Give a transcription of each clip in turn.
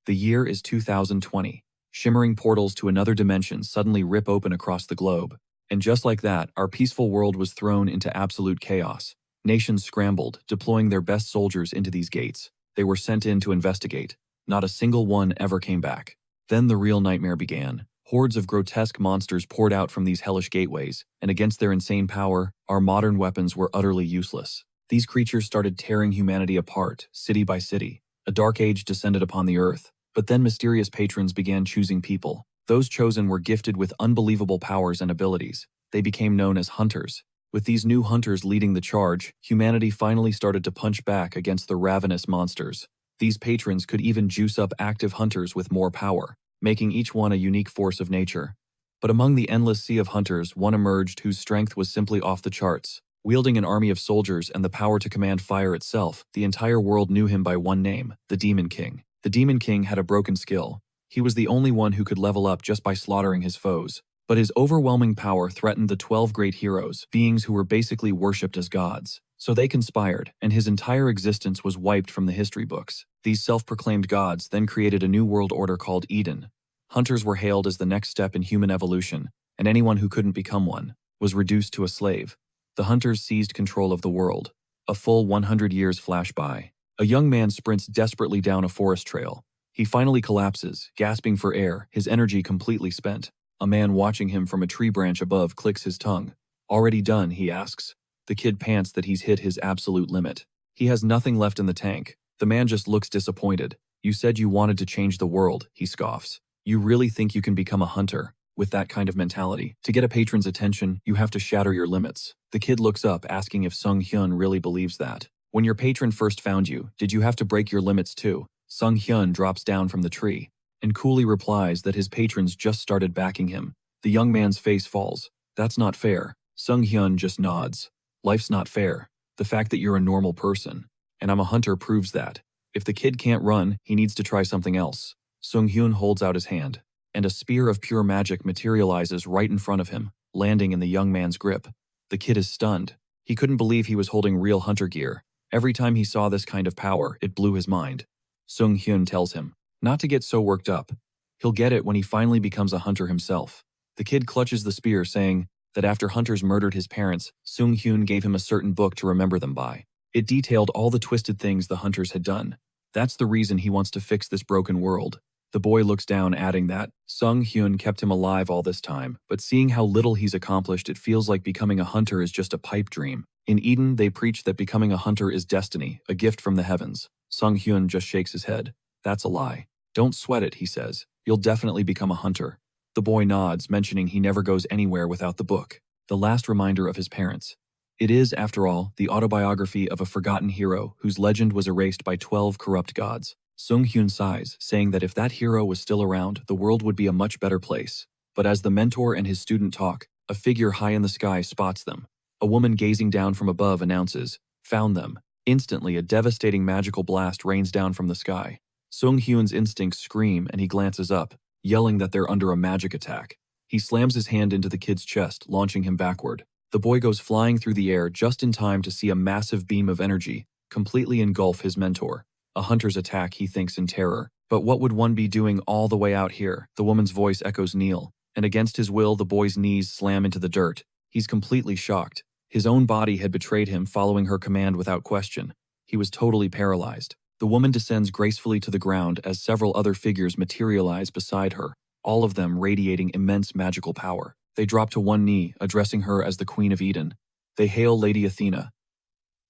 The year is 2020. Shimmering portals to another dimension suddenly rip open across the globe. And just like that, our peaceful world was thrown into absolute chaos. Nations scrambled, deploying their best soldiers into these gates. They were sent in to investigate. Not a single one ever came back. Then the real nightmare began. Hordes of grotesque monsters poured out from these hellish gateways, and against their insane power, our modern weapons were utterly useless. These creatures started tearing humanity apart, city by city. A dark age descended upon the earth, but then mysterious patrons began choosing people. Those chosen were gifted with unbelievable powers and abilities. They became known as hunters. With these new hunters leading the charge, humanity finally started to punch back against the ravenous monsters. These patrons could even juice up active hunters with more power, making each one a unique force of nature. But among the endless sea of hunters, one emerged whose strength was simply off the charts. Wielding an army of soldiers and the power to command fire itself, the entire world knew him by one name, the Demon King. The Demon King had a broken skill. He was the only one who could level up just by slaughtering his foes. But his overwhelming power threatened the 12 great heroes, beings who were basically worshipped as gods. So they conspired, and his entire existence was wiped from the history books. These self-proclaimed gods then created a new world order called Eden. Hunters were hailed as the next step in human evolution, and anyone who couldn't become one was reduced to a slave. The hunters seized control of the world. A full 100 years flash by. A young man sprints desperately down a forest trail. He finally collapses, gasping for air, his energy completely spent. A man watching him from a tree branch above clicks his tongue. "Already done?" he asks. The kid pants that he's hit his absolute limit. He has nothing left in the tank. The man just looks disappointed. "You said you wanted to change the world," he scoffs. "You really think you can become a hunter? With that kind of mentality, to get a patron's attention, you have to shatter your limits." The kid looks up, asking if Sung Hyun really believes that. "When your patron first found you, did you have to break your limits too?" Sung Hyun drops down from the tree and coolly replies that his patrons just started backing him. The young man's face falls. "That's not fair." Sung Hyun just nods. "Life's not fair. The fact that you're a normal person, and I'm a hunter, proves that. If the kid can't run, he needs to try something else." Sung Hyun holds out his hand, and a spear of pure magic materializes right in front of him, landing in the young man's grip. The kid is stunned. He couldn't believe he was holding real hunter gear. Every time he saw this kind of power, it blew his mind. Sung Hyun tells him not to get so worked up. He'll get it when he finally becomes a hunter himself. The kid clutches the spear, saying that after hunters murdered his parents, Sung Hyun gave him a certain book to remember them by. It detailed all the twisted things the hunters had done. That's the reason he wants to fix this broken world. The boy looks down, adding that Sung Hyun kept him alive all this time, but seeing how little he's accomplished, it feels like becoming a hunter is just a pipe dream. In Eden, they preach that becoming a hunter is destiny, a gift from the heavens. Sung Hyun just shakes his head. "That's a lie. Don't sweat it," he says. "You'll definitely become a hunter." The boy nods, mentioning he never goes anywhere without the book, the last reminder of his parents. It is, after all, the autobiography of a forgotten hero whose legend was erased by 12 corrupt gods. Sung Hyun sighs, saying that if that hero was still around, the world would be a much better place. But as the mentor and his student talk, a figure high in the sky spots them. A woman gazing down from above announces, "Found them." Instantly, a devastating magical blast rains down from the sky. Sung Hyun's instincts scream, and he glances up, yelling that they're under a magic attack. He slams his hand into the kid's chest, launching him backward. The boy goes flying through the air just in time to see a massive beam of energy completely engulf his mentor. A hunter's attack, he thinks in terror. But what would one be doing all the way out here? The woman's voice echoes Neil, and against his will, the boy's knees slam into the dirt. He's completely shocked. His own body had betrayed him, following her command without question. He was totally paralyzed. The woman descends gracefully to the ground as several other figures materialize beside her, all of them radiating immense magical power. They drop to one knee, addressing her as the Queen of Eden. They hail Lady Athena.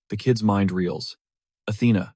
The kid's mind reels. Athena.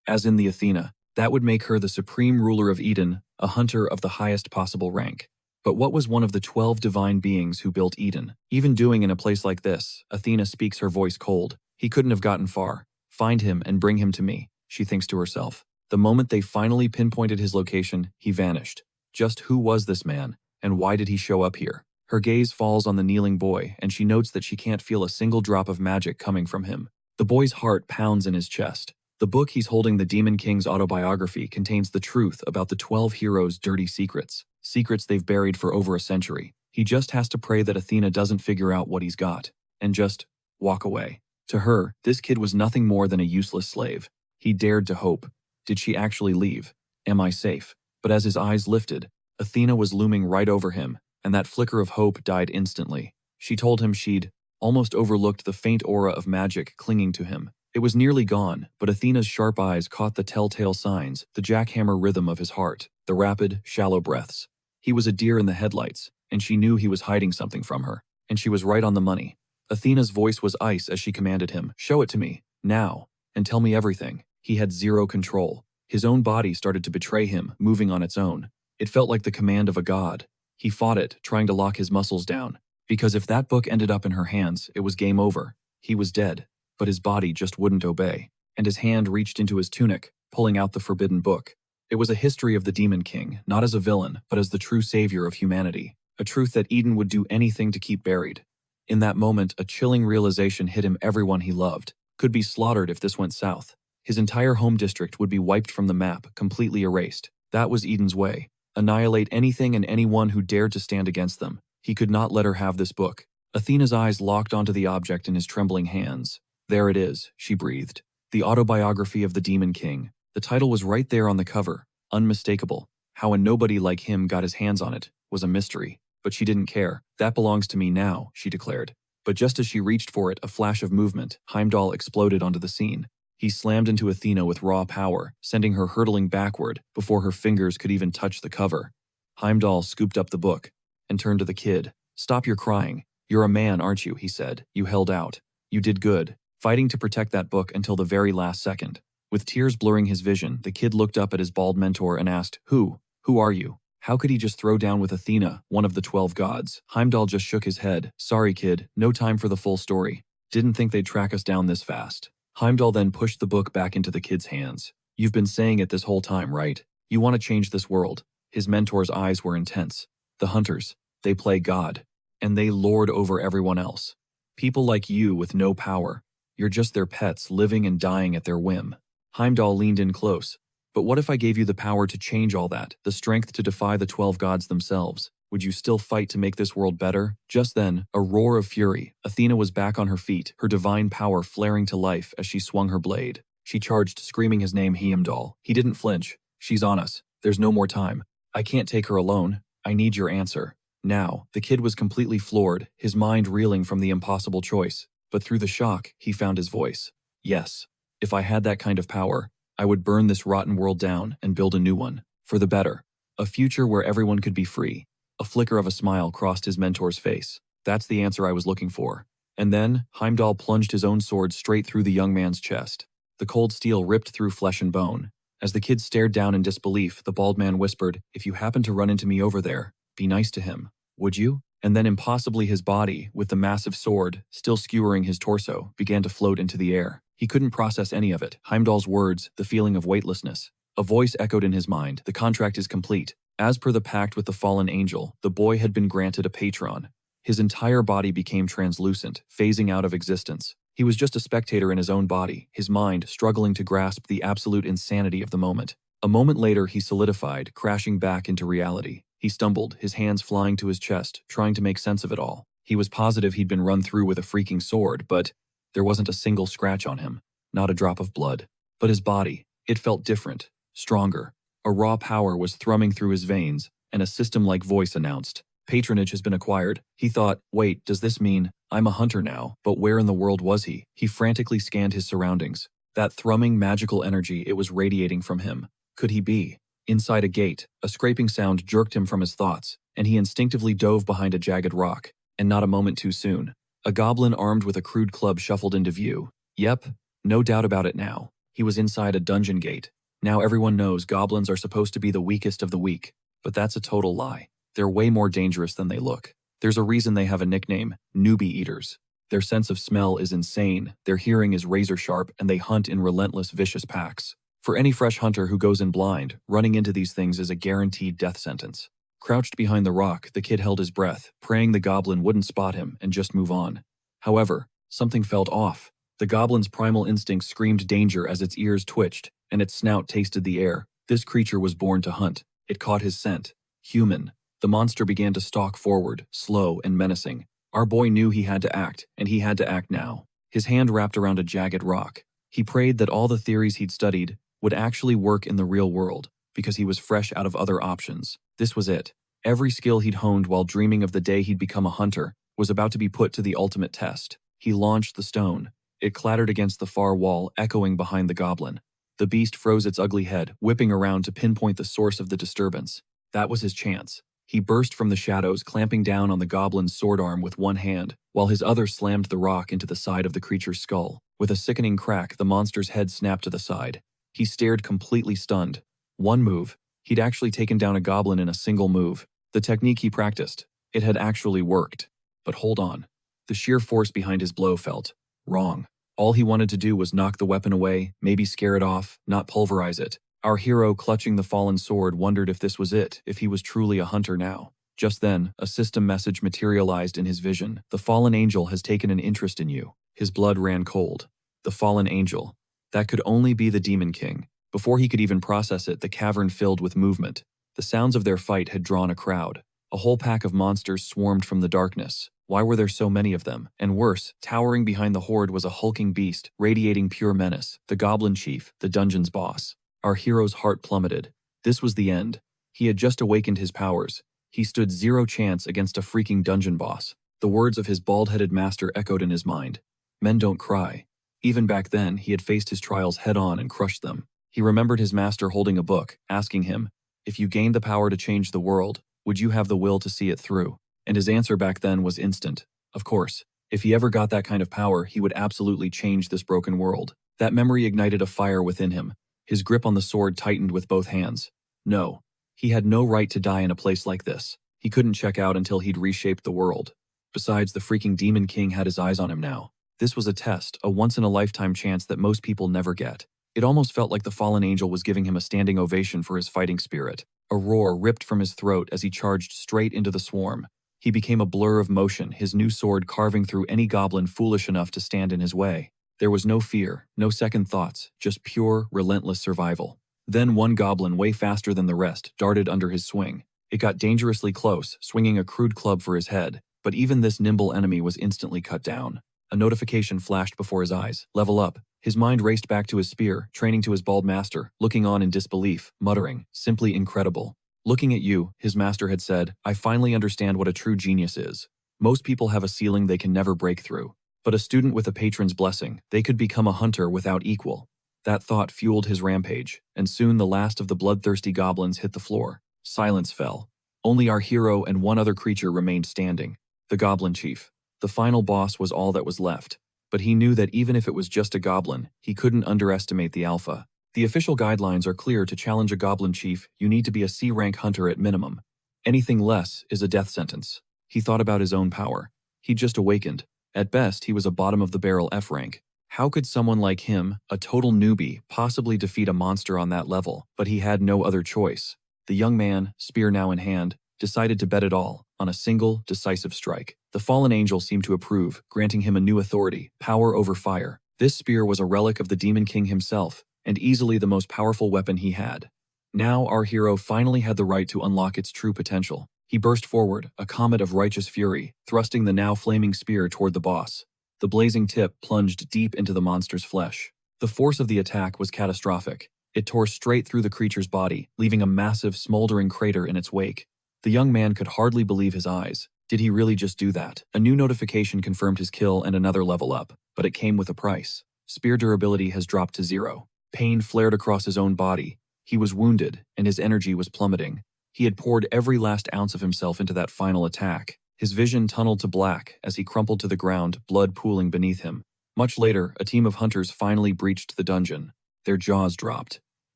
As in the Athena. That would make her the supreme ruler of Eden, a hunter of the highest possible rank. But what was one of the 12 divine beings who built Eden even doing in a place like this? Athena speaks, her voice cold. "He couldn't have gotten far. Find him and bring him to me," she thinks to herself. The moment they finally pinpointed his location, he vanished. Just who was this man, and why did he show up here? Her gaze falls on the kneeling boy, and she notes that she can't feel a single drop of magic coming from him. The boy's heart pounds in his chest. The book he's holding, the Demon King's autobiography, contains the truth about the 12 heroes' dirty secrets. Secrets they've buried for over a century. He just has to pray that Athena doesn't figure out what he's got, and just walk away. To her, this kid was nothing more than a useless slave. He dared to hope. Did she actually leave? Am I safe? But as his eyes lifted, Athena was looming right over him, and that flicker of hope died instantly. She told him she'd almost overlooked the faint aura of magic clinging to him. It was nearly gone, but Athena's sharp eyes caught the telltale signs, the jackhammer rhythm of his heart, the rapid, shallow breaths. He was a deer in the headlights, and she knew he was hiding something from her, and she was right on the money. Athena's voice was ice as she commanded him, "Show it to me, now, and tell me everything." He had zero control. His own body started to betray him, moving on its own. It felt like the command of a god. He fought it, trying to lock his muscles down, because if that book ended up in her hands, it was game over. He was dead, but his body just wouldn't obey, and his hand reached into his tunic, pulling out the forbidden book. It was a history of the Demon King, not as a villain, but as the true savior of humanity, a truth that Eden would do anything to keep buried. In that moment, a chilling realization hit him: everyone he loved could be slaughtered if this went south. His entire home district would be wiped from the map, completely erased. That was Eden's way. Annihilate anything and anyone who dared to stand against them. He could not let her have this book. Athena's eyes locked onto the object in his trembling hands. "There it is," she breathed. The autobiography of the Demon King. The title was right there on the cover, unmistakable. How a nobody like him got his hands on it was a mystery. But she didn't care. "That belongs to me now," she declared. But just as she reached for it, a flash of movement, Heimdall exploded onto the scene. He slammed into Athena with raw power, sending her hurtling backward before her fingers could even touch the cover. Heimdall scooped up the book and turned to the kid. "Stop your crying. You're a man, aren't you?" he said. "You held out. You did good, fighting to protect that book until the very last second." With tears blurring his vision, the kid looked up at his bald mentor and asked, Who are you? How could he just throw down with Athena, one of the 12 gods? Heimdall just shook his head. "Sorry, kid, no time for the full story. Didn't think they'd track us down this fast." Heimdall then pushed the book back into the kid's hands. "You've been saying it this whole time, right? You want to change this world." His mentor's eyes were intense. "The hunters, they play God, and they lord over everyone else. People like you with no power. You're just their pets, living and dying at their whim." Heimdall leaned in close. "But what if I gave you the power to change all that, the strength to defy the 12 gods themselves? Would you still fight to make this world better?" Just then, a roar of fury. Athena was back on her feet, her divine power flaring to life as she swung her blade. She charged, screaming his name, Heimdall. He didn't flinch. "She's on us. There's no more time. I can't take her alone. I need your answer. Now." The kid was completely floored, his mind reeling from the impossible choice. But through the shock, he found his voice. "Yes. If I had that kind of power, I would burn this rotten world down and build a new one. For the better. A future where everyone could be free." A flicker of a smile crossed his mentor's face. "That's the answer I was looking for." And then, Heimdall plunged his own sword straight through the young man's chest. The cold steel ripped through flesh and bone. As the kid stared down in disbelief, the bald man whispered, "If you happen to run into me over there, be nice to him. Would you?" And then impossibly his body, with the massive sword still skewering his torso, began to float into the air. He couldn't process any of it. Heimdall's words, the feeling of weightlessness. A voice echoed in his mind. "The contract is complete. As per the pact with the fallen angel, the boy had been granted a patron." His entire body became translucent, phasing out of existence. He was just a spectator in his own body, his mind struggling to grasp the absolute insanity of the moment. A moment later, he solidified, crashing back into reality. He stumbled, his hands flying to his chest, trying to make sense of it all. He was positive he'd been run through with a freaking sword, but there wasn't a single scratch on him, not a drop of blood. But his body, it felt different, stronger. A raw power was thrumming through his veins, and a system-like voice announced, "Patronage has been acquired." He thought, wait, does this mean I'm a hunter now? But where in the world was he? He frantically scanned his surroundings. That thrumming, magical energy, it was radiating from him. Could he be inside a gate? A scraping sound jerked him from his thoughts, and he instinctively dove behind a jagged rock, and not a moment too soon. A goblin armed with a crude club shuffled into view. Yep, no doubt about it now. He was inside a dungeon gate. Now everyone knows goblins are supposed to be the weakest of the weak, but that's a total lie. They're way more dangerous than they look. There's a reason they have a nickname, newbie eaters. Their sense of smell is insane, their hearing is razor sharp, and they hunt in relentless, vicious packs. For any fresh hunter who goes in blind, running into these things is a guaranteed death sentence. Crouched behind the rock, the kid held his breath, praying the goblin wouldn't spot him and just move on. However, something felt off. The goblin's primal instinct screamed danger as its ears twitched, and its snout tasted the air. This creature was born to hunt. It caught his scent. Human. The monster began to stalk forward, slow and menacing. Our boy knew he had to act, and he had to act now. His hand wrapped around a jagged rock. He prayed that all the theories he'd studied would actually work in the real world. because he was fresh out of other options. This was it. Every skill he'd honed while dreaming of the day he'd become a hunter was about to be put to the ultimate test. He launched the stone. It clattered against the far wall, echoing behind the goblin. The beast froze its ugly head, whipping around to pinpoint the source of the disturbance. That was his chance. He burst from the shadows, clamping down on the goblin's sword arm with one hand, while his other slammed the rock into the side of the creature's skull. With a sickening crack, the monster's head snapped to the side. He stared, completely stunned. One move. He'd actually taken down a goblin in a single move. The technique he practiced. It had actually worked. But hold on. The sheer force behind his blow felt wrong. All he wanted to do was knock the weapon away, maybe scare it off, not pulverize it. Our hero, clutching the fallen sword, wondered if this was it, if he was truly a hunter now. Just then, a system message materialized in his vision. The fallen angel has taken an interest in you. His blood ran cold. The fallen angel. That could only be the Demon King. Before he could even process it, the cavern filled with movement. The sounds of their fight had drawn a crowd. A whole pack of monsters swarmed from the darkness. Why were there so many of them? And worse, towering behind the horde was a hulking beast, radiating pure menace, the Goblin Chief, the dungeon's boss. Our hero's heart plummeted. This was the end. He had just awakened his powers. He stood zero chance against a freaking dungeon boss. The words of his bald-headed master echoed in his mind. Men don't cry. Even back then, he had faced his trials head-on and crushed them. He remembered his master holding a book, asking him, "If you gained the power to change the world, would you have the will to see it through?" And his answer back then was instant. Of course. If he ever got that kind of power, he would absolutely change this broken world. That memory ignited a fire within him. His grip on the sword tightened with both hands. No. He had no right to die in a place like this. He couldn't check out until he'd reshaped the world. Besides, the freaking Demon King had his eyes on him now. This was a test, a once-in-a-lifetime chance that most people never get. It almost felt like the fallen angel was giving him a standing ovation for his fighting spirit. A roar ripped from his throat as he charged straight into the swarm. He became a blur of motion, his new sword carving through any goblin foolish enough to stand in his way. There was no fear, no second thoughts, just pure, relentless survival. Then one goblin, way faster than the rest, darted under his swing. It got dangerously close, swinging a crude club for his head, but even this nimble enemy was instantly cut down. A notification flashed before his eyes. Level up. His mind raced back to his spear, training to his bald master, looking on in disbelief, muttering, "Simply incredible." "Looking at you," his master had said, "I finally understand what a true genius is. Most people have a ceiling they can never break through. But a student with a patron's blessing, they could become a hunter without equal." That thought fueled his rampage, and soon the last of the bloodthirsty goblins hit the floor. Silence fell. Only our hero and one other creature remained standing. The Goblin Chief. The final boss was all that was left. But he knew that even if it was just a goblin, he couldn't underestimate the alpha. The official guidelines are clear: to challenge a Goblin Chief, you need to be a C-rank hunter at minimum. Anything less is a death sentence. He thought about his own power. He'd just awakened. At best, he was a bottom-of-the-barrel F rank. How could someone like him, a total newbie, possibly defeat a monster on that level? But he had no other choice. The young man, spear now in hand, decided to bet it all on a single, decisive strike. The fallen angel seemed to approve, granting him a new authority, power over fire. This spear was a relic of the Demon King himself, and easily the most powerful weapon he had. Now our hero finally had the right to unlock its true potential. He burst forward, a comet of righteous fury, thrusting the now flaming spear toward the boss. The blazing tip plunged deep into the monster's flesh. The force of the attack was catastrophic. It tore straight through the creature's body, leaving a massive, smoldering crater in its wake. The young man could hardly believe his eyes. Did he really just do that? A new notification confirmed his kill and another level up, but it came with a price. Spear durability has dropped to 0. Pain flared across his own body. He was wounded, and his energy was plummeting. He had poured every last ounce of himself into that final attack. His vision tunneled to black as he crumpled to the ground, blood pooling beneath him. Much later, a team of hunters finally breached the dungeon. Their jaws dropped.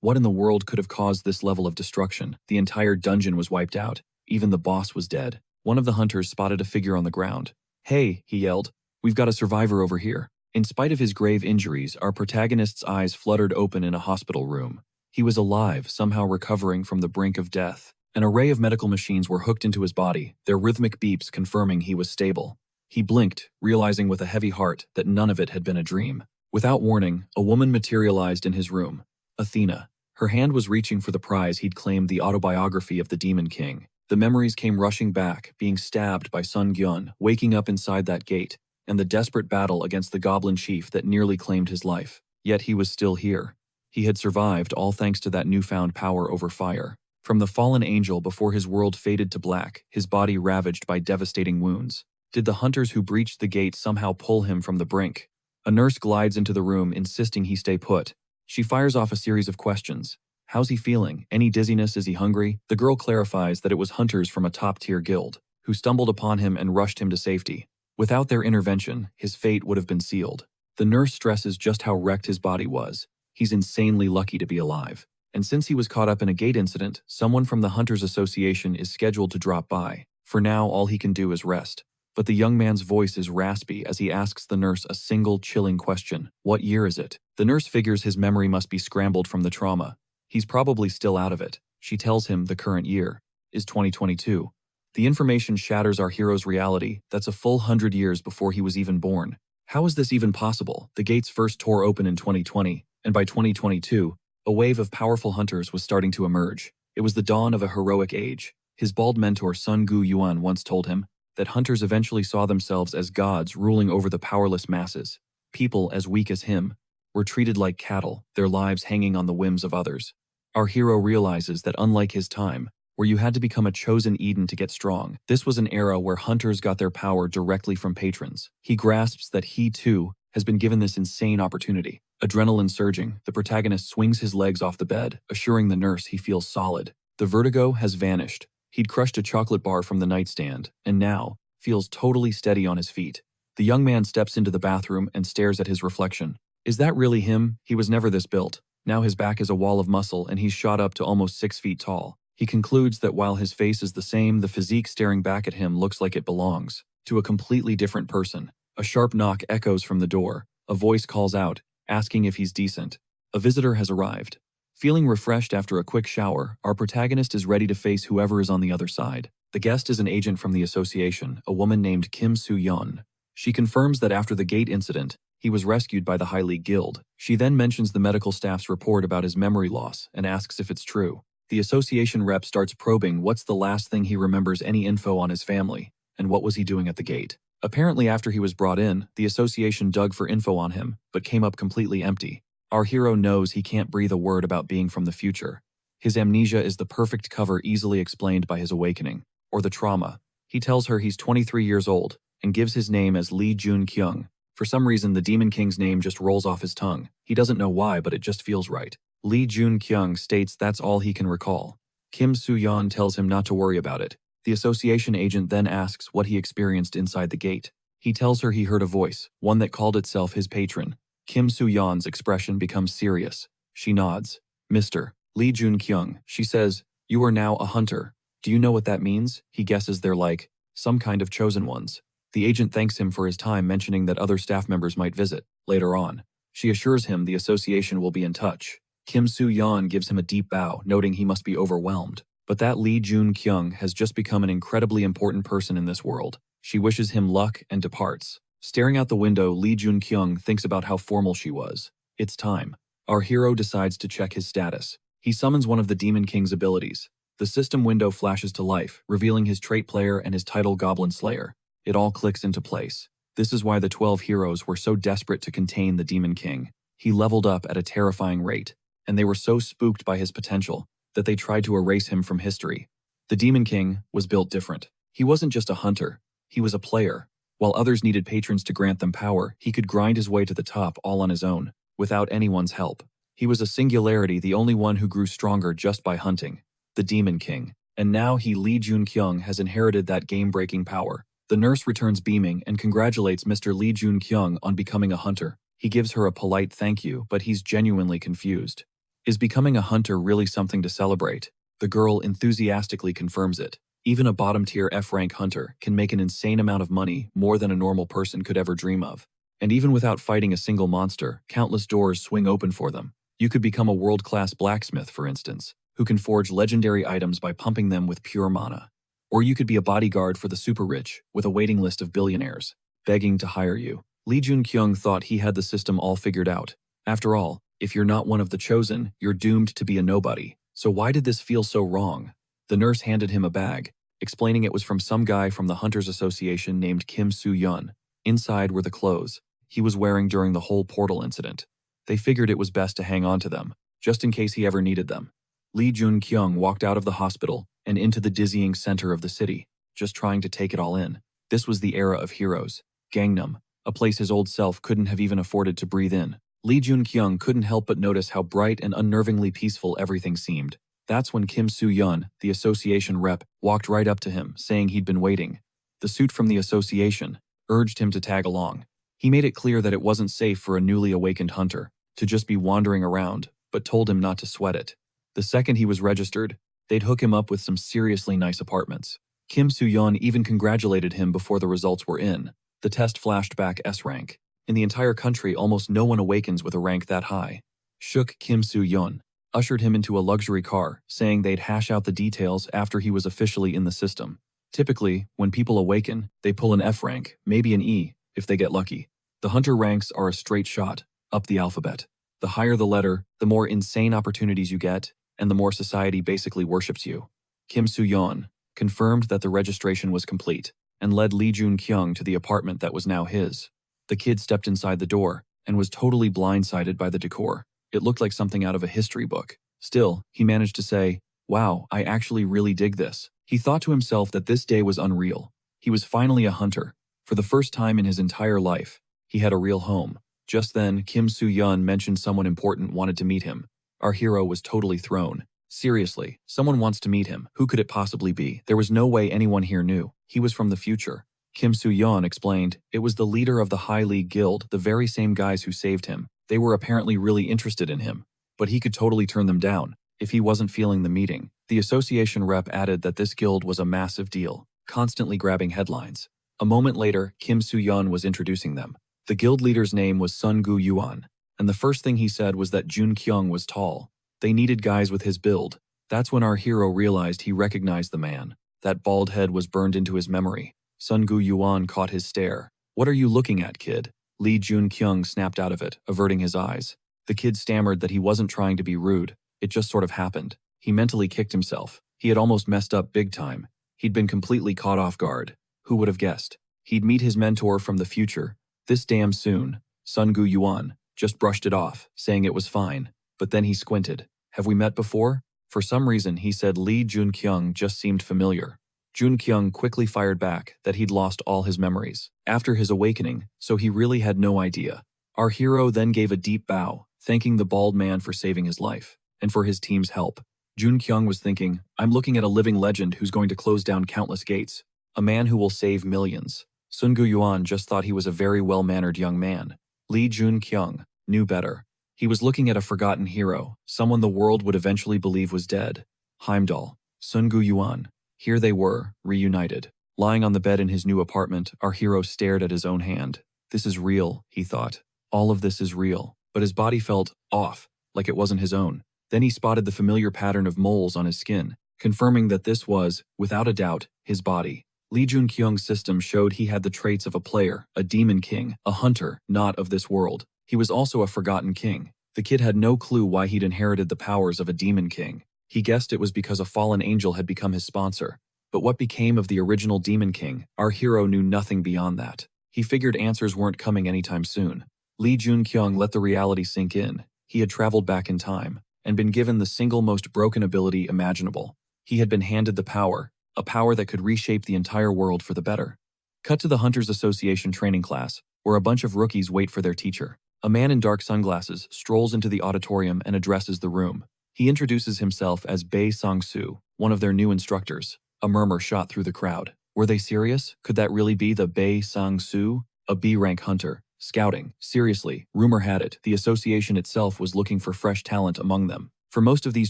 What in the world could have caused this level of destruction? The entire dungeon was wiped out. Even the boss was dead. One of the hunters spotted a figure on the ground. "Hey," he yelled, "we've got a survivor over here." In spite of his grave injuries, our protagonist's eyes fluttered open in a hospital room. He was alive, somehow recovering from the brink of death. An array of medical machines were hooked into his body, their rhythmic beeps confirming he was stable. He blinked, realizing with a heavy heart that none of it had been a dream. Without warning, a woman materialized in his room. Athena. Her hand was reaching for the prize he'd claimed, the autobiography of the Demon King. The memories came rushing back, being stabbed by Sun Gyun, waking up inside that gate, and the desperate battle against the Goblin Chief that nearly claimed his life. Yet he was still here. He had survived all thanks to that newfound power over fire. From the fallen angel before his world faded to black, his body ravaged by devastating wounds. Did the hunters who breached the gate somehow pull him from the brink? A nurse glides into the room, insisting he stay put. She fires off a series of questions. How's he feeling? Any dizziness? Is he hungry? The girl clarifies that it was hunters from a top-tier guild who stumbled upon him and rushed him to safety. Without their intervention, his fate would have been sealed. The nurse stresses just how wrecked his body was. He's insanely lucky to be alive. And since he was caught up in a gate incident, someone from the Hunters Association is scheduled to drop by. For now, all he can do is rest. But the young man's voice is raspy as he asks the nurse a single chilling question. What year is it? The nurse figures his memory must be scrambled from the trauma. He's probably still out of it. She tells him the current year is 2022. The information shatters our hero's reality. That's a full 100 years before he was even born. How is this even possible? The gates first tore open in 2020, and by 2022, a wave of powerful hunters was starting to emerge. It was the dawn of a heroic age. His bald mentor Sun Gu Yuan once told him that hunters eventually saw themselves as gods ruling over the powerless masses. People as weak as him were treated like cattle, their lives hanging on the whims of others. Our hero realizes that unlike his time, where you had to become a chosen Eden to get strong, this was an era where hunters got their power directly from patrons. He grasps that he, too, has been given this insane opportunity. Adrenaline surging, the protagonist swings his legs off the bed, assuring the nurse he feels solid. The vertigo has vanished. He'd crushed a chocolate bar from the nightstand, and now feels totally steady on his feet. The young man steps into the bathroom and stares at his reflection. Is that really him? He was never this built. Now his back is a wall of muscle and he's shot up to almost 6 feet tall. He concludes that while his face is the same, the physique staring back at him looks like it belongs to a completely different person. A sharp knock echoes from the door. A voice calls out, asking if he's decent. A visitor has arrived. Feeling refreshed after a quick shower, our protagonist is ready to face whoever is on the other side. The guest is an agent from the association, a woman named Kim Soo-yeon. She confirms that after the gate incident, he was rescued by the High League Guild. She then mentions the medical staff's report about his memory loss and asks if it's true. The association rep starts probing what's the last thing he remembers, any info on his family, and what was he doing at the gate. Apparently after he was brought in, the association dug for info on him, but came up completely empty. Our hero knows he can't breathe a word about being from the future. His amnesia is the perfect cover, easily explained by his awakening, or the trauma. He tells her he's 23 years old, and gives his name as Lee Jun-kyung. For some reason, the Demon King's name just rolls off his tongue. He doesn't know why, but it just feels right. Lee Jun-kyung states that's all he can recall. Kim Soo-yeon tells him not to worry about it. The association agent then asks what he experienced inside the gate. He tells her he heard a voice, one that called itself his patron. Kim Soo-yeon's expression becomes serious. She nods. Mr. Lee Jun-kyung, she says, you are now a hunter. Do you know what that means? He guesses they're like some kind of chosen ones. The agent thanks him for his time, mentioning that other staff members might visit later on. She assures him the association will be in touch. Kim Soo-yeon gives him a deep bow, noting he must be overwhelmed. But that Lee Jun-kyung has just become an incredibly important person in this world. She wishes him luck and departs. Staring out the window, Lee Jun-kyung thinks about how formal she was. It's time. Our hero decides to check his status. He summons one of the Demon King's abilities. The system window flashes to life, revealing his trait player and his title Goblin Slayer. It all clicks into place. This is why the 12 heroes were so desperate to contain the Demon King. He leveled up at a terrifying rate, and they were so spooked by his potential that they tried to erase him from history. The Demon King was built different. He wasn't just a hunter, he was a player. While others needed patrons to grant them power, he could grind his way to the top all on his own, without anyone's help. He was a singularity, the only one who grew stronger just by hunting. The Demon King. And now he, Lee Jun-kyung, has inherited that game-breaking power. The nurse returns beaming and congratulates Mr. Lee Jun-kyung on becoming a hunter. He gives her a polite thank you, but he's genuinely confused. Is becoming a hunter really something to celebrate? The girl enthusiastically confirms it. Even a bottom-tier F-rank hunter can make an insane amount of money, more than a normal person could ever dream of. And even without fighting a single monster, countless doors swing open for them. You could become a world-class blacksmith, for instance, who can forge legendary items by pumping them with pure mana. Or you could be a bodyguard for the super-rich, with a waiting list of billionaires, begging to hire you. Lee Jun-kyung thought he had the system all figured out. After all, if you're not one of the chosen, you're doomed to be a nobody. So why did this feel so wrong? The nurse handed him a bag, explaining it was from some guy from the Hunters Association named Kim Soo-yeon. Inside were the clothes he was wearing during the whole portal incident. They figured it was best to hang on to them. just in case he ever needed them. Lee Jun-kyung walked out of the hospital and into the dizzying center of the city, just trying to take it all in. This was the era of heroes. Gangnam, a place his old self couldn't have even afforded to breathe in. Lee Jun-kyung couldn't help but notice how bright and unnervingly peaceful everything seemed. That's when Kim Soo-yeon, the association rep, walked right up to him, saying he'd been waiting. The suit from the association urged him to tag along. He made it clear that it wasn't safe for a newly awakened hunter to just be wandering around, but told him not to sweat it. The second he was registered, they'd hook him up with some seriously nice apartments. Kim Soo-yeon even congratulated him before the results were in. The test flashed back S rank. In the entire country, almost no one awakens with a rank that high. Shook Kim Soo-yeon ushered him into a luxury car, saying they'd hash out the details after he was officially in the system. Typically, when people awaken, they pull an F rank, maybe an E, if they get lucky. The hunter ranks are a straight shot, up the alphabet. The higher the letter, the more insane opportunities you get, and the more society basically worships you. Kim Soo-yeon confirmed that the registration was complete, and led Lee Jun-kyung to the apartment that was now his. The kid stepped inside the door, and was totally blindsided by the decor. It looked like something out of a history book. Still, he managed to say, "Wow, I actually really dig this." He thought to himself that this day was unreal. He was finally a hunter. For the first time in his entire life, he had a real home. Just then, Kim Soo-yeon mentioned someone important wanted to meet him. Our hero was totally thrown. Seriously, someone wants to meet him. Who could it possibly be? There was no way anyone here knew. He was from the future. Kim Soo-yeon explained, it was the leader of the High League Guild, the very same guys who saved him. They were apparently really interested in him, but he could totally turn them down if he wasn't feeling the meeting. The association rep added that this guild was a massive deal, constantly grabbing headlines. A moment later, Kim Soo-yeon was introducing them. The guild leader's name was Sun Gu-yuan, and the first thing he said was that Jun-kyung was tall. They needed guys with his build. That's when our hero realized he recognized the man. That bald head was burned into his memory. Sun Gu-yuan caught his stare. "What are you looking at, kid?" Lee Jun-kyung snapped out of it, averting his eyes. The kid stammered that he wasn't trying to be rude. It just sort of happened. He mentally kicked himself. He had almost messed up big time. He'd been completely caught off guard. Who would have guessed? He'd meet his mentor from the future this damn soon. Sun Gu-yuan just brushed it off, saying it was fine. But then he squinted. "Have we met before?" For some reason, he said Lee Jun-kyung just seemed familiar. Jun-kyung quickly fired back that he'd lost all his memories after his awakening, so he really had no idea. Our hero then gave a deep bow, thanking the bald man for saving his life, and for his team's help. Jun-kyung was thinking, I'm looking at a living legend who's going to close down countless gates. A man who will save millions. Sun Gu-yuan just thought he was a very well-mannered young man. Lee Jun-kyung knew better. He was looking at a forgotten hero, someone the world would eventually believe was dead. Heimdall, Sun Gu-yuan. Here they were, reunited. Lying on the bed in his new apartment, our hero stared at his own hand. This is real, he thought. All of this is real. But his body felt off, like it wasn't his own. Then he spotted the familiar pattern of moles on his skin, confirming that this was, without a doubt, his body. Lee Jun-kyung's system showed he had the traits of a player, a demon king, a hunter, not of this world. He was also a forgotten king. The kid had no clue why he'd inherited the powers of a demon king. He guessed it was because a fallen angel had become his sponsor. But what became of the original demon king? Our hero knew nothing beyond that. He figured answers weren't coming anytime soon. Lee Jun-kyung let the reality sink in. He had traveled back in time and been given the single most broken ability imaginable. He had been handed the power, a power that could reshape the entire world for the better. Cut to the Hunters Association training class, where a bunch of rookies wait for their teacher. A man in dark sunglasses strolls into the auditorium and addresses the room. He introduces himself as Bae Sang-soo, one of their new instructors. A murmur shot through the crowd. Were they serious? Could that really be the Bae Sang-soo? A B-rank hunter. Scouting. Seriously, rumor had it, the association itself was looking for fresh talent among them. For most of these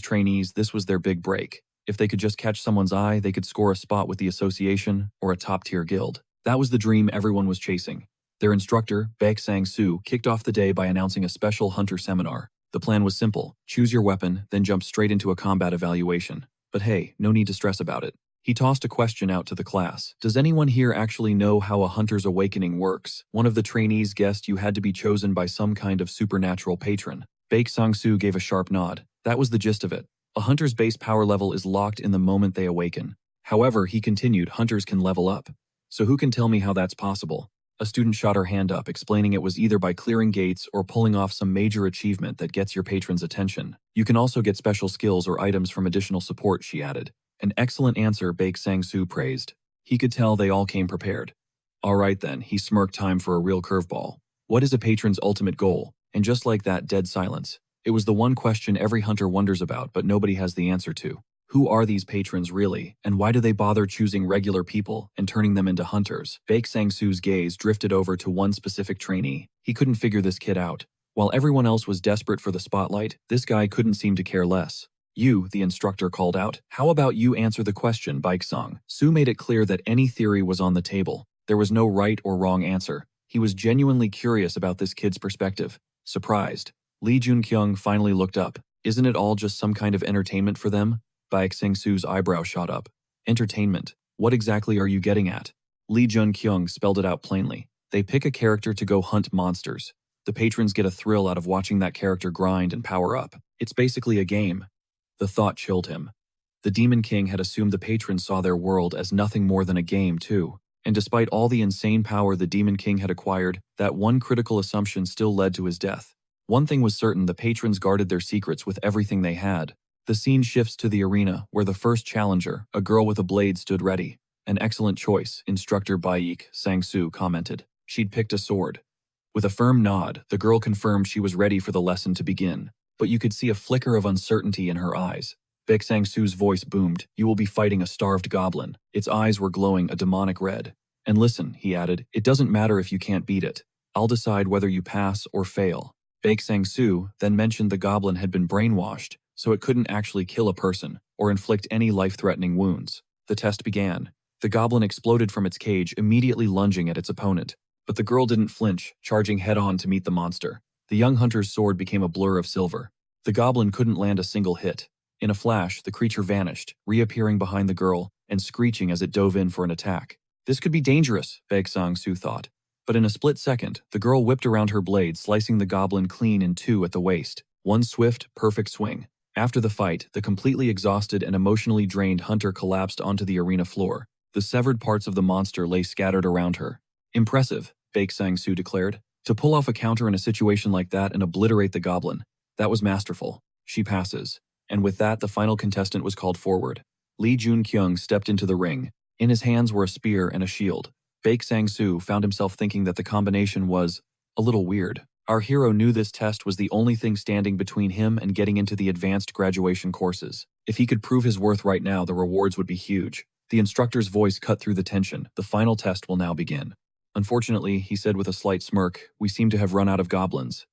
trainees, this was their big break. If they could just catch someone's eye, they could score a spot with the association or a top-tier guild. That was the dream everyone was chasing. Their instructor, Bae Sang-soo, kicked off the day by announcing a special hunter seminar. The plan was simple. Choose your weapon, then jump straight into a combat evaluation. But hey, no need to stress about it. He tossed a question out to the class. Does anyone here actually know how a hunter's awakening works? One of the trainees guessed you had to be chosen by some kind of supernatural patron. Bae Sang-soo gave a sharp nod. That was the gist of it. A hunter's base power level is locked in the moment they awaken. However, he continued, hunters can level up. So who can tell me how that's possible? A student shot her hand up, explaining it was either by clearing gates or pulling off some major achievement that gets your patron's attention. You can also get special skills or items from additional support, she added. An excellent answer, Baek Sang-soo praised. He could tell they all came prepared. All right then, he smirked, time for a real curveball. What is a patron's ultimate goal? And just like that, dead silence. It was the one question every hunter wonders about, but nobody has the answer to. Who are these patrons really, and why do they bother choosing regular people and turning them into hunters? Baek Sang-soo's gaze drifted over to one specific trainee. He couldn't figure this kid out. While everyone else was desperate for the spotlight, this guy couldn't seem to care less. You, the instructor called out. How about you answer the question, Baek Sang-soo made it clear that any theory was on the table. There was no right or wrong answer. He was genuinely curious about this kid's perspective. Surprised, Lee Jun-kyung finally looked up. Isn't it all just some kind of entertainment for them? Baek Sang-soo's eyebrow shot up. Entertainment? What exactly are you getting at? Lee Jun-kyung spelled it out plainly. They pick a character to go hunt monsters. The patrons get a thrill out of watching that character grind and power up. It's basically a game. The thought chilled him. The Demon King had assumed the patrons saw their world as nothing more than a game, too. And despite all the insane power the Demon King had acquired, that one critical assumption still led to his death. One thing was certain, the patrons guarded their secrets with everything they had. The scene shifts to the arena, where the first challenger, a girl with a blade, stood ready. An excellent choice, Instructor Baek Sang-soo commented. She'd picked a sword. With a firm nod, the girl confirmed she was ready for the lesson to begin. But you could see a flicker of uncertainty in her eyes. Baek Sang-soo's voice boomed. You will be fighting a starved goblin. Its eyes were glowing a demonic red. And listen, he added, it doesn't matter if you can't beat it. I'll decide whether you pass or fail. Baek Sang-soo then mentioned the goblin had been brainwashed, so it couldn't actually kill a person or inflict any life-threatening wounds. The test began. The goblin exploded from its cage, immediately lunging at its opponent. But the girl didn't flinch, charging head-on to meet the monster. The young hunter's sword became a blur of silver. The goblin couldn't land a single hit. In a flash, the creature vanished, reappearing behind the girl and screeching as it dove in for an attack. This could be dangerous, Baek Sang-soo thought. But in a split second, the girl whipped around her blade, slicing the goblin clean in two at the waist. One swift, perfect swing. After the fight, the completely exhausted and emotionally drained hunter collapsed onto the arena floor. The severed parts of the monster lay scattered around her. Impressive, Baek Sang-soo declared. To pull off a counter in a situation like that and obliterate the goblin. That was masterful. She passes. And with that, the final contestant was called forward. Lee Jun-kyung stepped into the ring. In his hands were a spear and a shield. Baek Sang-soo found himself thinking that the combination was a little weird. Our hero knew this test was the only thing standing between him and getting into the advanced graduation courses. If he could prove his worth right now, the rewards would be huge. The instructor's voice cut through the tension. The final test will now begin. Unfortunately, he said with a slight smirk, we seem to have run out of goblins.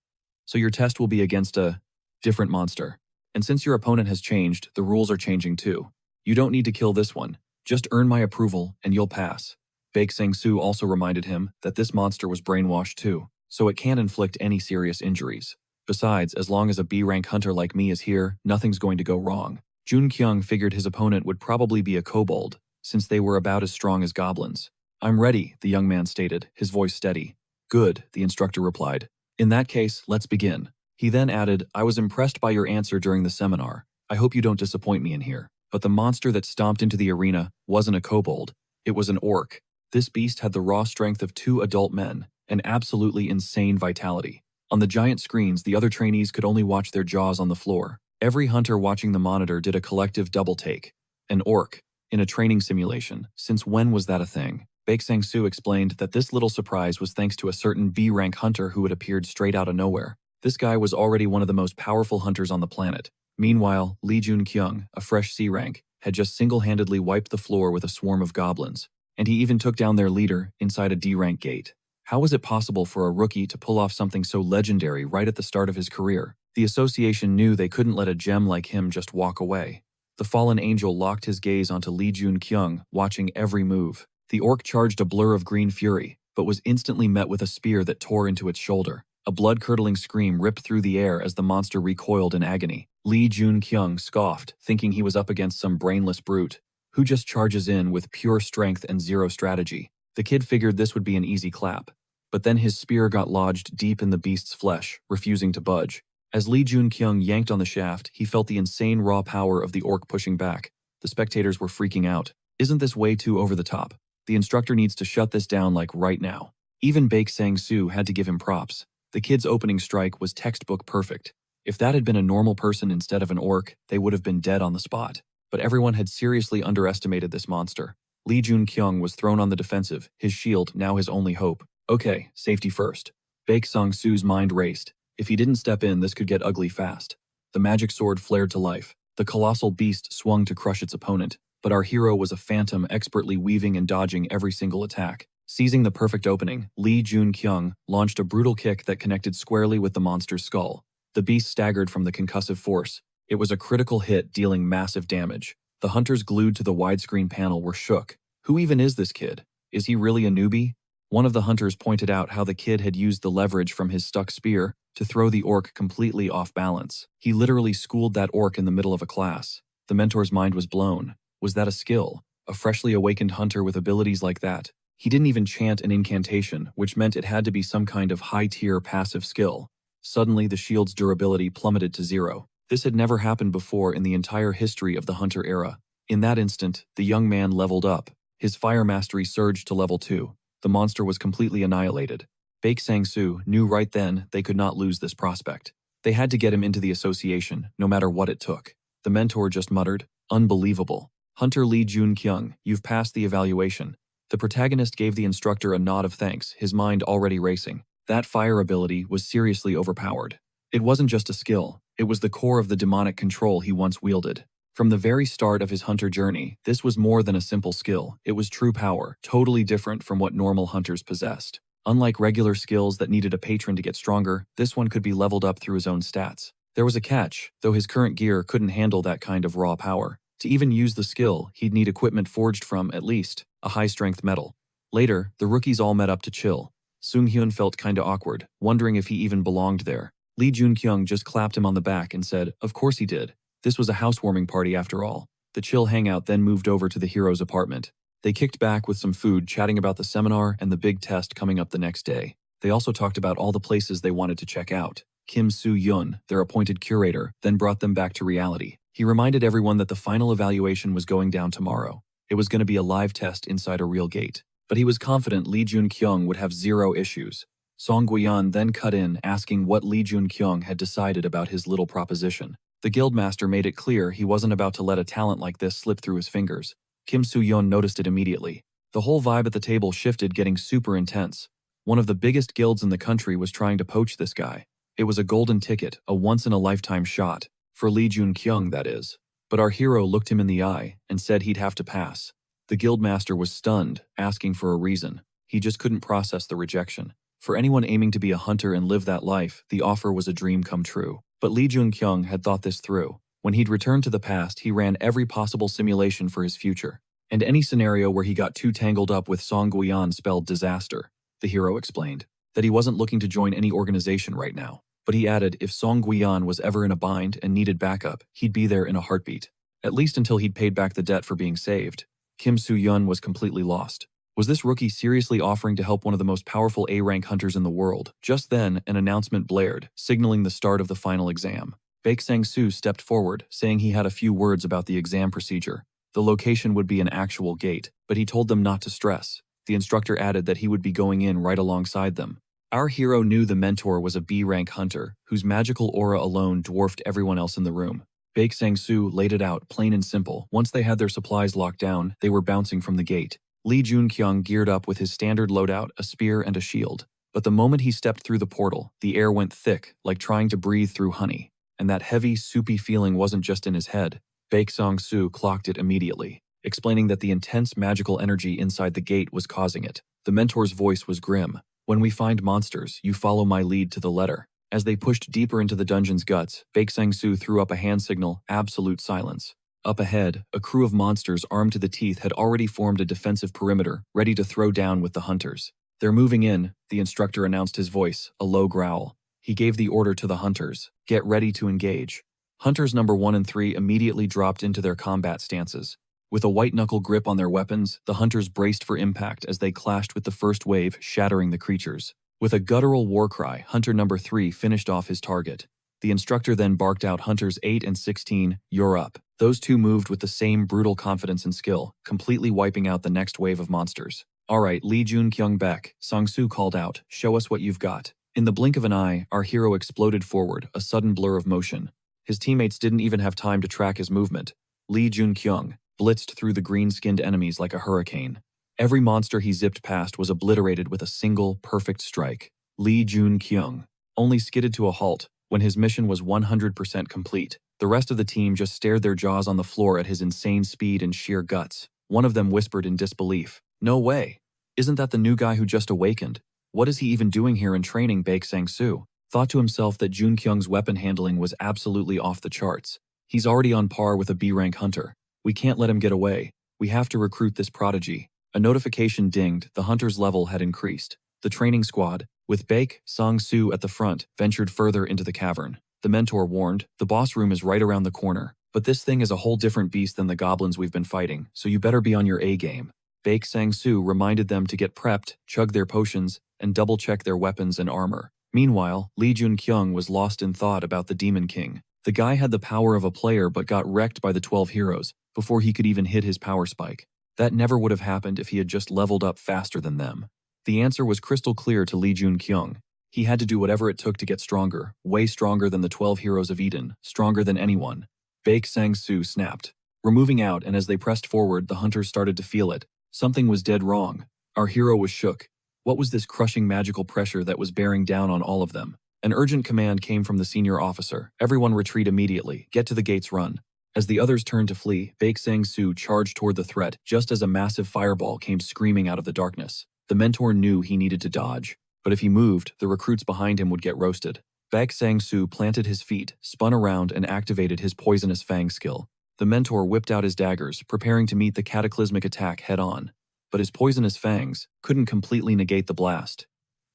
So your test will be against a different monster. And since your opponent has changed, the rules are changing too. You don't need to kill this one. Just earn my approval and you'll pass. Baek Sang-soo also reminded him that this monster was brainwashed too, so it can't inflict any serious injuries. Besides, as long as a B-rank hunter like me is here, nothing's going to go wrong. Jun-kyung figured his opponent would probably be a kobold, since they were about as strong as goblins. I'm ready, the young man stated, his voice steady. Good, the instructor replied. In that case, let's begin. He then added, I was impressed by your answer during the seminar. I hope you don't disappoint me in here. But the monster that stomped into the arena wasn't a kobold. It was an orc. This beast had the raw strength of 2 adult men, and absolutely insane vitality. On the giant screens, the other trainees could only watch their jaws on the floor. Every hunter watching the monitor did a collective double take. An orc. In a training simulation. Since when was that a thing? Baek Sang-soo explained that this little surprise was thanks to a certain B-rank hunter who had appeared straight out of nowhere. This guy was already one of the most powerful hunters on the planet. Meanwhile, Lee Jun-kyung, a fresh C-rank, had just single-handedly wiped the floor with a swarm of goblins. And he even took down their leader inside a D-rank gate. How was it possible for a rookie to pull off something so legendary right at the start of his career? The association knew they couldn't let a gem like him just walk away. The fallen angel locked his gaze onto Lee Jun-kyung, watching every move. The orc charged a blur of green fury, but was instantly met with a spear that tore into its shoulder. A blood-curdling scream ripped through the air as the monster recoiled in agony. Lee Jun-kyung scoffed, thinking he was up against some brainless brute who just charges in with pure strength and zero strategy. The kid figured this would be an easy clap. But then his spear got lodged deep in the beast's flesh, refusing to budge. As Lee Jun-kyung yanked on the shaft, he felt the insane raw power of the orc pushing back. The spectators were freaking out. Isn't this way too over the top? The instructor needs to shut this down like right now. Even Baek Sang-soo had to give him props. The kid's opening strike was textbook perfect. If that had been a normal person instead of an orc, they would have been dead on the spot. But everyone had seriously underestimated this monster. Lee Jun-kyung was thrown on the defensive, his shield now his only hope. Okay, safety first. Baek Sang-soo's mind raced. If he didn't step in, this could get ugly fast. The magic sword flared to life. The colossal beast swung to crush its opponent, but our hero was a phantom expertly weaving and dodging every single attack. Seizing the perfect opening, Lee Jun-kyung launched a brutal kick that connected squarely with the monster's skull. The beast staggered from the concussive force. It was a critical hit dealing massive damage. The hunters glued to the widescreen panel were shook. Who even is this kid? Is he really a newbie? One of the hunters pointed out how the kid had used the leverage from his stuck spear to throw the orc completely off balance. He literally schooled that orc in the middle of a class. The mentor's mind was blown. Was that a skill? A freshly awakened hunter with abilities like that? He didn't even chant an incantation, which meant it had to be some kind of high-tier passive skill. Suddenly, the shield's durability plummeted to 0. This had never happened before in the entire history of the hunter era. In that instant, the young man leveled up. His fire mastery surged to level 2. The monster was completely annihilated. Baek Sang-soo knew right then they could not lose this prospect. They had to get him into the association, no matter what it took. The mentor just muttered, "Unbelievable. Hunter Lee Jun-kyung, you've passed the evaluation." The protagonist gave the instructor a nod of thanks, his mind already racing. That fire ability was seriously overpowered. It wasn't just a skill, it was the core of the demonic control he once wielded. From the very start of his hunter journey, this was more than a simple skill. It was true power, totally different from what normal hunters possessed. Unlike regular skills that needed a patron to get stronger, this one could be leveled up through his own stats. There was a catch, though his current gear couldn't handle that kind of raw power. To even use the skill, he'd need equipment forged from, at least, a high-strength metal. Later, the rookies all met up to chill. Sung-hyun felt kinda awkward, wondering if he even belonged there. Lee Jun-kyung just clapped him on the back and said, "Of course he did. This was a housewarming party after all." The chill hangout then moved over to the hero's apartment. They kicked back with some food, chatting about the seminar and the big test coming up the next day. They also talked about all the places they wanted to check out. Kim Soo-yeon, their appointed curator, then brought them back to reality. He reminded everyone that the final evaluation was going down tomorrow. It was going to be a live test inside a real gate. But he was confident Lee Jun-kyung would have 0 issues. Song Guiyan then cut in, asking what Lee Jun-kyung had decided about his little proposition. The guildmaster made it clear he wasn't about to let a talent like this slip through his fingers. Kim Soo-yeon noticed it immediately. The whole vibe at the table shifted, getting super intense. One of the biggest guilds in the country was trying to poach this guy. It was a golden ticket, a once-in-a-lifetime shot. For Lee Jun-kyung, that is. But our hero looked him in the eye and said he'd have to pass. The guildmaster was stunned, asking for a reason. He just couldn't process the rejection. For anyone aiming to be a hunter and live that life, the offer was a dream come true. But Lee Jun-kyung had thought this through. When he'd returned to the past, he ran every possible simulation for his future. And any scenario where he got too tangled up with Song Guiyan spelled disaster. The hero explained that he wasn't looking to join any organization right now. But he added if Song Guiyan was ever in a bind and needed backup, he'd be there in a heartbeat. At least until he'd paid back the debt for being saved. Kim Soo-yeon was completely lost. Was this rookie seriously offering to help one of the most powerful A-rank hunters in the world? Just then, an announcement blared, signaling the start of the final exam. Baek Sang-soo stepped forward, saying he had a few words about the exam procedure. The location would be an actual gate, but he told them not to stress. The instructor added that he would be going in right alongside them. Our hero knew the mentor was a B-rank hunter, whose magical aura alone dwarfed everyone else in the room. Baek Sang-soo laid it out, plain and simple. Once they had their supplies locked down, they were bouncing from the gate. Lee Jun-kyung geared up with his standard loadout, a spear and a shield. But the moment he stepped through the portal, the air went thick, like trying to breathe through honey. And that heavy, soupy feeling wasn't just in his head. Baek Sang-soo clocked it immediately, explaining that the intense magical energy inside the gate was causing it. The mentor's voice was grim. "When we find monsters, you follow my lead to the letter." As they pushed deeper into the dungeon's guts, Baek Sang-soo threw up a hand signal, absolute silence. Up ahead, a crew of monsters armed to the teeth had already formed a defensive perimeter, ready to throw down with the hunters. "They're moving in," the instructor announced, his voice, a low growl. He gave the order to the hunters, "Get ready to engage." Hunters number 1 and 3 immediately dropped into their combat stances. With a white-knuckle grip on their weapons, the hunters braced for impact as they clashed with the first wave, shattering the creatures. With a guttural war cry, Hunter number 3 finished off his target. The instructor then barked out Hunters 8 and 16, "You're up." Those two moved with the same brutal confidence and skill, completely wiping out the next wave of monsters. Alright, Lee Jun-kyung back, Sang-soo called out, show us what you've got. In the blink of an eye, our hero exploded forward, a sudden blur of motion. His teammates didn't even have time to track his movement. Lee Jun-kyung blitzed through the green-skinned enemies like a hurricane. Every monster he zipped past was obliterated with a single, perfect strike. Lee Jun-kyung only skidded to a halt when his mission was 100% complete. The rest of the team just stared their jaws on the floor at his insane speed and sheer guts. One of them whispered in disbelief, "No way! Isn't that the new guy who just awakened? What is he even doing here in training?" Baek Sang-soo thought to himself that Jun-kyung's weapon handling was absolutely off the charts. He's already on par with a B-rank hunter. We can't let him get away. We have to recruit this prodigy. A notification dinged, the hunter's level had increased. The training squad, with Baek Sang-soo at the front, ventured further into the cavern. The mentor warned, the boss room is right around the corner. But this thing is a whole different beast than the goblins we've been fighting, so you better be on your A-game. Baek Sang-soo reminded them to get prepped, chug their potions, and double-check their weapons and armor. Meanwhile, Lee Jun-kyung was lost in thought about the Demon King. The guy had the power of a player but got wrecked by the 12 heroes before he could even hit his power spike. That never would have happened if he had just leveled up faster than them. The answer was crystal clear to Lee Jun-kyung. He had to do whatever it took to get stronger, way stronger than the 12 heroes of Eden, stronger than anyone. Baek Sang-soo snapped. We're moving out, and as they pressed forward, the hunters started to feel it. Something was dead wrong. Our hero was shook. What was this crushing magical pressure that was bearing down on all of them? An urgent command came from the senior officer. Everyone retreat immediately. Get to the gates, run. As the others turned to flee, Baek Sang-soo charged toward the threat just as a massive fireball came screaming out of the darkness. The mentor knew he needed to dodge, but if he moved, the recruits behind him would get roasted. Baek Sang-soo planted his feet, spun around, and activated his poisonous fang skill. The mentor whipped out his daggers, preparing to meet the cataclysmic attack head-on. But his poisonous fangs couldn't completely negate the blast.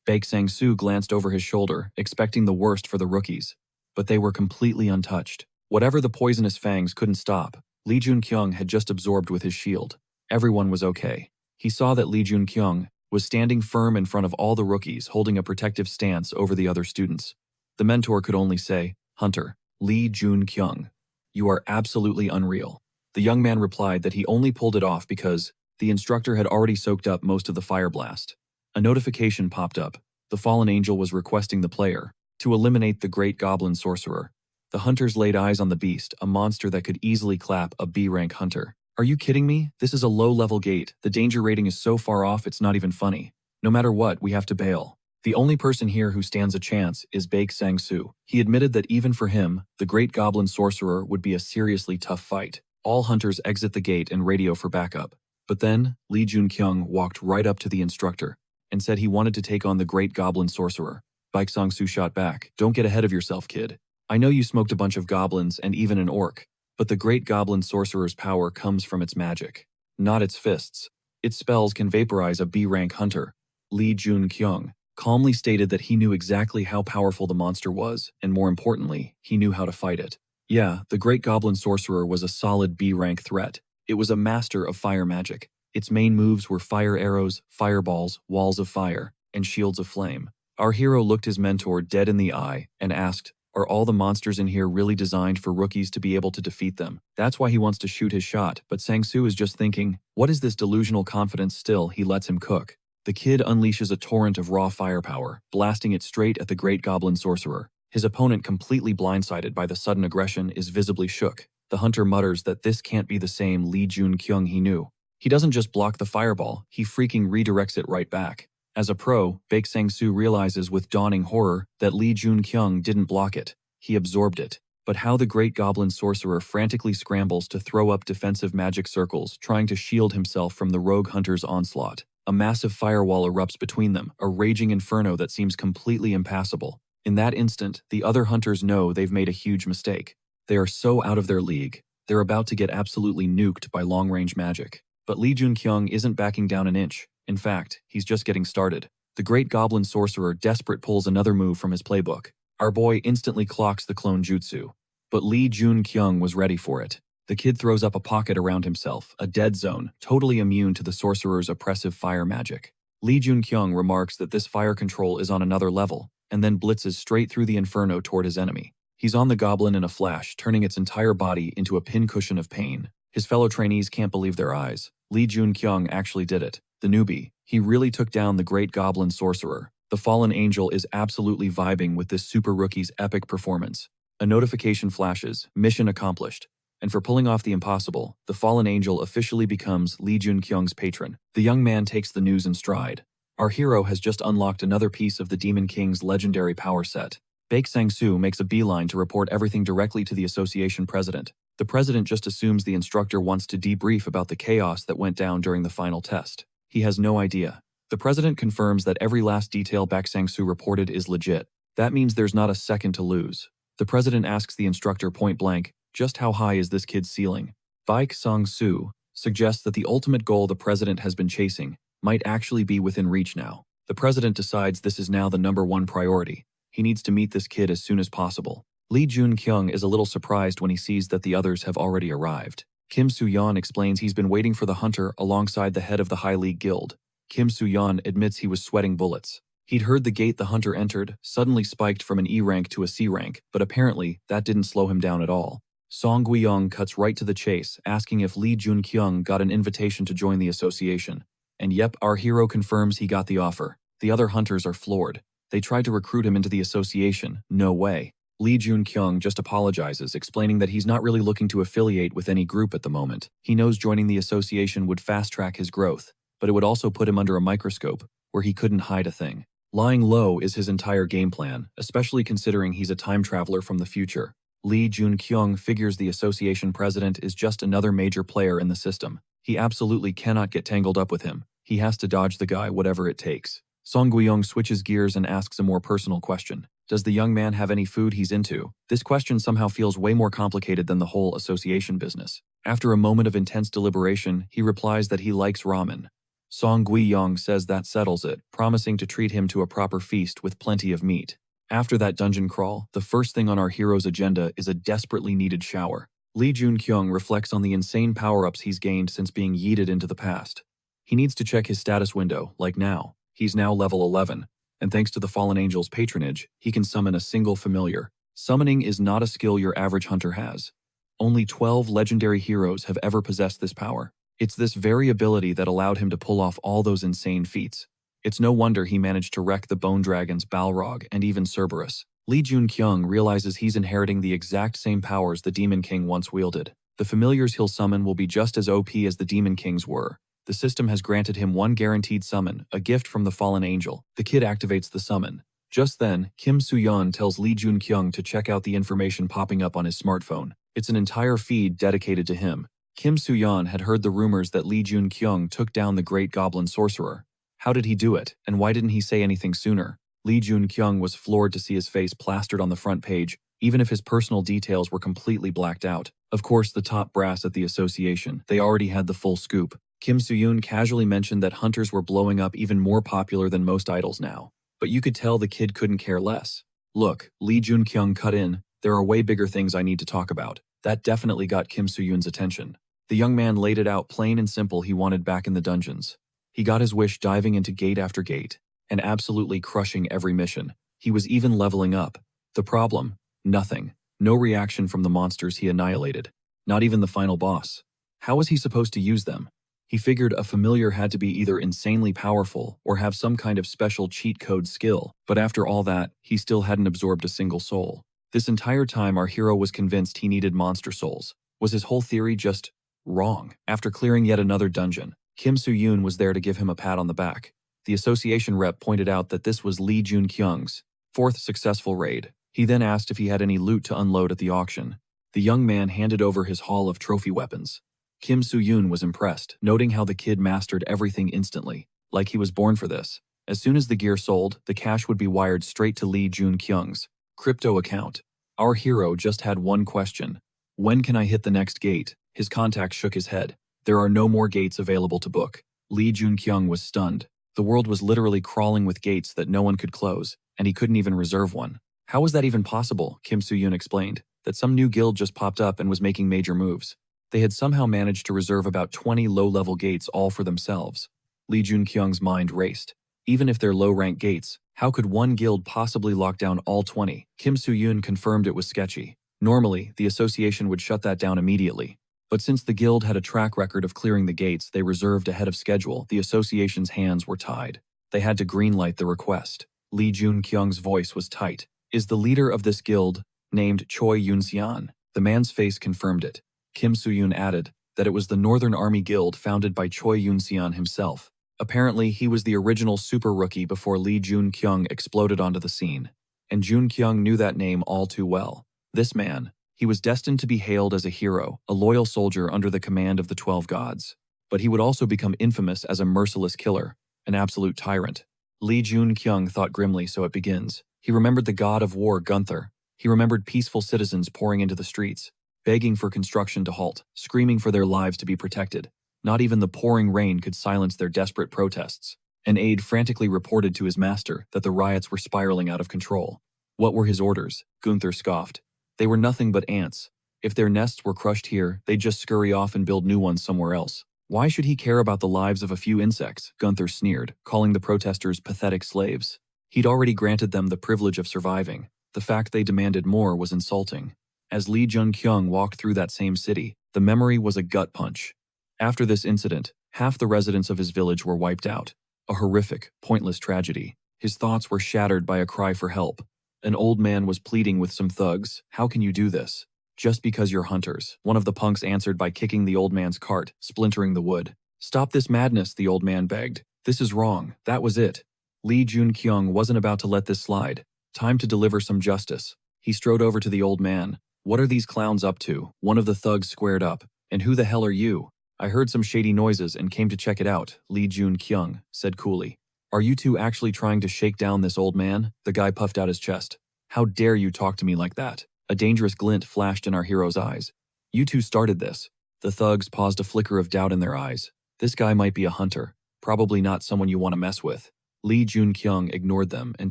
Baek Sang-soo glanced over his shoulder, expecting the worst for the rookies. But they were completely untouched. Whatever the poisonous fangs couldn't stop, Lee Jun-kyung had just absorbed with his shield. Everyone was okay. He saw that Lee Jun-kyung was standing firm in front of all the rookies, holding a protective stance over the other students. The mentor could only say, "Hunter, Lee Jun-kyung, you are absolutely unreal." The young man replied that he only pulled it off because the instructor had already soaked up most of the fire blast. A notification popped up. The fallen angel was requesting the player to eliminate the great goblin sorcerer. The hunters laid eyes on the beast, a monster that could easily clap a B-rank hunter. Are you kidding me? This is a low-level gate. The danger rating is so far off it's not even funny. No matter what, we have to bail. The only person here who stands a chance is Baek Sang-soo. He admitted that even for him, the great goblin sorcerer would be a seriously tough fight. All hunters exit the gate and radio for backup. But then, Lee Jun-kyung walked right up to the instructor and said he wanted to take on the great goblin sorcerer. Baek Sang-soo shot back, "Don't get ahead of yourself, kid. I know you smoked a bunch of goblins and even an orc, but the great goblin sorcerer's power comes from its magic, not its fists. Its spells can vaporize a B-rank hunter." Lee Jun-kyung calmly stated that he knew exactly how powerful the monster was, and more importantly, he knew how to fight it. Yeah, the great goblin sorcerer was a solid B-rank threat. It was a master of fire magic. Its main moves were fire arrows, fireballs, walls of fire, and shields of flame. Our hero looked his mentor dead in the eye and asked, "Are all the monsters in here really designed for rookies to be able to defeat them?" That's why he wants to shoot his shot, but Sang-soo is just thinking, what is this delusional confidence still he lets him cook? The kid unleashes a torrent of raw firepower, blasting it straight at the great goblin sorcerer. His opponent, completely blindsided by the sudden aggression, is visibly shook. The hunter mutters that this can't be the same Lee Jun-kyung he knew. He doesn't just block the fireball, he freaking redirects it right back. As a pro, Baek Sang-soo realizes with dawning horror that Lee Jun-kyung didn't block it, he absorbed it. But how the great goblin sorcerer frantically scrambles to throw up defensive magic circles, trying to shield himself from the rogue hunter's onslaught. A massive firewall erupts between them, a raging inferno that seems completely impassable. In that instant, the other hunters know they've made a huge mistake. They are so out of their league. They're about to get absolutely nuked by long-range magic. But Lee Jun-kyung isn't backing down an inch. In fact, he's just getting started. The great goblin sorcerer desperate pulls another move from his playbook. Our boy instantly clocks the clone jutsu. But Lee Jun-kyung was ready for it. The kid throws up a pocket around himself, a dead zone, totally immune to the sorcerer's oppressive fire magic. Lee Jun-kyung remarks that this fire control is on another level, and then blitzes straight through the inferno toward his enemy. He's on the goblin in a flash, turning its entire body into a pincushion of pain. His fellow trainees can't believe their eyes. Lee Jun-kyung actually did it. The newbie. He really took down the great goblin sorcerer. The fallen angel is absolutely vibing with this super rookie's epic performance. A notification flashes, mission accomplished. And for pulling off the impossible, the fallen angel officially becomes Lee Jun-kyung's patron. The young man takes the news in stride. Our hero has just unlocked another piece of the Demon King's legendary power set. Baek Sang-soo makes a beeline to report everything directly to the association president. The president just assumes the instructor wants to debrief about the chaos that went down during the final test. He has no idea. The president confirms that every last detail Baek Sang-soo reported is legit. That means there's not a second to lose. The president asks the instructor point blank, just how high is this kid's ceiling? Baek Sang-soo suggests that the ultimate goal the president has been chasing might actually be within reach now. The president decides this is now the #1 priority. He needs to meet this kid as soon as possible. Lee Jun-kyung is a little surprised when he sees that the others have already arrived. Kim Soo-yeon explains he's been waiting for the hunter alongside the head of the High League Guild. Kim Soo-yeon admits he was sweating bullets. He'd heard the gate the hunter entered suddenly spiked from an E rank to a C rank, but apparently that didn't slow him down at all. Song Gui-young cuts right to the chase, asking if Lee Jun-kyung got an invitation to join the association. And yep, our hero confirms he got the offer. The other hunters are floored. They tried to recruit him into the association. No way. Lee Jun-kyung just apologizes, explaining that he's not really looking to affiliate with any group at the moment. He knows joining the association would fast-track his growth, but it would also put him under a microscope, where he couldn't hide a thing. Lying low is his entire game plan, especially considering he's a time traveler from the future. Lee Jun-kyung figures the association president is just another major player in the system. He absolutely cannot get tangled up with him. He has to dodge the guy whatever it takes. Song Gui-young switches gears and asks a more personal question. Does the young man have any food he's into? This question somehow feels way more complicated than the whole association business. After a moment of intense deliberation, he replies that he likes ramen. Song Gui-young says that settles it, promising to treat him to a proper feast with plenty of meat. After that dungeon crawl, the first thing on our hero's agenda is a desperately needed shower. Lee Jun-kyung reflects on the insane power-ups he's gained since being yeeted into the past. He needs to check his status window, like now. He's now level 11, and thanks to the Fallen Angel's patronage, he can summon a single familiar. Summoning is not a skill your average hunter has. Only 12 legendary heroes have ever possessed this power. It's this very ability that allowed him to pull off all those insane feats. It's no wonder he managed to wreck the Bone Dragons Balrog and even Cerberus. Lee Jun-kyung realizes he's inheriting the exact same powers the Demon King once wielded. The familiars he'll summon will be just as OP as the Demon Kings were. The system has granted him one guaranteed summon, a gift from the Fallen Angel. The kid activates the summon. Just then, Kim Soo-yeon tells Lee Jun-kyung to check out the information popping up on his smartphone. It's an entire feed dedicated to him. Kim Soo-yeon had heard the rumors that Lee Jun-kyung took down the great goblin sorcerer. How did he do it, and why didn't he say anything sooner? Lee Jun-kyung was floored to see his face plastered on the front page, even if his personal details were completely blacked out. Of course, the top brass at the association, they already had the full scoop. Kim Soo-yeon casually mentioned that hunters were blowing up even more popular than most idols now. But you could tell the kid couldn't care less. Look, Lee Jun-kyung cut in, there are way bigger things I need to talk about. That definitely got Kim Soo-yeon's attention. The young man laid it out plain and simple he wanted back in the dungeons. He got his wish diving into gate after gate, and absolutely crushing every mission. He was even leveling up. The problem? Nothing. No reaction from the monsters he annihilated. Not even the final boss. How was he supposed to use them? He figured a familiar had to be either insanely powerful or have some kind of special cheat code skill, but after all that, he still hadn't absorbed a single soul. This entire time our hero was convinced he needed monster souls. Was his whole theory just wrong? After clearing yet another dungeon, Kim Soo-yeon was there to give him a pat on the back. The association rep pointed out that this was Lee Jun-kyung's 4th successful raid. He then asked if he had any loot to unload at the auction. The young man handed over his haul of trophy weapons. Kim Soo-yeon was impressed, noting how the kid mastered everything instantly, like he was born for this. As soon as the gear sold, the cash would be wired straight to Lee Jun-kyung's crypto account. Our hero just had one question. When can I hit the next gate? His contact shook his head. There are no more gates available to book. Lee Jun-kyung was stunned. The world was literally crawling with gates that no one could close, and he couldn't even reserve one. How was that even possible? Kim Soo-yeon explained, that some new guild just popped up and was making major moves. They had somehow managed to reserve about 20 low-level gates all for themselves. Lee Jun-kyung's mind raced. Even if they're low-rank gates, how could one guild possibly lock down all 20? Kim Soo-yeon confirmed it was sketchy. Normally, the association would shut that down immediately. But since the guild had a track record of clearing the gates they reserved ahead of schedule, the association's hands were tied. They had to greenlight the request. Lee Jun-kyung's voice was tight. Is the leader of this guild named Choi Yun-seon? The man's face confirmed it. Kim Soo-yoon added that it was the Northern Army Guild founded by Choi Yun-seon himself. Apparently, he was the original super rookie before Lee Jun-kyung exploded onto the scene. And Jun-kyung knew that name all too well. This man, he was destined to be hailed as a hero, a loyal soldier under the command of the 12 gods. But he would also become infamous as a merciless killer, an absolute tyrant. Lee Jun-kyung thought grimly, so it begins. He remembered the god of war, Gunther. He remembered peaceful citizens pouring into the streets, begging for construction to halt, screaming for their lives to be protected. Not even the pouring rain could silence their desperate protests. An aide frantically reported to his master that the riots were spiraling out of control. What were his orders? Gunther scoffed. They were nothing but ants. If their nests were crushed here, they'd just scurry off and build new ones somewhere else. Why should he care about the lives of a few insects? Gunther sneered, calling the protesters pathetic slaves. He'd already granted them the privilege of surviving. The fact they demanded more was insulting. As Lee Jun-kyung walked through that same city, the memory was a gut punch. After this incident, half the residents of his village were wiped out. A horrific, pointless tragedy. His thoughts were shattered by a cry for help. An old man was pleading with some thugs. How can you do this? Just because you're hunters. One of the punks answered by kicking the old man's cart, splintering the wood. Stop this madness, the old man begged. This is wrong. That was it. Lee Jun-kyung wasn't about to let this slide. Time to deliver some justice. He strode over to the old man. What are these clowns up to? One of the thugs squared up. And who the hell are you? I heard some shady noises and came to check it out, Lee Jun-kyung said coolly. Are you two actually trying to shake down this old man? The guy puffed out his chest. How dare you talk to me like that? A dangerous glint flashed in our hero's eyes. You two started this. The thugs paused, a flicker of doubt in their eyes. This guy might be a hunter. Probably not someone you want to mess with. Lee Jun-kyung ignored them and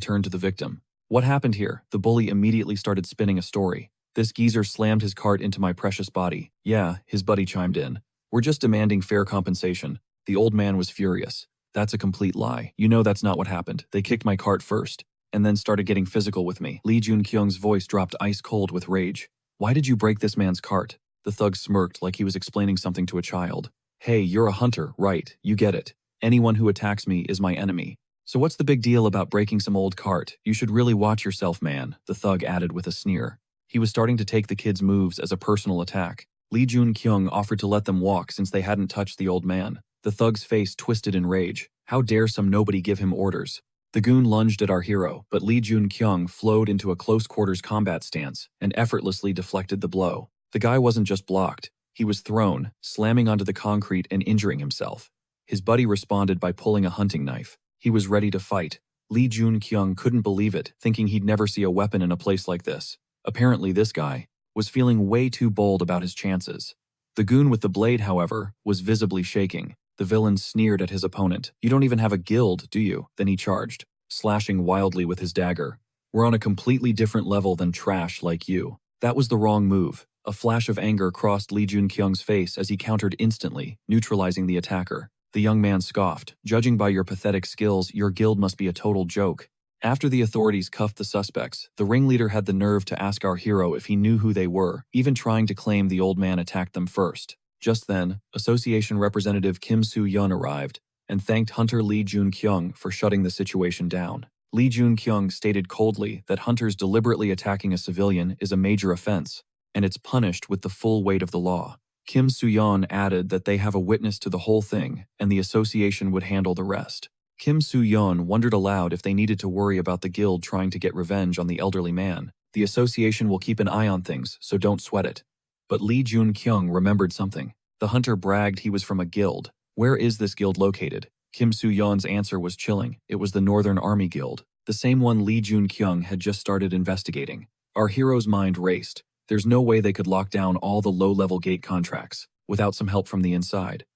turned to the victim. What happened here? The bully immediately started spinning a story. This geezer slammed his cart into my precious body. Yeah, his buddy chimed in. We're just demanding fair compensation. The old man was furious. That's a complete lie. You know that's not what happened. They kicked my cart first, and then started getting physical with me. Lee Jun-kyung's voice dropped ice cold with rage. Why did you break this man's cart? The thug smirked like he was explaining something to a child. Hey, you're a hunter, right? You get it. Anyone who attacks me is my enemy. So what's the big deal about breaking some old cart? You should really watch yourself, man, the thug added with a sneer. He was starting to take the kid's moves as a personal attack. Lee Jun-kyung offered to let them walk since they hadn't touched the old man. The thug's face twisted in rage. How dare some nobody give him orders? The goon lunged at our hero, but Lee Jun-kyung flowed into a close-quarters combat stance and effortlessly deflected the blow. The guy wasn't just blocked. He was thrown, slamming onto the concrete and injuring himself. His buddy responded by pulling a hunting knife. He was ready to fight. Lee Jun-kyung couldn't believe it, thinking he'd never see a weapon in a place like this. Apparently this guy was feeling way too bold about his chances. The goon with the blade, however, was visibly shaking. The villain sneered at his opponent. You don't even have a guild, do you? Then he charged, slashing wildly with his dagger. We're on a completely different level than trash like you. That was the wrong move. A flash of anger crossed Lee Jun-kyung's face as he countered instantly, neutralizing the attacker. The young man scoffed. Judging by your pathetic skills, your guild must be a total joke. After the authorities cuffed the suspects, the ringleader had the nerve to ask our hero if he knew who they were, even trying to claim the old man attacked them first. Just then, Association Representative Kim Soo-yeon arrived and thanked Hunter Lee Jun-kyung for shutting the situation down. Lee Jun-kyung stated coldly that hunters deliberately attacking a civilian is a major offense, and it's punished with the full weight of the law. Kim Soo-yeon added that they have a witness to the whole thing, and the association would handle the rest. Kim Soo-yeon wondered aloud if they needed to worry about the guild trying to get revenge on the elderly man. The association will keep an eye on things, so don't sweat it. But Lee Jun-kyung remembered something. The hunter bragged he was from a guild. Where is this guild located? Kim Soo-yeon's answer was chilling. It was the Northern Army Guild, the same one Lee Jun-kyung had just started investigating. Our hero's mind raced. There's no way they could lock down all the low-level gate contracts without some help from the inside.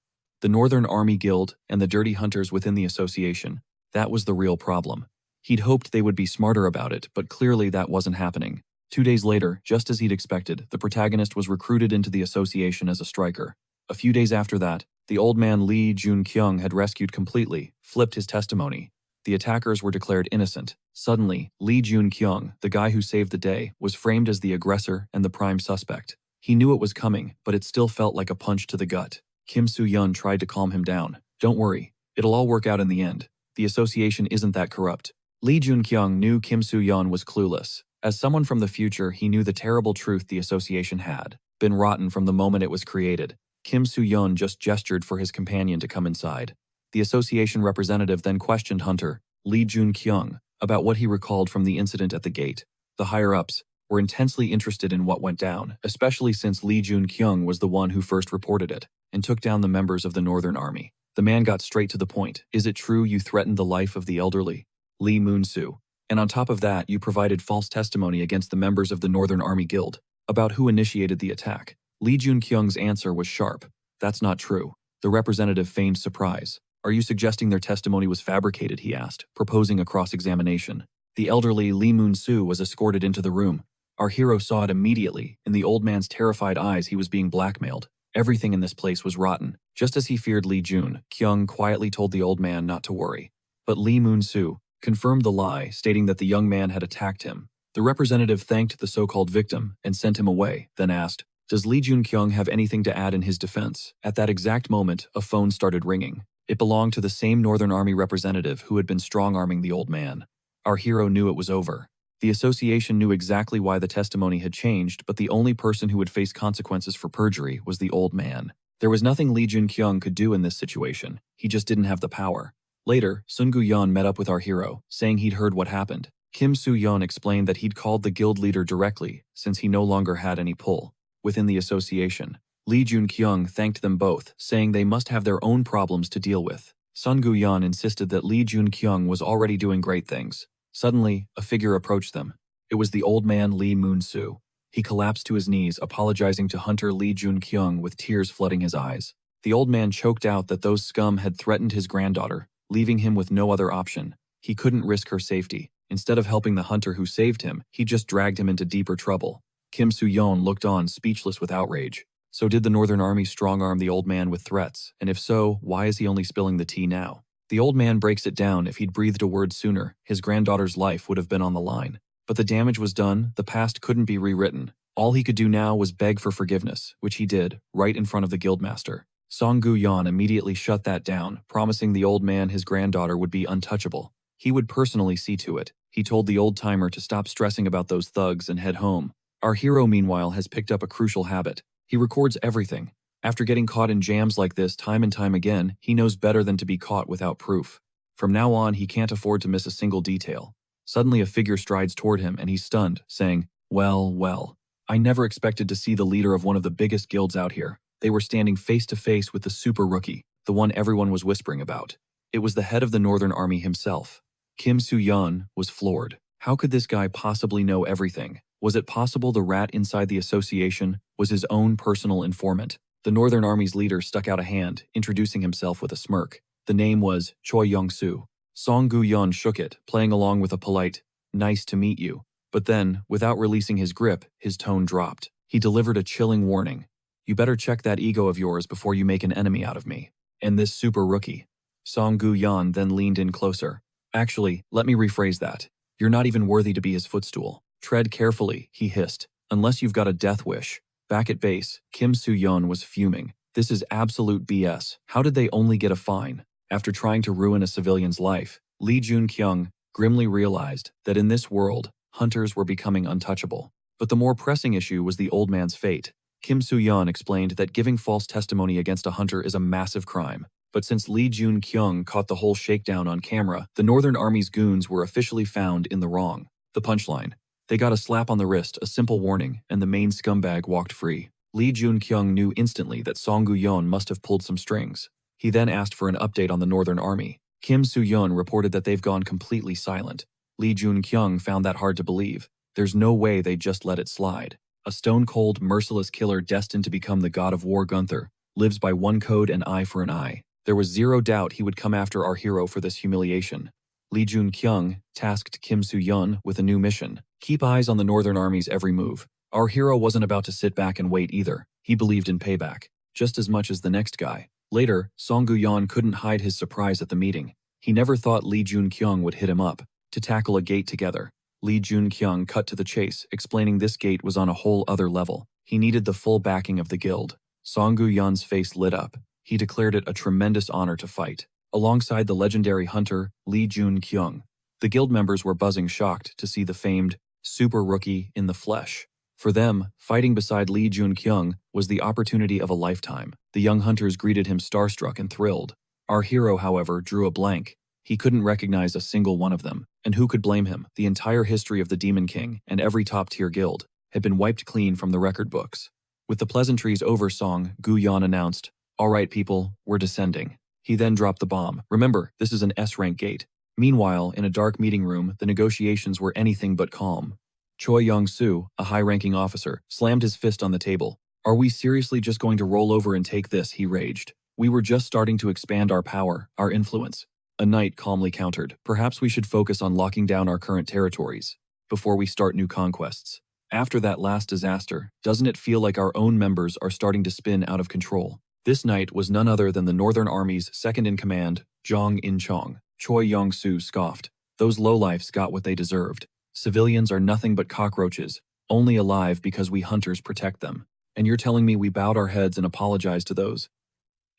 The Northern Army Guild and the dirty hunters within the association, that was the real problem. He'd hoped they would be smarter about it, but clearly that wasn't happening. 2 days later, just as he'd expected, the protagonist was recruited into the association as a striker. A few days after that, the old man Lee Jun-kyung had rescued completely, flipped his testimony. The attackers were declared innocent. Suddenly, Lee Jun-kyung, the guy who saved the day, was framed as the aggressor and the prime suspect. He knew it was coming, but it still felt like a punch to the gut. Kim Soo-yeon tried to calm him down. Don't worry, it'll all work out in the end. The association isn't that corrupt. Lee Jun-kyung knew Kim Soo-yeon was clueless. As someone from the future, he knew the terrible truth the association had been rotten from the moment it was created. Kim Soo-yeon just gestured for his companion to come inside. The association representative then questioned Hunter, Lee Jun-kyung, about what he recalled from the incident at the gate. The higher-ups were intensely interested in what went down, especially since Lee Jun-kyung was the one who first reported it and took down the members of the Northern Army. The man got straight to the point. Is it true you threatened the life of the elderly Lee Moon-soo? And on top of that, you provided false testimony against the members of the Northern Army Guild about who initiated the attack. Lee Jun-kyung's answer was sharp. That's not true. The representative feigned surprise. Are you suggesting their testimony was fabricated, he asked, proposing a cross-examination. The elderly Lee Moon-soo was escorted into the room. Our hero saw it immediately. In the old man's terrified eyes, he was being blackmailed. Everything in this place was rotten. Just as he feared, Lee Jun-kyung quietly told the old man not to worry. But Lee Moon-soo confirmed the lie, stating that the young man had attacked him. The representative thanked the so-called victim and sent him away, then asked, does Lee Jun-kyung have anything to add in his defense? At that exact moment, a phone started ringing. It belonged to the same Northern Army representative who had been strong-arming the old man. Our hero knew it was over. The association knew exactly why the testimony had changed, but the only person who would face consequences for perjury was the old man. There was nothing Lee Jun-kyung could do in this situation. He just didn't have the power. Later, Sun Gu-yeon met up with our hero, saying he'd heard what happened. Kim Soo-yeon explained that he'd called the guild leader directly, since he no longer had any pull within the association. Lee Jun-kyung thanked them both, saying they must have their own problems to deal with. Sun Gu-yeon insisted that Lee Jun-kyung was already doing great things. Suddenly, a figure approached them. It was the old man Lee Moon-soo. He collapsed to his knees, apologizing to Hunter Lee Jun-kyung with tears flooding his eyes. The old man choked out that those scum had threatened his granddaughter, leaving him with no other option. He couldn't risk her safety. Instead of helping the hunter who saved him, he just dragged him into deeper trouble. Kim Soo-yeon looked on, speechless with outrage. So did the Northern Army strong-arm the old man with threats? And if so, why is he only spilling the tea now? The old man breaks it down. If he'd breathed a word sooner, his granddaughter's life would have been on the line. But the damage was done. The past couldn't be rewritten. All he could do now was beg for forgiveness, which he did, right in front of the guildmaster. Song Gu-yeon immediately shut that down, promising the old man his granddaughter would be untouchable. He would personally see to it. He told the old-timer to stop stressing about those thugs and head home. Our hero, meanwhile, has picked up a crucial habit. He records everything. After getting caught in jams like this time and time again, he knows better than to be caught without proof. From now on, he can't afford to miss a single detail. Suddenly, a figure strides toward him, and he's stunned, saying, well, I never expected to see the leader of one of the biggest guilds out here. They were standing face to face with the super rookie, the one everyone was whispering about. It was the head of the Northern Army himself. Kim Soo-yeon was floored. How could this guy possibly know everything? Was it possible the rat inside the association was his own personal informant? The Northern Army's leader stuck out a hand, introducing himself with a smirk. The name was Choi Young-soo. Song Gu-yeon shook it, playing along with a polite, "Nice to meet you." But then, without releasing his grip, his tone dropped. He delivered a chilling warning. You better check that ego of yours before you make an enemy out of me. And this super rookie. Song Gu-yeon then leaned in closer. Actually, let me rephrase that. You're not even worthy to be his footstool. Tread carefully, he hissed, unless you've got a death wish. Back at base, Kim Soo-yeon was fuming. This is absolute BS. How did they only get a fine? After trying to ruin a civilian's life, Lee Jun-kyung grimly realized that in this world, hunters were becoming untouchable. But the more pressing issue was the old man's fate. Kim Soo-yeon explained that giving false testimony against a hunter is a massive crime. But since Lee Jun-kyung caught the whole shakedown on camera, the Northern Army's goons were officially found in the wrong. The punchline. They got a slap on the wrist, a simple warning, and the main scumbag walked free. Lee Jun-kyung knew instantly that Song Gu-yeon must have pulled some strings. He then asked for an update on the Northern Army. Kim Soo-yeon reported that they've gone completely silent. Lee Jun-kyung found that hard to believe. There's no way they just let it slide. A stone-cold, merciless killer destined to become the god of war Gunther lives by one code, an eye for an eye. There was zero doubt he would come after our hero for this humiliation. Lee Jun-kyung tasked Kim Soo-yeon with a new mission. Keep eyes on the Northern Army's every move. Our hero wasn't about to sit back and wait either. He believed in payback, just as much as the next guy. Later, Song Gu-yeon couldn't hide his surprise at the meeting. He never thought Lee Jun-kyung would hit him up to tackle a gate together. Lee Jun-kyung cut to the chase, explaining this gate was on a whole other level. He needed the full backing of the guild. Song Gu-yeon's face lit up. He declared it a tremendous honor to fight, alongside the legendary hunter Lee Jun-kyung. The guild members were buzzing shocked to see the famed super rookie in the flesh. For them, fighting beside Lee Jun-kyung was the opportunity of a lifetime. The young hunters greeted him starstruck and thrilled. Our hero, however, drew a blank. He couldn't recognize a single one of them, and who could blame him? The entire history of the Demon King and every top-tier guild had been wiped clean from the record books. With the pleasantries over, Song Gu-yeon announced, "All right, people, we're descending." He then dropped the bomb. "Remember, this is an S-rank gate." Meanwhile, in a dark meeting room, the negotiations were anything but calm. Choi Yong-soo, a high-ranking officer, slammed his fist on the table. "Are we seriously just going to roll over and take this?" he raged. "We were just starting to expand our power, our influence." A knight calmly countered, "Perhaps we should focus on locking down our current territories before we start new conquests. After that last disaster, doesn't it feel like our own members are starting to spin out of control?" This knight was none other than the Northern Army's second-in-command, Jong In-chong. Choi Yong-soo scoffed. "Those lowlifes got what they deserved. Civilians are nothing but cockroaches, only alive because we hunters protect them. And you're telling me we bowed our heads and apologized to those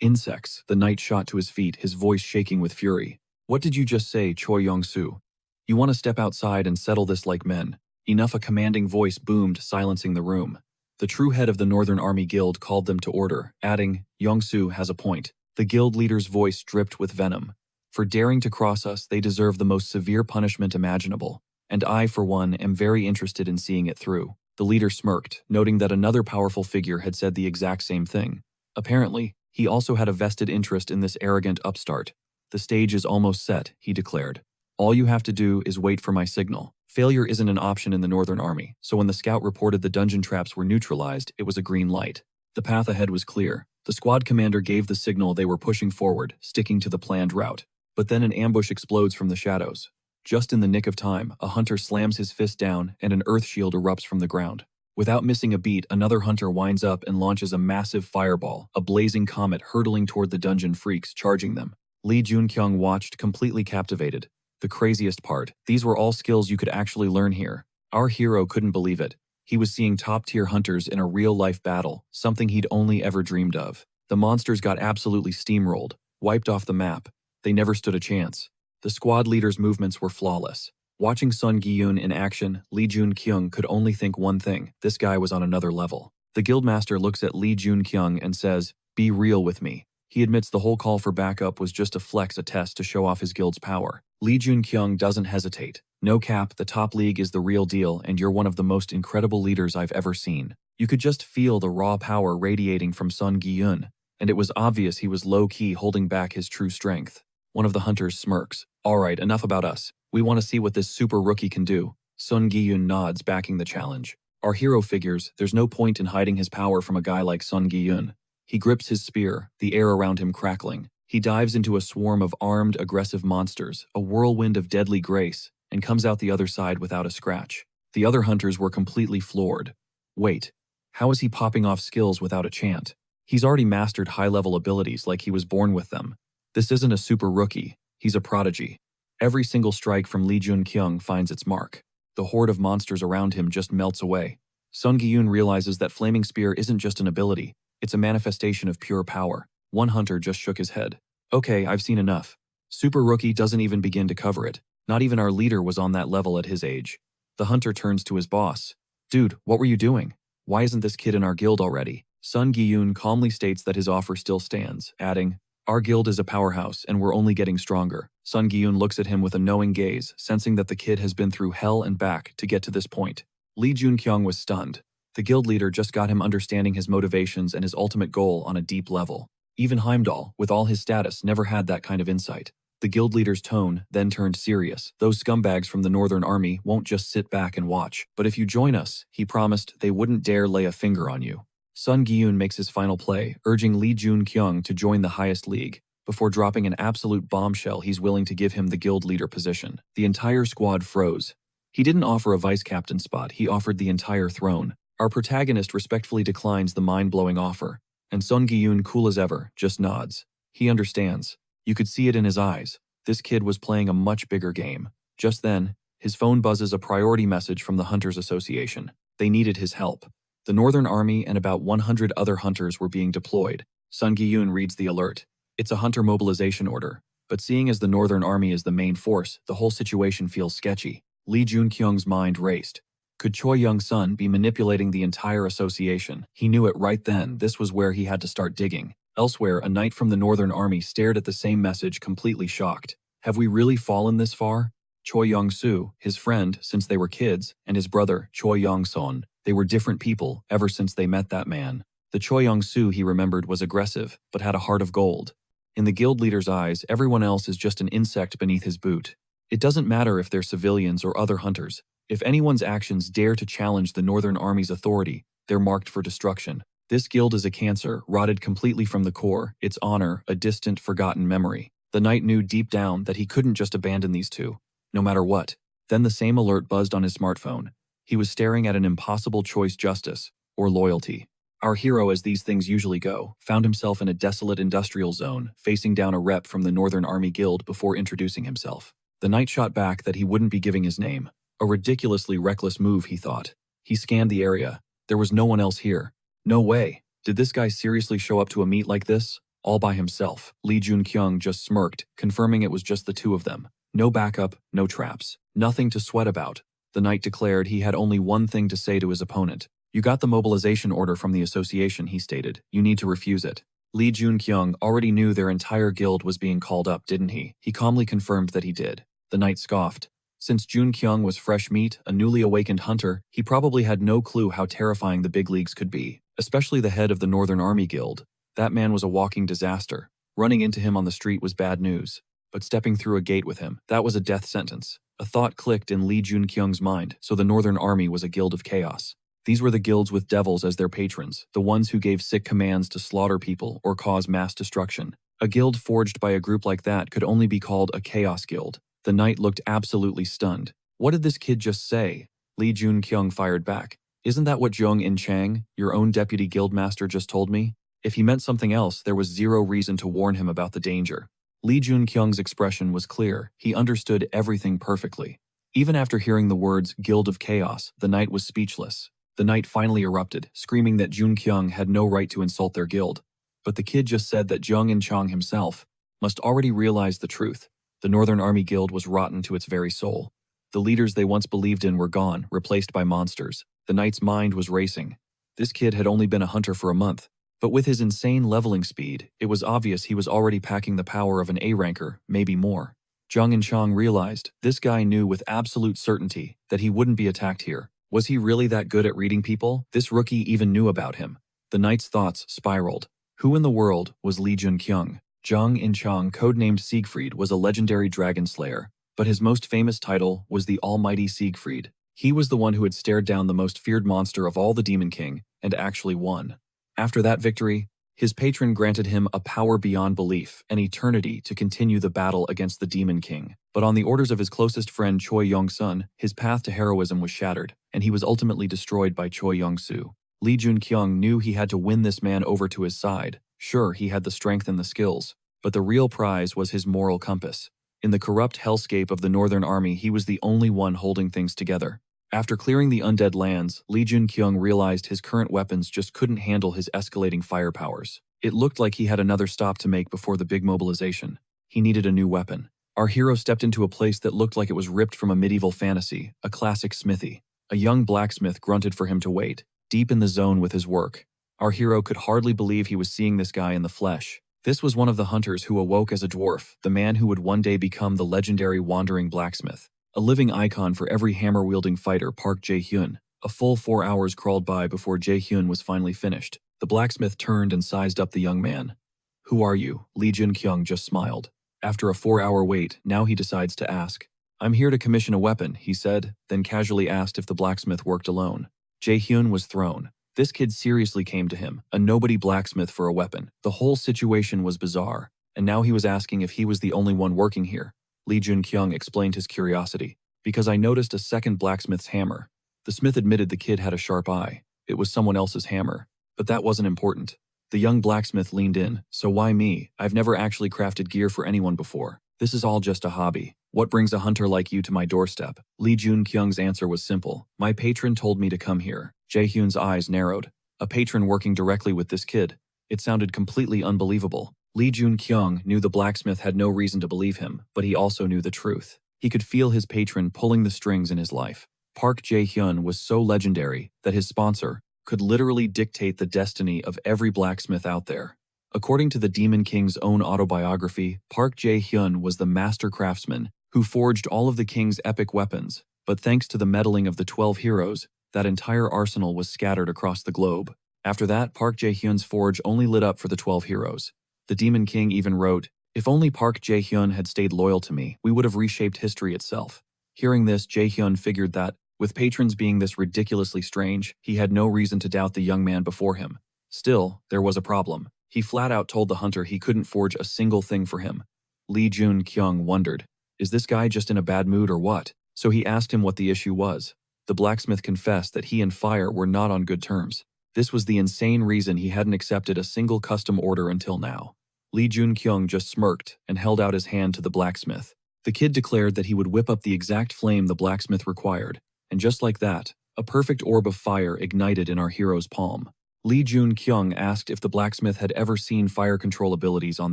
insects?" The knight shot to his feet, his voice shaking with fury. "What did you just say, Choi Yong-soo? You want to step outside and settle this like men?" "Enough," a commanding voice boomed, silencing the room. The true head of the Northern Army Guild called them to order, adding, "Yong-soo has a point." The guild leader's voice dripped with venom. "For daring to cross us, they deserve the most severe punishment imaginable. And I, for one, am very interested in seeing it through." The leader smirked, noting that another powerful figure had said the exact same thing. Apparently, he also had a vested interest in this arrogant upstart. "The stage is almost set," he declared. "All you have to do is wait for my signal." Failure isn't an option in the Northern Army, so when the scout reported the dungeon traps were neutralized, it was a green light. The path ahead was clear. The squad commander gave the signal they were pushing forward, sticking to the planned route. But then an ambush explodes from the shadows. Just in the nick of time, a hunter slams his fist down and an earth shield erupts from the ground. Without missing a beat, another hunter winds up and launches a massive fireball, a blazing comet hurtling toward the dungeon freaks, charging them. Lee Jun-kyung watched, completely captivated. The craziest part, these were all skills you could actually learn here. Our hero couldn't believe it. He was seeing top-tier hunters in a real-life battle, something he'd only ever dreamed of. The monsters got absolutely steamrolled, wiped off the map. They never stood a chance. The squad leader's movements were flawless. Watching Sun Gi-yoon in action, Lee Jun-kyung could only think one thing: this guy was on another level. The guildmaster looks at Lee Jun-kyung and says, "Be real with me." He admits the whole call for backup was just a flex, a test to show off his guild's power. Lee Jun-kyung doesn't hesitate. "No cap, the top league is the real deal and you're one of the most incredible leaders I've ever seen." You could just feel the raw power radiating from Sun Gi-yoon, and it was obvious he was low-key holding back his true strength. One of the hunters smirks. "All right, enough about us. We want to see what this super rookie can do." Sun Gi-yoon nods, backing the challenge. Our hero figures there's no point in hiding his power from a guy like Sun Gi-yoon. He grips his spear, the air around him crackling. He dives into a swarm of armed, aggressive monsters, a whirlwind of deadly grace, and comes out the other side without a scratch. The other hunters were completely floored. Wait, how is he popping off skills without a chant? He's already mastered high-level abilities like he was born with them. This isn't a super rookie, he's a prodigy. Every single strike from Lee Jun-kyung finds its mark. The horde of monsters around him just melts away. Sun Gi-yoon realizes that Flaming Spear isn't just an ability, it's a manifestation of pure power. One hunter just shook his head. "Okay, I've seen enough. Super rookie doesn't even begin to cover it. Not even our leader was on that level at his age." The hunter turns to his boss. "Dude, what were you doing? Why isn't this kid in our guild already?" Sun Gi-yoon calmly states that his offer still stands, adding, "Our guild is a powerhouse and we're only getting stronger." Sun Gi-yoon looks at him with a knowing gaze, sensing that the kid has been through hell and back to get to this point. Lee Jun-kyung was stunned. The guild leader just got him understanding his motivations and his ultimate goal on a deep level. Even Heimdall, with all his status, never had that kind of insight. The guild leader's tone then turned serious. "Those scumbags from the Northern Army won't just sit back and watch. But if you join us," he promised, "they wouldn't dare lay a finger on you." Sun Gi-yoon makes his final play, urging Lee Jun-kyung to join the highest league. Before dropping an absolute bombshell, he's willing to give him the guild leader position. The entire squad froze. He didn't offer a vice captain spot, he offered the entire throne. Our protagonist respectfully declines the mind-blowing offer, and Sun Gi-yoon, cool as ever, just nods. He understands. You could see it in his eyes. This kid was playing a much bigger game. Just then, His phone buzzes a priority message from the Hunters Association. They needed his help. The Northern Army and about 100 other hunters were being deployed. Sun Gi-yoon reads the alert. It's a hunter mobilization order, but seeing as the Northern Army is the main force, the whole situation feels sketchy. Lee Jun-kyung's mind raced. Could Choi Young-sun be manipulating the entire association? He knew it right then. This was where he had to start digging. Elsewhere, a knight from the Northern Army stared at the same message, completely shocked. Have we really fallen this far? Choi Young-soo, his friend since they were kids, and his brother, Choi Young-son, they were different people ever since they met that man. The Choi Young-soo he remembered was aggressive, but had a heart of gold. In the guild leader's eyes, everyone else is just an insect beneath his boot. It doesn't matter if they're civilians or other hunters. If anyone's actions dare to challenge the Northern Army's authority, they're marked for destruction. This guild is a cancer, rotted completely from the core, its honor a distant, forgotten memory. The knight knew deep down that he couldn't just abandon these two, no matter what. Then the same alert buzzed on his smartphone. He was staring at an impossible choice: justice or loyalty. Our hero, as these things usually go, found himself in a desolate industrial zone, facing down a rep from the Northern Army Guild before introducing himself. The knight shot back that he wouldn't be giving his name. A ridiculously reckless move, he thought. He scanned the area. There was no one else here. No way. Did this guy seriously show up to a meet like this? All by himself. Lee Jun-kyung just smirked, confirming it was just the two of them. No backup, no traps. Nothing to sweat about. The knight declared he had only one thing to say to his opponent. You got the mobilization order from the association, he stated. You need to refuse it. Lee Jun-kyung already knew their entire guild was being called up, didn't he? He calmly confirmed that he did. The knight scoffed. Since Jun-kyung was fresh meat, a newly awakened hunter, he probably had no clue how terrifying the big leagues could be, especially the head of the Northern Army Guild. That man was a walking disaster. Running into him on the street was bad news, but stepping through a gate with him, that was a death sentence. A thought clicked in Lee Jun-kyung's mind, so the Northern Army was a guild of chaos. These were the guilds with devils as their patrons, the ones who gave sick commands to slaughter people or cause mass destruction. A guild forged by a group like that could only be called a chaos guild. The knight looked absolutely stunned. What did this kid just say? Lee Jun-kyung fired back. Isn't that what Jung In-chang, your own deputy guildmaster, just told me? If he meant something else, there was zero reason to warn him about the danger. Lee Jun-kyung's expression was clear. He understood everything perfectly. Even after hearing the words Guild of Chaos, the knight was speechless. The knight finally erupted, screaming that Jun-kyung had no right to insult their guild. But the kid just said that Jung In-chang himself must already realize the truth. The Northern Army Guild was rotten to its very soul. The leaders they once believed in were gone, replaced by monsters. The knight's mind was racing. This kid had only been a hunter for a month, but with his insane leveling speed, it was obvious he was already packing the power of an A-ranker, maybe more. Jung In-chang realized this guy knew with absolute certainty that he wouldn't be attacked here. Was he really that good at reading people? This rookie even knew about him. The knight's thoughts spiraled. Who in the world was Lee Jun-kyung? Jung In-chang, codenamed Siegfried, was a legendary dragon slayer, but his most famous title was the Almighty Siegfried. He was the one who had stared down the most feared monster of all, the Demon King, and actually won. After that victory, his patron granted him a power beyond belief, an eternity to continue the battle against the Demon King. But on the orders of his closest friend Choi Young-sun, his path to heroism was shattered, and he was ultimately destroyed by Choi Young-soo. Lee Jun-kyung knew he had to win this man over to his side. Sure, he had the strength and the skills, but the real prize was his moral compass. In the corrupt hellscape of the Northern Army, he was the only one holding things together. After clearing the undead lands, Lee Jun-kyung realized his current weapons just couldn't handle his escalating fire powers. It looked like he had another stop to make before the big mobilization. He needed a new weapon. Our hero stepped into a place that looked like it was ripped from a medieval fantasy, a classic smithy. A young blacksmith grunted for him to wait, deep in the zone with his work. Our hero could hardly believe he was seeing this guy in the flesh. This was one of the hunters who awoke as a dwarf, the man who would one day become the legendary wandering blacksmith. A living icon for every hammer-wielding fighter, Park Jae-hyun. A full 4 hours crawled by before Jae-hyun was finally finished. The blacksmith turned and sized up the young man. Who are you? Lee Jun-kyung just smiled. After a 4-hour wait, now he decides to ask. I'm here to commission a weapon, he said, then casually asked if the blacksmith worked alone. Jae-hyun was thrown. This kid seriously came to him, a nobody blacksmith for a weapon. The whole situation was bizarre, and now he was asking if he was the only one working here. Lee Jun-kyung explained his curiosity. Because I noticed a second blacksmith's hammer. The smith admitted the kid had a sharp eye. It was someone else's hammer. But that wasn't important. The young blacksmith leaned in. So why me? I've never actually crafted gear for anyone before. This is all just a hobby. What brings a hunter like you to my doorstep? Lee Jun-kyung's answer was simple. My patron told me to come here. Jae-hyun's eyes narrowed. A patron working directly with this kid. It sounded completely unbelievable. Lee Jun-kyung knew the blacksmith had no reason to believe him, but he also knew the truth. He could feel his patron pulling the strings in his life. Park Jae-hyun was so legendary that his sponsor could literally dictate the destiny of every blacksmith out there. According to the Demon King's own autobiography, Park Jae-hyun was the master craftsman who forged all of the king's epic weapons, but thanks to the meddling of the 12 heroes, that entire arsenal was scattered across the globe. After that, Park Jae-hyun's forge only lit up for the 12 heroes. The Demon King even wrote, "If only Park Jae-hyun had stayed loyal to me, we would have reshaped history itself." Hearing this, Jae-hyun figured that, with patrons being this ridiculously strange, he had no reason to doubt the young man before him. Still, there was a problem. He flat out told the hunter he couldn't forge a single thing for him. Lee Jun-kyung wondered, is this guy just in a bad mood or what? So he asked him what the issue was. The blacksmith confessed that he and Fire were not on good terms. This was the insane reason he hadn't accepted a single custom order until now. Lee Jun-kyung just smirked and held out his hand to the blacksmith. The kid declared that he would whip up the exact flame the blacksmith required, and just like that, a perfect orb of fire ignited in our hero's palm. Lee Jun-kyung asked if the blacksmith had ever seen fire control abilities on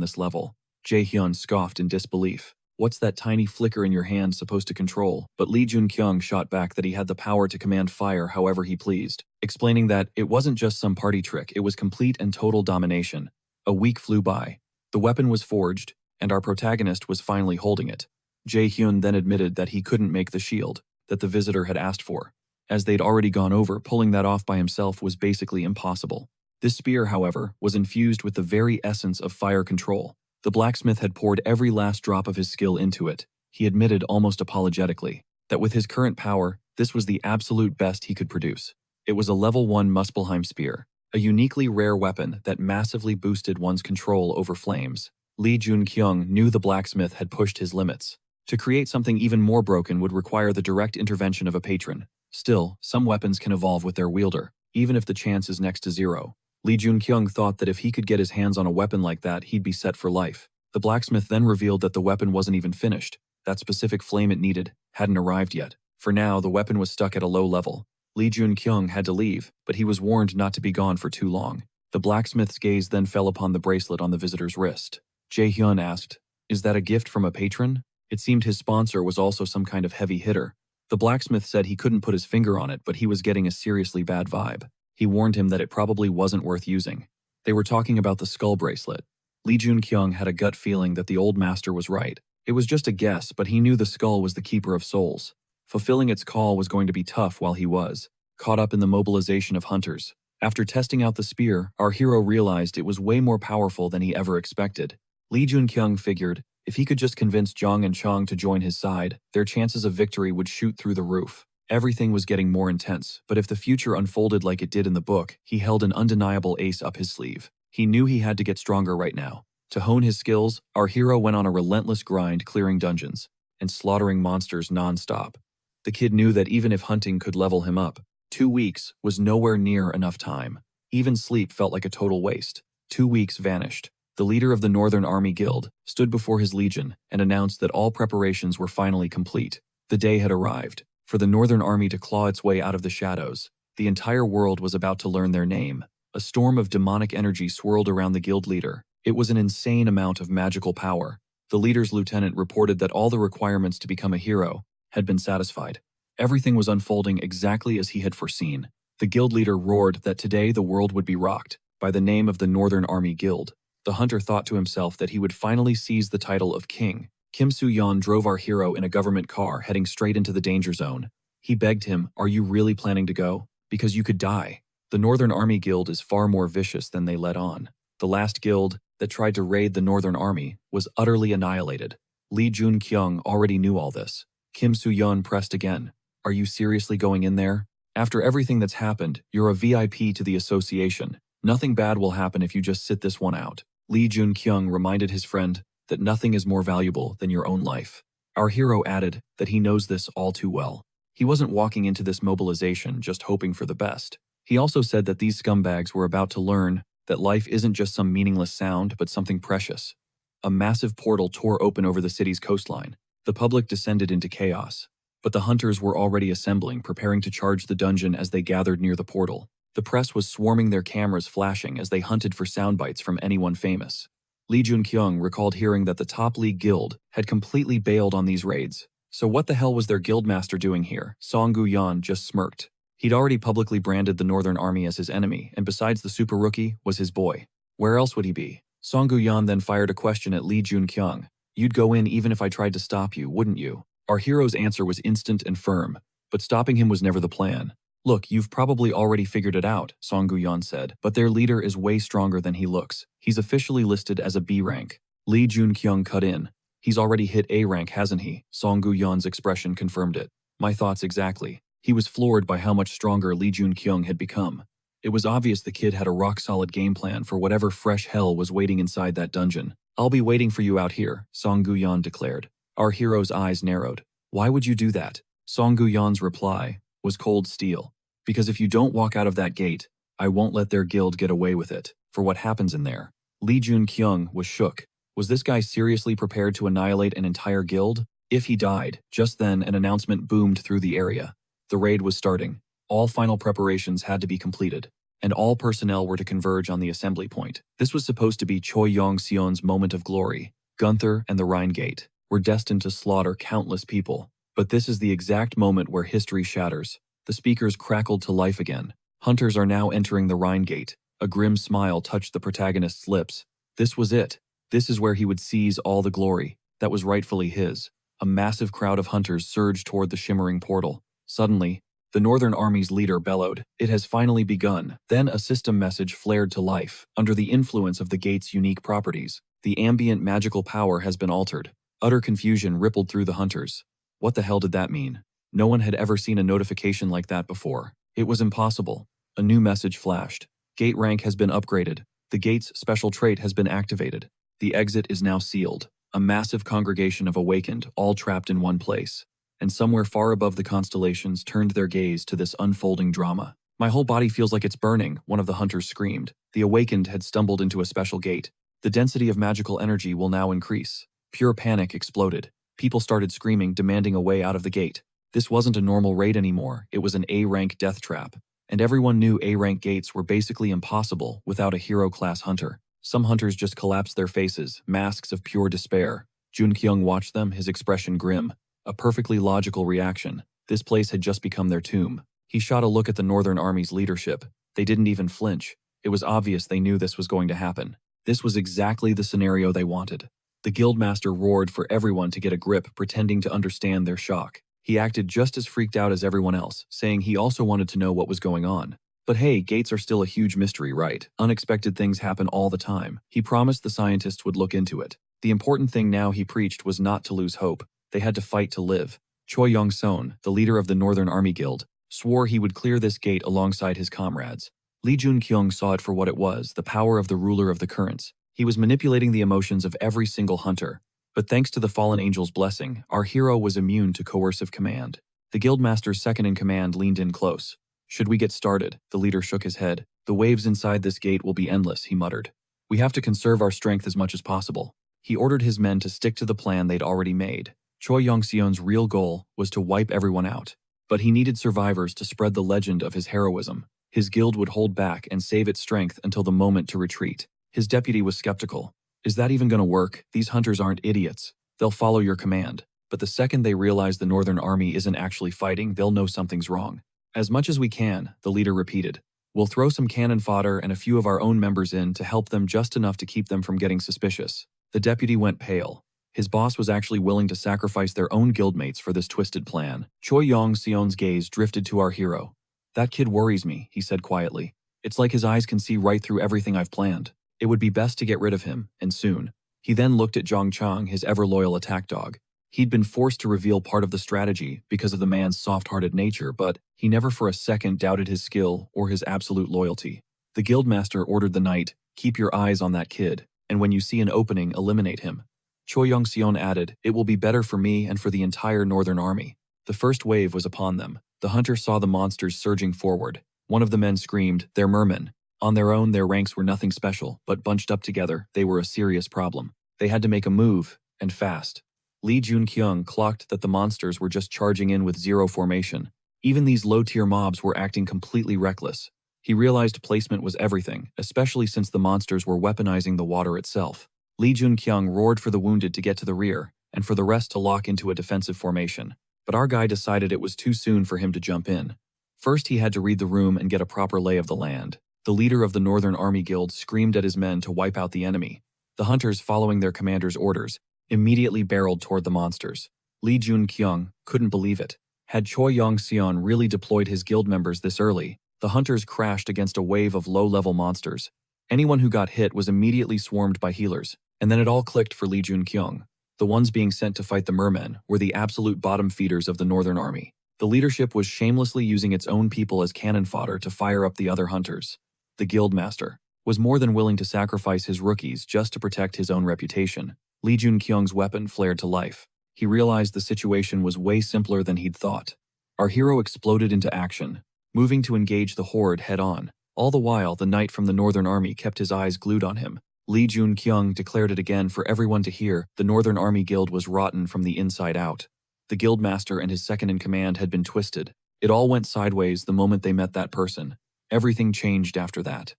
this level. Jae-hyun scoffed in disbelief. What's that tiny flicker in your hand supposed to control? But Lee Jun-kyung shot back that he had the power to command fire however he pleased, explaining that it wasn't just some party trick, it was complete and total domination. A week flew by. The weapon was forged, and our protagonist was finally holding it. Jae-hyun then admitted that he couldn't make the shield that the visitor had asked for. As they'd already gone over, pulling that off by himself was basically impossible. This spear, however, was infused with the very essence of fire control. The blacksmith had poured every last drop of his skill into it. He admitted almost apologetically that with his current power, this was the absolute best he could produce. It was a level 1 Muspelheim spear, a uniquely rare weapon that massively boosted one's control over flames. Lee Jun-kyung knew the blacksmith had pushed his limits. To create something even more broken would require the direct intervention of a patron. Still, some weapons can evolve with their wielder, even if the chance is next to zero. Lee Jun-kyung thought that if he could get his hands on a weapon like that, he'd be set for life. The blacksmith then revealed that the weapon wasn't even finished. That specific flame it needed hadn't arrived yet. For now, the weapon was stuck at a low level. Lee Jun-kyung had to leave, but he was warned not to be gone for too long. The blacksmith's gaze then fell upon the bracelet on the visitor's wrist. Jae-hyun asked, "Is that a gift from a patron?" It seemed his sponsor was also some kind of heavy hitter. The blacksmith said he couldn't put his finger on it, but he was getting a seriously bad vibe. He warned him that it probably wasn't worth using. They were talking about the skull bracelet. Lee Jun-kyung had a gut feeling that the old master was right. It was just a guess, but he knew the skull was the keeper of souls. Fulfilling its call was going to be tough while he was caught up in the mobilization of hunters. After testing out the spear, our hero realized it was way more powerful than he ever expected. Lee Jun-kyung figured, if he could just convince Jong and Chong to join his side, their chances of victory would shoot through the roof. Everything was getting more intense, but if the future unfolded like it did in the book, he held an undeniable ace up his sleeve. He knew he had to get stronger right now. To hone his skills, our hero went on a relentless grind clearing dungeons and slaughtering monsters non-stop. The kid knew that even if hunting could level him up, 2 weeks was nowhere near enough time. Even sleep felt like a total waste. 2 weeks vanished. The leader of the Northern Army Guild stood before his legion and announced that all preparations were finally complete. The day had arrived for the Northern Army to claw its way out of the shadows. The entire world was about to learn their name. A storm of demonic energy swirled around the guild leader. It was an insane amount of magical power. The leader's lieutenant reported that all the requirements to become a hero had been satisfied. Everything was unfolding exactly as he had foreseen. The guild leader roared that today the world would be rocked by the name of the Northern Army Guild. The hunter thought to himself that he would finally seize the title of king. Kim Soo-yeon drove our hero in a government car heading straight into the danger zone. He begged him, "Are you really planning to go? Because you could die." The Northern Army Guild is far more vicious than they let on. The last guild that tried to raid the Northern Army was utterly annihilated. Lee Jun-kyung already knew all this. Kim Soo-yeon pressed again. "Are you seriously going in there? After everything that's happened, you're a VIP to the association. Nothing bad will happen if you just sit this one out." Lee Jun-kyung reminded his friend that nothing is more valuable than your own life. Our hero added that he knows this all too well. He wasn't walking into this mobilization just hoping for the best. He also said that these scumbags were about to learn that life isn't just some meaningless sound, but something precious. A massive portal tore open over the city's coastline. The public descended into chaos. But the hunters were already assembling, preparing to charge the dungeon as they gathered near the portal. The press was swarming, their cameras flashing as they hunted for soundbites from anyone famous. Lee Jun-kyung recalled hearing that the top league guild had completely bailed on these raids. So what the hell was their guildmaster doing here? Song Gu-yeon just smirked. He'd already publicly branded the Northern Army as his enemy, and besides the super rookie, was his boy. Where else would he be? Song Gu-yeon then fired a question at Lee Jun-kyung. You'd go in even if I tried to stop you, wouldn't you? Our hero's answer was instant and firm, but stopping him was never the plan. Look, you've probably already figured it out, Song Gu-yeon said, but their leader is way stronger than he looks. He's officially listed as a B rank. Lee Jun-kyung cut in. He's already hit A rank, hasn't he? Song Gu-yeon's expression confirmed it. My thoughts exactly. He was floored by how much stronger Lee Jun-kyung had become. It was obvious the kid had a rock-solid game plan for whatever fresh hell was waiting inside that dungeon. I'll be waiting for you out here, Song Gu-yeon declared. Our hero's eyes narrowed. Why would you do that? Song Gu-yeon's reply was cold steel. Because if you don't walk out of that gate, I won't let their guild get away with it. For what happens in there. Lee Jun-kyung was shook. Was this guy seriously prepared to annihilate an entire guild? If he died, just then an announcement boomed through the area. The raid was starting. All final preparations had to be completed, and all personnel were to converge on the assembly point. This was supposed to be Choi Yong-seon's moment of glory. Gunther and the Rhine Gate were destined to slaughter countless people. But this is the exact moment where history shatters. The speakers crackled to life again. Hunters are now entering the Rhine Gate. A grim smile touched the protagonist's lips. This was it. This is where he would seize all the glory that was rightfully his. A massive crowd of hunters surged toward the shimmering portal. Suddenly, the Northern Army's leader bellowed, "It has finally begun." Then a system message flared to life. Under the influence of the gate's unique properties, the ambient magical power has been altered. Utter confusion rippled through the hunters. What the hell did that mean? No one had ever seen a notification like that before. It was impossible. A new message flashed. Gate rank has been upgraded. The gate's special trait has been activated. The exit is now sealed. A massive congregation of awakened, all trapped in one place. And somewhere far above the constellations turned their gaze to this unfolding drama. My whole body feels like it's burning, one of the hunters screamed. The awakened had stumbled into a special gate. The density of magical energy will now increase. Pure panic exploded. People started screaming, demanding a way out of the gate. This wasn't a normal raid anymore, it was an A-rank death trap. And everyone knew A-rank gates were basically impossible without a hero-class hunter. Some hunters just collapsed their faces, masks of pure despair. Jun-kyung watched them, his expression grim. A perfectly logical reaction. This place had just become their tomb. He shot a look at the Northern Army's leadership. They didn't even flinch. It was obvious they knew this was going to happen. This was exactly the scenario they wanted. The guildmaster roared for everyone to get a grip, pretending to understand their shock. He acted just as freaked out as everyone else, saying he also wanted to know what was going on. But hey, gates are still a huge mystery, right? Unexpected things happen all the time. He promised the scientists would look into it. The important thing now, he preached, was not to lose hope. They had to fight to live. Choi Yong-seon, the leader of the Northern Army Guild, swore he would clear this gate alongside his comrades. Lee Jun-kyung saw it for what it was, the power of the ruler of the currents. He was manipulating the emotions of every single hunter. But thanks to the fallen angel's blessing, our hero was immune to coercive command. The guildmaster's second-in-command leaned in close. Should we get started? The leader shook his head. The waves inside this gate will be endless, he muttered. We have to conserve our strength as much as possible. He ordered his men to stick to the plan they'd already made. Choi Yong-seon's real goal was to wipe everyone out. But he needed survivors to spread the legend of his heroism. His guild would hold back and save its strength until the moment to retreat. His deputy was skeptical. Is that even going to work? These hunters aren't idiots. They'll follow your command. But the second they realize the Northern Army isn't actually fighting, they'll know something's wrong. As much as we can, the leader repeated. We'll throw some cannon fodder and a few of our own members in to help them, just enough to keep them from getting suspicious. The deputy went pale. His boss was actually willing to sacrifice their own guildmates for this twisted plan. Choi Yong-seon's gaze drifted to our hero. That kid worries me, he said quietly. It's like his eyes can see right through everything I've planned. It would be best to get rid of him, and soon. He then looked at Jong Chang, his ever-loyal attack dog. He'd been forced to reveal part of the strategy because of the man's soft-hearted nature, but he never for a second doubted his skill or his absolute loyalty. The guildmaster ordered the knight, keep your eyes on that kid, and when you see an opening, eliminate him. Choi Yong-seon added, it will be better for me and for the entire Northern Army. The first wave was upon them. The hunter saw the monsters surging forward. One of the men screamed, they're mermen. On their own, their ranks were nothing special, but bunched up together, they were a serious problem. They had to make a move, and fast. Lee Jun-kyung clocked that the monsters were just charging in with zero formation. Even these low-tier mobs were acting completely reckless. He realized placement was everything, especially since the monsters were weaponizing the water itself. Lee Jun-kyung roared for the wounded to get to the rear, and for the rest to lock into a defensive formation. But our guy decided it was too soon for him to jump in. First, he had to read the room and get a proper lay of the land. The leader of the Northern Army Guild screamed at his men to wipe out the enemy. The hunters, following their commander's orders, immediately barreled toward the monsters. Lee Jun-kyung couldn't believe it. Had Choi Yong-seon really deployed his guild members this early, the hunters crashed against a wave of low-level monsters. Anyone who got hit was immediately swarmed by healers, and then it all clicked for Lee Jun-kyung. The ones being sent to fight the mermen were the absolute bottom feeders of the Northern Army. The leadership was shamelessly using its own people as cannon fodder to fire up the other hunters. The guildmaster was more than willing to sacrifice his rookies just to protect his own reputation. Lee Jun-kyung's weapon flared to life. He realized the situation was way simpler than he'd thought. Our hero exploded into action, moving to engage the horde head-on. All the while, the knight from the Northern Army kept his eyes glued on him. Lee Jun-kyung declared it again for everyone to hear: the Northern Army Guild was rotten from the inside out. The guildmaster and his second-in-command had been twisted. It all went sideways the moment they met that person. Everything changed after that.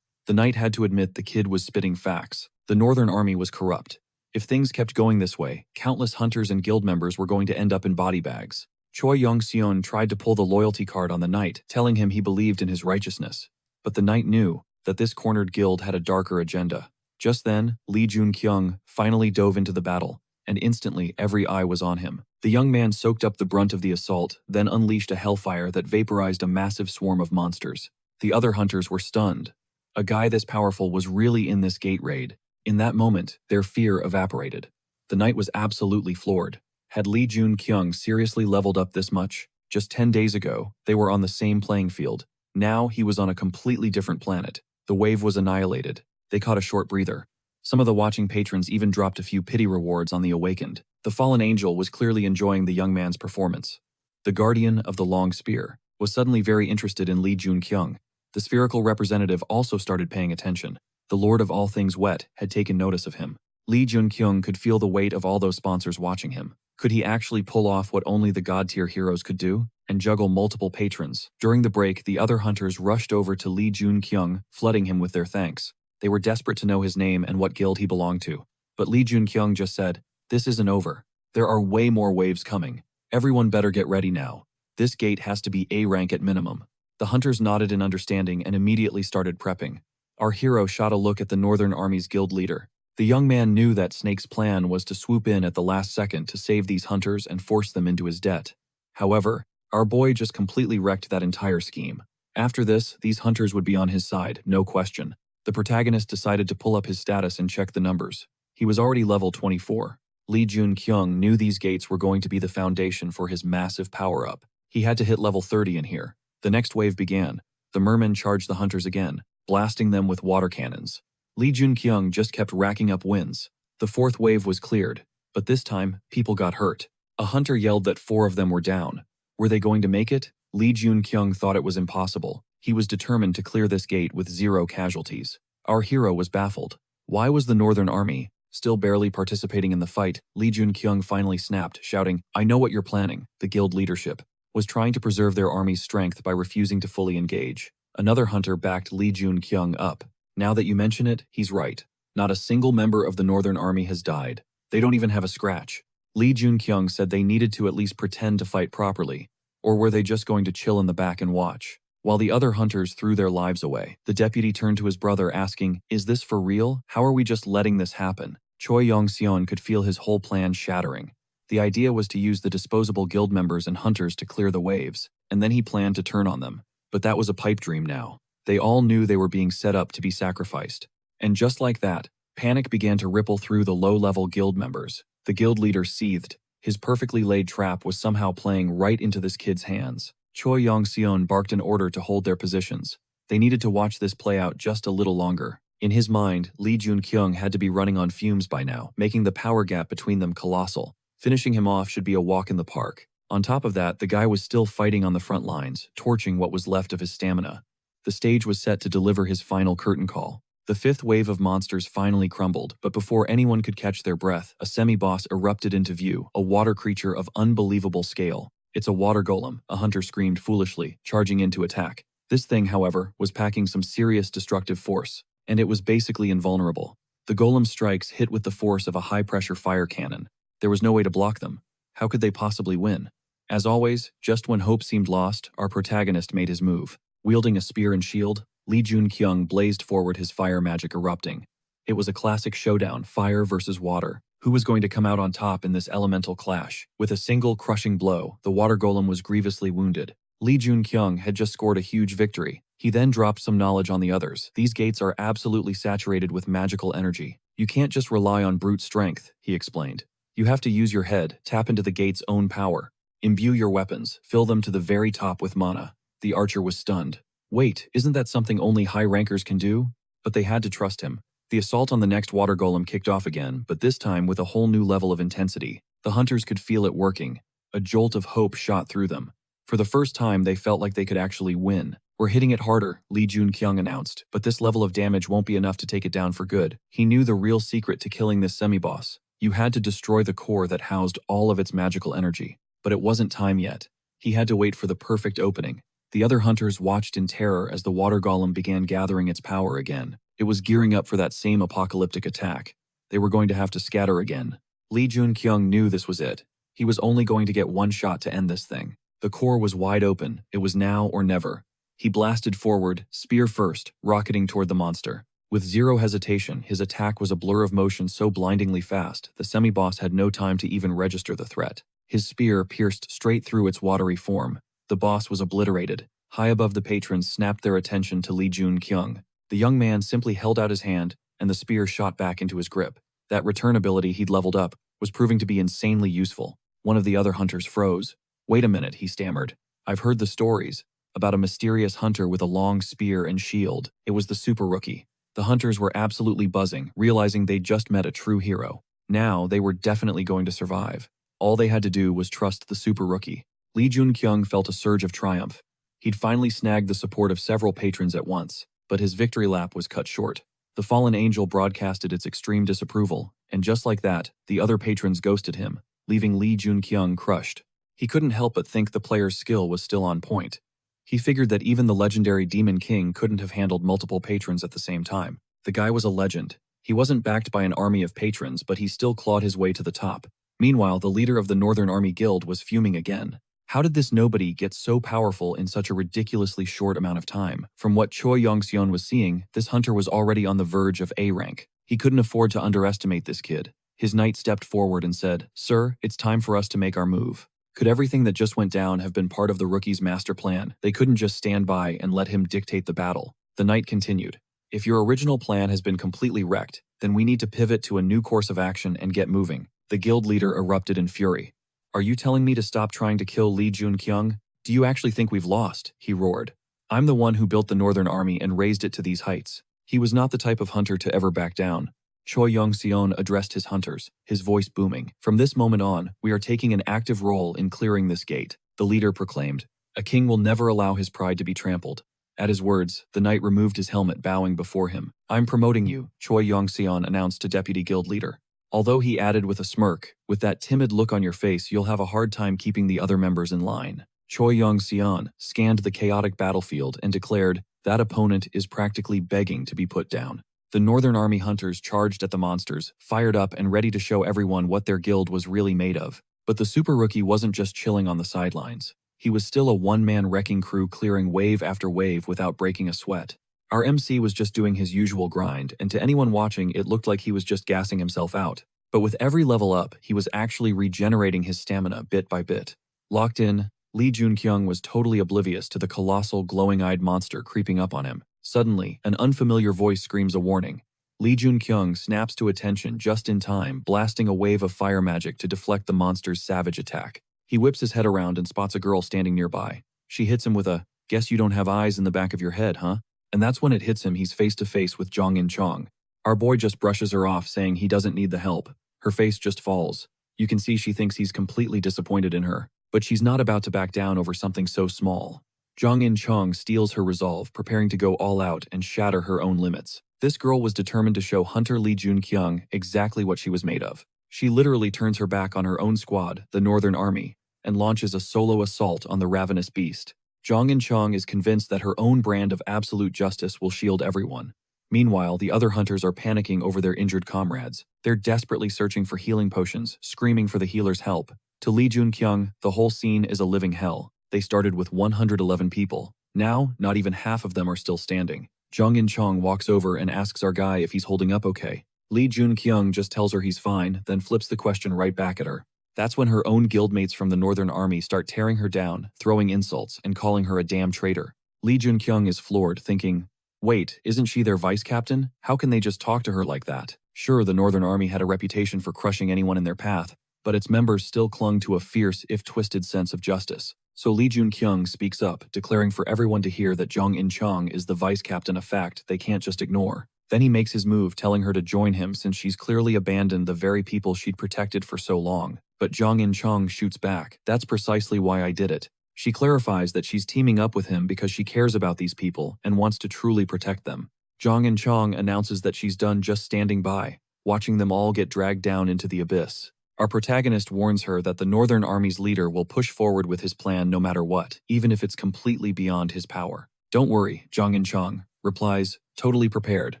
The knight had to admit the kid was spitting facts. The Northern Army was corrupt. If things kept going this way, countless hunters and guild members were going to end up in body bags. Choi Yong-seon tried to pull the loyalty card on the knight, telling him he believed in his righteousness. But the knight knew that this cornered guild had a darker agenda. Just then, Lee Jun-kyung finally dove into the battle, and instantly every eye was on him. The young man soaked up the brunt of the assault, then unleashed a hellfire that vaporized a massive swarm of monsters. The other hunters were stunned. A guy this powerful was really in this gate raid. In that moment, their fear evaporated. The knight was absolutely floored. Had Lee Jun-kyung seriously leveled up this much? Just 10 days ago, they were on the same playing field. Now he was on a completely different planet. The wave was annihilated. They caught a short breather. Some of the watching patrons even dropped a few pity rewards on the awakened. The fallen angel was clearly enjoying the young man's performance. The guardian of the long spear was suddenly very interested in Lee Jun-kyung. The spherical representative also started paying attention. The Lord of all things wet had taken notice of him. Lee Jun-kyung could feel the weight of all those sponsors watching him. Could he actually pull off what only the god-tier heroes could do, and juggle multiple patrons? During the break, the other hunters rushed over to Lee Jun-kyung, flooding him with their thanks. They were desperate to know his name and what guild he belonged to. But Lee Jun-kyung just said, "This isn't over. There are way more waves coming. Everyone better get ready now. This gate has to be A rank at minimum." The hunters nodded in understanding and immediately started prepping. Our hero shot a look at the Northern Army's guild leader. The young man knew that Snake's plan was to swoop in at the last second to save these hunters and force them into his debt. However, our boy just completely wrecked that entire scheme. After this, these hunters would be on his side, no question. The protagonist decided to pull up his status and check the numbers. He was already level 24. Lee Jun-kyung knew these gates were going to be the foundation for his massive power-up. He had to hit level 30 in here. The next wave began. The mermen charged the hunters again, blasting them with water cannons. Lee Jun-kyung just kept racking up wins. The fourth wave was cleared, but this time, people got hurt. A hunter yelled that 4 of them were down. Were they going to make it? Lee Jun-kyung thought it was impossible. He was determined to clear this gate with 0 casualties. Our hero was baffled. Why was the Northern Army still barely participating in the fight? Lee Jun-kyung finally snapped, shouting, "I know what you're planning." The guild leadership was trying to preserve their army's strength by refusing to fully engage. Another hunter backed Lee Jun-kyung up. "Now that you mention it, he's right. Not a single member of the Northern Army has died. They don't even have a scratch." Lee Jun-kyung said they needed to at least pretend to fight properly. Or were they just going to chill in the back and watch? While the other hunters threw their lives away, the deputy turned to his brother asking, "Is this for real? How are we just letting this happen?" Choi Yong-seon could feel his whole plan shattering. The idea was to use the disposable guild members and hunters to clear the waves, and then he planned to turn on them. But that was a pipe dream now. They all knew they were being set up to be sacrificed. And just like that, panic began to ripple through the low-level guild members. The guild leader seethed. His perfectly laid trap was somehow playing right into this kid's hands. Choi Yong-seon barked an order to hold their positions. They needed to watch this play out just a little longer. In his mind, Lee Jun-kyung had to be running on fumes by now, making the power gap between them colossal. Finishing him off should be a walk in the park. On top of that, the guy was still fighting on the front lines, torching what was left of his stamina. The stage was set to deliver his final curtain call. The fifth wave of monsters finally crumbled, but before anyone could catch their breath, a semi-boss erupted into view, a water creature of unbelievable scale. "It's a water golem," a hunter screamed foolishly, charging in to attack. This thing, however, was packing some serious destructive force, and it was basically invulnerable. The golem's strikes hit with the force of a high-pressure fire cannon. There was no way to block them. How could they possibly win? As always, just when hope seemed lost, our protagonist made his move. Wielding a spear and shield, Lee Jun-kyung blazed forward, his fire magic erupting. It was a classic showdown, fire versus water. Who was going to come out on top in this elemental clash? With a single crushing blow, the water golem was grievously wounded. Lee Jun-kyung had just scored a huge victory. He then dropped some knowledge on the others. "These gates are absolutely saturated with magical energy. You can't just rely on brute strength," he explained. "You have to use your head, tap into the gate's own power. Imbue your weapons, fill them to the very top with mana." The archer was stunned. Wait, isn't that something only high rankers can do? But they had to trust him. The assault on the next water golem kicked off again, but this time with a whole new level of intensity. The hunters could feel it working. A jolt of hope shot through them. For the first time, they felt like they could actually win. "We're hitting it harder," Lee Jun-kyung announced, "but this level of damage won't be enough to take it down for good." He knew the real secret to killing this semi-boss. You had to destroy the core that housed all of its magical energy. But it wasn't time yet. He had to wait for the perfect opening. The other hunters watched in terror as the water golem began gathering its power again. It was gearing up for that same apocalyptic attack. They were going to have to scatter again. Lee Jun-kyung knew this was it. He was only going to get one shot to end this thing. The core was wide open. It was now or never. He blasted forward, spear first, rocketing toward the monster. With zero hesitation, his attack was a blur of motion so blindingly fast, the semi-boss had no time to even register the threat. His spear pierced straight through its watery form. The boss was obliterated. High above, the patrons snapped their attention to Lee Jun-kyung. The young man simply held out his hand, and the spear shot back into his grip. That return ability he'd leveled up was proving to be insanely useful. One of the other hunters froze. "Wait a minute," he stammered. "I've heard the stories about a mysterious hunter with a long spear and shield." It was the super rookie. The hunters were absolutely buzzing, realizing they'd just met a true hero. Now they were definitely going to survive. All they had to do was trust the super rookie. Lee Jun-kyung felt a surge of triumph. He'd finally snagged the support of several patrons at once, but his victory lap was cut short. The fallen angel broadcasted its extreme disapproval, and just like that, the other patrons ghosted him, leaving Lee Jun-kyung crushed. He couldn't help but think the player's skill was still on point. He figured that even the legendary Demon King couldn't have handled multiple patrons at the same time. The guy was a legend. He wasn't backed by an army of patrons, but he still clawed his way to the top. Meanwhile, the leader of the Northern Army Guild was fuming again. How did this nobody get so powerful in such a ridiculously short amount of time? From what Choi Yong-seon was seeing, this hunter was already on the verge of A rank. He couldn't afford to underestimate this kid. His knight stepped forward and said, "Sir, it's time for us to make our move." Could everything that just went down have been part of the rookie's master plan? They couldn't just stand by and let him dictate the battle. The knight continued, "If your original plan has been completely wrecked, then we need to pivot to a new course of action and get moving." The guild leader erupted in fury. "Are you telling me to stop trying to kill Lee Jun-kyung? Do you actually think we've lost?" he roared. "I'm the one who built the Northern Army and raised it to these heights." He was not the type of hunter to ever back down. Choi Yong-seon addressed his hunters, his voice booming. "From this moment on, we are taking an active role in clearing this gate," the leader proclaimed. "A king will never allow his pride to be trampled." At his words, the knight removed his helmet, bowing before him. "I'm promoting you," Choi Yong-seon announced to deputy guild leader. Although he added with a smirk, "With that timid look on your face, you'll have a hard time keeping the other members in line." Choi Yong-seon scanned the chaotic battlefield and declared, "That opponent is practically begging to be put down." The Northern Army hunters charged at the monsters, fired up and ready to show everyone what their guild was really made of. But the super rookie wasn't just chilling on the sidelines. He was still a one-man wrecking crew, clearing wave after wave without breaking a sweat. Our MC was just doing his usual grind, and to anyone watching, it looked like he was just gassing himself out. But with every level up, he was actually regenerating his stamina bit by bit. Locked in, Lee Jun-kyung was totally oblivious to the colossal, glowing-eyed monster creeping up on him. Suddenly, an unfamiliar voice screams a warning. Lee Jun-kyung snaps to attention just in time, blasting a wave of fire magic to deflect the monster's savage attack. He whips his head around and spots a girl standing nearby. She hits him with a, "Guess you don't have eyes in the back of your head, huh?" And that's when it hits him he's face to face with Jong-in Chong. Our boy just brushes her off, saying he doesn't need the help. Her face just falls. You can see she thinks he's completely disappointed in her. But she's not about to back down over something so small. Jong-in Chong steals her resolve, preparing to go all out and shatter her own limits. This girl was determined to show Hunter Lee Jun-kyung exactly what she was made of. She literally turns her back on her own squad, the Northern Army, and launches a solo assault on the ravenous beast. Jong In-chong is convinced that her own brand of absolute justice will shield everyone. Meanwhile, the other hunters are panicking over their injured comrades. They're desperately searching for healing potions, screaming for the healer's help. To Lee Jun-kyung, the whole scene is a living hell. They started with 111 people. Now, not even half of them are still standing. Jong In-chong walks over and asks our guy if he's holding up okay. Lee Jun-kyung just tells her he's fine, then flips the question right back at her. That's when her own guildmates from the Northern Army start tearing her down, throwing insults, and calling her a damn traitor. Lee Jun-kyung is floored, thinking, wait, isn't she their vice captain? How can they just talk to her like that? Sure, the Northern Army had a reputation for crushing anyone in their path, but its members still clung to a fierce, if twisted, sense of justice. So Lee Jun-kyung speaks up, declaring for everyone to hear that Jong In-chong is the vice captain, a fact they can't just ignore. Then he makes his move, telling her to join him since she's clearly abandoned the very people she'd protected for so long. But Jong In-chong shoots back. That's precisely why I did it. She clarifies that she's teaming up with him because she cares about these people and wants to truly protect them. Jong In-chong announces that she's done just standing by, watching them all get dragged down into the abyss. Our protagonist warns her that the Northern Army's leader will push forward with his plan no matter what, even if it's completely beyond his power. Don't worry, Jong In-chong replies, totally prepared.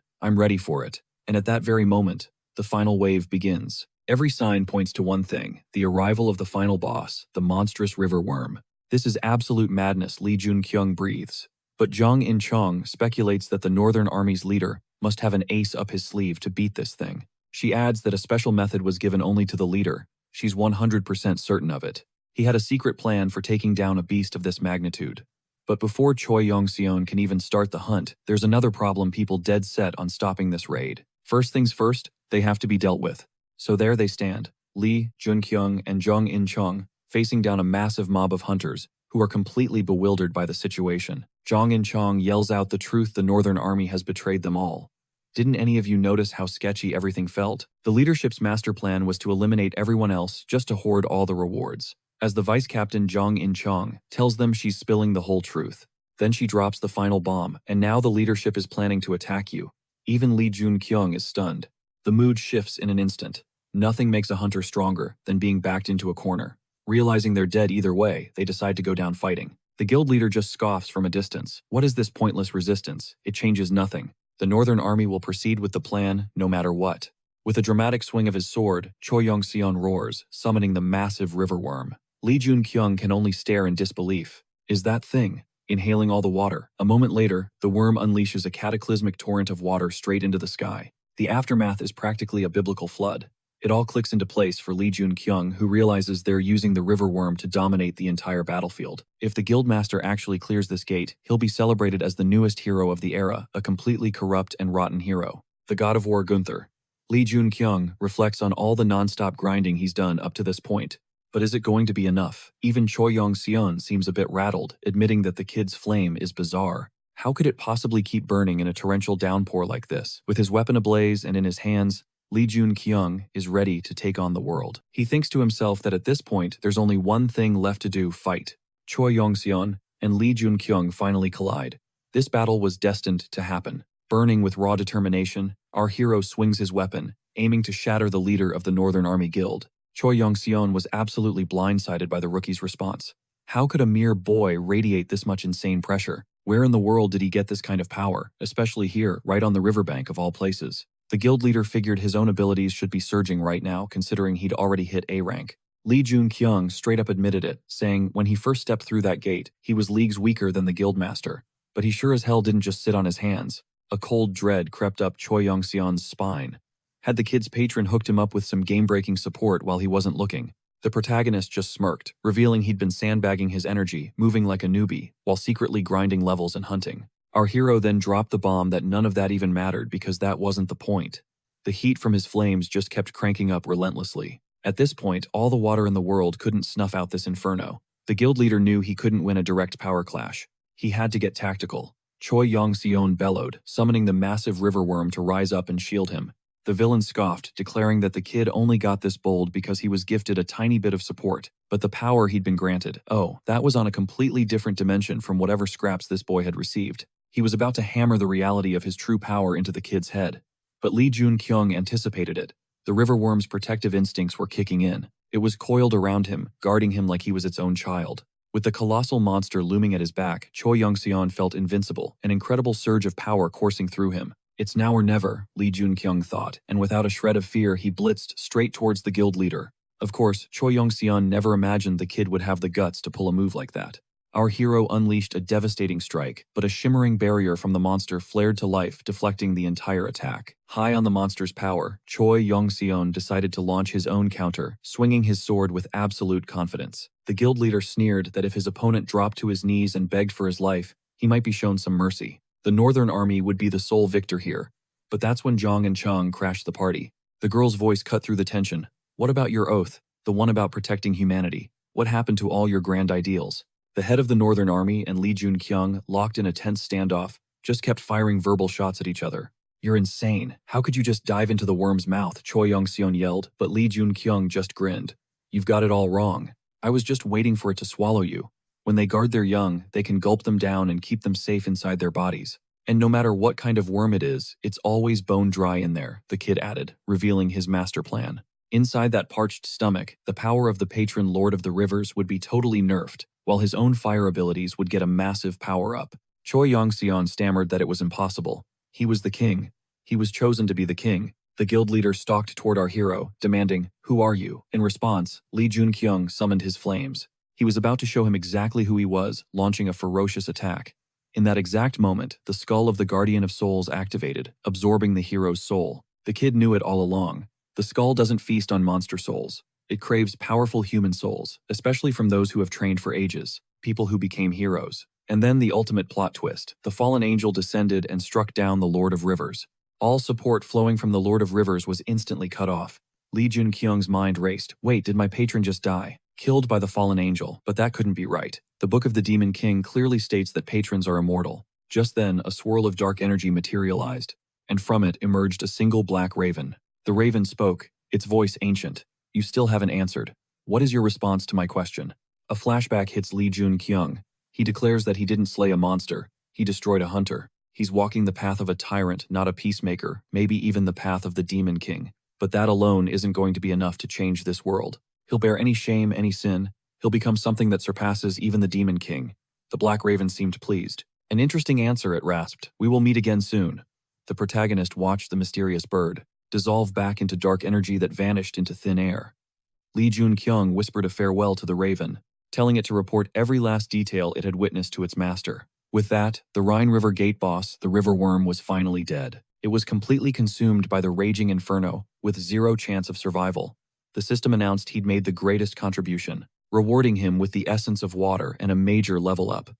I'm ready for it. And at that very moment, the final wave begins. Every sign points to one thing, the arrival of the final boss, the monstrous river worm. This is absolute madness, Lee Jun-kyung breathes. But Jong In-chong speculates that the Northern Army's leader must have an ace up his sleeve to beat this thing. She adds that a special method was given only to the leader. She's 100% certain of it. He had a secret plan for taking down a beast of this magnitude. But before Choi Yong-seon can even start the hunt, there's another problem people dead set on stopping this raid. First things first, they have to be dealt with. So there they stand, Lee, Jun-kyung, and Jong In-chong, facing down a massive mob of hunters who are completely bewildered by the situation. Jong In-chong yells out the truth: the Northern Army has betrayed them all. Didn't any of you notice how sketchy everything felt? The leadership's master plan was to eliminate everyone else just to hoard all the rewards. As the vice captain, Jong In-chong tells them she's spilling the whole truth. Then she drops the final bomb, and now the leadership is planning to attack you. Even Lee Jun-kyung is stunned. The mood shifts in an instant. Nothing makes a hunter stronger than being backed into a corner. Realizing they're dead either way, they decide to go down fighting. The guild leader just scoffs from a distance. What is this pointless resistance? It changes nothing. The Northern Army will proceed with the plan no matter what. With a dramatic swing of his sword, Choi Yong-seon roars, summoning the massive river worm. Lee Jun-kyung can only stare in disbelief. Is that thing inhaling all the water? A moment later, the worm unleashes a cataclysmic torrent of water straight into the sky. The aftermath is practically a biblical flood. It all clicks into place for Lee Jun-kyung, who realizes they're using the river worm to dominate the entire battlefield. If the guildmaster actually clears this gate, he'll be celebrated as the newest hero of the era, a completely corrupt and rotten hero. The god of war Gunther. Lee Jun-kyung reflects on all the non-stop grinding he's done up to this point. But is it going to be enough? Even Choi Yong-seon seems a bit rattled, admitting that the kid's flame is bizarre. How could it possibly keep burning in a torrential downpour like this? With his weapon ablaze and in his hands, Lee Jun-kyung is ready to take on the world. He thinks to himself that at this point, there's only one thing left to do: fight. Choi Yong-seon and Lee Jun-kyung finally collide. This battle was destined to happen. Burning with raw determination, our hero swings his weapon, aiming to shatter the leader of the Northern Army Guild. Choi Yong-seon was absolutely blindsided by the rookie's response. How could a mere boy radiate this much insane pressure? Where in the world did he get this kind of power, especially here, right on the riverbank of all places? The guild leader figured his own abilities should be surging right now, considering he'd already hit A rank. Lee Jun-kyung straight up admitted it, saying when he first stepped through that gate, he was leagues weaker than the guildmaster. But he sure as hell didn't just sit on his hands. A cold dread crept up Choi Yong-seon's spine. Had the kid's patron hooked him up with some game-breaking support while he wasn't looking? The protagonist just smirked, revealing he'd been sandbagging his energy, moving like a newbie, while secretly grinding levels and hunting. Our hero then dropped the bomb that none of that even mattered because that wasn't the point. The heat from his flames just kept cranking up relentlessly. At this point, all the water in the world couldn't snuff out this inferno. The guild leader knew he couldn't win a direct power clash. He had to get tactical. Choi Yong-seon bellowed, summoning the massive river worm to rise up and shield him. The villain scoffed, declaring that the kid only got this bold because he was gifted a tiny bit of support, but the power he'd been granted, oh, that was on a completely different dimension from whatever scraps this boy had received. He was about to hammer the reality of his true power into the kid's head. But Lee Jun-kyung anticipated it. The river worm's protective instincts were kicking in. It was coiled around him, guarding him like he was its own child. With the colossal monster looming at his back, Choi Young-seon felt invincible, an incredible surge of power coursing through him. It's now or never, Lee Jun-kyung thought, and without a shred of fear he blitzed straight towards the guild leader. Of course, Choi Young-seon never imagined the kid would have the guts to pull a move like that. Our hero unleashed a devastating strike, but a shimmering barrier from the monster flared to life, deflecting the entire attack. High on the monster's power, Choi Young-seon decided to launch his own counter, swinging his sword with absolute confidence. The guild leader sneered that if his opponent dropped to his knees and begged for his life, he might be shown some mercy. The Northern Army would be the sole victor here. But that's when Jong and Chung crashed the party. The girl's voice cut through the tension. What about your oath? The one about protecting humanity? What happened to all your grand ideals? The head of the Northern Army and Lee Jun-kyung, locked in a tense standoff, just kept firing verbal shots at each other. You're insane. How could you just dive into the worm's mouth? Choi Young-seon yelled, but Lee Jun-kyung just grinned. You've got it all wrong. I was just waiting for it to swallow you. When they guard their young, they can gulp them down and keep them safe inside their bodies. And no matter what kind of worm it is, it's always bone dry in there, the kid added, revealing his master plan. Inside that parched stomach, the power of the patron lord of the rivers would be totally nerfed, while his own fire abilities would get a massive power-up. Choi Young-seon stammered that it was impossible. He was the king. He was chosen to be the king. The guild leader stalked toward our hero, demanding, "Who are you?" In response, Lee Jun-kyung summoned his flames. He was about to show him exactly who he was, launching a ferocious attack. In that exact moment, the skull of the Guardian of Souls activated, absorbing the hero's soul. The kid knew it all along. The skull doesn't feast on monster souls. It craves powerful human souls, especially from those who have trained for ages, people who became heroes. And then the ultimate plot twist. The fallen angel descended and struck down the Lord of Rivers. All support flowing from the Lord of Rivers was instantly cut off. Lee Jun-kyung's mind raced. Wait, did my patron just die? Killed by the fallen angel, but that couldn't be right. The Book of the Demon King clearly states that patrons are immortal. Just then, a swirl of dark energy materialized, and from it emerged a single black raven. The raven spoke, its voice ancient. You still haven't answered. What is your response to my question? A flashback hits Lee Jun-kyung. He declares that he didn't slay a monster. He destroyed a hunter. He's walking the path of a tyrant, not a peacemaker, maybe even the path of the Demon King. But that alone isn't going to be enough to change this world. He'll bear any shame, any sin. He'll become something that surpasses even the Demon King. The Black Raven seemed pleased. An interesting answer, it rasped. We will meet again soon. The protagonist watched the mysterious bird dissolve back into dark energy that vanished into thin air. Lee Jun-kyung whispered a farewell to the raven, telling it to report every last detail it had witnessed to its master. With that, the Rhine River gate boss, the river worm, was finally dead. It was completely consumed by the raging inferno, with zero chance of survival. The system announced he'd made the greatest contribution, rewarding him with the essence of water and a major level up.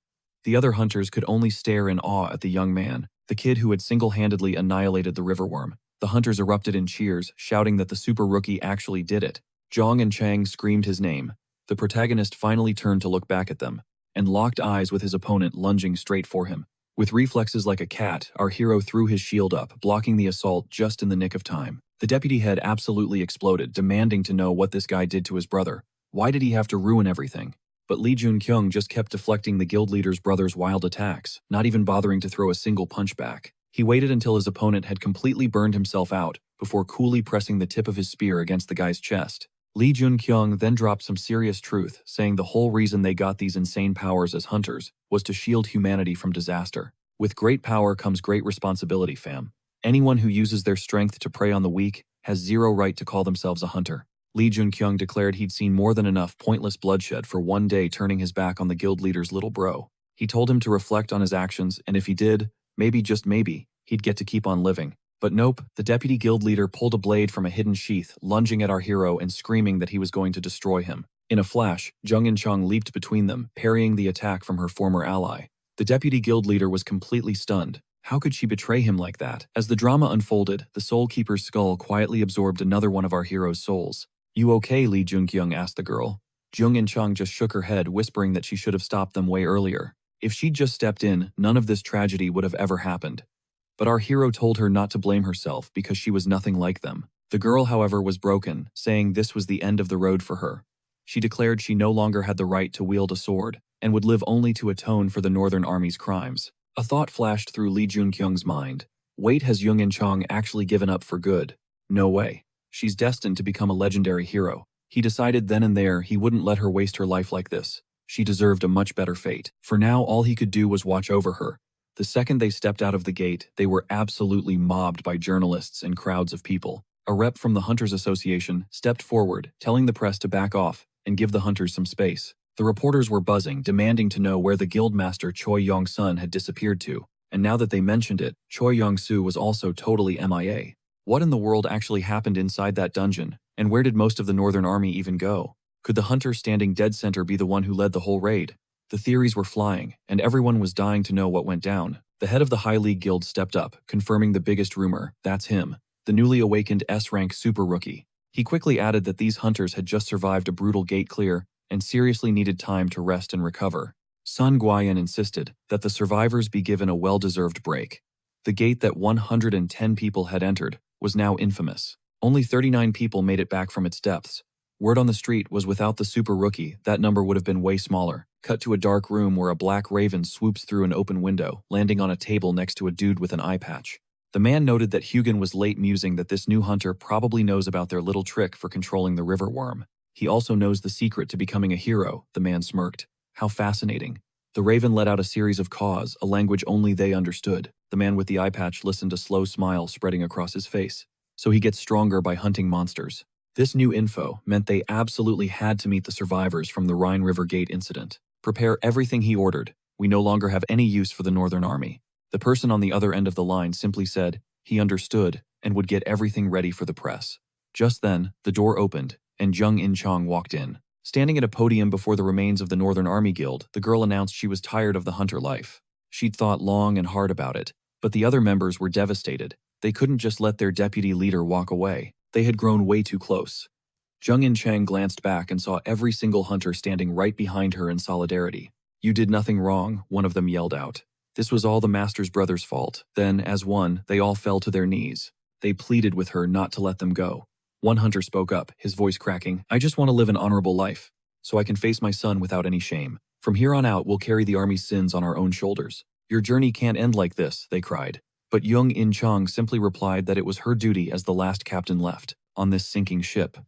The other hunters could only stare in awe at the young man, the kid who had single-handedly annihilated the river worm. The hunters erupted in cheers, shouting that the super rookie actually did it. Zhang and Chang screamed his name. The protagonist finally turned to look back at them, and locked eyes with his opponent lunging straight for him. With reflexes like a cat, our hero threw his shield up, blocking the assault just in the nick of time. The deputy head absolutely exploded, demanding to know what this guy did to his brother. Why did he have to ruin everything? But Lee Jun-kyung just kept deflecting the guild leader's brother's wild attacks, not even bothering to throw a single punch back. He waited until his opponent had completely burned himself out, before coolly pressing the tip of his spear against the guy's chest. Lee Jun-kyung then dropped some serious truth, saying the whole reason they got these insane powers as hunters was to shield humanity from disaster. With great power comes great responsibility, fam. Anyone who uses their strength to prey on the weak has zero right to call themselves a hunter. Lee Jun-kyung declared he'd seen more than enough pointless bloodshed for one day turning his back on the guild leader's little bro. He told him to reflect on his actions, and if he did, maybe, just maybe, he'd get to keep on living. But nope, the deputy guild leader pulled a blade from a hidden sheath, lunging at our hero and screaming that he was going to destroy him. In a flash, Jung and Chung leaped between them, parrying the attack from her former ally. The deputy guild leader was completely stunned. How could she betray him like that? As the drama unfolded, the Soul Keeper's skull quietly absorbed another one of our hero's souls. You okay? Lee Jun-kyung asked the girl. Jung and Chung just shook her head, whispering that she should have stopped them way earlier. If she'd just stepped in, none of this tragedy would have ever happened. But our hero told her not to blame herself because she was nothing like them. The girl, however, was broken, saying this was the end of the road for her. She declared she no longer had the right to wield a sword, and would live only to atone for the Northern Army's crimes. A thought flashed through Lee Junkyung's mind. Wait, has Jung In-chong actually given up for good? No way. She's destined to become a legendary hero. He decided then and there he wouldn't let her waste her life like this. She deserved a much better fate. For now, all he could do was watch over her. The second they stepped out of the gate, they were absolutely mobbed by journalists and crowds of people. A rep from the Hunters Association stepped forward, telling the press to back off and give the hunters some space. The reporters were buzzing, demanding to know where the guildmaster Choi Yong-sun had disappeared to. And now that they mentioned it, Choi Yong-soo was also totally MIA. What in the world actually happened inside that dungeon, and where did most of the Northern Army even go? Could the hunter standing dead center be the one who led the whole raid? The theories were flying, and everyone was dying to know what went down. The head of the High League Guild stepped up, confirming the biggest rumor. That's him, the newly awakened S-rank super rookie. He quickly added that these hunters had just survived a brutal gate clear and seriously needed time to rest and recover. Sun Guoyan insisted that the survivors be given a well-deserved break. The gate that 110 people had entered was now infamous. Only 39 people made it back from its depths. Word on the street was without the super rookie, that number would have been way smaller. Cut to a dark room where a black raven swoops through an open window, landing on a table next to a dude with an eye patch. The man noted that Hugin was late, musing that this new hunter probably knows about their little trick for controlling the river worm. He also knows the secret to becoming a hero, the man smirked. How fascinating. The raven let out a series of caws, a language only they understood. The man with the eye patch listened, a slow smile spreading across his face. So he gets stronger by hunting monsters. This new info meant they absolutely had to meet the survivors from the Rhine River Gate incident. Prepare everything, he ordered. We no longer have any use for the Northern Army. The person on the other end of the line simply said he understood and would get everything ready for the press. Just then, the door opened, and Jung In-chong walked in. Standing at a podium before the remains of the Northern Army Guild, the girl announced she was tired of the hunter life. She'd thought long and hard about it, but the other members were devastated. They couldn't just let their deputy leader walk away. They had grown way too close. Jung In-chang glanced back and saw every single hunter standing right behind her in solidarity. You did nothing wrong, one of them yelled out. This was all the master's brother's fault. Then, as one, they all fell to their knees. They pleaded with her not to let them go. One hunter spoke up, his voice cracking. I just want to live an honorable life, so I can face my son without any shame. From here on out, we'll carry the army's sins on our own shoulders. Your journey can't end like this, they cried. But Jung In-chong simply replied that it was her duty as the last captain left on this sinking ship.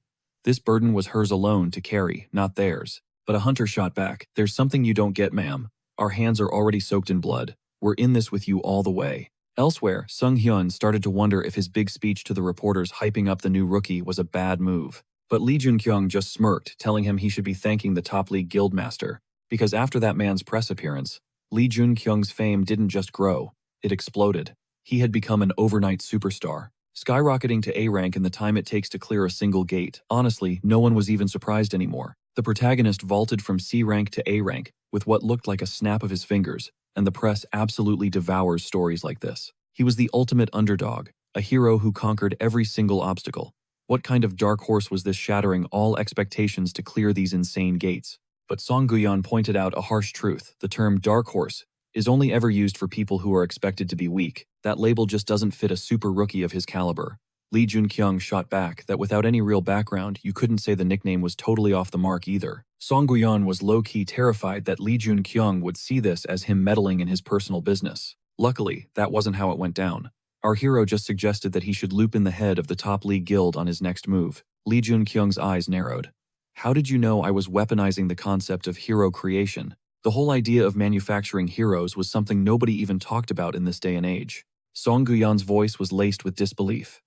This burden was hers alone to carry, not theirs. But a hunter shot back. There's something you don't get, ma'am. Our hands are already soaked in blood. We're in this with you all the way. Elsewhere, Sung Hyun started to wonder if his big speech to the reporters hyping up the new rookie was a bad move. But Lee Junkyung just smirked, telling him he should be thanking the top league guildmaster. Because after that man's press appearance, Lee Junkyung's fame didn't just grow, it exploded. He had become an overnight superstar, skyrocketing to A rank in the time it takes to clear a single gate. Honestly, no one was even surprised anymore. The protagonist vaulted from C rank to A rank with what looked like a snap of his fingers, and the press absolutely devours stories like this. He was the ultimate underdog, a hero who conquered every single obstacle. What kind of dark horse was this, shattering all expectations to clear these insane gates? But Song Guyan pointed out a harsh truth. The term dark horse is only ever used for people who are expected to be weak. That label just doesn't fit a super rookie of his caliber. Lee Junkyung shot back that without any real background, you couldn't say the nickname was totally off the mark either. Song Guyan was low-key terrified that Lee Junkyung would see this as him meddling in his personal business. Luckily, that wasn't how it went down. Our hero just suggested that he should loop in the head of the top league guild on his next move. Lee Junkyung's eyes narrowed. How did you know I was weaponizing the concept of hero creation? The whole idea of manufacturing heroes was something nobody even talked about in this day and age. Song Guyan's voice was laced with disbelief.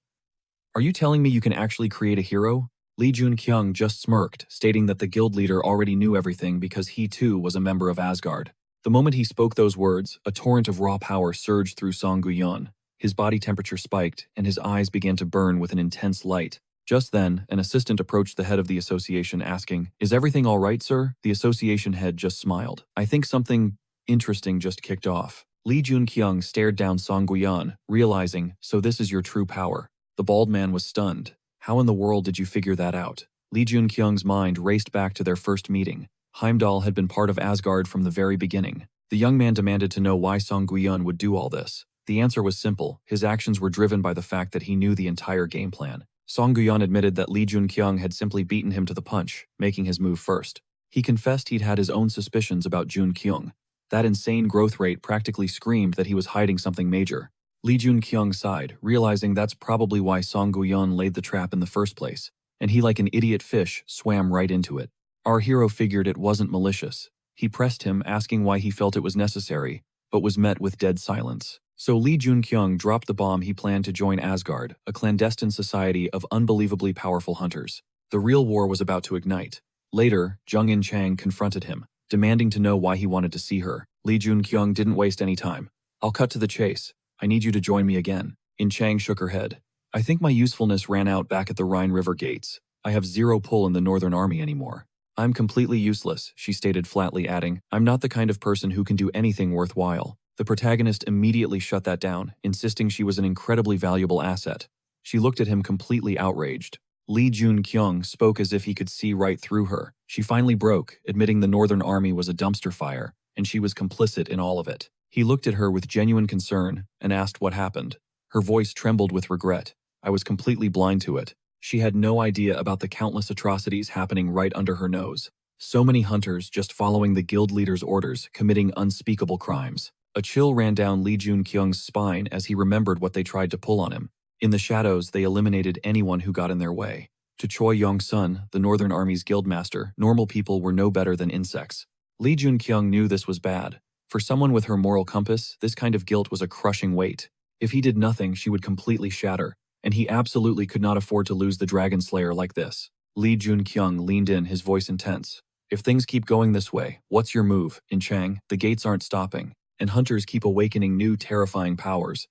Are you telling me you can actually create a hero? Lee Junkyung just smirked, stating that the guild leader already knew everything because he too was a member of Asgard. The moment he spoke those words, a torrent of raw power surged through Song Guyan. His body temperature spiked, and his eyes began to burn with an intense light. Just then, an assistant approached the head of the association asking, "Is everything all right, sir?" The association head just smiled. "I think something interesting just kicked off." Lee Junkyung stared down Song Guyan, realizing, so this is your true power. The bald man was stunned. How in the world did you figure that out? Lee Junkyung's mind raced back to their first meeting. Heimdall had been part of Asgard from the very beginning. The young man demanded to know why Song Guyan would do all this. The answer was simple. His actions were driven by the fact that he knew the entire game plan. Song Guyan admitted that Lee Junkyung had simply beaten him to the punch, making his move first. He confessed he'd had his own suspicions about Junkyung. That insane growth rate practically screamed that he was hiding something major. Lee Jun-kyung sighed, realizing that's probably why Song Gu-yeon laid the trap in the first place, and he like an idiot fish swam right into it. Our hero figured it wasn't malicious. He pressed him, asking why he felt it was necessary, but was met with dead silence. So Lee Jun-kyung dropped the bomb he planned to join Asgard, a clandestine society of unbelievably powerful hunters. The real war was about to ignite. Later, Jung In-chang confronted him, demanding to know why he wanted to see her. Lee Jun-kyung didn't waste any time. I'll cut to the chase. I need you to join me again. In-chang shook her head. I think my usefulness ran out back at the Rhine River gates. I have zero pull in the Northern Army anymore. I'm completely useless, she stated flatly, adding, I'm not the kind of person who can do anything worthwhile. The protagonist immediately shut that down, insisting she was an incredibly valuable asset. She looked at him completely outraged. Lee Jun-kyung spoke as if he could see right through her. She finally broke, admitting the Northern Army was a dumpster fire, and she was complicit in all of it. He looked at her with genuine concern and asked what happened. Her voice trembled with regret. I was completely blind to it. She had no idea about the countless atrocities happening right under her nose. So many hunters just following the guild leader's orders, committing unspeakable crimes. A chill ran down Lee Jun-kyung's spine as he remembered what they tried to pull on him. In the shadows, they eliminated anyone who got in their way. To Choi Yong-sun, the Northern Army's guildmaster, normal people were no better than insects. Lee Jun-kyung knew this was bad. For someone with her moral compass, this kind of guilt was a crushing weight. If he did nothing, she would completely shatter, and he absolutely could not afford to lose the Dragon Slayer like this. Lee Jun-kyung leaned in, his voice intense. If things keep going this way, what's your move? In-chang, the gates aren't stopping, and hunters keep awakening new terrifying powers.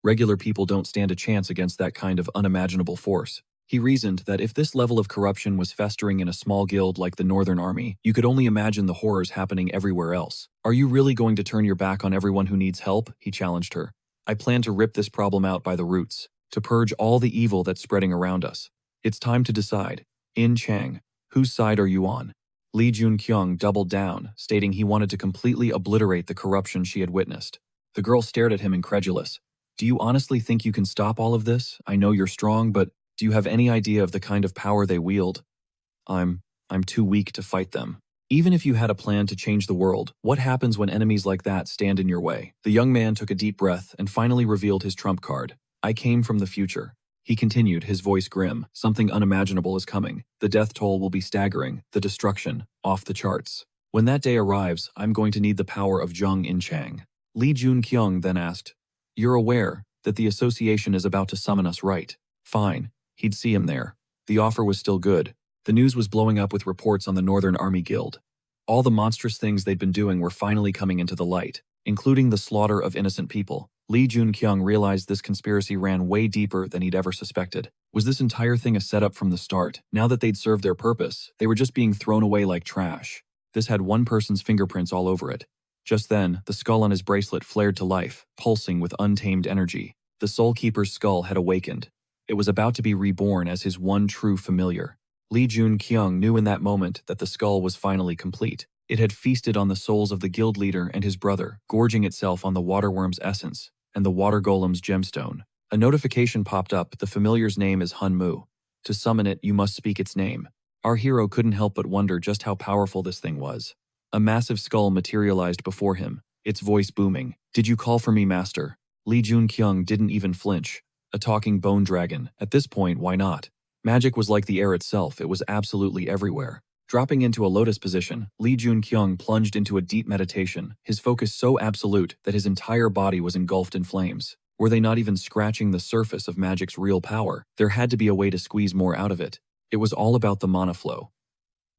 Regular people don't stand a chance against that kind of unimaginable force. He reasoned that if this level of corruption was festering in a small guild like the Northern Army, you could only imagine the horrors happening everywhere else. Are you really going to turn your back on everyone who needs help? He challenged her. I plan to rip this problem out by the roots, to purge all the evil that's spreading around us. It's time to decide. In-chang, whose side are you on? Lee Jun-kyung doubled down, stating he wanted to completely obliterate the corruption she had witnessed. The girl stared at him incredulous. Do you honestly think you can stop all of this? I know you're strong, but do you have any idea of the kind of power they wield? I'm too weak to fight them. Even if you had a plan to change the world, what happens when enemies like that stand in your way? The young man took a deep breath and finally revealed his trump card. I came from the future. He continued, his voice grim. Something unimaginable is coming. The death toll will be staggering, the destruction, off the charts. When that day arrives, I'm going to need the power of Jung In-chang. Lee Jun-kyung then asked, You're aware that the association is about to summon us, right? Fine. He'd see him there. The offer was still good. The news was blowing up with reports on the Northern Army Guild. All the monstrous things they'd been doing were finally coming into the light, including the slaughter of innocent people. Lee Jun-kyung realized this conspiracy ran way deeper than he'd ever suspected. Was this entire thing a setup from the start? Now that they'd served their purpose, they were just being thrown away like trash. This had one person's fingerprints all over it. Just then, the skull on his bracelet flared to life, pulsing with untamed energy. The Soul Keeper's skull had awakened. It was about to be reborn as his one true familiar. Lee Jun-kyung knew in that moment that the skull was finally complete. It had feasted on the souls of the guild leader and his brother, gorging itself on the waterworm's essence and the water golem's gemstone. A notification popped up. The familiar's name is Hun-mu. To summon it, you must speak its name. Our hero couldn't help but wonder just how powerful this thing was. A massive skull materialized before him, its voice booming. Did you call for me, master? Lee Jun-kyung didn't even flinch. A talking bone dragon. At this point, why not? Magic was like the air itself. It was absolutely everywhere. Dropping into a lotus position, Lee Jun-kyung plunged into a deep meditation, his focus so absolute that his entire body was engulfed in flames. Were they not even scratching the surface of magic's real power? There had to be a way to squeeze more out of it. It was all about the mana flow.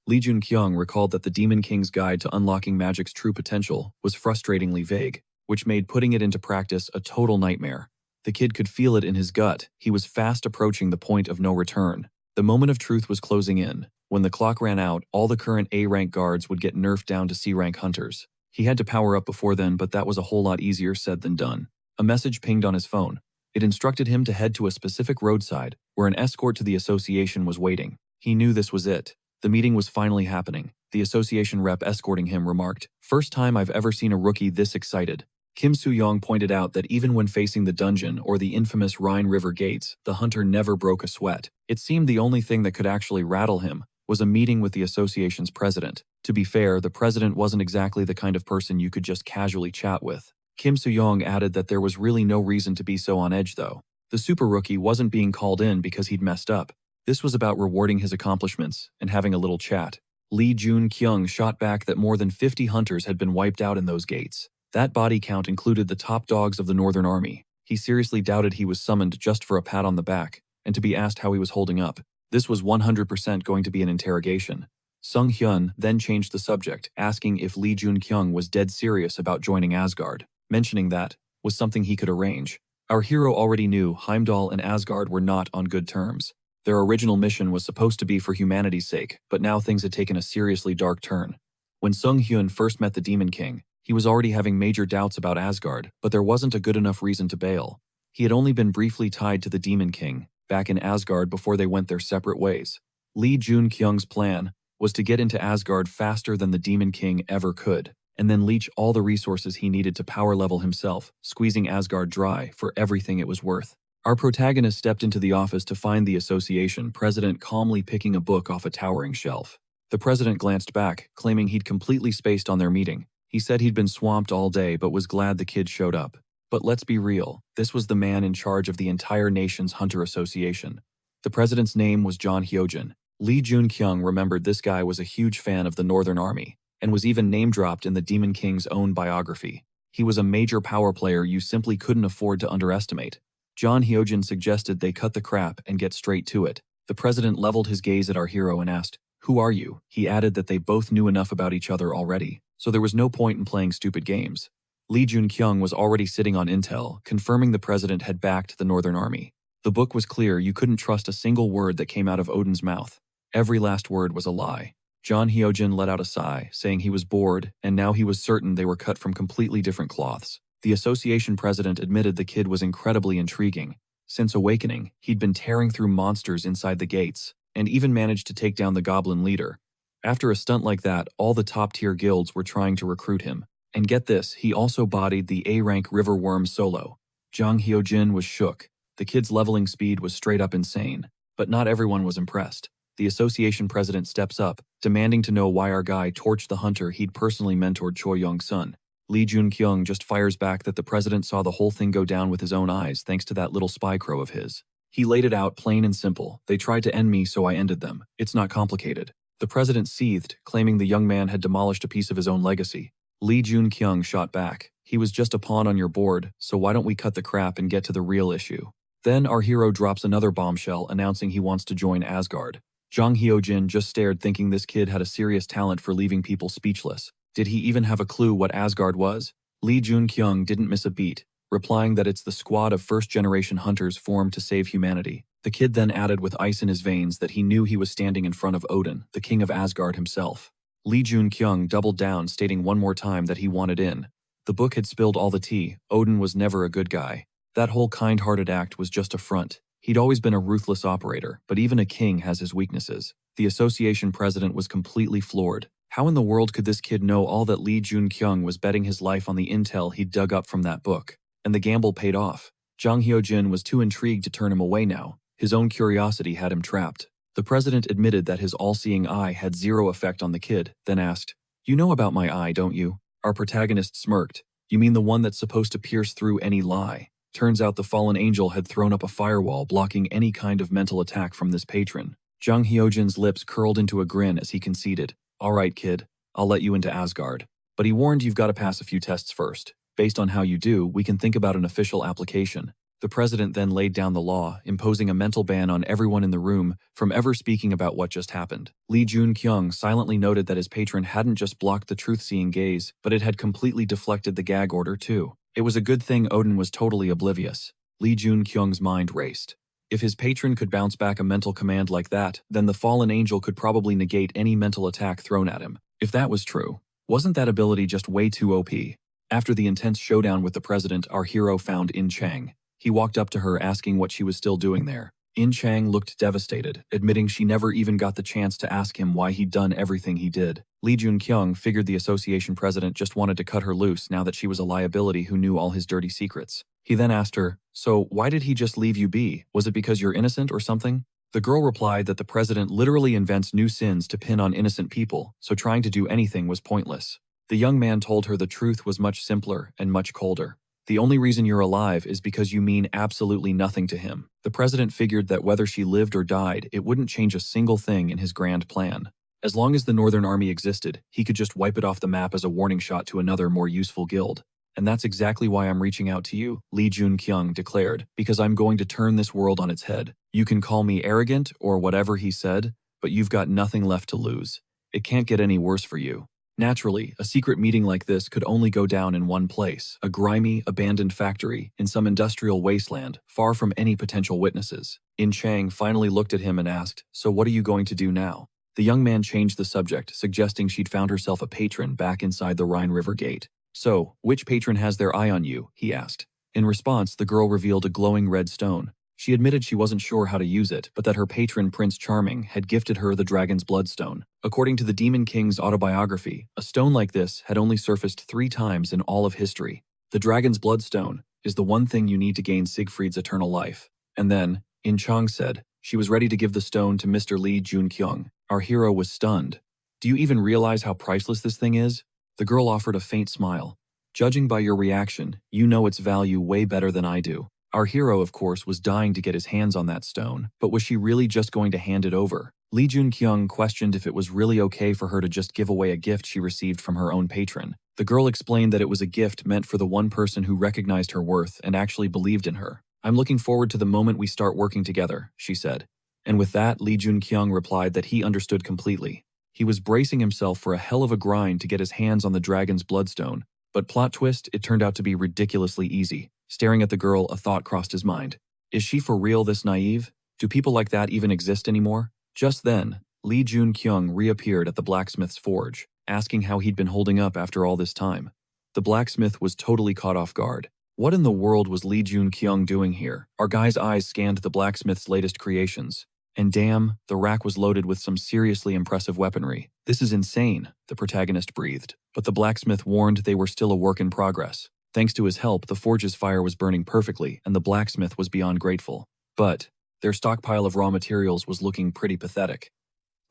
Lee Jun-kyung recalled that the Demon King's guide to unlocking magic's true potential was frustratingly vague, which made putting it into practice a total nightmare. The kid could feel it in his gut. He was fast approaching the point of no return. The moment of truth was closing in. When the clock ran out, all the current A-rank guards would get nerfed down to C-rank hunters. He had to power up before then, but that was a whole lot easier said than done. A message pinged on his phone. It instructed him to head to a specific roadside, where an escort to the association was waiting. He knew this was it. The meeting was finally happening. The association rep escorting him remarked, "First time I've ever seen a rookie this excited." Kim Soo-young pointed out that even when facing the dungeon or the infamous Rhine River gates, the hunter never broke a sweat. It seemed the only thing that could actually rattle him was a meeting with the association's president. To be fair, the president wasn't exactly the kind of person you could just casually chat with. Kim Soo-young added that there was really no reason to be so on edge though. The super rookie wasn't being called in because he'd messed up. This was about rewarding his accomplishments and having a little chat. Lee Jun-kyung shot back that more than 50 hunters had been wiped out in those gates. That body count included the top dogs of the Northern Army. He seriously doubted he was summoned just for a pat on the back and to be asked how he was holding up. This was 100% going to be an interrogation. Sung Hyun then changed the subject, asking if Lee Jun-kyung was dead serious about joining Asgard, mentioning that was something he could arrange. Our hero already knew Heimdall and Asgard were not on good terms. Their original mission was supposed to be for humanity's sake, but now things had taken a seriously dark turn. When Sung Hyun first met the Demon King, he was already having major doubts about Asgard, but there wasn't a good enough reason to bail. He had only been briefly tied to the Demon King back in Asgard before they went their separate ways. Lee Jun-kyung's plan was to get into Asgard faster than the Demon King ever could, and then leech all the resources he needed to power level himself, squeezing Asgard dry for everything it was worth. Our protagonist stepped into the office to find the association president calmly picking a book off a towering shelf. The president glanced back, claiming he'd completely spaced on their meeting. He said he'd been swamped all day but was glad the kid showed up. But let's be real, this was the man in charge of the entire nation's hunter association. The president's name was John Hyojin. Lee Jun-kyung remembered this guy was a huge fan of the Northern Army, and was even name-dropped in the Demon King's own biography. He was a major power player you simply couldn't afford to underestimate. John Hyojin suggested they cut the crap and get straight to it. The president leveled his gaze at our hero and asked, "Who are you?" He added that they both knew enough about each other already, so there was no point in playing stupid games. Lee Jun-kyung was already sitting on intel, confirming the president had backed the Northern Army. The book was clear you couldn't trust a single word that came out of Odin's mouth. Every last word was a lie. John Hyojin let out a sigh, saying he was bored, and now he was certain they were cut from completely different cloths. The association president admitted the kid was incredibly intriguing. Since awakening, he'd been tearing through monsters inside the gates, and even managed to take down the goblin leader. After a stunt like that, all the top-tier guilds were trying to recruit him. And get this, he also bodied the A-rank Riverworm solo. Jang Hyojin was shook. The kid's leveling speed was straight up insane. But not everyone was impressed. The association president steps up, demanding to know why our guy torched the hunter he'd personally mentored Choi Young-sun. Lee Jun-kyung just fires back that the president saw the whole thing go down with his own eyes thanks to that little spy crow of his. He laid it out plain and simple. They tried to end me, so I ended them. It's not complicated. The president seethed, claiming the young man had demolished a piece of his own legacy. Lee Jun-kyung shot back. He was just a pawn on your board, so why don't we cut the crap and get to the real issue? Then our hero drops another bombshell announcing he wants to join Asgard. Jang Hyojin just stared, thinking this kid had a serious talent for leaving people speechless. Did he even have a clue what Asgard was? Lee Jun-kyung didn't miss a beat, replying that it's the squad of first-generation hunters formed to save humanity. The kid then added with ice in his veins that he knew he was standing in front of Odin, the king of Asgard himself. Lee Jun-kyung doubled down, stating one more time that he wanted in. The book had spilled all the tea. Odin was never a good guy. That whole kind-hearted act was just a front. He'd always been a ruthless operator, but even a king has his weaknesses. The association president was completely floored. How in the world could this kid know all that Lee Jun-kyung was betting his life on the intel he'd dug up from that book? And the gamble paid off. Jang Hyojin was too intrigued to turn him away now. His own curiosity had him trapped. The president admitted that his all-seeing eye had zero effect on the kid, then asked, "You know about my eye, don't you?" Our protagonist smirked. "You mean the one that's supposed to pierce through any lie?" Turns out the fallen angel had thrown up a firewall blocking any kind of mental attack from this patron. Jang Hyojin's lips curled into a grin as he conceded, "All right, kid, I'll let you into Asgard. But he warned you've got to pass a few tests first. Based on how you do, we can think about an official application." The president then laid down the law, imposing a mental ban on everyone in the room from ever speaking about what just happened. Lee Jun-kyung silently noted that his patron hadn't just blocked the truth-seeing gaze, but it had completely deflected the gag order too. It was a good thing Odin was totally oblivious. Lee Jun-kyung's mind raced. If his patron could bounce back a mental command like that, then the fallen angel could probably negate any mental attack thrown at him. If that was true, wasn't that ability just way too OP? After the intense showdown with the president, our hero found In Chang. He walked up to her asking what she was still doing there. In Chang looked devastated, admitting she never even got the chance to ask him why he'd done everything he did. Lee Jun-kyung figured the association president just wanted to cut her loose now that she was a liability who knew all his dirty secrets. He then asked her, "So why did he just leave you be? Was it because you're innocent or something?" The girl replied that the president literally invents new sins to pin on innocent people, so trying to do anything was pointless. The young man told her the truth was much simpler and much colder. The only reason you're alive is because you mean absolutely nothing to him. The president figured that whether she lived or died, it wouldn't change a single thing in his grand plan. As long as the Northern Army existed, he could just wipe it off the map as a warning shot to another, more useful guild. And that's exactly why I'm reaching out to you, Lee Jun-kyung declared, because I'm going to turn this world on its head. You can call me arrogant or whatever he said, but you've got nothing left to lose. It can't get any worse for you. Naturally, a secret meeting like this could only go down in one place, a grimy, abandoned factory in some industrial wasteland, far from any potential witnesses. In Chang finally looked at him and asked, "So what are you going to do now?" The young man changed the subject, suggesting she'd found herself a patron back inside the Rhine River Gate. "So, which patron has their eye on you?" he asked. In response, the girl revealed a glowing red stone. She admitted she wasn't sure how to use it, but that her patron, Prince Charming, had gifted her the Dragon's Bloodstone. According to the Demon King's autobiography, a stone like this had only surfaced 3 times in all of history. The Dragon's Bloodstone is the one thing you need to gain Siegfried's eternal life. And then, In Chang said, she was ready to give the stone to Mr. Lee Jun-kyung. Our hero was stunned. "Do you even realize how priceless this thing is?" The girl offered a faint smile. "Judging by your reaction, you know its value way better than I do." Our hero, of course, was dying to get his hands on that stone, but was she really just going to hand it over? Lee Jun-kyung questioned if it was really okay for her to just give away a gift she received from her own patron. The girl explained that it was a gift meant for the one person who recognized her worth and actually believed in her. "I'm looking forward to the moment we start working together," she said. And with that, Lee Jun-kyung replied that he understood completely. He was bracing himself for a hell of a grind to get his hands on the Dragon's Bloodstone, but plot twist, it turned out to be ridiculously easy. Staring at the girl, a thought crossed his mind. Is she for real this naive? Do people like that even exist anymore? Just then, Lee Jun-kyung reappeared at the blacksmith's forge, asking how he'd been holding up after all this time. The blacksmith was totally caught off guard. What in the world was Lee Jun-kyung doing here? Our guy's eyes scanned the blacksmith's latest creations. And damn, the rack was loaded with some seriously impressive weaponry. "This is insane," the protagonist breathed. But the blacksmith warned they were still a work in progress. Thanks to his help, the forge's fire was burning perfectly, and the blacksmith was beyond grateful. But their stockpile of raw materials was looking pretty pathetic.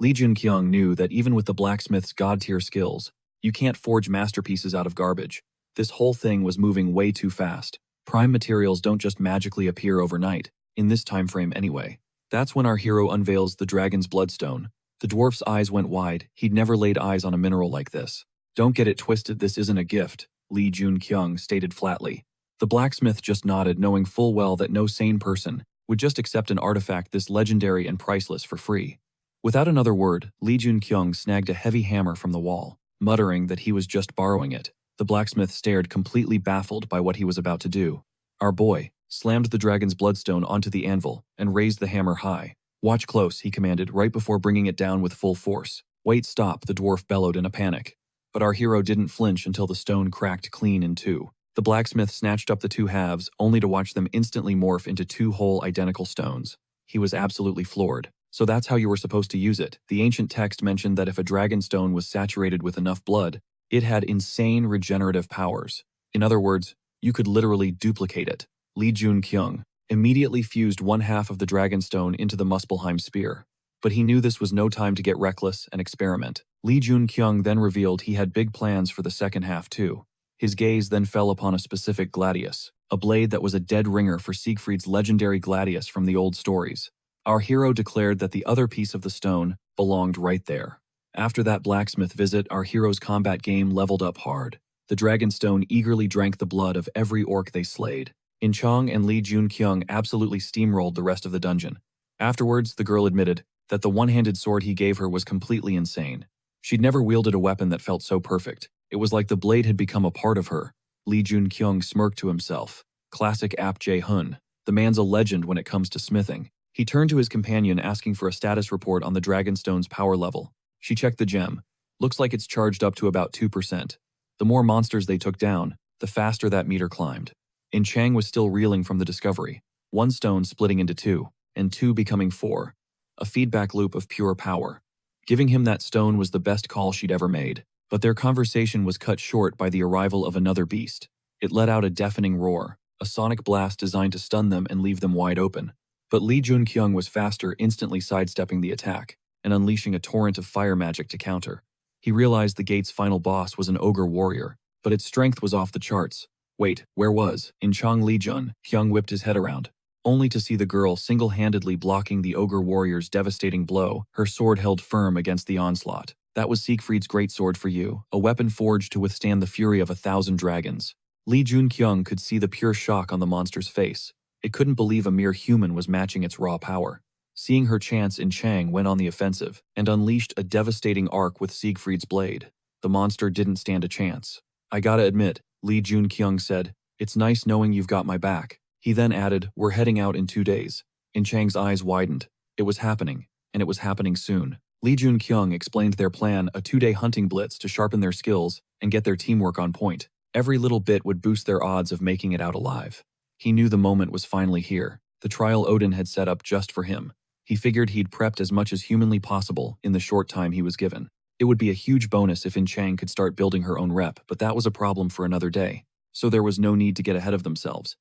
Lee Jun-kyung knew that even with the blacksmith's god-tier skills, you can't forge masterpieces out of garbage. This whole thing was moving way too fast. Prime materials don't just magically appear overnight, in this time frame anyway. That's when our hero unveils the Dragon's Bloodstone. The dwarf's eyes went wide. He'd never laid eyes on a mineral like this. "Don't get it twisted, this isn't a gift," Lee Jun-kyung stated flatly. The blacksmith just nodded, knowing full well that no sane person would just accept an artifact this legendary and priceless for free. Without another word, Lee Jun-kyung snagged a heavy hammer from the wall, muttering that he was just borrowing it. The blacksmith stared, completely baffled by what he was about to do. Our boy slammed the Dragon's Bloodstone onto the anvil and raised the hammer high. "Watch close," he commanded, right before bringing it down with full force. "Wait, stop," the dwarf bellowed in a panic. But our hero didn't flinch until the stone cracked clean in 2. The blacksmith snatched up the 2 halves, only to watch them instantly morph into 2 whole identical stones. He was absolutely floored. So that's how you were supposed to use it. The ancient text mentioned that if a dragon stone was saturated with enough blood, it had insane regenerative powers. In other words, you could literally duplicate it. Lee Jun-kyung immediately fused 1/2 of the dragon stone into the Muspelheim spear. But he knew this was no time to get reckless and experiment. Lee Jun-kyung then revealed he had big plans for the second half too. His gaze then fell upon a specific gladius, a blade that was a dead ringer for Siegfried's legendary gladius from the old stories. Our hero declared that the other piece of the stone belonged right there. After that blacksmith visit, our hero's combat game leveled up hard. The Dragonstone eagerly drank the blood of every orc they slayed. In Chang and Lee Jun-kyung absolutely steamrolled the rest of the dungeon. Afterwards, the girl admitted that the one-handed sword he gave her was completely insane. She'd never wielded a weapon that felt so perfect. It was like the blade had become a part of her. Lee Jun-kyung smirked to himself. Classic Ap Jae-hun. The man's a legend when it comes to smithing. He turned to his companion, asking for a status report on the Dragonstone's power level. She checked the gem. Looks like it's charged up to about 2%. The more monsters they took down, the faster that meter climbed. And Chang was still reeling from the discovery. 1 stone splitting into 2, and 2 becoming 4. A feedback loop of pure power. Giving him that stone was the best call she'd ever made. But their conversation was cut short by the arrival of another beast. It let out a deafening roar, a sonic blast designed to stun them and leave them wide open. But Lee Junkyung was faster, instantly sidestepping the attack and unleashing a torrent of fire magic to counter. He realized the gate's final boss was an ogre warrior, but its strength was off the charts. Wait, where was? In Chang Lee Jun, Kyung whipped his head around, only to see the girl single-handedly blocking the ogre warrior's devastating blow, her sword held firm against the onslaught. That was Siegfried's greatsword for you, a weapon forged to withstand the fury of 1,000 dragons. Lee Junkyung could see the pure shock on the monster's face. It couldn't believe a mere human was matching its raw power. Seeing her chance, in Chang went on the offensive and unleashed a devastating arc with Siegfried's blade. The monster didn't stand a chance. I gotta admit, Lee Junkyung said, it's nice knowing you've got my back. He then added, we're heading out in 2 days. In Chang's eyes widened. It was happening, and it was happening soon. Lee Junkyung explained their plan, a 2-day hunting blitz to sharpen their skills and get their teamwork on point. Every little bit would boost their odds of making it out alive. He knew the moment was finally here. The trial Odin had set up just for him. He figured he'd prepped as much as humanly possible in the short time he was given. It would be a huge bonus if In Chang could start building her own rep, but that was a problem for another day, so there was no need to get ahead of themselves.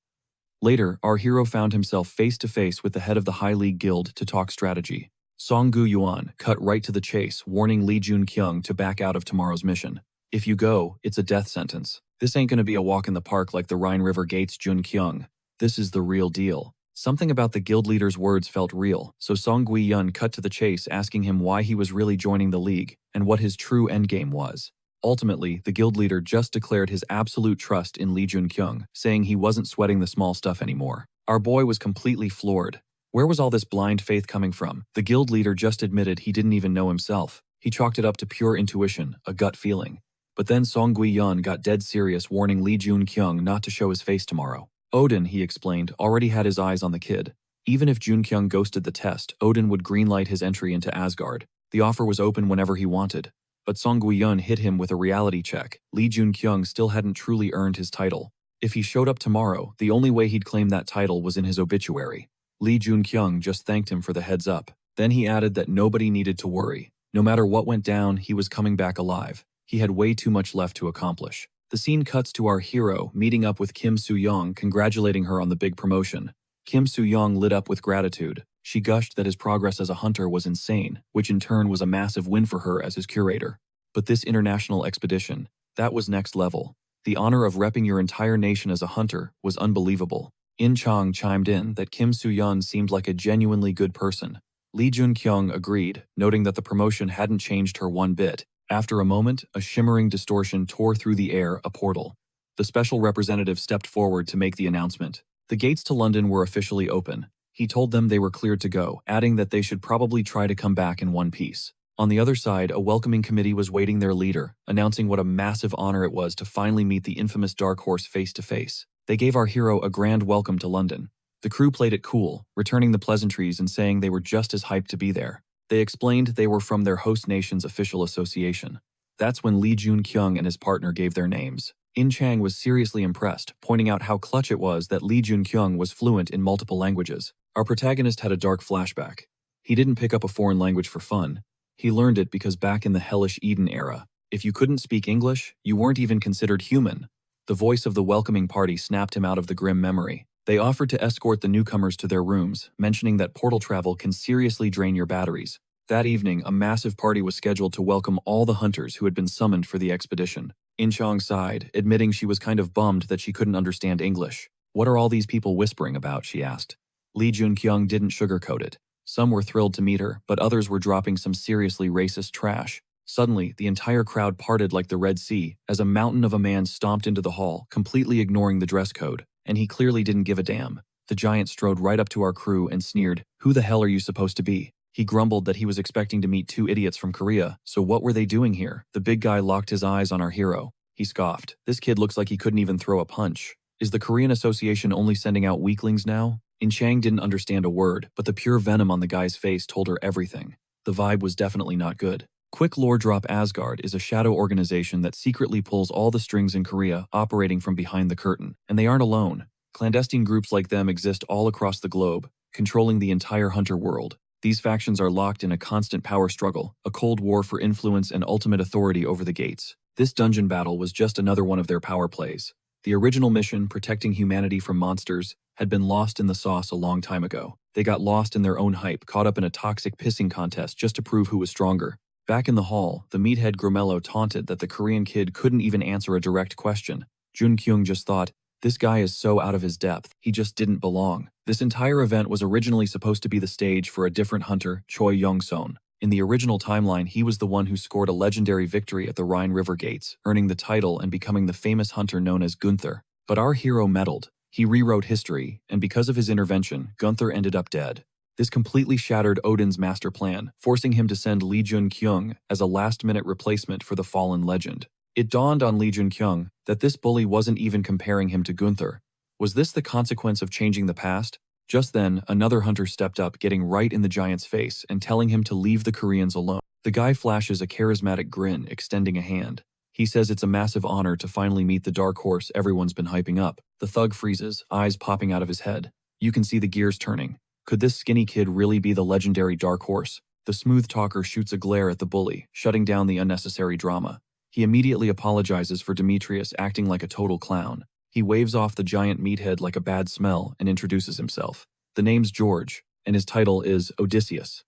Later, our hero found himself face-to-face with the head of the High League Guild to talk strategy. Song Gu Yuan cut right to the chase, warning Lee Junkyung to back out of tomorrow's mission. If you go, it's a death sentence. This ain't gonna be a walk in the park like the Rhine River Gates Junkyung. This is the real deal. Something about the guild leader's words felt real, so Song Gui Yun cut to the chase, asking him why he was really joining the league and what his true endgame was. Ultimately, the guild leader just declared his absolute trust in Lee Junkyung, saying he wasn't sweating the small stuff anymore. Our boy was completely floored. Where was all this blind faith coming from? The guild leader just admitted he didn't even know himself. He chalked it up to pure intuition, a gut feeling. But then Song Gui Yun got dead serious, warning Lee Junkyung not to show his face tomorrow. Odin, he explained, already had his eyes on the kid. Even if Junkyung ghosted the test, Odin would greenlight his entry into Asgard. The offer was open whenever he wanted. But Song Gui-yun hit him with a reality check. Lee Junkyung still hadn't truly earned his title. If he showed up tomorrow, the only way he'd claim that title was in his obituary. Lee Junkyung just thanked him for the heads up. Then he added that nobody needed to worry. No matter what went down, he was coming back alive. He had way too much left to accomplish. The scene cuts to our hero meeting up with Kim Soo-young, congratulating her on the big promotion. Kim Soo-young lit up with gratitude. She gushed that his progress as a hunter was insane, which in turn was a massive win for her as his curator. But this international expedition, that was next level. The honor of repping your entire nation as a hunter was unbelievable. In Chang chimed in that Kim Soo-yeon seemed like a genuinely good person. Lee Junkyung agreed, noting that the promotion hadn't changed her one bit. After a moment, a shimmering distortion tore through the air, a portal. The special representative stepped forward to make the announcement. The gates to London were officially open. He told them they were cleared to go, adding that they should probably try to come back in one piece. On the other side, a welcoming committee was waiting their leader, announcing what a massive honor it was to finally meet the infamous Dark Horse face to face. They gave our hero a grand welcome to London. The crew played it cool, returning the pleasantries and saying they were just as hyped to be there. They explained they were from their host nation's official association. That's when Lee Junkyung and his partner gave their names. In Chang was seriously impressed, pointing out how clutch it was that Lee Junkyung was fluent in multiple languages. Our protagonist had a dark flashback. He didn't pick up a foreign language for fun. He learned it because back in the hellish Eden era, if you couldn't speak English, you weren't even considered human. The voice of the welcoming party snapped him out of the grim memory. They offered to escort the newcomers to their rooms, mentioning that portal travel can seriously drain your batteries. That evening, a massive party was scheduled to welcome all the hunters who had been summoned for the expedition. In Chang sighed, admitting she was kind of bummed that she couldn't understand English. What are all these people whispering about, she asked. Lee Junkyung didn't sugarcoat it. Some were thrilled to meet her, but others were dropping some seriously racist trash. Suddenly, the entire crowd parted like the Red Sea as a mountain of a man stomped into the hall, completely ignoring the dress code. And he clearly didn't give a damn. The giant strode right up to our crew and sneered, "Who the hell are you supposed to be?" He grumbled that he was expecting to meet two idiots from Korea, so what were they doing here? The big guy locked his eyes on our hero. He scoffed. This kid looks like he couldn't even throw a punch. Is the Korean Association only sending out weaklings now? In Chang didn't understand a word, but the pure venom on the guy's face told her everything. The vibe was definitely not good. Quick lore drop: Asgard is a shadow organization that secretly pulls all the strings in Korea, operating from behind the curtain. And they aren't alone. Clandestine groups like them exist all across the globe, controlling the entire hunter world. These factions are locked in a constant power struggle, a cold war for influence and ultimate authority over the gates. This dungeon battle was just another one of their power plays. The original mission, protecting humanity from monsters, had been lost in the sauce a long time ago. They got lost in their own hype, caught up in a toxic pissing contest just to prove who was stronger. Back in the hall, the meathead Gromello taunted that the Korean kid couldn't even answer a direct question. Jun Kyung just thought, this guy is so out of his depth, he just didn't belong. This entire event was originally supposed to be the stage for a different hunter, Choi Young-son. In the original timeline, he was the one who scored a legendary victory at the Rhine River Gates, earning the title and becoming the famous hunter known as Gunther. But our hero meddled. He rewrote history, and because of his intervention, Gunther ended up dead. This completely shattered Odin's master plan, forcing him to send Lee Jun-kyung as a last-minute replacement for the fallen legend. It dawned on Lee Jun-kyung that this bully wasn't even comparing him to Gunther. Was this the consequence of changing the past? Just then, another hunter stepped up, getting right in the giant's face and telling him to leave the Koreans alone. The guy flashes a charismatic grin, extending a hand. He says it's a massive honor to finally meet the dark horse everyone's been hyping up. The thug freezes, eyes popping out of his head. You can see the gears turning. Could this skinny kid really be the legendary dark horse? The smooth talker shoots a glare at the bully, shutting down the unnecessary drama. He immediately apologizes for Demetrius acting like a total clown. He waves off the giant meathead like a bad smell and introduces himself. The name's George, and his title is Odysseus.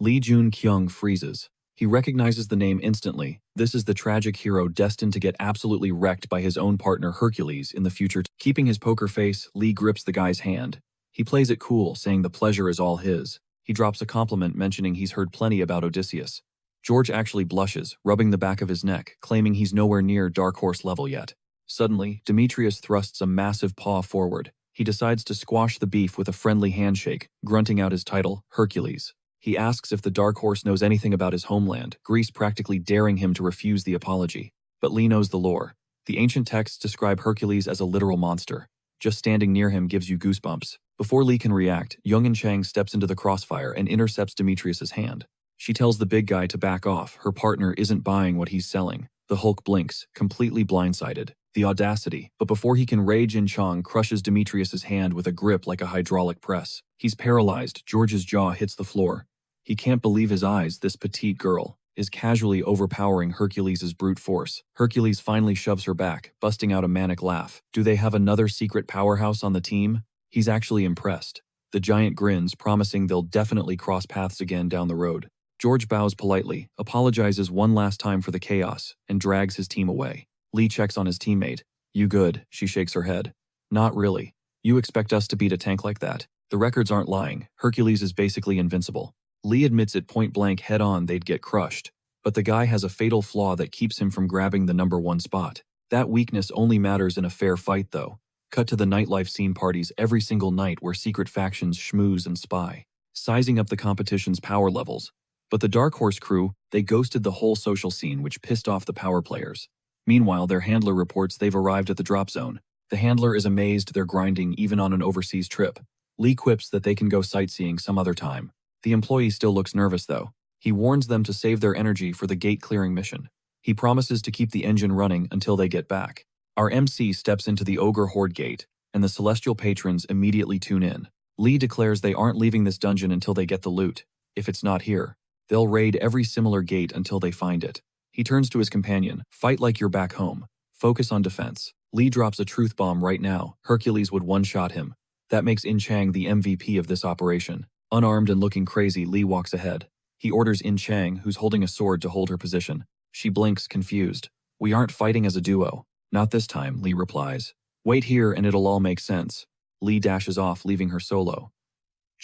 Lee Jun-kyung freezes. He recognizes the name instantly. This is the tragic hero destined to get absolutely wrecked by his own partner Hercules in the future. Keeping his poker face, Lee grips the guy's hand. He plays it cool, saying the pleasure is all his. He drops a compliment mentioning he's heard plenty about Odysseus. George actually blushes, rubbing the back of his neck, claiming he's nowhere near Dark Horse level yet. Suddenly, Demetrius thrusts a massive paw forward. He decides to squash the beef with a friendly handshake, grunting out his title, Hercules. He asks if the Dark Horse knows anything about his homeland, Greece practically daring him to refuse the apology. But Lee knows the lore. The ancient texts describe Hercules as a literal monster. Just standing near him gives you goosebumps. Before Lee can react, Young-in Chang steps into the crossfire and intercepts Demetrius's hand. She tells the big guy to back off. Her partner isn't buying what he's selling. The Hulk blinks, completely blindsided. The audacity. But before he can rage, In Chang crushes Demetrius's hand with a grip like a hydraulic press. He's paralyzed. George's jaw hits the floor. He can't believe his eyes. This petite girl is casually overpowering Hercules' brute force. Hercules finally shoves her back, busting out a manic laugh. Do they have another secret powerhouse on the team? He's actually impressed. The giant grins, promising they'll definitely cross paths again down the road. George bows politely, apologizes one last time for the chaos, and drags his team away. Lee checks on his teammate. You good? She shakes her head. Not really. You expect us to beat a tank like that? The records aren't lying. Hercules is basically invincible. Lee admits it point blank head on they'd get crushed. But the guy has a fatal flaw that keeps him from grabbing the #1 spot. That weakness only matters in a fair fight though. Cut to the nightlife scene parties every single night where secret factions schmooze and spy, sizing up the competition's power levels. But the Dark Horse crew, they ghosted the whole social scene, which pissed off the power players. Meanwhile, their handler reports they've arrived at the drop zone. The handler is amazed they're grinding even on an overseas trip. Lee quips that they can go sightseeing some other time. The employee still looks nervous though. He warns them to save their energy for the gate-clearing mission. He promises to keep the engine running until they get back. Our MC steps into the Ogre Horde gate, and the Celestial Patrons immediately tune in. Lee declares they aren't leaving this dungeon until they get the loot. If it's not here, they'll raid every similar gate until they find it. He turns to his companion. Fight like you're back home. Focus on defense. Lee drops a truth bomb right now. Hercules would one-shot him. That makes In Chang the MVP of this operation. Unarmed and looking crazy, Lee walks ahead. He orders In Chang, who's holding a sword, to hold her position. She blinks, confused. We aren't fighting as a duo. Not this time, Lee replies. Wait here and it'll all make sense. Lee dashes off, leaving her solo.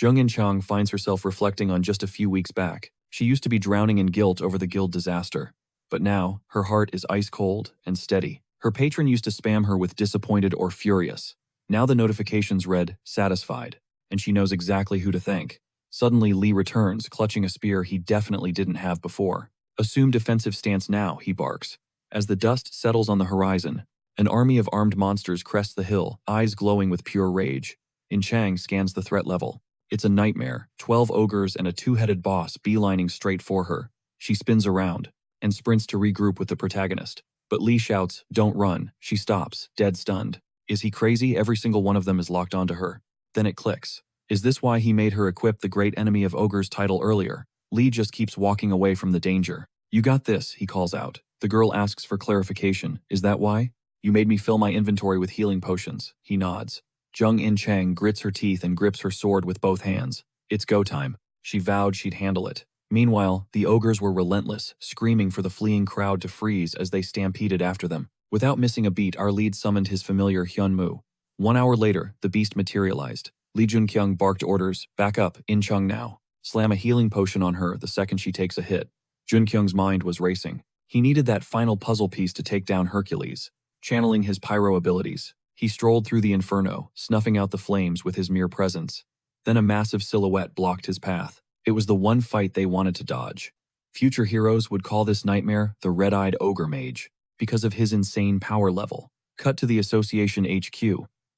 Jung-in Chang finds herself reflecting on just a few weeks back. She used to be drowning in guilt over the guild disaster. But now, her heart is ice cold and steady. Her patron used to spam her with disappointed or furious. Now the notifications read, satisfied, and she knows exactly who to thank. Suddenly, Lee returns, clutching a spear he definitely didn't have before. Assume defensive stance now, he barks. As the dust settles on the horizon, an army of armed monsters crests the hill, eyes glowing with pure rage. In Chang scans the threat level. It's a nightmare, 12 ogres and a two-headed boss beelining straight for her. She spins around and sprints to regroup with the protagonist. But Lee shouts, don't run. She stops, dead stunned. Is he crazy? Every single one of them is locked onto her. Then it clicks. Is this why he made her equip the Great Enemy of Ogres title earlier? Lee just keeps walking away from the danger. You got this, he calls out. The girl asks for clarification. Is that why? You made me fill my inventory with healing potions. He nods. Jung In-chang grits her teeth and grips her sword with both hands. It's go time. She vowed she'd handle it. Meanwhile, the ogres were relentless, screaming for the fleeing crowd to freeze as they stampeded after them. Without missing a beat, our lead summoned his familiar Hyunmoo. 1 hour later, the beast materialized. Lee Junkyung barked orders, back up, In-chung now. Slam a healing potion on her the second she takes a hit. Junkyung's mind was racing. He needed that final puzzle piece to take down Hercules. Channeling his pyro abilities, he strolled through the inferno, snuffing out the flames with his mere presence. Then a massive silhouette blocked his path. It was the one fight they wanted to dodge. Future heroes would call this nightmare the Red-Eyed Ogre Mage, because of his insane power level. Cut to the Association HQ.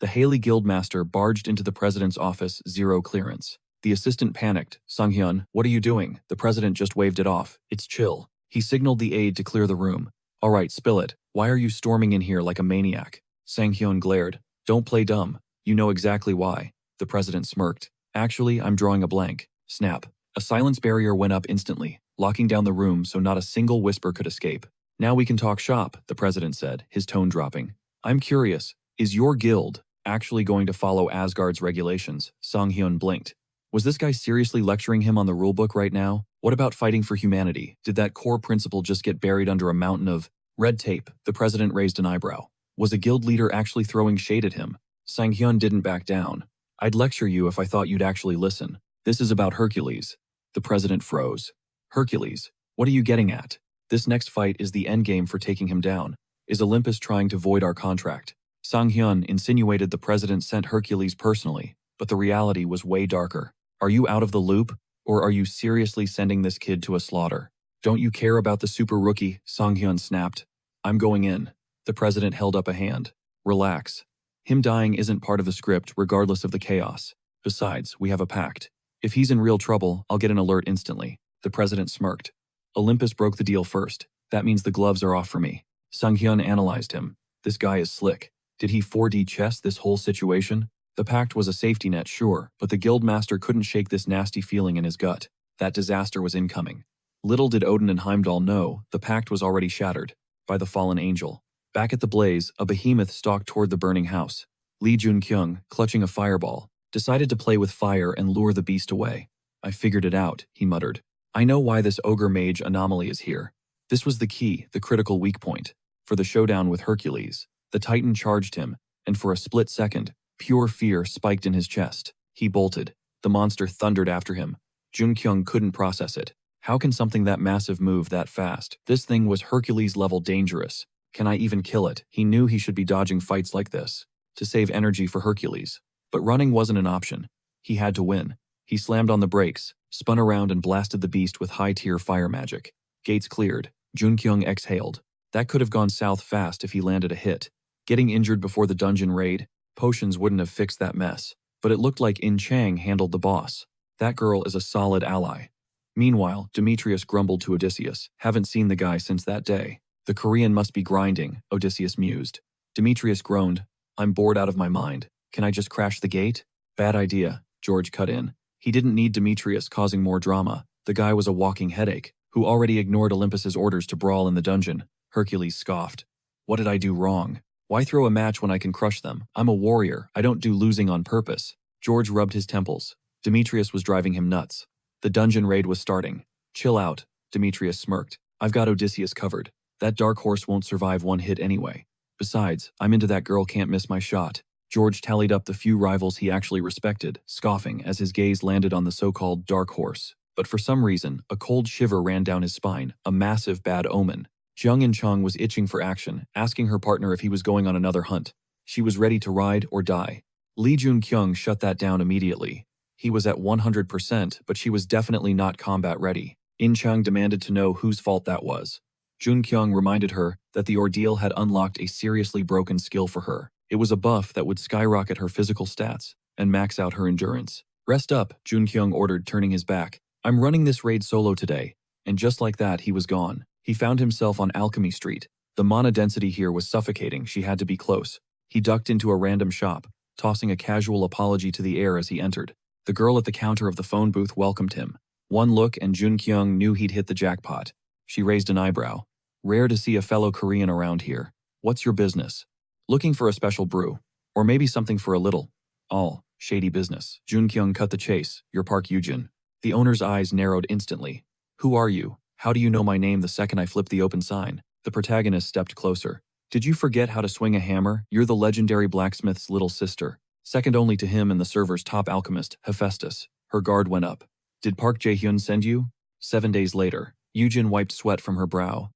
The Haley Guildmaster barged into the president's office, zero clearance. The assistant panicked. Sang-hyun, what are you doing? The president just waved it off. It's chill. He signaled the aide to clear the room. All right, spill it. Why are you storming in here like a maniac? Sang-hyun glared. Don't play dumb. You know exactly why. The president smirked. Actually, I'm drawing a blank. Snap. A silence barrier went up instantly, locking down the room so not a single whisper could escape. Now we can talk shop, the president said, his tone dropping. I'm curious, is your guild actually going to follow Asgard's regulations? Sang-hyun blinked. Was this guy seriously lecturing him on the rulebook right now? What about fighting for humanity? Did that core principle just get buried under a mountain of red tape? The president raised an eyebrow. Was a guild leader actually throwing shade at him? Sang-hyun didn't back down. I'd lecture you if I thought you'd actually listen. This is about Hercules. The president froze. Hercules, what are you getting at? This next fight is the endgame for taking him down. Is Olympus trying to void our contract? Sang-hyun insinuated the president sent Hercules personally, but the reality was way darker. Are you out of the loop, or are you seriously sending this kid to a slaughter? Don't you care about the super rookie? Sang-hyun snapped. I'm going in. The president held up a hand. Relax. Him dying isn't part of the script regardless of the chaos. Besides, we have a pact. If he's in real trouble, I'll get an alert instantly. The president smirked. Olympus broke the deal first. That means the gloves are off for me. Sang-hyun analyzed him. This guy is slick. Did he 4D chess this whole situation? The pact was a safety net, sure, but the guildmaster couldn't shake this nasty feeling in his gut. That disaster was incoming. Little did Odin and Heimdall know, the pact was already shattered by the fallen angel. Back at the blaze, a behemoth stalked toward the burning house. Lee Junkyung, clutching a fireball, decided to play with fire and lure the beast away. I figured it out, he muttered. I know why this ogre mage anomaly is here. This was the key, the critical weak point. For the showdown with Hercules, the Titan charged him, and for a split second, pure fear spiked in his chest. He bolted. The monster thundered after him. Junkyung couldn't process it. How can something that massive move that fast? This thing was Hercules-level dangerous. Can I even kill it? He knew he should be dodging fights like this to save energy for Hercules. But running wasn't an option. He had to win. He slammed on the brakes, spun around and blasted the beast with high-tier fire magic. Gates cleared. Junkyung exhaled. That could have gone south fast if he landed a hit. Getting injured before the dungeon raid, potions wouldn't have fixed that mess. But it looked like In-chang handled the boss. That girl is a solid ally. Meanwhile, Demetrius grumbled to Odysseus. Haven't seen the guy since that day. The Korean must be grinding, Odysseus mused. Demetrius groaned. I'm bored out of my mind. Can I just crash the gate? Bad idea, George cut in. He didn't need Demetrius causing more drama. The guy was a walking headache, who already ignored Olympus's orders to brawl in the dungeon. Hercules scoffed. What did I do wrong? Why throw a match when I can crush them? I'm a warrior. I don't do losing on purpose. George rubbed his temples. Demetrius was driving him nuts. The dungeon raid was starting. Chill out, Demetrius smirked. I've got Odysseus covered. That dark horse won't survive one hit anyway. Besides, I'm into that girl, can't miss my shot. George tallied up the few rivals he actually respected, scoffing as his gaze landed on the so-called dark horse. But for some reason, a cold shiver ran down his spine, a massive bad omen. Jung In-chang was itching for action, asking her partner if he was going on another hunt. She was ready to ride or die. Lee Junkyung shut that down immediately. He was at 100%, but she was definitely not combat ready. In-chang demanded to know whose fault that was. Junkyung reminded her that the ordeal had unlocked a seriously broken skill for her. It was a buff that would skyrocket her physical stats and max out her endurance. Rest up, Junkyung ordered, turning his back. I'm running this raid solo today. And just like that, he was gone. He found himself on Alchemy Street. The mana density here was suffocating, she had to be close. He ducked into a random shop, tossing a casual apology to the air as he entered. The girl at the counter of the phone booth welcomed him. One look and Junkyung knew he'd hit the jackpot. She raised an eyebrow. Rare to see a fellow Korean around here. What's your business? Looking for a special brew. Or maybe something for a little All shady business. Junkyung cut the chase. You're Park Yujin. The owner's eyes narrowed instantly. Who are you? How do you know my name the second I flipped the open sign? The protagonist stepped closer. Did you forget how to swing a hammer? You're the legendary blacksmith's little sister. Second only to him and the server's top alchemist, Hephaestus. Her guard went up. Did Park Jae-hyun send you? 7 days later. Yujin wiped sweat from her brow.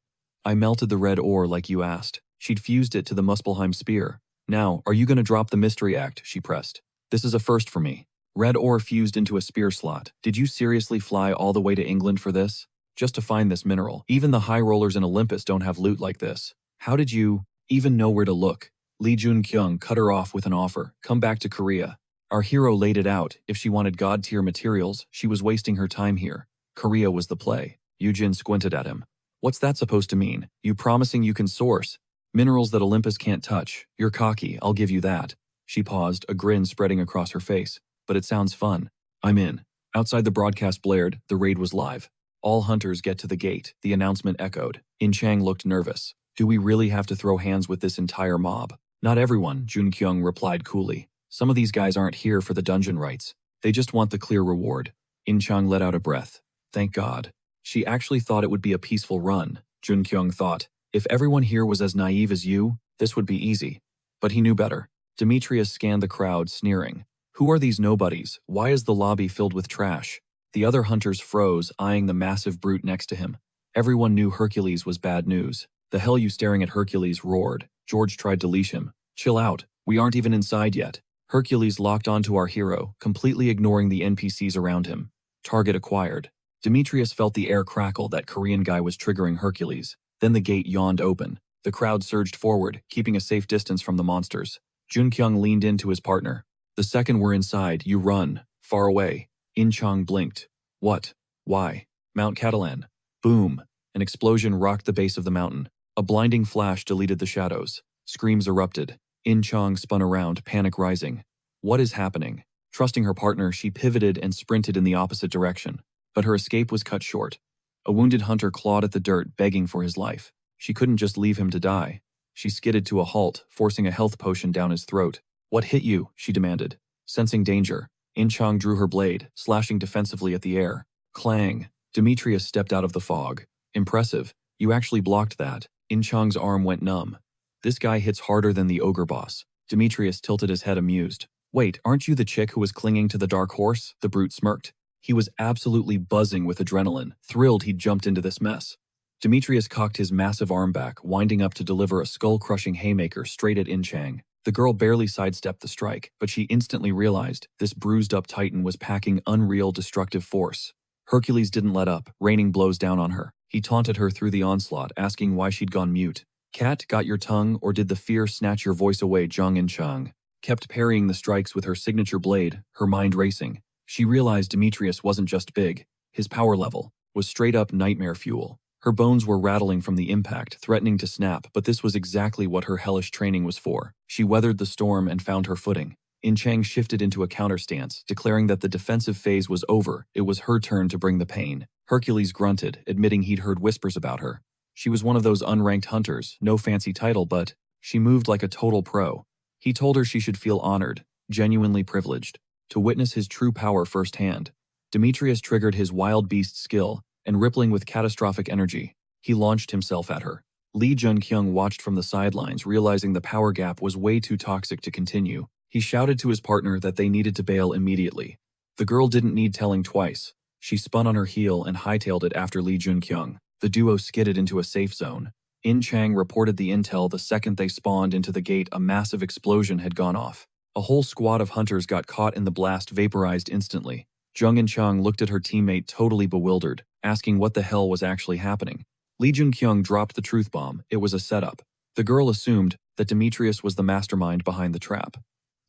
I melted the red ore like you asked. She'd fused it to the Muspelheim spear. Now, are you going to drop the mystery act? She pressed. This is a first for me. Red ore fused into a spear slot. Did you seriously fly all the way to England for this? Just to find this mineral. Even the high rollers in Olympus don't have loot like this. How did you even know where to look? Lee Jun-kyung cut her off with an offer. Come back to Korea. Our hero laid it out. If she wanted god-tier materials, she was wasting her time here. Korea was the play. Yujin squinted at him. What's that supposed to mean? You promising you can source minerals that Olympus can't touch? You're cocky, I'll give you that. She paused, a grin spreading across her face. But it sounds fun. I'm in. Outside the broadcast blared, the raid was live. All hunters get to the gate, the announcement echoed. In Chang looked nervous. Do we really have to throw hands with this entire mob? Not everyone, Jun-kyung replied coolly. Some of these guys aren't here for the dungeon rights. They just want the clear reward. In Chang let out a breath. Thank God. She actually thought it would be a peaceful run. Jun-kyung thought, if everyone here was as naive as you, this would be easy. But he knew better. Demetrius scanned the crowd, sneering. Who are these nobodies? Why is the lobby filled with trash? The other hunters froze, eyeing the massive brute next to him. Everyone knew Hercules was bad news. The hell you staring at Hercules roared. George tried to leash him. Chill out. We aren't even inside yet. Hercules locked onto our hero, completely ignoring the NPCs around him. Target acquired. Demetrius felt the air crackle that Korean guy was triggering Hercules. Then the gate yawned open. The crowd surged forward, keeping a safe distance from the monsters. Jun-kyung leaned into his partner. The second we're inside, you run. Far away. In-chang blinked. What? Why? Mount Catalan. Boom. An explosion rocked the base of the mountain. A blinding flash deleted the shadows. Screams erupted. In-chang spun around, panic rising. What is happening? Trusting her partner, she pivoted and sprinted in the opposite direction. But her escape was cut short. A wounded hunter clawed at the dirt, begging for his life. She couldn't just leave him to die. She skidded to a halt, forcing a health potion down his throat. What hit you? She demanded. Sensing danger, In-chang drew her blade, slashing defensively at the air. Clang! Demetrius stepped out of the fog. Impressive. You actually blocked that. In-chang's arm went numb. This guy hits harder than the ogre boss. Demetrius tilted his head amused. Wait, aren't you the chick who was clinging to the dark horse? The brute smirked. He was absolutely buzzing with adrenaline, thrilled he'd jumped into this mess. Demetrius cocked his massive arm back, winding up to deliver a skull-crushing haymaker straight at In-chang. The girl barely sidestepped the strike, but she instantly realized this bruised-up titan was packing unreal destructive force. Hercules didn't let up, raining blows down on her. He taunted her through the onslaught, asking why she'd gone mute. Cat, got your tongue, or did the fear snatch your voice away? Zhang In-chang kept parrying the strikes with her signature blade, her mind racing. She realized Demetrius wasn't just big. His power level was straight-up nightmare fuel. Her bones were rattling from the impact, threatening to snap, but this was exactly what her hellish training was for. She weathered the storm and found her footing. In-chang shifted into a counter stance, declaring that the defensive phase was over. It was her turn to bring the pain. Hercules grunted, admitting he'd heard whispers about her. She was one of those unranked hunters, no fancy title, but she moved like a total pro. He told her she should feel honored, genuinely privileged, to witness his true power firsthand. Demetrius triggered his wild beast skill, and rippling with catastrophic energy, he launched himself at her. Lee Jun-kyung watched from the sidelines, realizing the power gap was way too toxic to continue. He shouted to his partner that they needed to bail immediately. The girl didn't need telling twice. She spun on her heel and hightailed it after Lee Jun-kyung. The duo skidded into a safe zone. In-chang reported the intel the second they spawned into the gate. A massive explosion had gone off. A whole squad of hunters got caught in the blast, vaporized instantly. Jung In-chang looked at her teammate, totally bewildered, asking what the hell was actually happening. Lee Jun-kyung dropped the truth bomb. It was a setup. The girl assumed that Demetrius was the mastermind behind the trap.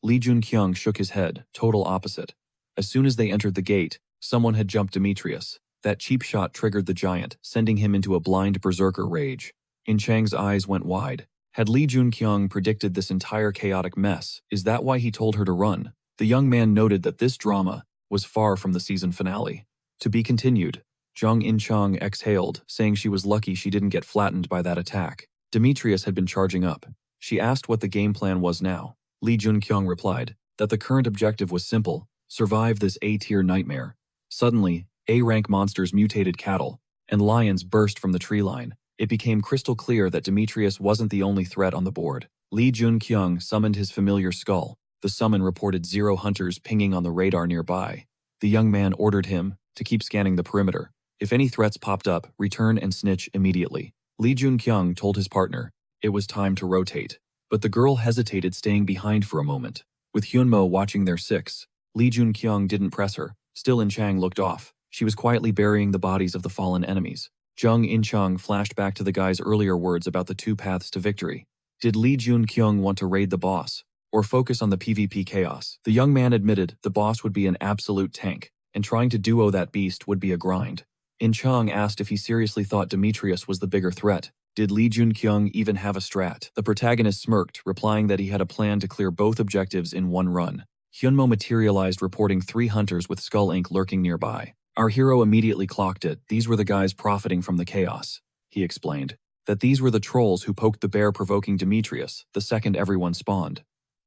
Lee Jun-kyung shook his head, total opposite. As soon as they entered the gate, someone had jumped Demetrius. That cheap shot triggered the giant, sending him into a blind berserker rage. In-chang's eyes went wide. Had Lee Jun-kyung predicted this entire chaotic mess? Is that why he told her to run? The young man noted that this drama was far from the season finale. To be continued. Jung In-chang exhaled, saying she was lucky she didn't get flattened by that attack. Demetrius had been charging up. She asked what the game plan was now. Lee Jun-kyung replied, that the current objective was simple: survive this A-tier nightmare. Suddenly, A-rank monsters mutated cattle, and lions burst from the tree line. It became crystal clear that Demetrius wasn't the only threat on the board. Lee Jun-kyung summoned his familiar skull. The summon reported 0 hunters pinging on the radar nearby. The young man ordered him to keep scanning the perimeter. If any threats popped up, return and snitch immediately. Lee Jun-kyung told his partner it was time to rotate. But the girl hesitated, staying behind for a moment. With Hyunmo watching their six, Lee Jun-kyung didn't press her. Still, In-chang looked off. She was quietly burying the bodies of the fallen enemies. Jung In-chung flashed back to the guy's earlier words about the 2 paths to victory. Did Lee Jun-kyung want to raid the boss, or focus on the PvP chaos? The young man admitted the boss would be an absolute tank, and trying to duo that beast would be a grind. In-chung asked if he seriously thought Demetrius was the bigger threat. Did Lee Jun-kyung even have a strat? The protagonist smirked, replying that he had a plan to clear both objectives in one run. Hyunmo materialized, reporting 3 hunters with skull ink lurking nearby. Our hero immediately clocked it. These were the guys profiting from the chaos. He explained that these were the trolls who poked the bear, provoking Demetrius the second everyone spawned.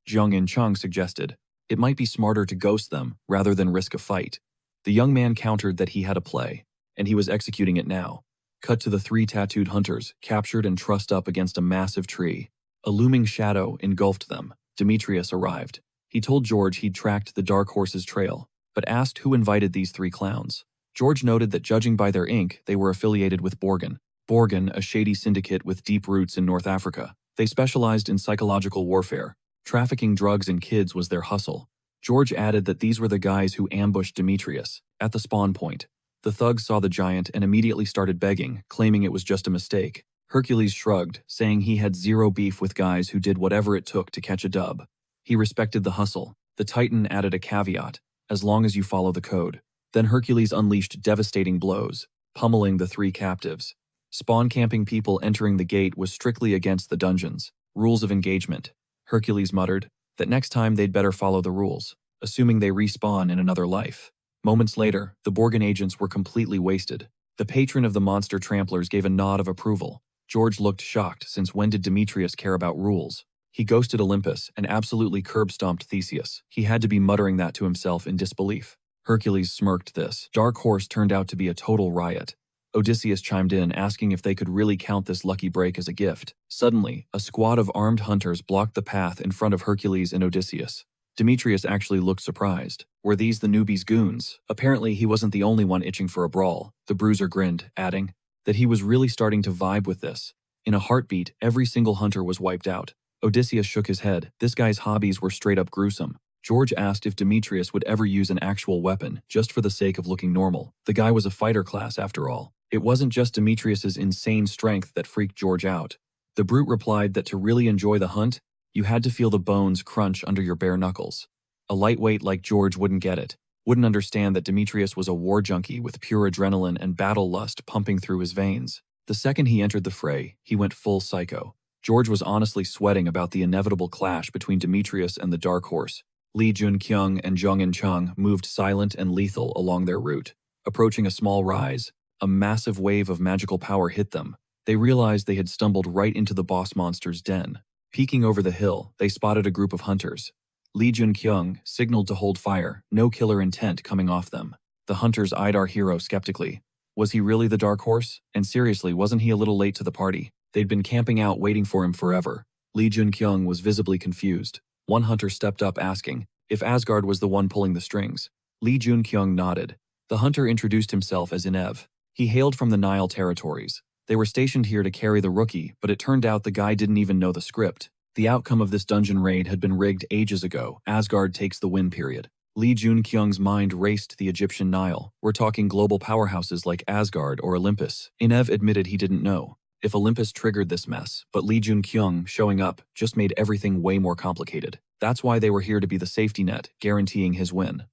Jung In-chung suggested it might be smarter to ghost them rather than risk a fight. The young man countered that he had a play, and he was executing it now. Cut to the 3 tattooed hunters, captured and trussed up against a massive tree. A looming shadow engulfed them. Demetrius arrived. He told George he'd tracked the Dark Horse's trail, but asked who invited these 3 clowns. George noted that judging by their ink, they were affiliated with Borgen. Borgen, a shady syndicate with deep roots in North Africa. They specialized in psychological warfare. Trafficking drugs and kids was their hustle. George added that these were the guys who ambushed Demetrius at the spawn point. The thugs saw the giant and immediately started begging, claiming it was just a mistake. Hercules shrugged, saying he had zero beef with guys who did whatever it took to catch a dub. He respected the hustle. The Titan added a caveat: as long as you follow the code. Then Hercules unleashed devastating blows, pummeling the 3 captives. Spawn camping people entering the gate was strictly against the dungeon's rules of engagement. Hercules muttered that next time they'd better follow the rules, assuming they respawn in another life. Moments later, the Borgen agents were completely wasted. The patron of the monster tramplers gave a nod of approval. George looked shocked, since when did Demetrius care about rules? He ghosted Olympus and absolutely curb-stomped Theseus. He had to be muttering that to himself in disbelief. Hercules smirked. This Dark Horse turned out to be a total riot. Odysseus chimed in, asking if they could really count this lucky break as a gift. Suddenly, a squad of armed hunters blocked the path in front of Hercules and Odysseus. Demetrius actually looked surprised. Were these the newbies' goons? Apparently, he wasn't the only one itching for a brawl. The bruiser grinned, adding that he was really starting to vibe with this. In a heartbeat, every single hunter was wiped out. Odysseus shook his head. This guy's hobbies were straight up gruesome. George asked if Demetrius would ever use an actual weapon, just for the sake of looking normal. The guy was a fighter class after all. It wasn't just Demetrius's insane strength that freaked George out. The brute replied that to really enjoy the hunt, you had to feel the bones crunch under your bare knuckles. A lightweight like George wouldn't get it, wouldn't understand that Demetrius was a war junkie with pure adrenaline and battle lust pumping through his veins. The second he entered the fray, he went full psycho. George was honestly sweating about the inevitable clash between Demetrius and the Dark Horse. Lee Jun-kyung and Jung In-chung moved silent and lethal along their route. Approaching a small rise, a massive wave of magical power hit them. They realized they had stumbled right into the boss monster's den. Peeking over the hill, they spotted a group of hunters. Lee Jun-kyung signaled to hold fire, no killer intent coming off them. The hunters eyed our hero skeptically. Was he really the Dark Horse? And seriously, wasn't he a little late to the party? They'd been camping out waiting for him forever. Lee Jun-kyung was visibly confused. One hunter stepped up, asking if Asgard was the one pulling the strings. Lee Jun-kyung nodded. The hunter introduced himself as Inev. He hailed from the Nile territories. They were stationed here to carry the rookie, but it turned out the guy didn't even know the script. The outcome of this dungeon raid had been rigged ages ago. Asgard takes the win, period. Lee Jun-kyung's mind raced to the Egyptian Nile. We're talking global powerhouses like Asgard or Olympus. Inev admitted he didn't know if Olympus triggered this mess, but Lee Jun-kyung showing up just made everything way more complicated. That's why they were here, to be the safety net, guaranteeing his win.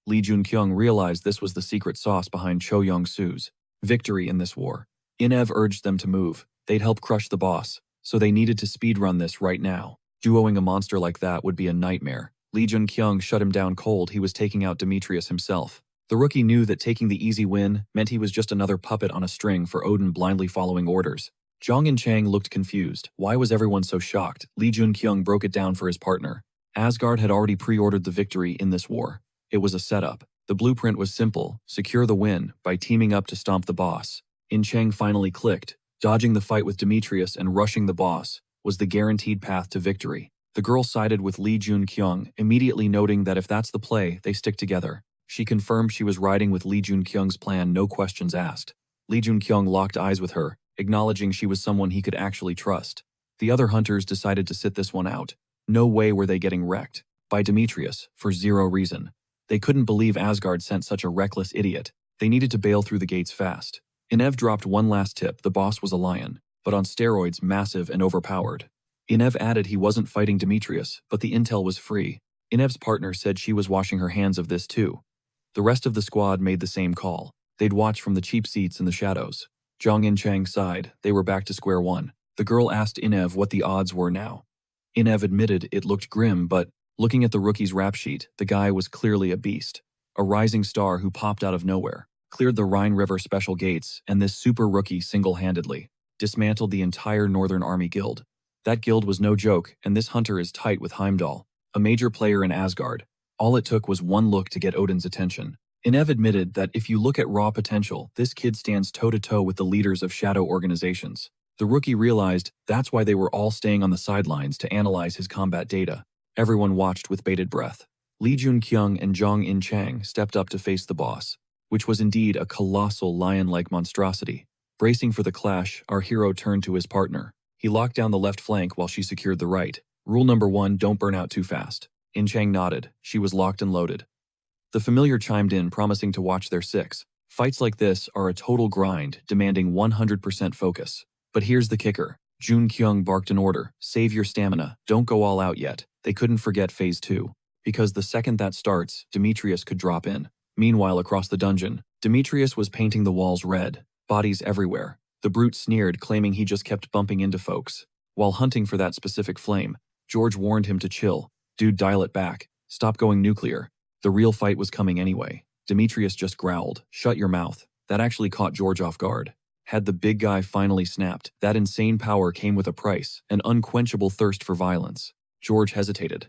Lee Jun-kyung realized this was the secret sauce behind Cho Young-soo's victory in this war. Inev urged them to move. They'd help crush the boss, so they needed to speedrun this right now. Duoing a monster like that would be a nightmare. Lee Jun-kyung shut him down cold. He was taking out Demetrius himself. The rookie knew that taking the easy win meant he was just another puppet on a string for Odin, blindly following orders. Zhang In-chang looked confused. Why was everyone so shocked? Lee Jun-kyung broke it down for his partner. Asgard had already pre-ordered the victory in this war. It was a setup. The blueprint was simple: secure the win by teaming up to stomp the boss. In Chang finally clicked. Dodging the fight with Demetrius and rushing the boss was the guaranteed path to victory. The girl sided with Lee Jun-kyung, immediately noting that if that's the play, they stick together. She confirmed she was riding with Lee Jun-kyung's plan, no questions asked. Lee Jun-kyung locked eyes with her, acknowledging she was someone he could actually trust. The other hunters decided to sit this one out. No way were they getting wrecked by Demetrius, for zero reason. They couldn't believe Asgard sent such a reckless idiot. They needed to bail through the gates fast. Inev dropped one last tip: the boss was a lion, but on steroids, massive and overpowered. Inev added he wasn't fighting Demetrius, but the intel was free. Inev's partner said she was washing her hands of this too. The rest of the squad made the same call. They'd watch from the cheap seats in the shadows. Zhang In Chang sighed. They were back to square one. The girl asked Inev what the odds were now. Inev admitted it looked grim, but looking at the rookie's rap sheet, the guy was clearly a beast. A rising star who popped out of nowhere, cleared the Rhine River special gates, and this super rookie single-handedly dismantled the entire Northern Army Guild. That guild was no joke, and this hunter is tight with Heimdall, a major player in Asgard. All it took was one look to get Odin's attention. Inev admitted that if you look at raw potential, this kid stands toe-to-toe with the leaders of shadow organizations. The rookie realized that's why they were all staying on the sidelines to analyze his combat data. Everyone watched with bated breath. Lee Jun-kyung and Zhang In Chang stepped up to face the boss, which was indeed a colossal lion-like monstrosity. Bracing for the clash, our hero turned to his partner. He locked down the left flank while she secured the right. Rule number 1, don't burn out too fast. In Chang nodded. She was locked and loaded. The familiar chimed in, promising to watch their six. Fights like this are a total grind, demanding 100% focus. But here's the kicker. Jun-kyung barked an order: save your stamina, don't go all out yet. They couldn't forget phase 2. Because the second that starts, Demetrius could drop in. Meanwhile, across the dungeon, Demetrius was painting the walls red, bodies everywhere. The brute sneered, claiming he just kept bumping into folks. While hunting for that specific flame, George warned him to chill. Dude, dial it back. Stop going nuclear. The real fight was coming anyway. Demetrius just growled, shut your mouth. That actually caught George off guard. Had the big guy finally snapped, that insane power came with a price, an unquenchable thirst for violence. George hesitated.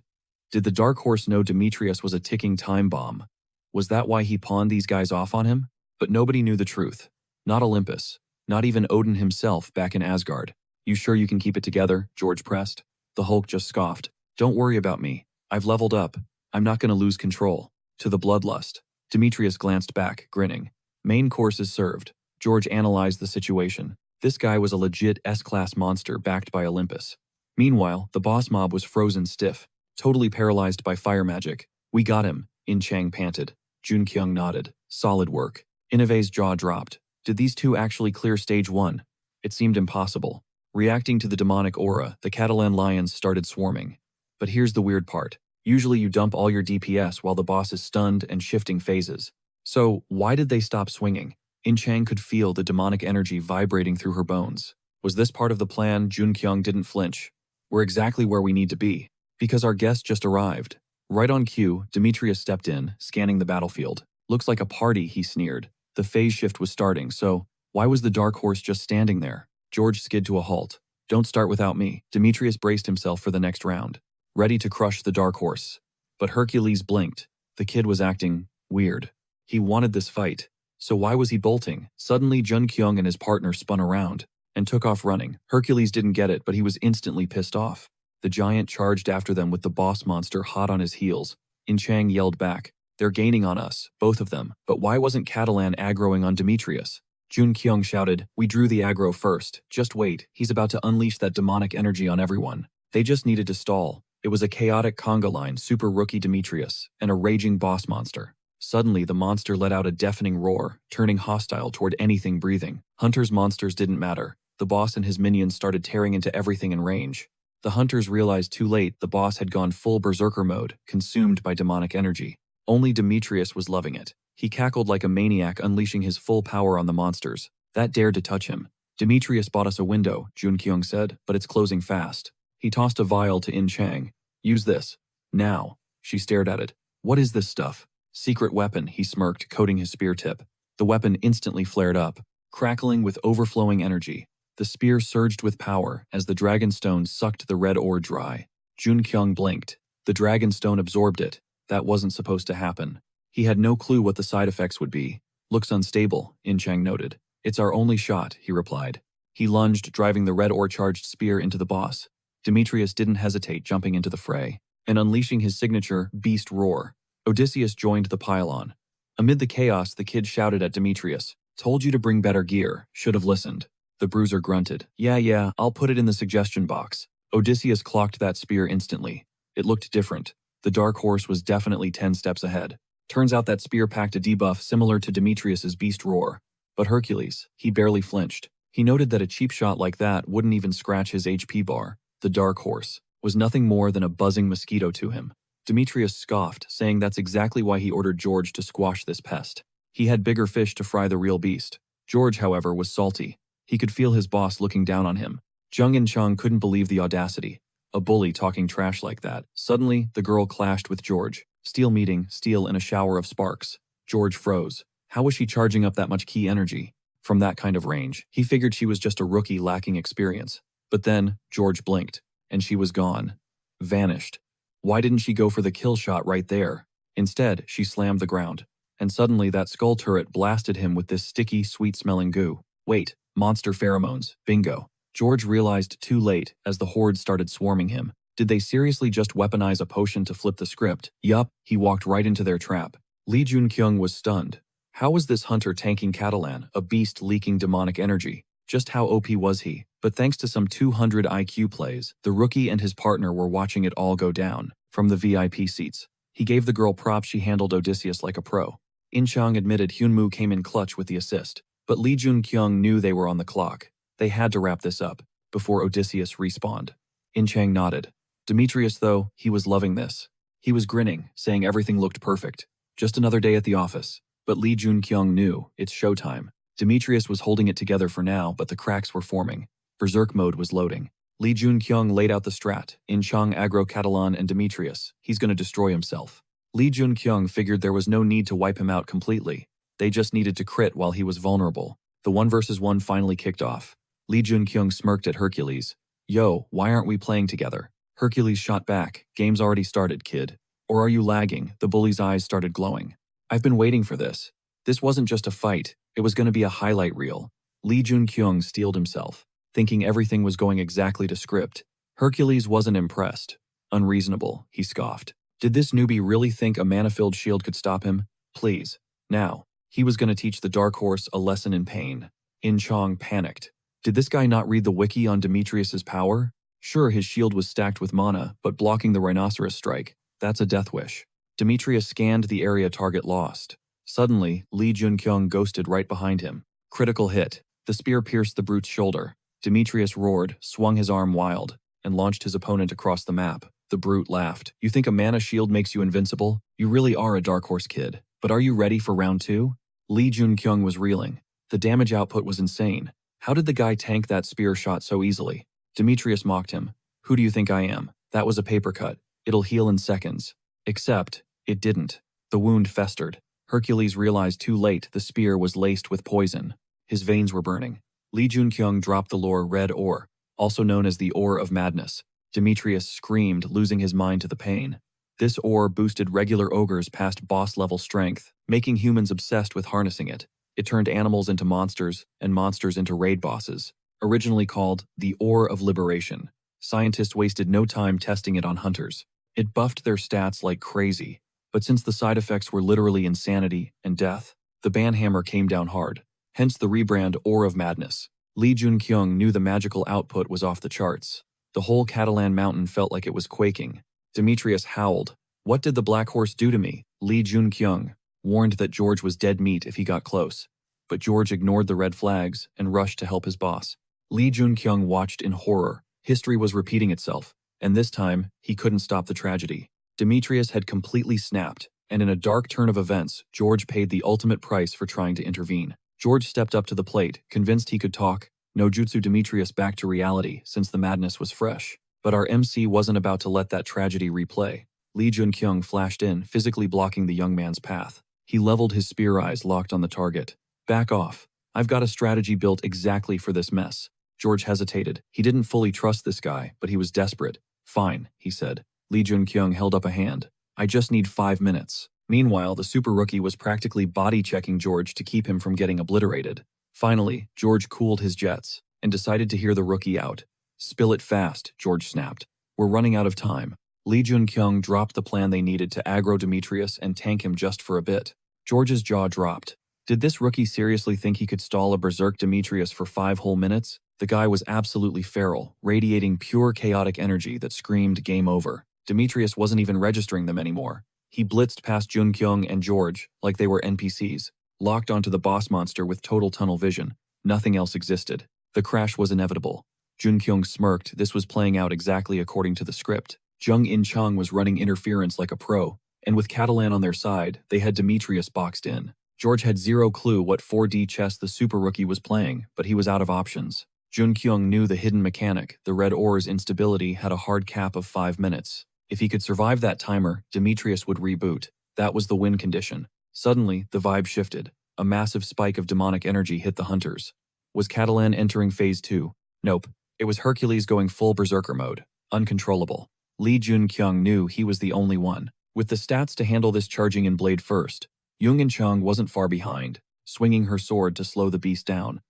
Did the Dark Horse know Demetrius was a ticking time bomb? Was that why he pawned these guys off on him? But nobody knew the truth. Not Olympus. Not even Odin himself back in Asgard. You sure you can keep it together? George pressed. The Hulk just scoffed. Don't worry about me. I've leveled up. I'm not going to lose control. To the bloodlust. Demetrius glanced back, grinning. Main course is served. George analyzed the situation. This guy was a legit S-class monster backed by Olympus. Meanwhile, the boss mob was frozen stiff, totally paralyzed by fire magic. We got him, In Chang panted. Jun-kyung nodded. Solid work. Ineve's jaw dropped. Did these two actually clear stage 1? It seemed impossible. Reacting to the demonic aura, the Catalan lions started swarming. But here's the weird part. Usually you dump all your DPS while the boss is stunned and shifting phases. So, why did they stop swinging? In Chang could feel the demonic energy vibrating through her bones. Was this part of the plan? Jun-kyung didn't flinch. We're exactly where we need to be. Because our guest just arrived. Right on cue, Demetrius stepped in, scanning the battlefield. Looks like a party, he sneered. The phase shift was starting, so why was the Dark Horse just standing there? George skid to a halt. Don't start without me. Demetrius braced himself for the next round, ready to crush the Dark Horse. But Hercules blinked. The kid was acting weird. He wanted this fight. So why was he bolting? Suddenly, Jun-kyung and his partner spun around and took off running. Hercules didn't get it, but he was instantly pissed off. The giant charged after them with the boss monster hot on his heels. In Chang yelled back, they're gaining on us, both of them. But why wasn't Catalan aggroing on Demetrius? Jun-kyung shouted, we drew the aggro first. Just wait, he's about to unleash that demonic energy on everyone. They just needed to stall. It was a chaotic conga line, super rookie Demetrius, and a raging boss monster. Suddenly, the monster let out a deafening roar, turning hostile toward anything breathing. Hunter's monsters didn't matter. The boss and his minions started tearing into everything in range. The hunters realized too late the boss had gone full berserker mode, consumed by demonic energy. Only Demetrius was loving it. He cackled like a maniac, unleashing his full power on the monsters that dared to touch him. Demetrius bought us a window, Jun-kyung said, but it's closing fast. He tossed a vial to In Chang. Use this. Now. She stared at it. What is this stuff? Secret weapon, he smirked, coating his spear tip. The weapon instantly flared up, crackling with overflowing energy. The spear surged with power as the dragon stone sucked the red ore dry. Jun-kyung blinked. The dragon stone absorbed it. That wasn't supposed to happen. He had no clue what the side effects would be. Looks unstable, Inchang noted. It's our only shot, he replied. He lunged, driving the red ore-charged spear into the boss. Demetrius didn't hesitate, jumping into the fray and unleashing his signature beast roar. Odysseus joined the pile-on. Amid the chaos, the kid shouted at Demetrius, "Told you to bring better gear. Should have listened." The bruiser grunted. Yeah, I'll put it in the suggestion box." Odysseus clocked that spear instantly. It looked different. The dark horse was definitely 10 steps ahead. Turns out that spear packed a debuff similar to Demetrius's beast roar. But Hercules, he barely flinched. He noted that a cheap shot like that wouldn't even scratch his HP bar. The dark horse was nothing more than a buzzing mosquito to him. Demetrius scoffed, saying that's exactly why he ordered George to squash this pest. He had bigger fish to fry the real beast. George, however, was salty. He could feel his boss looking down on him. Jung and Chung couldn't believe the audacity. A bully talking trash like that. Suddenly, the girl clashed with George. Steel meeting, steel in a shower of sparks. George froze. How was she charging up that much ki energy? From that kind of range, he figured she was just a rookie lacking experience. But then, George blinked, and she was gone. Vanished. Why didn't she go for the kill shot right there? Instead, she slammed the ground. And suddenly that skull turret blasted him with this sticky, sweet-smelling goo. Wait, monster pheromones. Bingo. George realized too late as the horde started swarming him. Did they seriously just weaponize a potion to flip the script? Yup, he walked right into their trap. Lee Junkyung was stunned. How was this hunter tanking Catalan, a beast leaking demonic energy? Just how OP was he? But thanks to some 200 IQ plays, the rookie and his partner were watching it all go down, from the VIP seats. He gave the girl props. She handled Odysseus like a pro. Inchang admitted Hyunmoo came in clutch with the assist. But Lee Junkyung knew they were on the clock. They had to wrap this up, before Odysseus respawned. Inchang nodded. Demetrius, though, he was loving this. He was grinning, saying everything looked perfect. Just another day at the office. But Lee Junkyung knew, it's showtime. Demetrius was holding it together for now, but the cracks were forming. Berserk mode was loading. Lee Junkyung laid out the strat. Inchang aggro Catalan and Demetrius. He's gonna destroy himself. Lee Junkyung figured there was no need to wipe him out completely. They just needed to crit while he was vulnerable. The 1 versus 1 finally kicked off. Lee Junkyung smirked at Hercules. Yo, why aren't we playing together? Hercules shot back. Game's already started, kid. Or are you lagging? The bully's eyes started glowing. I've been waiting for this. This wasn't just a fight. It was going to be a highlight reel. Lee Junkyung steeled himself, thinking everything was going exactly to script. Hercules wasn't impressed. Unreasonable, he scoffed. Did this newbie really think a mana-filled shield could stop him? Please. Now. He was going to teach the Dark Horse a lesson in pain. Inchang panicked. Did this guy not read the wiki on Demetrius's power? Sure, his shield was stacked with mana, but blocking the rhinoceros strike, that's a death wish. Demetrius scanned the area target lost. Suddenly, Lee Junkyung ghosted right behind him. Critical hit. The spear pierced the brute's shoulder. Demetrius roared, swung his arm wild, and launched his opponent across the map. The brute laughed. You think a mana shield makes you invincible? You really are a Dark Horse kid. But are you ready for round 2? Lee Junkyung was reeling. The damage output was insane. How did the guy tank that spear shot so easily? Demetrius mocked him. Who do you think I am? That was a paper cut. It'll heal in seconds. Except, it didn't. The wound festered. Hercules realized too late the spear was laced with poison. His veins were burning. Lee Junkyung dropped the lore red ore, also known as the Ore of Madness. Demetrius screamed, losing his mind to the pain. This ore boosted regular ogres past boss-level strength, making humans obsessed with harnessing it. It turned animals into monsters, and monsters into raid bosses. Originally called the Ore of Liberation, scientists wasted no time testing it on hunters. It buffed their stats like crazy, but since the side effects were literally insanity and death, the banhammer came down hard. Hence the rebrand Ore of Madness. Lee Junkyung knew the magical output was off the charts. The whole Catalan mountain felt like it was quaking. Demetrius howled. What did the Black Horse do to me? Lee Junkyung warned that George was dead meat if he got close. But George ignored the red flags and rushed to help his boss. Lee Junkyung watched in horror. History was repeating itself, and this time, he couldn't stop the tragedy. Demetrius had completely snapped, and in a dark turn of events, George paid the ultimate price for trying to intervene. George stepped up to the plate, convinced he could talk. No jutsu Demetrius back to reality since the madness was fresh. But our MC wasn't about to let that tragedy replay. Lee Junkyung flashed in, physically blocking the young man's path. He leveled his spear eyes locked on the target. Back off. I've got a strategy built exactly for this mess. George hesitated. He didn't fully trust this guy, but he was desperate. Fine, he said. Lee Junkyung held up a hand. I just need 5 minutes. Meanwhile, the super rookie was practically body-checking George to keep him from getting obliterated. Finally, George cooled his jets and decided to hear the rookie out. Spill it fast, George snapped. We're running out of time. Lee Junkyung dropped the plan they needed to aggro Demetrius and tank him just for a bit. George's jaw dropped. Did this rookie seriously think he could stall a berserk Demetrius for 5 whole minutes? The guy was absolutely feral, radiating pure chaotic energy that screamed game over. Demetrius wasn't even registering them anymore. He blitzed past Junkyung and George like they were NPCs, locked onto the boss monster with total tunnel vision. Nothing else existed. The crash was inevitable. Junkyung smirked. This was playing out exactly according to the script. Jung In-chung was running interference like a pro, and with Catalan on their side, they had Demetrius boxed in. George had zero clue what 4D chess the super rookie was playing, but he was out of options. Junkyung knew the hidden mechanic. The red ore's instability had a hard cap of 5 minutes. If he could survive that timer, Demetrius would reboot. That was the win condition. Suddenly, the vibe shifted. A massive spike of demonic energy hit the hunters. Was Catalan entering phase 2? Nope. It was Hercules going full berserker mode. Uncontrollable. Lee Junkyung knew he was the only one with the stats to handle this, charging in blade first. Jung In-chung wasn't far behind, swinging her sword to slow the beast down.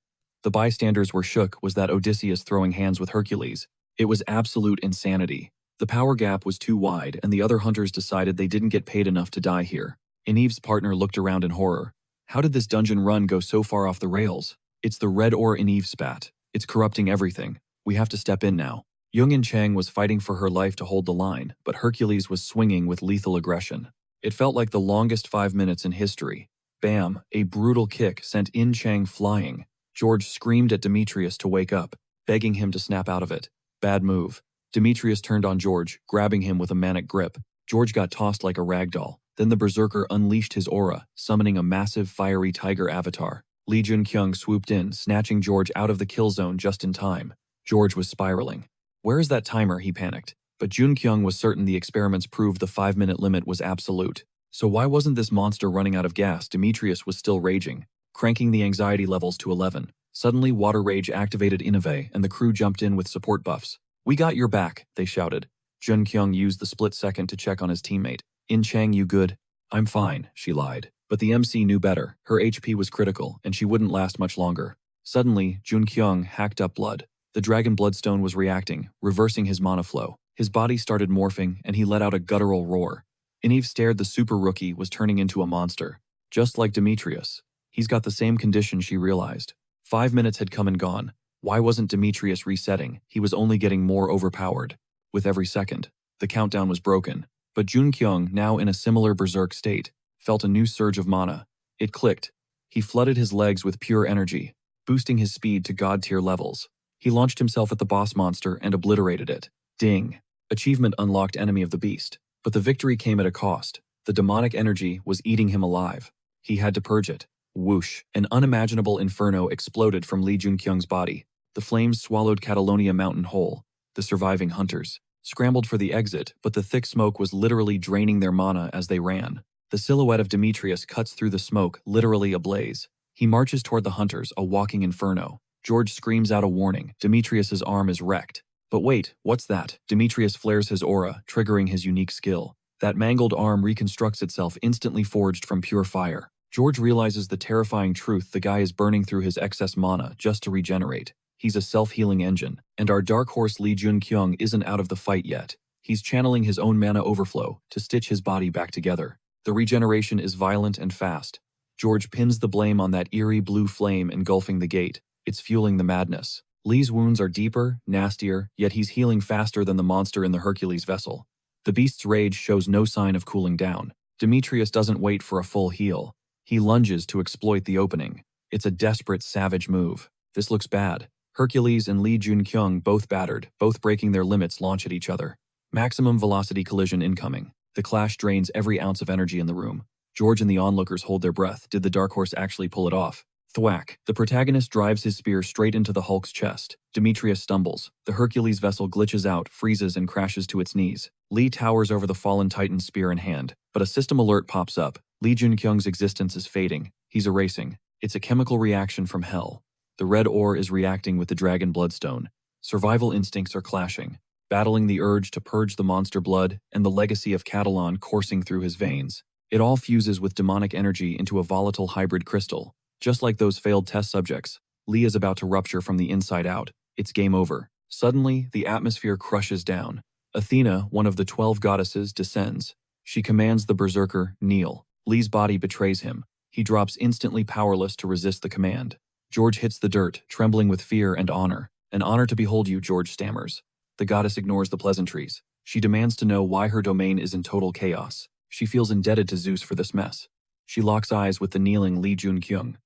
The bystanders were shook. Was that Odysseus throwing hands with Hercules? It was absolute insanity. The power gap was too wide, and the other hunters decided they didn't get paid enough to die here. Eve's partner looked around in horror. How did this dungeon run go so far off the rails? It's the red ore Eve spat. It's corrupting everything. We have to step in now. Jung In-chang was fighting for her life to hold the line, but Hercules was swinging with lethal aggression. It felt like the longest 5 minutes in history. Bam! A brutal kick sent In-chang flying. George screamed at Demetrius to wake up, begging him to snap out of it. Bad move. Demetrius turned on George, grabbing him with a manic grip. George got tossed like a ragdoll. Then the berserker unleashed his aura, summoning a massive fiery tiger avatar. Lee Junkyung swooped in, snatching George out of the kill zone just in time. George was spiraling. Where is that timer? He panicked. But Junkyung was certain the experiments proved the 5-minute limit was absolute. So why wasn't this monster running out of gas? Demetrius was still raging, cranking the anxiety levels to 11. Suddenly, Water Rage activated Inove, and the crew jumped in with support buffs. We got your back, they shouted. Junkyung used the split second to check on his teammate. In-chang, you good? I'm fine, she lied. But the MC knew better. Her HP was critical, and she wouldn't last much longer. Suddenly, Junkyung hacked up blood. The Dragon Bloodstone was reacting, reversing his mana flow. His body started morphing, and he let out a guttural roar. Eve stared. The super rookie was turning into a monster. Just like Demetrius. He's got the same condition, she realized. 5 minutes had come and gone. Why wasn't Demetrius resetting? He was only getting more overpowered. With every second, the countdown was broken. But Junkyung, now in a similar berserk state, felt a new surge of mana. It clicked. He flooded his legs with pure energy, boosting his speed to god-tier levels. He launched himself at the boss monster and obliterated it. Ding. Achievement unlocked, enemy of the beast. But the victory came at a cost. The demonic energy was eating him alive. He had to purge it. Whoosh. An unimaginable inferno exploded from Lee Junkyung's body. The flames swallowed Catalonia Mountain whole. The surviving hunters scrambled for the exit, but the thick smoke was literally draining their mana as they ran. The silhouette of Demetrius cuts through the smoke, literally ablaze. He marches toward the hunters, a walking inferno. George screams out a warning. Demetrius's arm is wrecked. But wait, what's that? Demetrius flares his aura, triggering his unique skill. That mangled arm reconstructs itself, instantly forged from pure fire. George realizes the terrifying truth: the guy is burning through his excess mana just to regenerate. He's a self-healing engine, and our dark horse Lee Junkyung isn't out of the fight yet. He's channeling his own mana overflow to stitch his body back together. The regeneration is violent and fast. George pins the blame on that eerie blue flame engulfing the gate. It's fueling the madness. Lee's wounds are deeper, nastier, yet he's healing faster than the monster in the Hercules vessel. The beast's rage shows no sign of cooling down. Demetrius doesn't wait for a full heal. He lunges to exploit the opening. It's a desperate, savage move. This looks bad. Hercules and Lee Junkyung, both battered, both breaking their limits, launch at each other. Maximum velocity collision incoming. The clash drains every ounce of energy in the room. George and the onlookers hold their breath. Did the Dark Horse actually pull it off? Thwack. The protagonist drives his spear straight into the Hulk's chest. Demetrius stumbles. The Hercules vessel glitches out, freezes, and crashes to its knees. Lee towers over the fallen Titan's spear in hand. But a system alert pops up. Lee Junkyung's existence is fading. He's erasing. It's a chemical reaction from hell. The red ore is reacting with the Dragon Bloodstone. Survival instincts are clashing. battling the urge to purge the monster blood and the legacy of Catalan coursing through his veins. It all fuses with demonic energy into a volatile hybrid crystal. Just like those failed test subjects, Lee is about to rupture from the inside out. It's game over. Suddenly, the atmosphere crushes down. Athena, one of the 12 goddesses, descends. She commands the berserker, kneel. Lee's body betrays him. He drops instantly powerless to resist the command. George hits the dirt, trembling with fear and honor. An honor to behold you, George stammers. The goddess ignores the pleasantries. She demands to know why her domain is in total chaos. She feels indebted to Zeus for this mess. She locks eyes with the kneeling Lee Jun-kyung.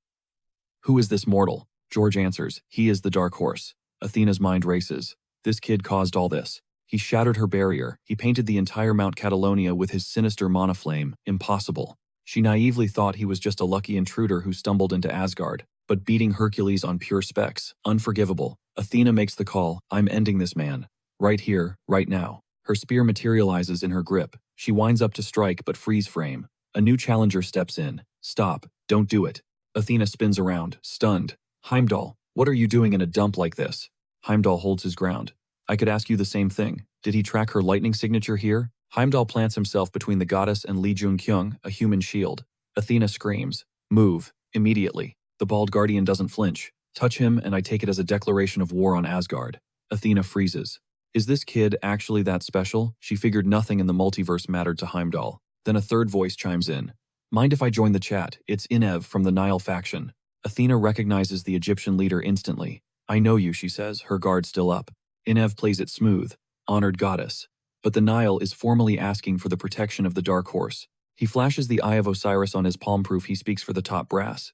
Who is this mortal? George answers, he is the Dark Horse. Athena's mind races. This kid caused all this. He shattered her barrier. He painted the entire Mount Catalonia with his sinister monoflame. Impossible. She naively thought he was just a lucky intruder who stumbled into Asgard. But beating Hercules on pure specs, unforgivable. Athena makes the call, I'm ending this man. Right here, right now. Her spear materializes in her grip. She winds up to strike but freeze frame. A new challenger steps in. Stop, don't do it. Athena spins around, stunned. Heimdall, what are you doing in a dump like this? Heimdall holds his ground. I could ask you the same thing. Did he track her lightning signature here? Heimdall plants himself between the goddess and Lee Jun-kyung, a human shield. Athena screams. Move, immediately. The bald guardian doesn't flinch. Touch him and I take it as a declaration of war on Asgard. Athena freezes. Is this kid actually that special? She figured nothing in the multiverse mattered to Heimdall. Then a third voice chimes in. Mind if I join the chat? It's Inev from the Nile faction. Athena recognizes the Egyptian leader instantly. I know you, she says, her guard still up. Inev plays it smooth. Honored goddess. But the Nile is formally asking for the protection of the Dark Horse. He flashes the Eye of Osiris on his palm proof he speaks for the top brass.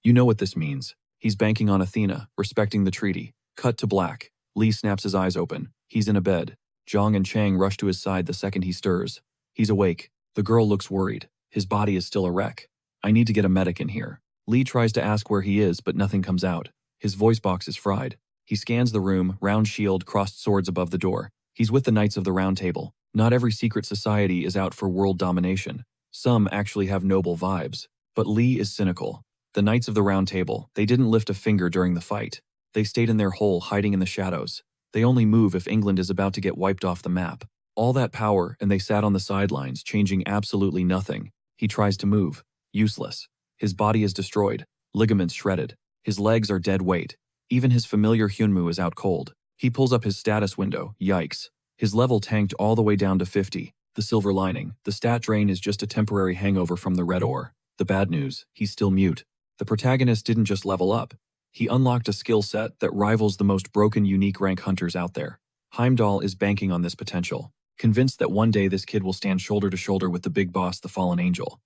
You know what this means. He's banking on Athena, respecting the treaty. Cut to black. Lee snaps his eyes open. He's in a bed. Zhang and Chang rush to his side the second he stirs. He's awake. The girl looks worried. His body is still a wreck. I need to get a medic in here. Lee tries to ask where he is, but nothing comes out. His voice box is fried. He scans the room, round shield, crossed swords above the door. He's with the Knights of the Round Table. Not every secret society is out for world domination. Some actually have noble vibes. But Lee is cynical. The Knights of the Round Table, they didn't lift a finger during the fight. They stayed in their hole, hiding in the shadows. They only move if England is about to get wiped off the map. All that power, and they sat on the sidelines, changing absolutely nothing. He tries to move. Useless. His body is destroyed. Ligaments shredded. His legs are dead weight. Even his familiar Hyunmu is out cold. He pulls up his status window. Yikes. His level tanked all the way down to 50. The silver lining. The stat drain is just a temporary hangover from the red ore. The bad news. He's still mute. The protagonist didn't just level up. He unlocked a skill set that rivals the most broken unique rank hunters out there. Heimdall is banking on this potential, convinced that one day this kid will stand shoulder to shoulder with the big boss, the fallen angel.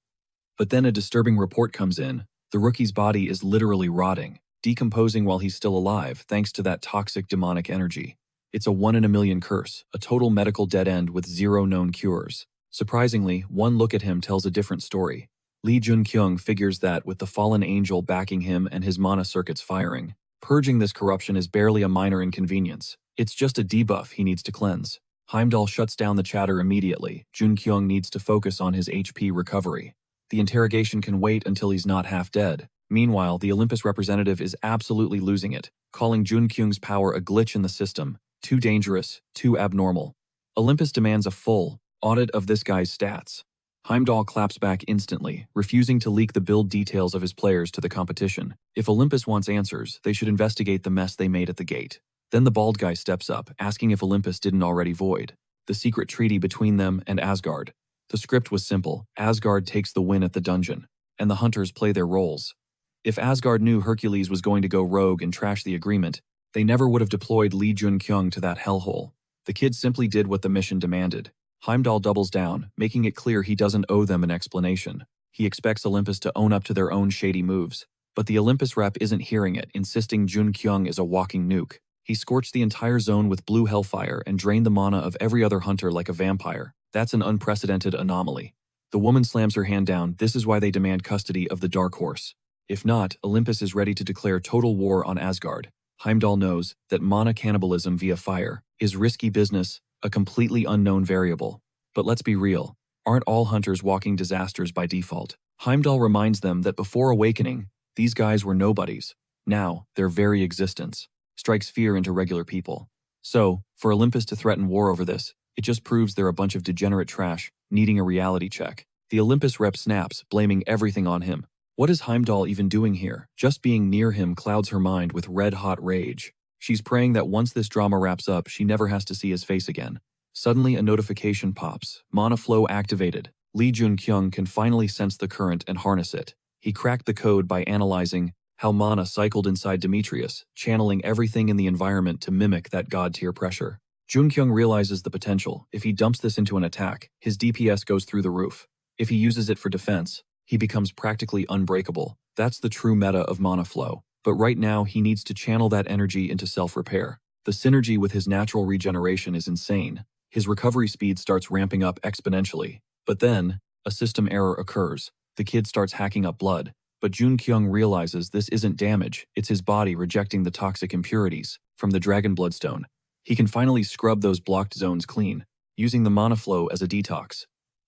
But then a disturbing report comes in. The rookie's body is literally rotting, decomposing while he's still alive thanks to that toxic demonic energy. It's a 1 in a million curse, a total medical dead end with 0 known cures. Surprisingly, one look at him tells a different story. Lee Jun-kyung figures that with the fallen angel backing him and his mana circuits firing, purging this corruption is barely a minor inconvenience. It's just a debuff he needs to cleanse. Heimdall shuts down the chatter immediately. Jun-kyung needs to focus on his HP recovery. The interrogation can wait until he's not half dead. Meanwhile, the Olympus representative is absolutely losing it, calling Jun-kyung's power a glitch in the system. Too dangerous, too abnormal. Olympus demands a full audit of this guy's stats. Heimdall claps back instantly, refusing to leak the build details of his players to the competition. If Olympus wants answers, they should investigate the mess they made at the gate. Then the bald guy steps up, asking if Olympus didn't already void the secret treaty between them and Asgard. The script was simple. Asgard takes the win at the dungeon, and the hunters play their roles. If Asgard knew Hercules was going to go rogue and trash the agreement, they never would have deployed Lee Jun-kyung to that hellhole. The kid simply did what the mission demanded. Heimdall doubles down, making it clear he doesn't owe them an explanation. He expects Olympus to own up to their own shady moves. But the Olympus rep isn't hearing it, insisting Jun-kyung is a walking nuke. He scorched the entire zone with blue hellfire and drained the mana of every other hunter like a vampire. That's an unprecedented anomaly. The woman slams her hand down. This is why they demand custody of the Dark Horse. If not, Olympus is ready to declare total war on Asgard. Heimdall knows that mana cannibalism via fire is risky business, a completely unknown variable. But let's be real, aren't all hunters walking disasters by default? Heimdall reminds them that before awakening, these guys were nobodies. Now, their very existence strikes fear into regular people. So, for Olympus to threaten war over this, it just proves they're a bunch of degenerate trash, needing a reality check. The Olympus rep snaps, blaming everything on him. What is Heimdall even doing here? Just being near him clouds her mind with red-hot rage. She's praying that once this drama wraps up, she never has to see his face again. Suddenly, a notification pops. Mana flow activated. Lee Jun-kyung can finally sense the current and harness it. He cracked the code by analyzing how mana cycled inside Demetrius, channeling everything in the environment to mimic that god-tier pressure. Jun-kyung realizes the potential. If he dumps this into an attack, his DPS goes through the roof. If he uses it for defense, he becomes practically unbreakable. That's the true meta of mana flow. But right now, he needs to channel that energy into self-repair. The synergy with his natural regeneration is insane. His recovery speed starts ramping up exponentially. But then, a system error occurs. The kid starts hacking up blood. But Jun-kyung realizes this isn't damage, it's his body rejecting the toxic impurities from the Dragon Bloodstone. He can finally scrub those blocked zones clean, using the mana flow as a detox.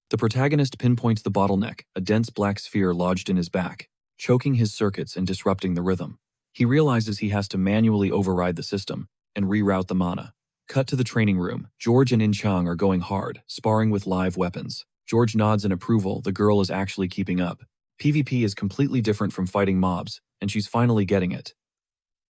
The protagonist pinpoints the bottleneck, a dense black sphere lodged in his back, choking his circuits and disrupting the rhythm. He realizes he has to manually override the system and reroute the mana. Cut to the training room. George and In-chang are going hard, sparring with live weapons. George nods in approval, the girl is actually keeping up. PvP is completely different from fighting mobs, and she's finally getting it.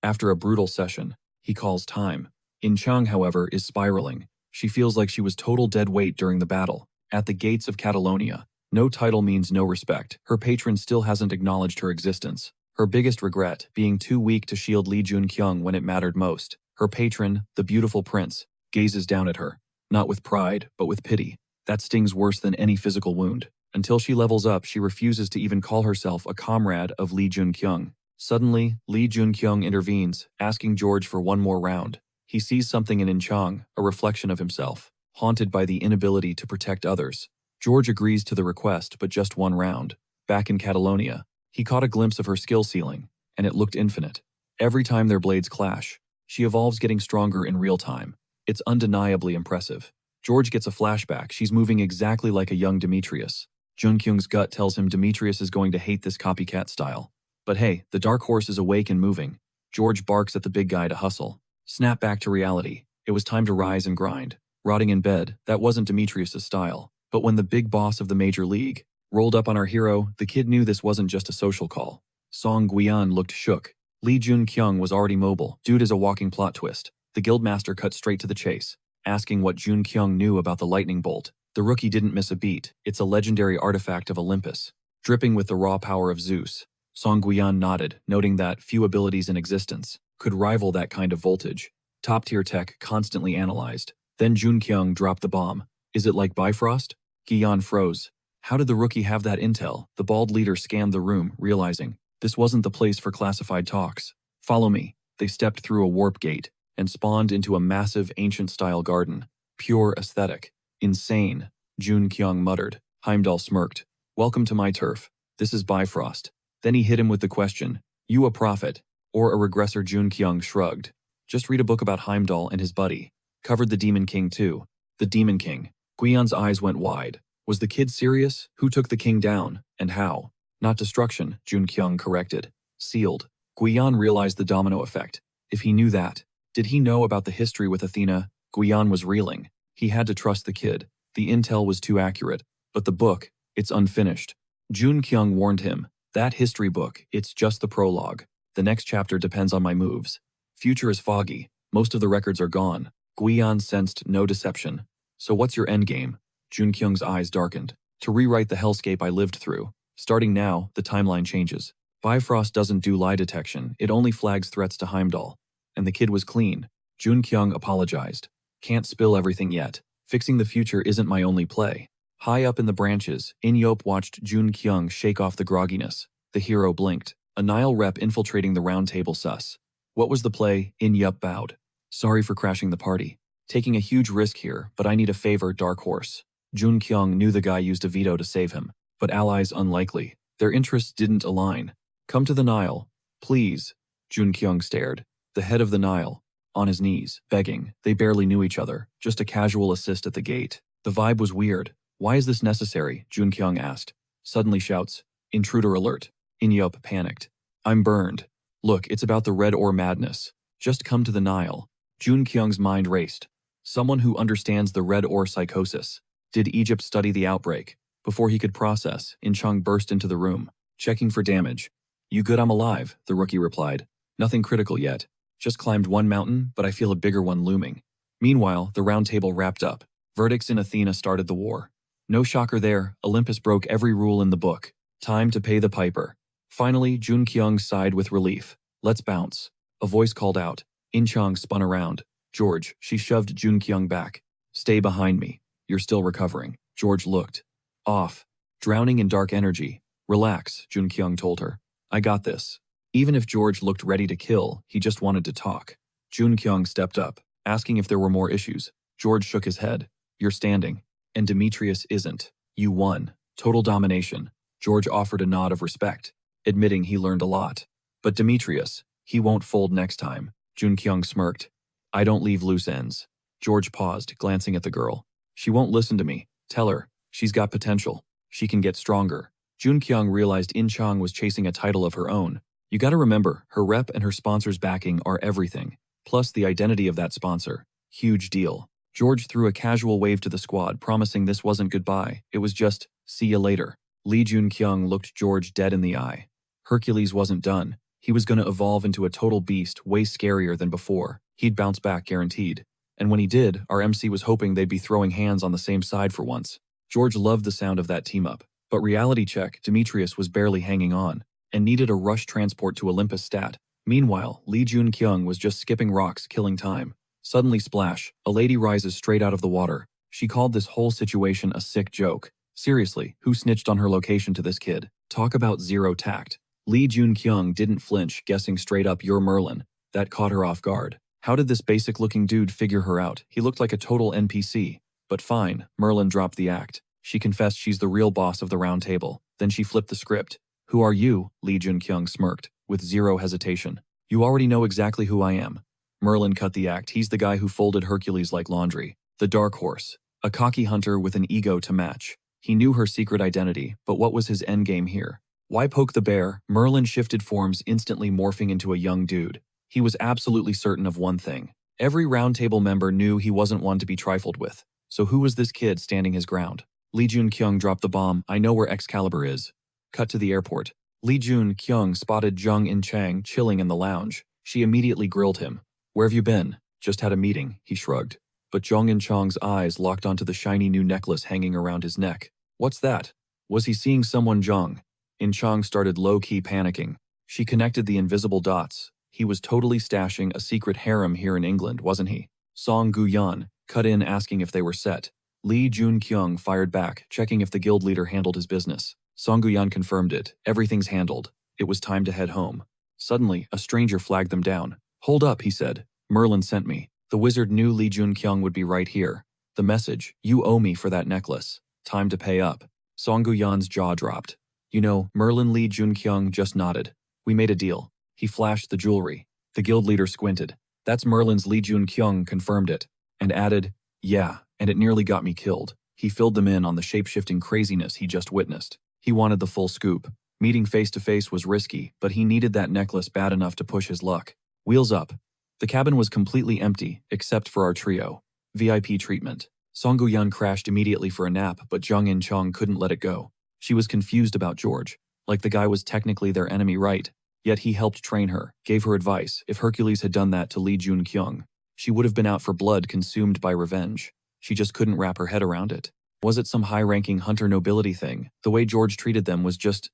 After a brutal session, he calls time. In-chang, however, is spiraling. She feels like she was total dead weight during the battle. At the gates of Catalonia, no title means no respect. Her patron still hasn't acknowledged her existence. Her biggest regret, being too weak to shield Lee Jun-kyung when it mattered most. Her patron, the beautiful prince, gazes down at her, not with pride, but with pity. That stings worse than any physical wound. Until she levels up, she refuses to even call herself a comrade of Lee Jun-kyung. Suddenly, Lee Jun-kyung intervenes, asking George for one more round. He sees something in In-chang, a reflection of himself, haunted by the inability to protect others. George agrees to the request, but just one round. Back in Catalonia, he caught a glimpse of her skill ceiling, and it looked infinite. Every time their blades clash, she evolves, getting stronger in real time. It's undeniably impressive. George gets a flashback. She's moving exactly like a young Demetrius. Jun-kyung's gut tells him Demetrius is going to hate this copycat style. But hey, the dark horse is awake and moving. George barks at the big guy to hustle. Snap back to reality. It was time to rise and grind. Rotting in bed, that wasn't Demetrius' style. But when the big boss of the major league rolled up on our hero, the kid knew this wasn't just a social call. Song Guian looked shook. Lee Jun-kyung was already mobile. Dude is a walking plot twist. The guildmaster cut straight to the chase, asking what Jun-kyung knew about the lightning bolt. The rookie didn't miss a beat. It's a legendary artifact of Olympus, dripping with the raw power of Zeus. Song Guian nodded, noting that few abilities in existence could rival that kind of voltage. Top-tier tech constantly analyzed. Then Jun-kyung dropped the bomb. Is it like Bifrost? Guian froze. How did the rookie have that intel? The bald leader scanned the room, realizing this wasn't the place for classified talks. Follow me. They stepped through a warp gate and spawned into a massive ancient-style garden. Pure aesthetic. Insane, Jun-kyung muttered. Heimdall smirked. Welcome to my turf. This is Bifrost. Then he hit him with the question, you a prophet or a regressor? Jun-kyung shrugged. Just read a book about Heimdall and his buddy. Covered the Demon King too. The Demon King. Guian's eyes went wide. Was the kid serious? Who took the king down, and how? Not destruction, Jun-kyung corrected. Sealed. Guian realized the domino effect. If he knew that, did he know about the history with Athena? Guian was reeling. He had to trust the kid. The intel was too accurate. But the book, it's unfinished. Jun-kyung warned him. That history book, it's just the prologue. The next chapter depends on my moves. Future is foggy. Most of the records are gone. Guian sensed no deception. So what's your endgame? Jun-kyung's eyes darkened. To rewrite the hellscape I lived through. Starting now, the timeline changes. Bifrost doesn't do lie detection, it only flags threats to Heimdall. And the kid was clean. Jun-kyung apologized. Can't spill everything yet. Fixing the future isn't my only play. High up in the branches, In-yop watched Jun-kyung shake off the grogginess. The hero blinked. A Nile rep infiltrating the round table sus. What was the play? In-yop bowed. Sorry for crashing the party. Taking a huge risk here, but I need a favor, Dark Horse. Jun-kyung knew the guy used a veto to save him, but allies unlikely. Their interests didn't align. Come to the Nile. Please. Jun-kyung stared. The head of the Nile. On his knees, begging. They barely knew each other. Just a casual assist at the gate. The vibe was weird. Why is this necessary? Jun-kyung asked. Suddenly shouts. Intruder alert. In-yop panicked. I'm burned. Look, it's about the red ore madness. Just come to the Nile. Jun Kyung's mind raced. Someone who understands the red ore psychosis. Did Egypt study the outbreak? Before he could process, In Chung burst into the room, checking for damage. You good? I'm alive, the rookie replied. Nothing critical yet. Just climbed one mountain, but I feel a bigger one looming. Meanwhile, the round table wrapped up. Verdicts in Athena started the war. No shocker there, Olympus broke every rule in the book. Time to pay the piper. Finally, Jun Kyung sighed with relief. Let's bounce. A voice called out. In Chung spun around. George, she shoved Jun Kyung back. Stay behind me. You're still recovering. George looked. Off. Drowning in dark energy. Relax, Jun Kyung told her. I got this. Even if George looked ready to kill, he just wanted to talk. Jun Kyung stepped up, asking if there were more issues. George shook his head. You're standing. And Demetrius isn't. You won. Total domination. George offered a nod of respect, admitting he learned a lot. But Demetrius, he won't fold next time. Jun Kyung smirked. I don't leave loose ends. George paused, glancing at the girl. She won't listen to me. Tell her. She's got potential. She can get stronger. Jun Kyung realized In Chung was chasing a title of her own. You gotta remember, her rep and her sponsor's backing are everything. Plus the identity of that sponsor. Huge deal. George threw a casual wave to the squad, promising this wasn't goodbye. It was just, see ya later. Lee Jun Kyung looked George dead in the eye. Hercules wasn't done. He was gonna evolve into a total beast, way scarier than before. He'd bounce back, guaranteed. And when he did, our MC was hoping they'd be throwing hands on the same side for once. George loved the sound of that team-up. But reality check, Demetrius was barely hanging on, and needed a rush transport to Olympus stat. Meanwhile, Lee Jun Kyung was just skipping rocks, killing time. Suddenly splash, a lady rises straight out of the water. She called this whole situation a sick joke. Seriously, who snitched on her location to this kid? Talk about zero tact. Lee Jun Kyung didn't flinch, guessing straight up you're Merlin. That caught her off guard. How did this basic-looking dude figure her out? He looked like a total NPC. But fine, Merlin dropped the act. She confessed she's the real boss of the round table. Then she flipped the script. Who are you? Lee Jun Kyung smirked, with zero hesitation. You already know exactly who I am. Merlin cut the act. He's the guy who folded Hercules like laundry. The Dark Horse. A cocky hunter with an ego to match. He knew her secret identity, but what was his endgame here? Why poke the bear? Merlin shifted forms, instantly morphing into a young dude. He was absolutely certain of one thing. Every round table member knew he wasn't one to be trifled with. So who was this kid standing his ground? Lee Jun Kyung dropped the bomb. I know where Excalibur is. Cut to the airport. Lee Jun Kyung spotted Jung In Chang chilling in the lounge. She immediately grilled him. Where have you been? Just had a meeting, he shrugged. But Jung In Chang's eyes locked onto the shiny new necklace hanging around his neck. What's that? Was he seeing someone? Jung In Chang started low-key panicking. She connected the invisible dots. He was totally stashing a secret harem here in England, wasn't he? Song Guyan cut in asking if they were set. Lee Jun Kyung fired back, checking if the guild leader handled his business. Song Guyan confirmed it. Everything's handled. It was time to head home. Suddenly, a stranger flagged them down. Hold up, he said. Merlin sent me. The wizard knew Lee Jun Kyung would be right here. The message, you owe me for that necklace. Time to pay up. Song Guyan's jaw dropped. You know, Merlin. Lee Jun Kyung just nodded. We made a deal. He flashed the jewelry. The guild leader squinted. That's Merlin's. Lee Jun Kyung confirmed it. And added, yeah, and it nearly got me killed. He filled them in on the shape-shifting craziness he just witnessed. He wanted the full scoop. Meeting face-to-face was risky, but he needed that necklace bad enough to push his luck. Wheels up. The cabin was completely empty, except for our trio. VIP treatment. Song Guyan crashed immediately for a nap, but Jung In Chang couldn't let it go. She was confused about George. Like the guy was technically their enemy, right? Yet he helped train her, gave her advice. If Hercules had done that to Lee Jun Kyung, she would have been out for blood, consumed by revenge. She just couldn't wrap her head around it. Was it some high-ranking hunter nobility thing? The way George treated them was just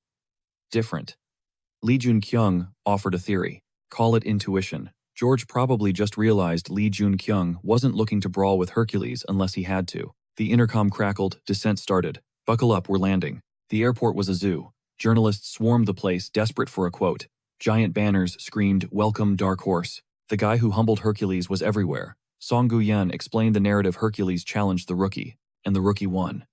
different. Lee Jun Kyung offered a theory. Call it intuition. George probably just realized Lee Jun Kyung wasn't looking to brawl with Hercules unless he had to. The intercom crackled, descent started. Buckle up, we're landing. The airport was a zoo. Journalists swarmed the place, desperate for a quote. Giant banners screamed, "Welcome, Dark Horse." The guy who humbled Hercules was everywhere. Song Guyan explained the narrative. Hercules challenged the rookie, and the rookie won.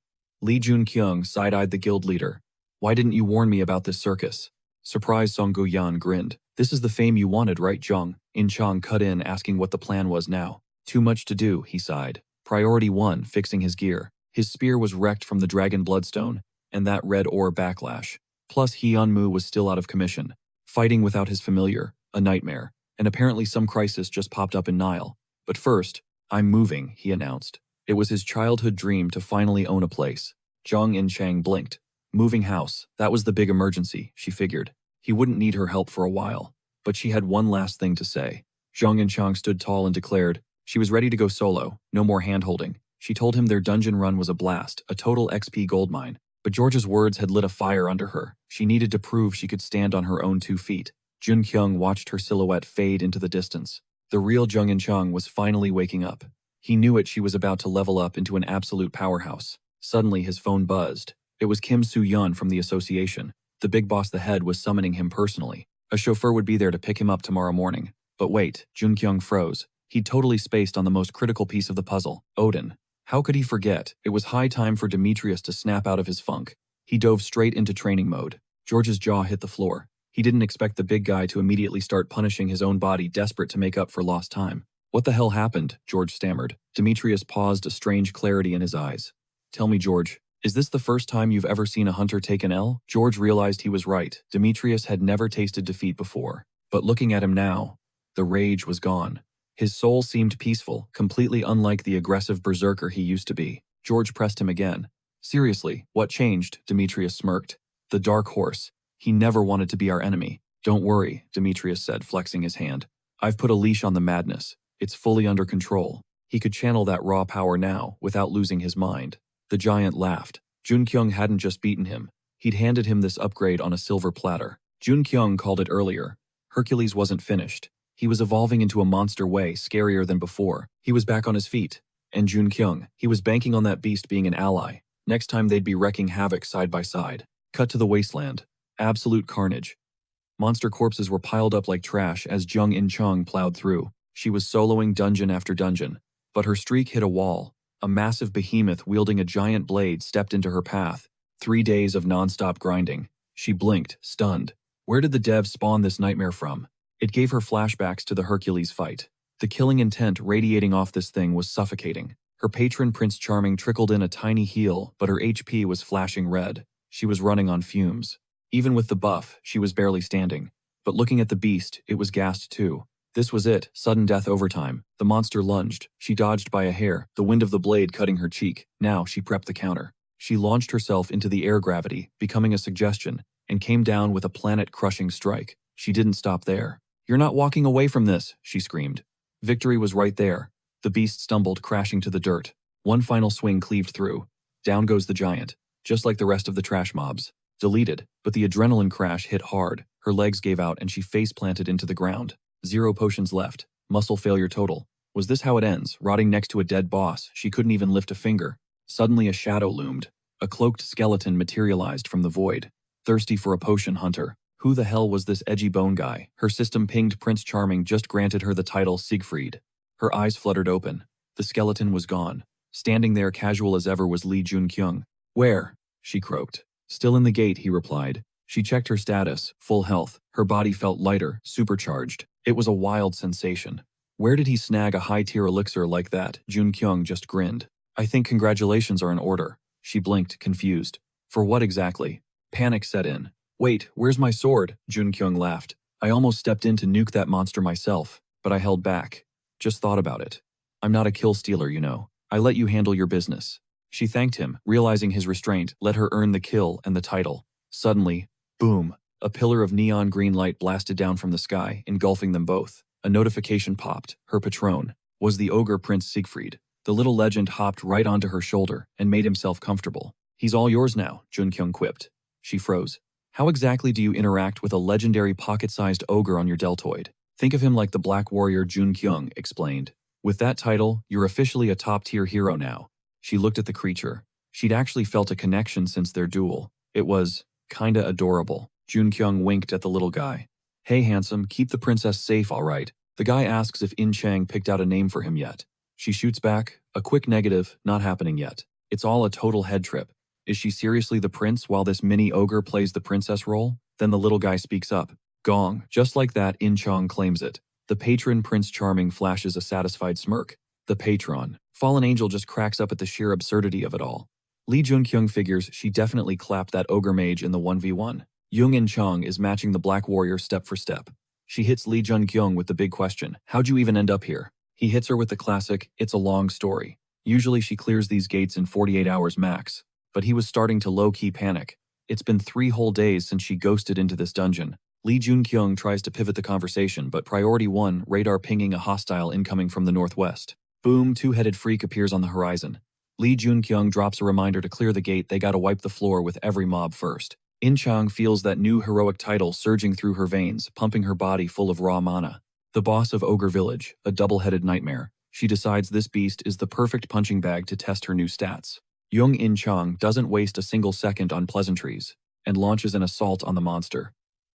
Lee Jun Kyung side-eyed the guild leader. Why didn't you warn me about this circus? Surprised, Song Guyan grinned. This is the fame you wanted, right? Jung In Chang cut in, asking what the plan was now. Too much to do, he sighed. Priority 1, fixing his gear. His spear was wrecked from the dragon bloodstone, and that red ore backlash. Plus, Hyunmu was still out of commission. Fighting without his familiar, a nightmare. And apparently some crisis just popped up in Nile. But first, I'm moving, he announced. It was his childhood dream to finally own a place. Zhang Inchang blinked. Moving house, that was the big emergency, she figured. He wouldn't need her help for a while. But she had one last thing to say. Zhang Inchang stood tall and declared she was ready to go solo, no more hand-holding. She told him their dungeon run was a blast, a total XP goldmine. But George's words had lit a fire under her. She needed to prove she could stand on her own 2 feet. Jun Kyung watched her silhouette fade into the distance. The real Jung In-chang was finally waking up. He knew it, she was about to level up into an absolute powerhouse. Suddenly his phone buzzed. It was Kim Soo-yeon from the association. The big boss the head was summoning him personally. A chauffeur would be there to pick him up tomorrow morning. But wait, Jun Kyung froze. He'd totally spaced on the most critical piece of the puzzle, Odin. How could he forget? It was high time for Demetrius to snap out of his funk. He dove straight into training mode. George's jaw hit the floor. He didn't expect the big guy to immediately start punishing his own body, desperate to make up for lost time. What the hell happened? George stammered. Demetrius paused, a strange clarity in his eyes. Tell me, George, is this the first time you've ever seen a hunter take an L? George realized he was right. Demetrius had never tasted defeat before. But looking at him now, the rage was gone. His soul seemed peaceful, completely unlike the aggressive berserker he used to be. George pressed him again. Seriously, what changed? Demetrius smirked. The dark horse. He never wanted to be our enemy. Don't worry, Demetrius said, flexing his hand. I've put a leash on the madness. It's fully under control. He could channel that raw power now, without losing his mind. The giant laughed. Jun Kyung hadn't just beaten him. He'd handed him this upgrade on a silver platter. Jun Kyung called it earlier. Hercules wasn't finished. He was evolving into a monster way, scarier than before. He was back on his feet. And Jun Kyung, he was banking on that beast being an ally. Next time they'd be wrecking havoc side by side. Cut to the wasteland. Absolute carnage. Monster corpses were piled up like trash as Jung In-chang plowed through. She was soloing dungeon after dungeon. But her streak hit a wall. A massive behemoth wielding a giant blade stepped into her path. 3 days of non-stop grinding. She blinked, stunned. Where did the devs spawn this nightmare from? It gave her flashbacks to the Hercules fight. The killing intent radiating off this thing was suffocating. Her patron Prince Charming trickled in a tiny heal, but her HP was flashing red. She was running on fumes. Even with the buff, she was barely standing. But looking at the beast, it was gassed too. This was it, sudden death overtime. The monster lunged. She dodged by a hair, the wind of the blade cutting her cheek. Now she prepped the counter. She launched herself into the air gravity, becoming a suggestion, and came down with a planet-crushing strike. She didn't stop there. You're not walking away from this, she screamed. Victory was right there. The beast stumbled, crashing to the dirt. One final swing cleaved through. Down goes the giant, just like the rest of the trash mobs. Deleted, but the adrenaline crash hit hard. Her legs gave out and she face-planted into the ground. 0 potions left. Muscle failure total. Was this how it ends, rotting next to a dead boss? She couldn't even lift a finger. Suddenly a shadow loomed. A cloaked skeleton materialized from the void. Thirsty for a potion, hunter. Who the hell was this edgy bone guy? Her system pinged Prince Charming just granted her the title Siegfried. Her eyes fluttered open. The skeleton was gone. Standing there casual as ever was Lee Jun Kyung. Where? She croaked. Still in the gate, he replied. She checked her status, full health. Her body felt lighter, supercharged. It was a wild sensation. Where did he snag a high-tier elixir like that? Jun Kyung just grinned. I think congratulations are in order. She blinked, confused. For what exactly? Panic set in. Wait, where's my sword? Jun Kyung laughed. I almost stepped in to nuke that monster myself, but I held back. Just thought about it. I'm not a kill stealer, you know. I let you handle your business. She thanked him, realizing his restraint let her earn the kill and the title. Suddenly, boom, a pillar of neon green light blasted down from the sky, engulfing them both. A notification popped. Her patron was the ogre Prince Siegfried. The little legend hopped right onto her shoulder and made himself comfortable. He's all yours now, Jun Kyung quipped. She froze. How exactly do you interact with a legendary pocket-sized ogre on your deltoid? Think of him like the Black Warrior Jun Kyung explained. With that title, you're officially a top-tier hero now. She looked at the creature. She'd actually felt a connection since their duel. It was kinda adorable. Jun Kyung winked at the little guy. Hey handsome, keep the princess safe, all right? The guy asks if In Chang picked out a name for him yet. She shoots back, a quick negative, not happening yet. It's all a total head trip. Is she seriously the prince while this mini ogre plays the princess role? Then the little guy speaks up. Gong. Just like that, In Chang claims it. The patron Prince Charming flashes a satisfied smirk. The patron. Fallen Angel just cracks up at the sheer absurdity of it all. Lee Jun Kyung figures she definitely clapped that ogre mage in the 1v1. Jung In Chang is matching the Black Warrior step for step. She hits Lee Jun Kyung with the big question. How'd you even end up here? He hits her with the classic, "It's a long story." Usually she clears these gates in 48 hours max, but he was starting to low-key panic. It's been 3 whole days since she ghosted into this dungeon. Lee Jun-kyung tries to pivot the conversation, but priority 1, radar pinging a hostile incoming from the northwest. Boom, two-headed freak appears on the horizon. Lee Jun-kyung drops a reminder to clear the gate. They gotta wipe the floor with every mob first. In-chang feels that new heroic title surging through her veins, pumping her body full of raw mana. The boss of Ogre Village, a double-headed nightmare. She decides this beast is the perfect punching bag to test her new stats. Young In-chang doesn't waste a single second on pleasantries, and launches an assault on the monster.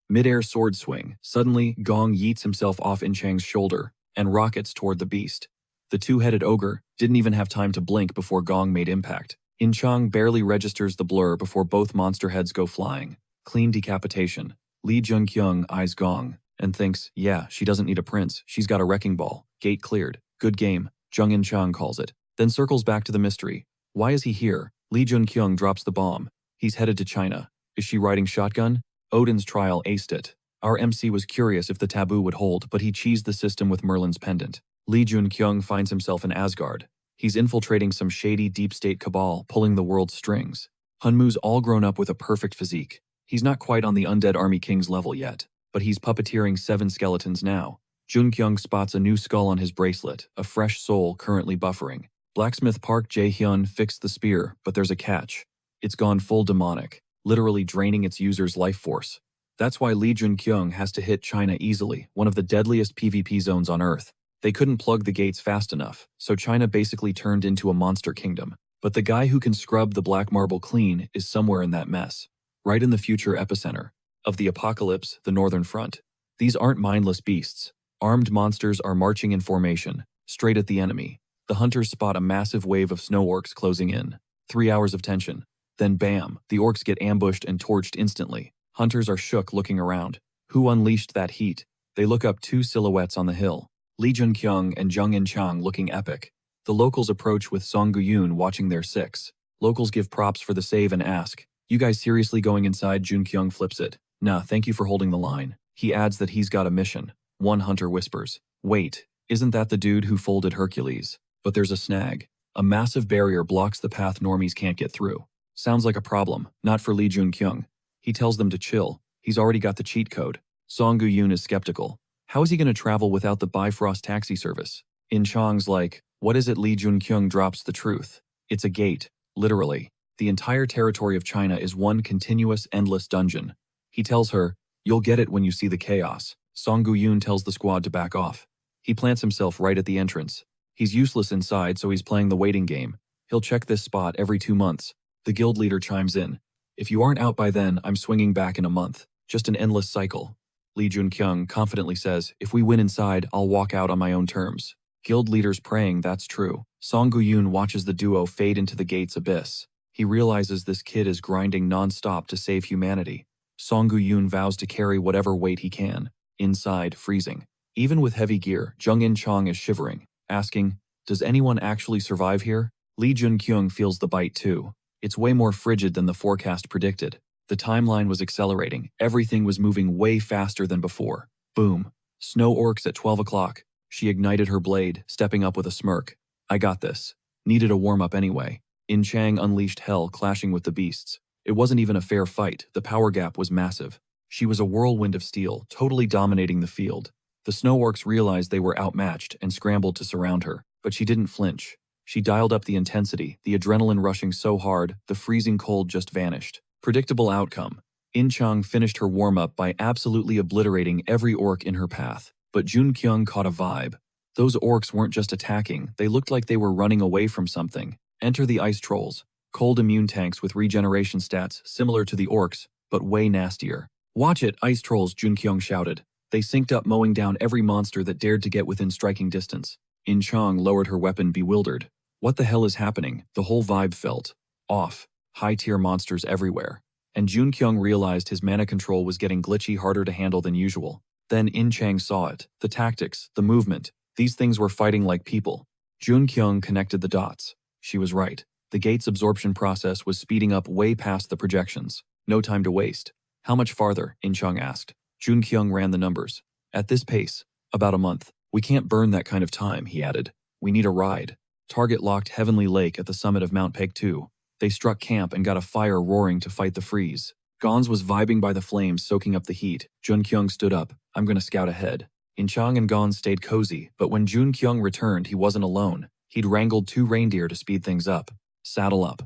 Mid-air sword swing, suddenly Gong yeets himself off In-chang's shoulder, and rockets toward the beast. The two-headed ogre didn't even have time to blink before Gong made impact. In-chang barely registers the blur before both monster heads go flying. Clean decapitation. Lee Jun-kyung eyes Gong, and thinks, yeah, she doesn't need a prince, she's got a wrecking ball. Gate cleared. Good game, Jung In-chang calls it. Then circles back to the mystery. Why is he here? Lee Jun-kyung drops the bomb. He's headed to China. Is she riding shotgun? Odin's trial aced it. Our MC was curious if the taboo would hold, but he cheesed the system with Merlin's pendant. Lee Jun-kyung finds himself in Asgard. He's infiltrating some shady deep state cabal, pulling the world's strings. Hunmu's all grown up with a perfect physique. He's not quite on the Undead Army King's level yet, but he's puppeteering 7 skeletons now. Jun-kyung spots a new skull on his bracelet, a fresh soul currently buffering. Blacksmith Park Jae-hyun fixed the spear, but there's a catch. It's gone full demonic, literally draining its user's life force. That's why Lee Jun-kyung has to hit China easily, one of the deadliest PvP zones on Earth. They couldn't plug the gates fast enough, so China basically turned into a monster kingdom. But the guy who can scrub the black marble clean is somewhere in that mess. Right in the future epicenter of the apocalypse, the Northern Front. These aren't mindless beasts. Armed monsters are marching in formation, straight at the enemy. The hunters spot a massive wave of snow orcs closing in. 3 hours of tension. Then bam, the orcs get ambushed and torched instantly. Hunters are shook looking around. Who unleashed that heat? They look up 2 silhouettes on the hill. Lee Jun-kyung and Jung In-chang looking epic. The locals approach with Song Gu-yoon watching their 6. Locals give props for the save and ask, "You guys seriously going inside?" Jun-kyung flips it. "Nah, thank you for holding the line." He adds that he's got a mission. One hunter whispers, "Wait, isn't that the dude who folded Hercules?" But there's a snag. A massive barrier blocks the path normies can't get through. Sounds like a problem, not for Lee Jun-kyung. He tells them to chill. He's already got the cheat code. Song Gu-yoon is skeptical. How is he going to travel without the Bifrost taxi service? In-chang's like, "What is it?" Lee Jun-kyung drops the truth. It's a gate, literally. The entire territory of China is one continuous, endless dungeon. He tells her, "You'll get it when you see the chaos." Song Gu-yoon tells the squad to back off. He plants himself right at the entrance. He's useless inside, so he's playing the waiting game. He'll check this spot every 2 months. The guild leader chimes in. "If you aren't out by then, I'm swinging back in a month." Just an endless cycle. Lee Jun-kyung confidently says, "If we win inside, I'll walk out on my own terms." Guild leader's praying that's true. Song Gu-yoon watches the duo fade into the gate's abyss. He realizes this kid is grinding non-stop to save humanity. Song Gu-yoon vows to carry whatever weight he can. Inside, freezing. Even with heavy gear, Jung In-chang is shivering, asking, "Does anyone actually survive here?" Lee Jun-kyung feels the bite too. It's way more frigid than the forecast predicted. The timeline was accelerating. Everything was moving way faster than before. Boom. Snow orcs at 12 o'clock. She ignited her blade, stepping up with a smirk. "I got this." Needed a warm-up anyway. In-chang unleashed hell, clashing with the beasts. It wasn't even a fair fight. The power gap was massive. She was a whirlwind of steel, totally dominating the field. The snow orcs realized they were outmatched and scrambled to surround her, but she didn't flinch. She dialed up the intensity, the adrenaline rushing so hard, the freezing cold just vanished. Predictable outcome. In-chang finished her warm-up by absolutely obliterating every orc in her path. But Jun-kyung caught a vibe. Those orcs weren't just attacking, they looked like they were running away from something. Enter the ice trolls. Cold immune tanks with regeneration stats similar to the orcs, but way nastier. "Watch it, ice trolls," Jun-kyung shouted. They synced up, mowing down every monster that dared to get within striking distance. In-chang lowered her weapon, bewildered. What the hell is happening? The whole vibe felt off. High-tier monsters everywhere. And Jun-kyung realized his mana control was getting glitchy, harder to handle than usual. Then In-chang saw it. The tactics, the movement. These things were fighting like people. Jun-kyung connected the dots. She was right. The gate's absorption process was speeding up way past the projections. No time to waste. "How much farther?" In-chang asked. Jun-kyung ran the numbers. "At this pace, about a month." We can't burn that kind of time, he added. We need a ride. Target locked Heavenly Lake at the summit of Mount Peg-2. They struck camp and got a fire roaring to fight the freeze. Gons was vibing by the flames, soaking up the heat. Junkyung stood up. I'm gonna scout ahead. Inchang and Gons stayed cozy, but when Junkyung returned, he wasn't alone. He'd wrangled 2 reindeer to speed things up. Saddle up.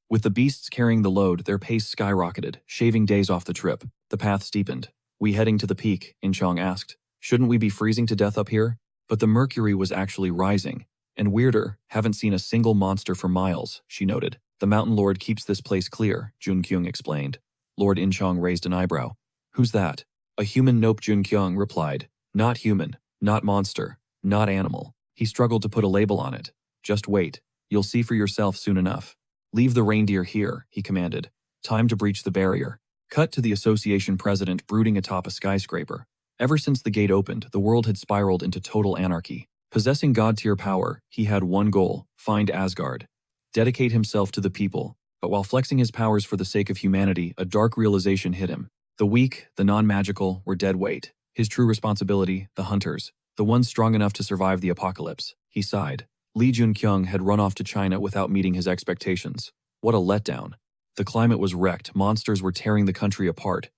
With the beasts carrying the load, their pace skyrocketed, shaving days off the trip. The path steepened. We heading to the peak? Inchang asked. Shouldn't we be freezing to death up here? But the mercury was actually rising. And weirder, haven't seen a single monster for miles, she noted. The Mountain Lord keeps this place clear, Junkyung explained. Lord Inchang raised an eyebrow. Who's that? A human. Nope, Junkyung replied. Not human, not monster, not animal. He struggled to put a label on it. Just wait. You'll see for yourself soon enough. Leave the reindeer here, he commanded. Time to breach the barrier. Cut to the association president brooding atop a skyscraper. Ever since the gate opened, the world had spiraled into total anarchy. Possessing god-tier power, he had one goal: find Asgard. Dedicate himself to the people. But while flexing his powers for the sake of humanity, a dark realization hit him. The weak, the non-magical, were dead weight. His true responsibility, the hunters. The ones strong enough to survive the apocalypse. He sighed. Li Junkyung had run off to China without meeting his expectations. What a letdown. The climate was wrecked, monsters were tearing the country apart.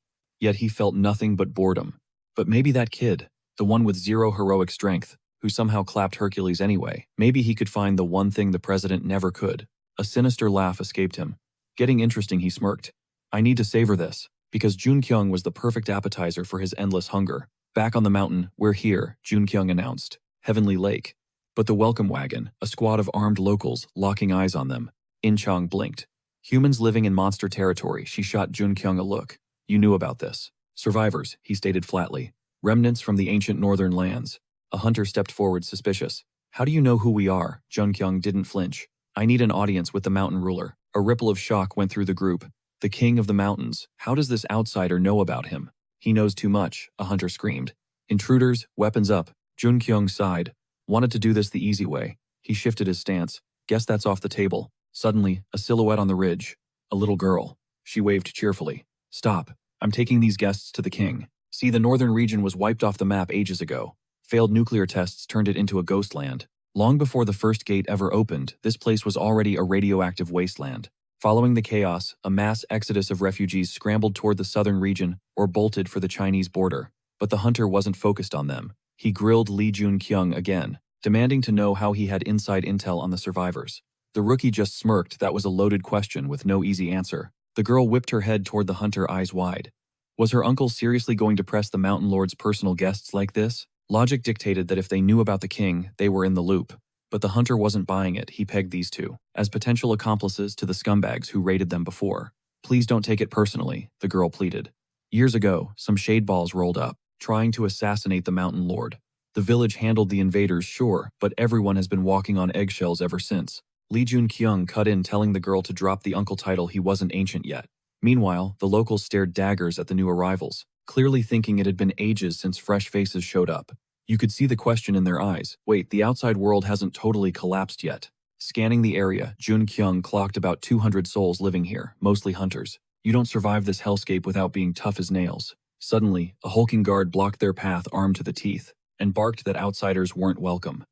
Yet he felt nothing but boredom. But maybe that kid, the one with 0 heroic strength, who somehow clapped Hercules anyway, maybe he could find the one thing the president never could. A sinister laugh escaped him. Getting interesting, he smirked. I need to savor this, because Junkyung was the perfect appetizer for his endless hunger. Back on the mountain, we're here, Junkyung announced. Heavenly Lake. But the welcome wagon, a squad of armed locals, locking eyes on them. Inchang blinked. Humans living in monster territory, she shot Junkyung a look. You knew about this. Survivors, he stated flatly. Remnants from the ancient northern lands. A hunter stepped forward, suspicious. How do you know who we are? Junkyung didn't flinch. I need an audience with the mountain ruler. A ripple of shock went through the group. The king of the mountains. How does this outsider know about him? He knows too much, a hunter screamed. Intruders, weapons up. Junkyung sighed. Wanted to do this the easy way. He shifted his stance. Guess that's off the table. Suddenly, a silhouette on the ridge. A little girl. She waved cheerfully. Stop. I'm taking these guests to the king. See, the northern region was wiped off the map ages ago. Failed nuclear tests turned it into a ghost land. Long before the first gate ever opened, this place was already a radioactive wasteland. Following the chaos, a mass exodus of refugees scrambled toward the southern region or bolted for the Chinese border. But the hunter wasn't focused on them. He grilled Li Junkyung again, demanding to know how he had inside intel on the survivors. The rookie just smirked. That was a loaded question with no easy answer. The girl whipped her head toward the hunter, eyes wide. Was her uncle seriously going to press the Mountain Lord's personal guests like this? Logic dictated that if they knew about the king, they were in the loop. But the hunter wasn't buying it. He pegged these two as potential accomplices to the scumbags who raided them before. Please don't take it personally, the girl pleaded. Years ago, some shadeballs rolled up, trying to assassinate the Mountain Lord. The village handled the invaders, sure, but everyone has been walking on eggshells ever since. Li Junkyung cut in, telling the girl to drop the uncle title. He wasn't ancient yet. Meanwhile, the locals stared daggers at the new arrivals, clearly thinking it had been ages since fresh faces showed up. You could see the question in their eyes. Wait, the outside world hasn't totally collapsed yet. Scanning the area, Junkyung clocked about 200 souls living here, mostly hunters. You don't survive this hellscape without being tough as nails. Suddenly, a hulking guard blocked their path, armed to the teeth, and barked that outsiders weren't welcome.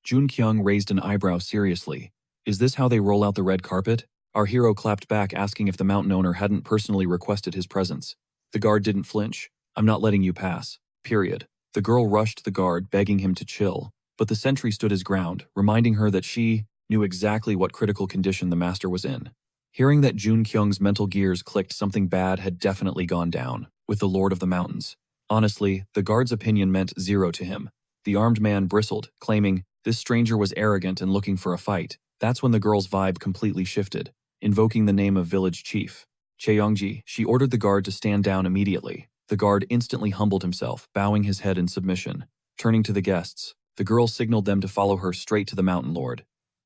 Junkyung raised an eyebrow seriously. Is this how they roll out the red carpet? Our hero clapped back, asking if the mountain owner hadn't personally requested his presence. The guard didn't flinch. I'm not letting you pass. Period. The girl rushed the guard, begging him to chill, but the sentry stood his ground, reminding her that she knew exactly what critical condition the master was in. Hearing that Junkyung's mental gears clicked, something bad had definitely gone down with the Lord of the Mountains. Honestly, the guard's opinion meant zero to him. The armed man bristled, claiming this stranger was arrogant and looking for a fight. That's when the girl's vibe completely shifted, invoking the name of village chief Cheongji. She ordered the guard to stand down immediately. The guard instantly humbled himself, bowing his head in submission. Turning to the guests, the girl signaled them to follow her straight to the Mountain Lord.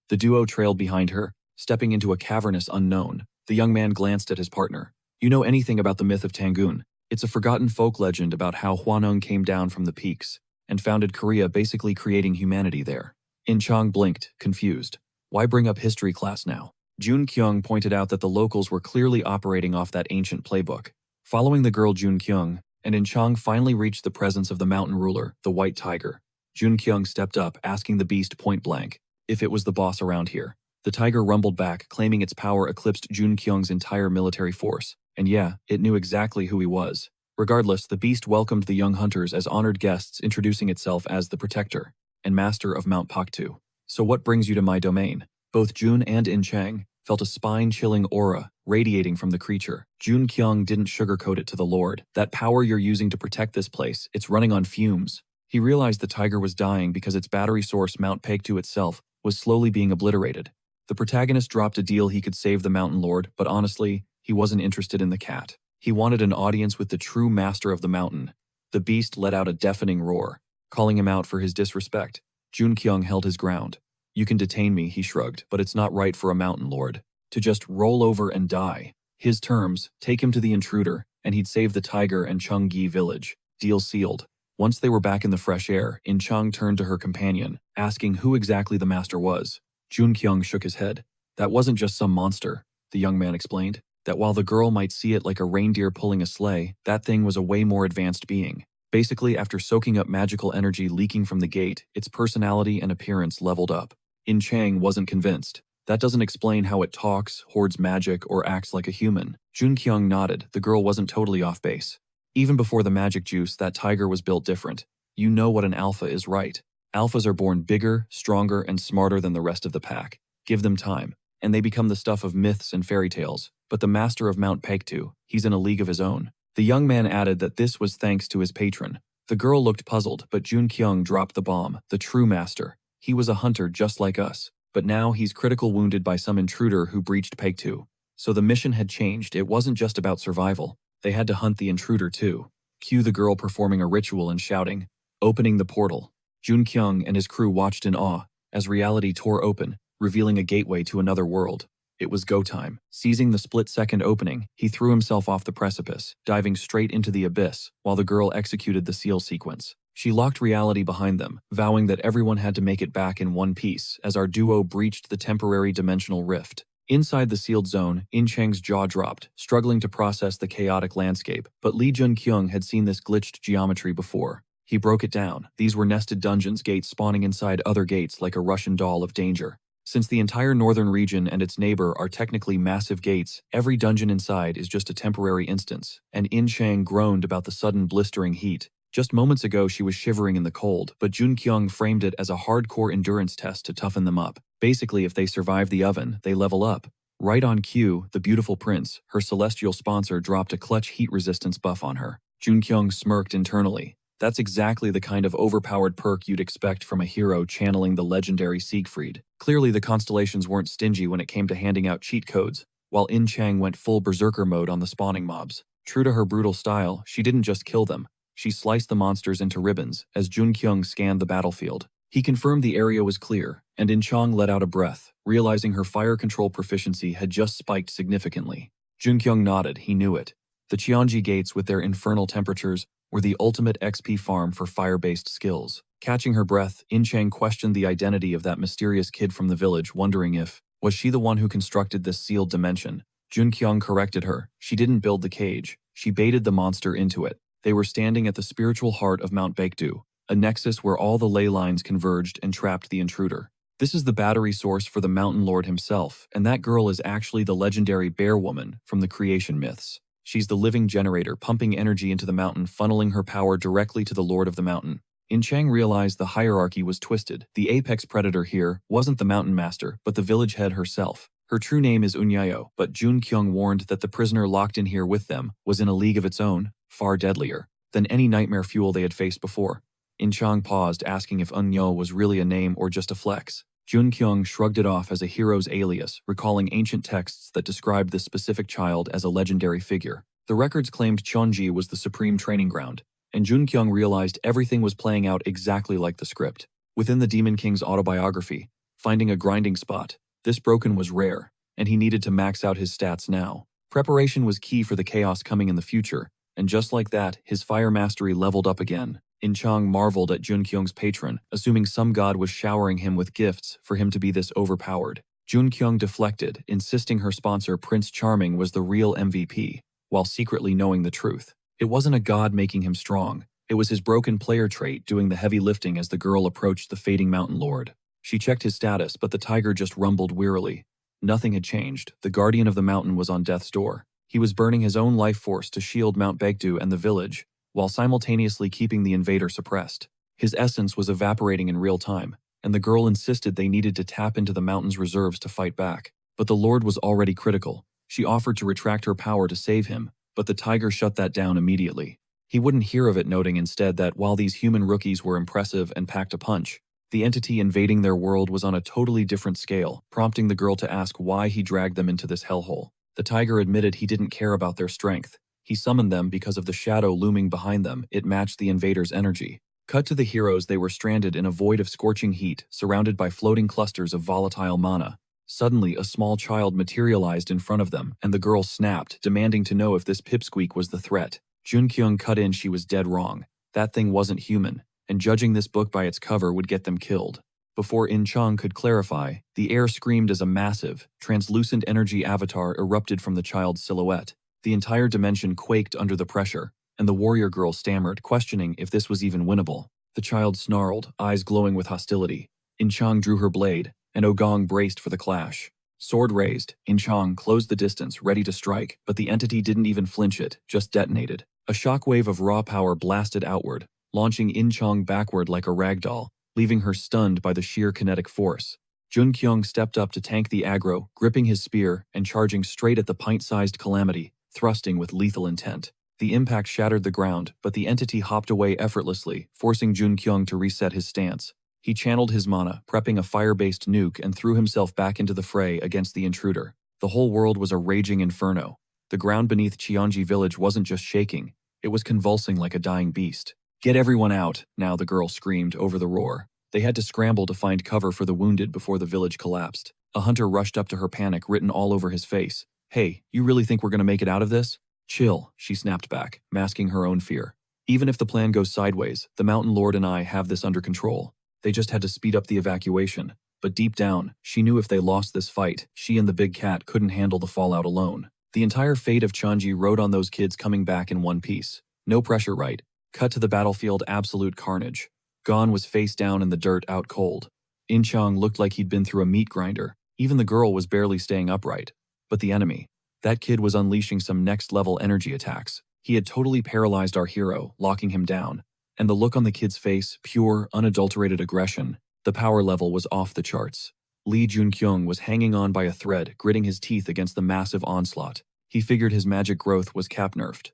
The duo trailed behind her, stepping into a cavernous unknown. The young man glanced at his partner. You know anything about the myth of Tangun? It's a forgotten folk legend about how Hwanung came down from the peaks and founded Korea, basically creating humanity there. Inchang blinked, confused. Why bring up history class now? Junkyung pointed out that the locals were clearly operating off that ancient playbook. Following the girl Junkyung, and Inchang finally reached the presence of the mountain ruler, the White Tiger. Jun Kyung stepped up, asking the beast point blank if it was the boss around here. The tiger rumbled back, claiming its power eclipsed Jun Kyung's entire military force. And yeah, it knew exactly who he was. Regardless, the beast welcomed the young hunters as honored guests, introducing itself as the protector and master of Mount Paktu. So what brings you to my domain? Both Jun and In Chang felt a spine-chilling aura radiating from the creature. Jun Kyung didn't sugarcoat it to the Lord. That power you're using to protect this place, it's running on fumes. He realized the tiger was dying because its battery source, Mount Paktu itself, was slowly being obliterated. The protagonist dropped a deal he could save the Mountain Lord, but honestly, he wasn't interested in the cat. He wanted an audience with the true master of the mountain. The beast let out a deafening roar, calling him out for his disrespect. Jun Kyung held his ground. You can detain me, he shrugged, but it's not right for a mountain lord to just roll over and die. His terms, take him to the intruder, and he'd save the tiger and Cheonggi village. Deal sealed. Once they were back in the fresh air, In Chang turned to her companion, asking who exactly the master was. Jun Kyung shook his head. That wasn't just some monster, the young man explained. That while the girl might see it like a reindeer pulling a sleigh, that thing was a way more advanced being. Basically, after soaking up magical energy leaking from the gate, its personality and appearance leveled up. In Chang wasn't convinced. That doesn't explain how it talks, hoards magic, or acts like a human. Jun Kyung nodded. The girl wasn't totally off base. Even before the magic juice, that tiger was built different. You know what an alpha is, right? Alphas are born bigger, stronger, and smarter than the rest of the pack. Give them time, and they become the stuff of myths and fairy tales. But the master of Mount Paktu, he's in a league of his own. The young man added that this was thanks to his patron. The girl looked puzzled, but Jun Kyung dropped the bomb. The true master. He was a hunter just like us. But now he's critical wounded by some intruder who breached Paktu. So the mission had changed. It wasn't just about survival. They had to hunt the intruder too. Cue the girl performing a ritual and shouting, opening the portal. Jun Kyung and his crew watched in awe as reality tore open, revealing a gateway to another world. It was go time. Seizing the split-second opening, he threw himself off the precipice, diving straight into the abyss while the girl executed the seal sequence. She locked reality behind them, vowing that everyone had to make it back in one piece as our duo breached the temporary dimensional rift. Inside the sealed zone, In Chang's jaw dropped, struggling to process the chaotic landscape, but Lee Jun Kyung had seen this glitched geometry before. He broke it down. These were nested dungeons, gates spawning inside other gates like a Russian doll of danger. Since the entire northern region and its neighbor are technically massive gates, every dungeon inside is just a temporary instance, and In Chang groaned about the sudden blistering heat. Just moments ago she was shivering in the cold, but Jun Kyung framed it as a hardcore endurance test to toughen them up. Basically, if they survive the oven, they level up. Right on cue, the beautiful prince, her celestial sponsor, dropped a clutch heat resistance buff on her. Jun Kyung smirked internally. That's exactly the kind of overpowered perk you'd expect from a hero channeling the legendary Siegfried. Clearly, the constellations weren't stingy when it came to handing out cheat codes, while In Chang went full berserker mode on the spawning mobs. True to her brutal style, she didn't just kill them. She sliced the monsters into ribbons as Jun Kyung scanned the battlefield. He confirmed the area was clear, and In Chang let out a breath, realizing her fire control proficiency had just spiked significantly. Jun Kyung nodded, he knew it. The Cheonggi gates with their infernal temperatures were the ultimate XP farm for fire-based skills. Catching her breath, In Chang questioned the identity of that mysterious kid from the village, wondering if, was she the one who constructed this sealed dimension? Jun Kyung corrected her. She didn't build the cage. She baited the monster into it. They were standing at the spiritual heart of Mount Baekdu, a nexus where all the ley lines converged and trapped the intruder. This is the battery source for the Mountain Lord himself, and that girl is actually the legendary Bear Woman from the creation myths. She's the living generator, pumping energy into the mountain, funneling her power directly to the Lord of the Mountain. In Chang realized the hierarchy was twisted. The apex predator here wasn't the mountain master, but the village head herself. Her true name is Unyayo, but Jun Kyung warned that the prisoner locked in here with them was in a league of its own, far deadlier than any nightmare fuel they had faced before. In Chang paused, asking if Unyo was really a name or just a flex. Jun Kyung shrugged it off as a hero's alias, recalling ancient texts that described this specific child as a legendary figure. The records claimed Cheonggi was the supreme training ground, and Jun Kyung realized everything was playing out exactly like the script. Within the Demon King's autobiography, finding a grinding spot, this broken was rare, and he needed to max out his stats now. Preparation was key for the chaos coming in the future, and just like that, his fire mastery leveled up again. In Chang marveled at Jun Kyung's patron, assuming some god was showering him with gifts for him to be this overpowered. Jun Kyung deflected, insisting her sponsor Prince Charming was the real MVP, while secretly knowing the truth. It wasn't a god making him strong, It was his broken player trait doing the heavy lifting as the girl approached the fading mountain lord. She checked his status, but the tiger just rumbled wearily. Nothing had changed. The guardian of the mountain was on death's door. He was burning his own life force to shield Mount Baekdu and the village, while simultaneously keeping the invader suppressed. His essence was evaporating in real time, and the girl insisted they needed to tap into the mountain's reserves to fight back. But the lord was already critical. She offered to retract her power to save him, but the tiger shut that down immediately. He wouldn't hear of it, noting instead that while these human rookies were impressive and packed a punch, the entity invading their world was on a totally different scale, prompting the girl to ask why he dragged them into this hellhole. The tiger admitted he didn't care about their strength. He summoned them because of the shadow looming behind them. It matched the invader's energy. Cut to the heroes. They were stranded in a void of scorching heat, surrounded by floating clusters of volatile mana. Suddenly, a small child materialized in front of them, and the girl snapped, demanding to know if this pipsqueak was the threat. Junkyung cut in. She was dead wrong. That thing wasn't human, and judging this book by its cover would get them killed. Before In Chong could clarify, the air screamed as a massive, translucent energy avatar erupted from the child's silhouette. The entire dimension quaked under the pressure, and the warrior girl stammered, questioning if this was even winnable. The child snarled, eyes glowing with hostility. In Chong drew her blade, and Ogong braced for the clash. Sword raised, In Chong closed the distance, ready to strike, but the entity didn't even flinch. It just detonated. A shockwave of raw power blasted outward, launching In Chong backward like a ragdoll, leaving her stunned by the sheer kinetic force. Jun Kyung stepped up to tank the aggro, gripping his spear and charging straight at the pint-sized calamity, thrusting with lethal intent. The impact shattered the ground, but the entity hopped away effortlessly, forcing Jun Kyung to reset his stance. He channeled his mana, prepping a fire-based nuke, and threw himself back into the fray against the intruder. The whole world was a raging inferno. The ground beneath Cheonji village wasn't just shaking, it was convulsing like a dying beast. "Get everyone out," now the girl screamed over the roar. They had to scramble to find cover for the wounded before the village collapsed. A hunter rushed up to her, panic written all over his face. "Hey, you really think we're gonna make it out of this?" "Chill," she snapped back, masking her own fear. "Even if the plan goes sideways, the Mountain Lord and I have this under control. They just had to speed up the evacuation." But deep down, she knew if they lost this fight, she and the big cat couldn't handle the fallout alone. The entire fate of Cheonji rode on those kids coming back in one piece. No pressure, right? Cut to the battlefield, absolute carnage. Gon was face down in the dirt, out cold. In Chong looked like he'd been through a meat grinder. Even the girl was barely staying upright. But the enemy, that kid was unleashing some next-level energy attacks. He had totally paralyzed our hero, locking him down. And the look on the kid's face, pure, unadulterated aggression. The power level was off the charts. Lee Junkyung was hanging on by a thread, gritting his teeth against the massive onslaught. He figured his magic growth was cap-nerfed.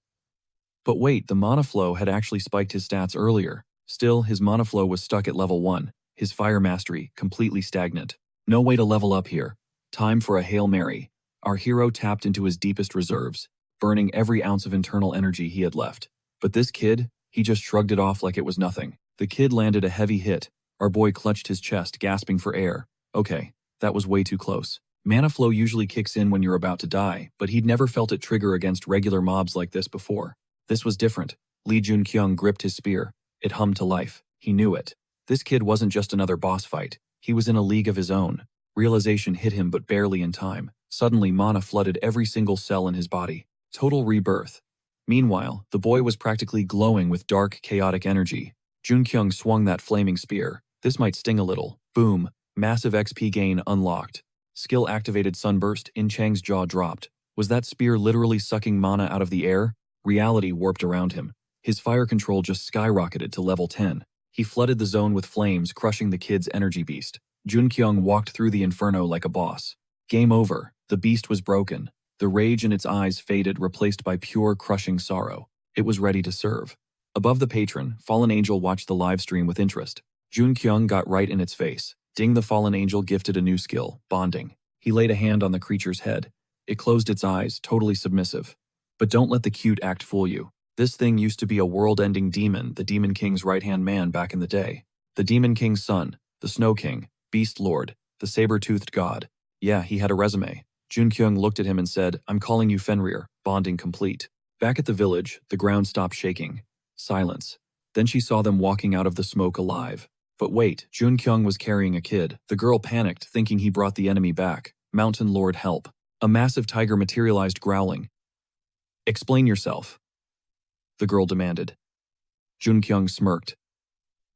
But wait, the mana flow had actually spiked his stats earlier. Still, his mana flow was stuck at level 1, his fire mastery completely stagnant. No way to level up here. Time for a Hail Mary. Our hero tapped into his deepest reserves, burning every ounce of internal energy he had left. But this kid, he just shrugged it off like it was nothing. The kid landed a heavy hit. Our boy clutched his chest, gasping for air. Okay, that was way too close. Mana flow usually kicks in when you're about to die, but he'd never felt it trigger against regular mobs like this before. This was different. Lee Junkyung gripped his spear. It hummed to life. He knew it. This kid wasn't just another boss fight. He was in a league of his own. Realization hit him, but barely in time. Suddenly, mana flooded every single cell in his body. Total rebirth. Meanwhile, the boy was practically glowing with dark, chaotic energy. Junkyung swung that flaming spear. This might sting a little. Boom. Massive XP gain unlocked. Skill activated sunburst. In Chang's jaw dropped. Was that spear literally sucking mana out of the air? Reality warped around him. His fire control just skyrocketed to level 10. He flooded the zone with flames, crushing the kid's energy beast. Junkyung walked through the inferno like a boss. Game over. The beast was broken. The rage in its eyes faded, replaced by pure, crushing sorrow. It was ready to serve. Above the patron, Fallen Angel watched the live stream with interest. Junkyung got right in its face. Ding, the Fallen Angel gifted a new skill, bonding. He laid a hand on the creature's head. It closed its eyes, totally submissive. But don't let the cute act fool you. This thing used to be a world-ending demon, the Demon King's right-hand man back in the day. The Demon King's son, the Snow King, Beast Lord, the saber-toothed god. Yeah, he had a resume. Junkyung looked at him and said, "I'm calling you Fenrir, bonding complete." Back at the village, the ground stopped shaking. Silence. Then she saw them walking out of the smoke alive. But wait, Junkyung was carrying a kid. The girl panicked, thinking he brought the enemy back. Mountain Lord, help. A massive tiger materialized, growling. "Explain yourself," the girl demanded. Junkyung smirked.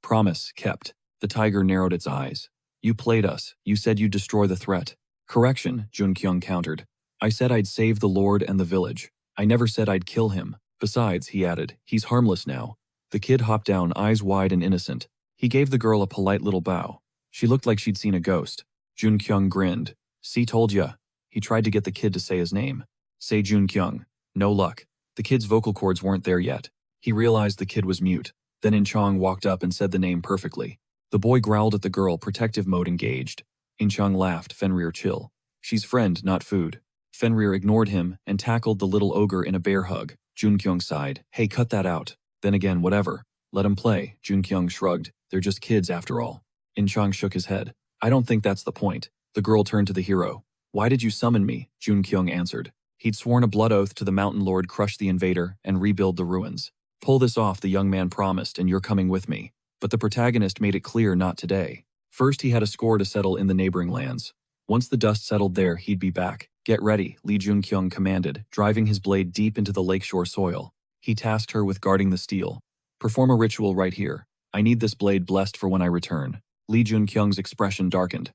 Promise kept. The tiger narrowed its eyes. You played us. You said you'd destroy the threat. Correction, Junkyung countered. I said I'd save the lord and the village. I never said I'd kill him. Besides, he added, he's harmless now. The kid hopped down, eyes wide and innocent. He gave the girl a polite little bow. She looked like she'd seen a ghost. Junkyung grinned. See, told ya. He tried to get the kid to say his name. Say Junkyung. No luck. The kid's vocal cords weren't there yet. He realized the kid was mute. Then Inchong walked up and said the name perfectly. The boy growled at the girl, protective mode engaged. Inchong laughed, Fenrir chill. She's friend, not food. Fenrir ignored him and tackled the little ogre in a bear hug. Junkyung sighed. Hey, cut that out. Then again, whatever. Let him play. Junkyung shrugged. They're just kids after all. Inchong shook his head. I don't think that's the point. The girl turned to the hero. Why did you summon me? Junkyung answered. He'd sworn a blood oath to the mountain lord crush the invader and rebuild the ruins. Pull this off, the young man promised, and you're coming with me. But the protagonist made it clear not today. First, he had a score to settle in the neighboring lands. Once the dust settled there, he'd be back. Get ready, Lee Junkyung commanded, driving his blade deep into the lakeshore soil. He tasked her with guarding the steel. Perform a ritual right here. I need this blade blessed for when I return. Lee Junkyung's expression darkened.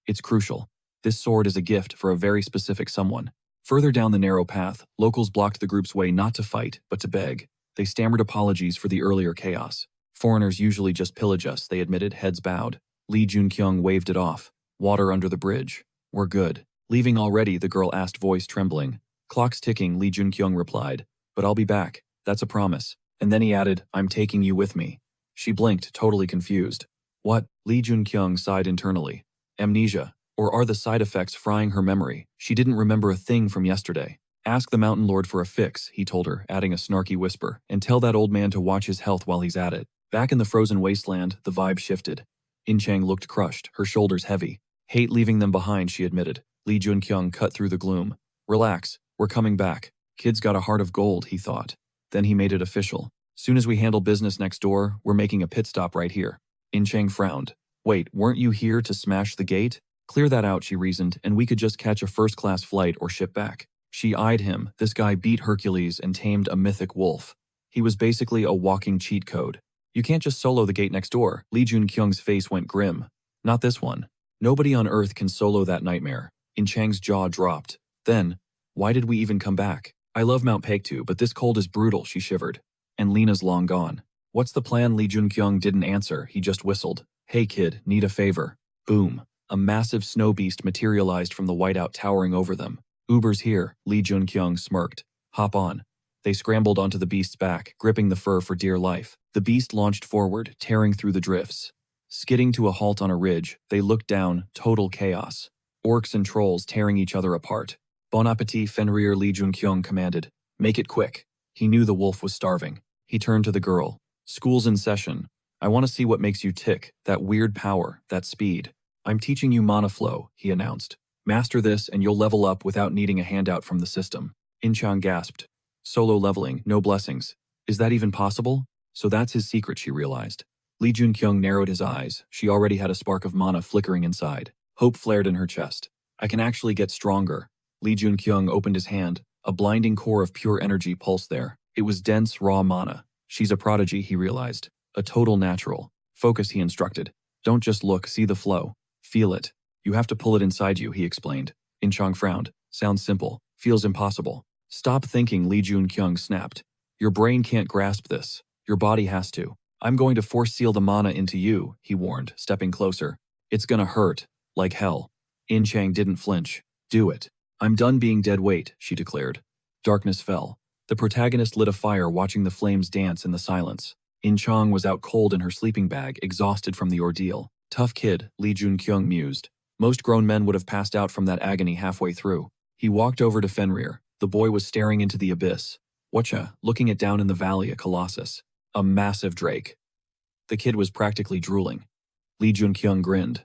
It's crucial. This sword is a gift for a very specific someone. Further down the narrow path, locals blocked the group's way not to fight, but to beg. They stammered apologies for the earlier chaos. Foreigners usually just pillage us, they admitted, heads bowed. Lee Junkyung waved it off. Water under the bridge. We're good. Leaving already, the girl asked, voice trembling. Clock's ticking, Lee Junkyung replied. But I'll be back. That's a promise. And then he added, I'm taking you with me. She blinked, totally confused. What? Lee Junkyung sighed internally. Amnesia. Or are the side effects frying her memory? She didn't remember a thing from yesterday. Ask the mountain lord for a fix, he told her, adding a snarky whisper, and tell that old man to watch his health while he's at it. Back in the frozen wasteland, the vibe shifted. Inchang looked crushed, her shoulders heavy. Hate leaving them behind, she admitted. Lee Junkyung cut through the gloom. Relax, we're coming back. Kid's got a heart of gold, he thought. Then he made it official. Soon as we handle business next door, we're making a pit stop right here. Inchang frowned. Wait, weren't you here to smash the gate? Clear that out, she reasoned, and we could just catch a first-class flight or ship back. She eyed him. This guy beat Hercules and tamed a mythic wolf. He was basically a walking cheat code. You can't just solo the gate next door. Lee Junkyung's face went grim. Not this one. Nobody on Earth can solo that nightmare. Inchang's jaw dropped. Then, why did we even come back? I love Mount Paektu, but this cold is brutal, she shivered. And Lena's long gone. What's the plan? Lee Junkyung didn't answer, he just whistled. Hey kid, need a favor. Boom. A massive snow beast materialized from the whiteout towering over them. Uber's here, Lee Junkyung smirked. Hop on. They scrambled onto the beast's back, gripping the fur for dear life. The beast launched forward, tearing through the drifts. Skidding to a halt on a ridge, they looked down, total chaos. Orcs and trolls tearing each other apart. Bon appetit, Fenrir, Lee Junkyung commanded. Make it quick. He knew the wolf was starving. He turned to the girl. School's in session. I want to see what makes you tick, that weird power, that speed. I'm teaching you mana flow, he announced. Master this and you'll level up without needing a handout from the system. Inchang gasped. Solo leveling, no blessings. Is that even possible? So that's his secret, she realized. Lee Junkyung narrowed his eyes. She already had a spark of mana flickering inside. Hope flared in her chest. I can actually get stronger. Lee Junkyung opened his hand. A blinding core of pure energy pulsed there. It was dense, raw mana. She's a prodigy, he realized. A total natural. Focus, he instructed. Don't just look, see the flow. Feel it. You have to pull it inside you, he explained. Inchang frowned. Sounds simple. Feels impossible. Stop thinking, Lee Junkyung snapped. Your brain can't grasp this. Your body has to. I'm going to force seal the mana into you, he warned, stepping closer. It's gonna hurt. Like hell. Inchang didn't flinch. Do it. I'm done being dead weight, she declared. Darkness fell. The protagonist lit a fire, watching the flames dance in the silence. Inchang was out cold in her sleeping bag, exhausted from the ordeal. Tough kid, Lee Junkyung mused. Most grown men would have passed out from that agony halfway through. He walked over to Fenrir. The boy was staring into the abyss. Watcha, looking it down in the valley, a colossus. A massive drake. The kid was practically drooling. Lee Junkyung grinned.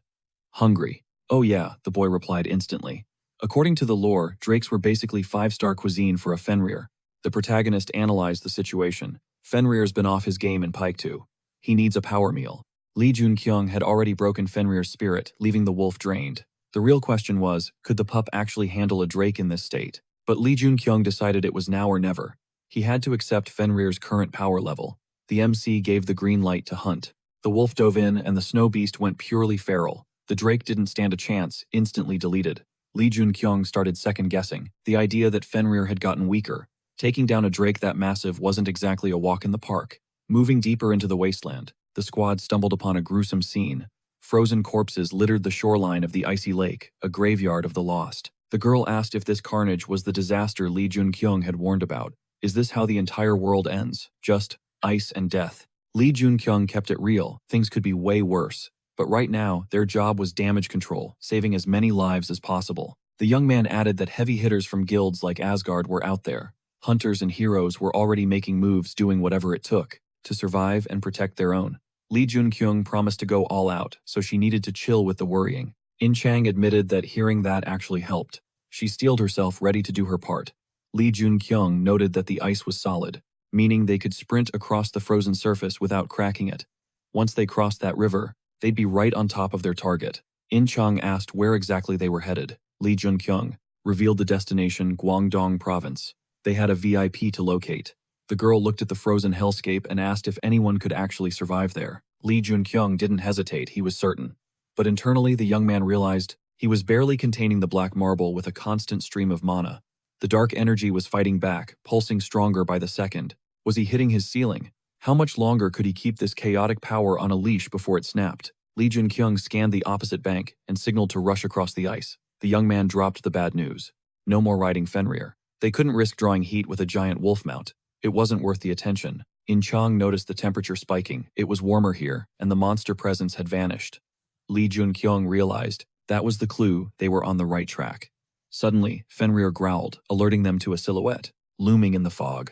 Hungry. Oh yeah, the boy replied instantly. According to the lore, drakes were basically 5-star cuisine for a Fenrir. The protagonist analyzed the situation. Fenrir's been off his game in Paektu. He needs a power meal. Lee Junkyung had already broken Fenrir's spirit, leaving the wolf drained. The real question was, could the pup actually handle a drake in this state? But Lee Junkyung decided it was now or never. He had to accept Fenrir's current power level. The MC gave the green light to hunt. The wolf dove in and the snow beast went purely feral. The drake didn't stand a chance, instantly deleted. Lee Junkyung started second-guessing, the idea that Fenrir had gotten weaker. Taking down a drake that massive wasn't exactly a walk in the park. Moving deeper into the wasteland, the squad stumbled upon a gruesome scene. Frozen corpses littered the shoreline of the icy lake, a graveyard of the lost. The girl asked if this carnage was the disaster Lee Junkyung had warned about. Is this how the entire world ends? Just ice and death? Lee Junkyung kept it real. Things could be way worse. But right now, their job was damage control, saving as many lives as possible. The young man added that heavy hitters from guilds like Asgard were out there. Hunters and heroes were already making moves, doing whatever it took to survive and protect their own. Lee Junkyung promised to go all out, so she needed to chill with the worrying. In Chang admitted that hearing that actually helped. She steeled herself ready to do her part. Lee Junkyung noted that the ice was solid, meaning they could sprint across the frozen surface without cracking it. Once they crossed that river, they'd be right on top of their target. In Chang asked where exactly they were headed. Lee Junkyung revealed the destination, Guangdong Province. They had a VIP to locate. The girl looked at the frozen hellscape and asked if anyone could actually survive there. Lee Junkyung didn't hesitate, he was certain. But internally, the young man realized he was barely containing the black marble with a constant stream of mana. The dark energy was fighting back, pulsing stronger by the second. Was he hitting his ceiling? How much longer could he keep this chaotic power on a leash before it snapped? Lee Junkyung scanned the opposite bank and signaled to rush across the ice. The young man dropped the bad news. No more riding Fenrir. They couldn't risk drawing heat with a giant wolf mount. It wasn't worth the attention. In Chang noticed the temperature spiking. It was warmer here, and the monster presence had vanished. Lee Junkyung realized that was the clue they were on the right track. Suddenly, Fenrir growled, alerting them to a silhouette, looming in the fog.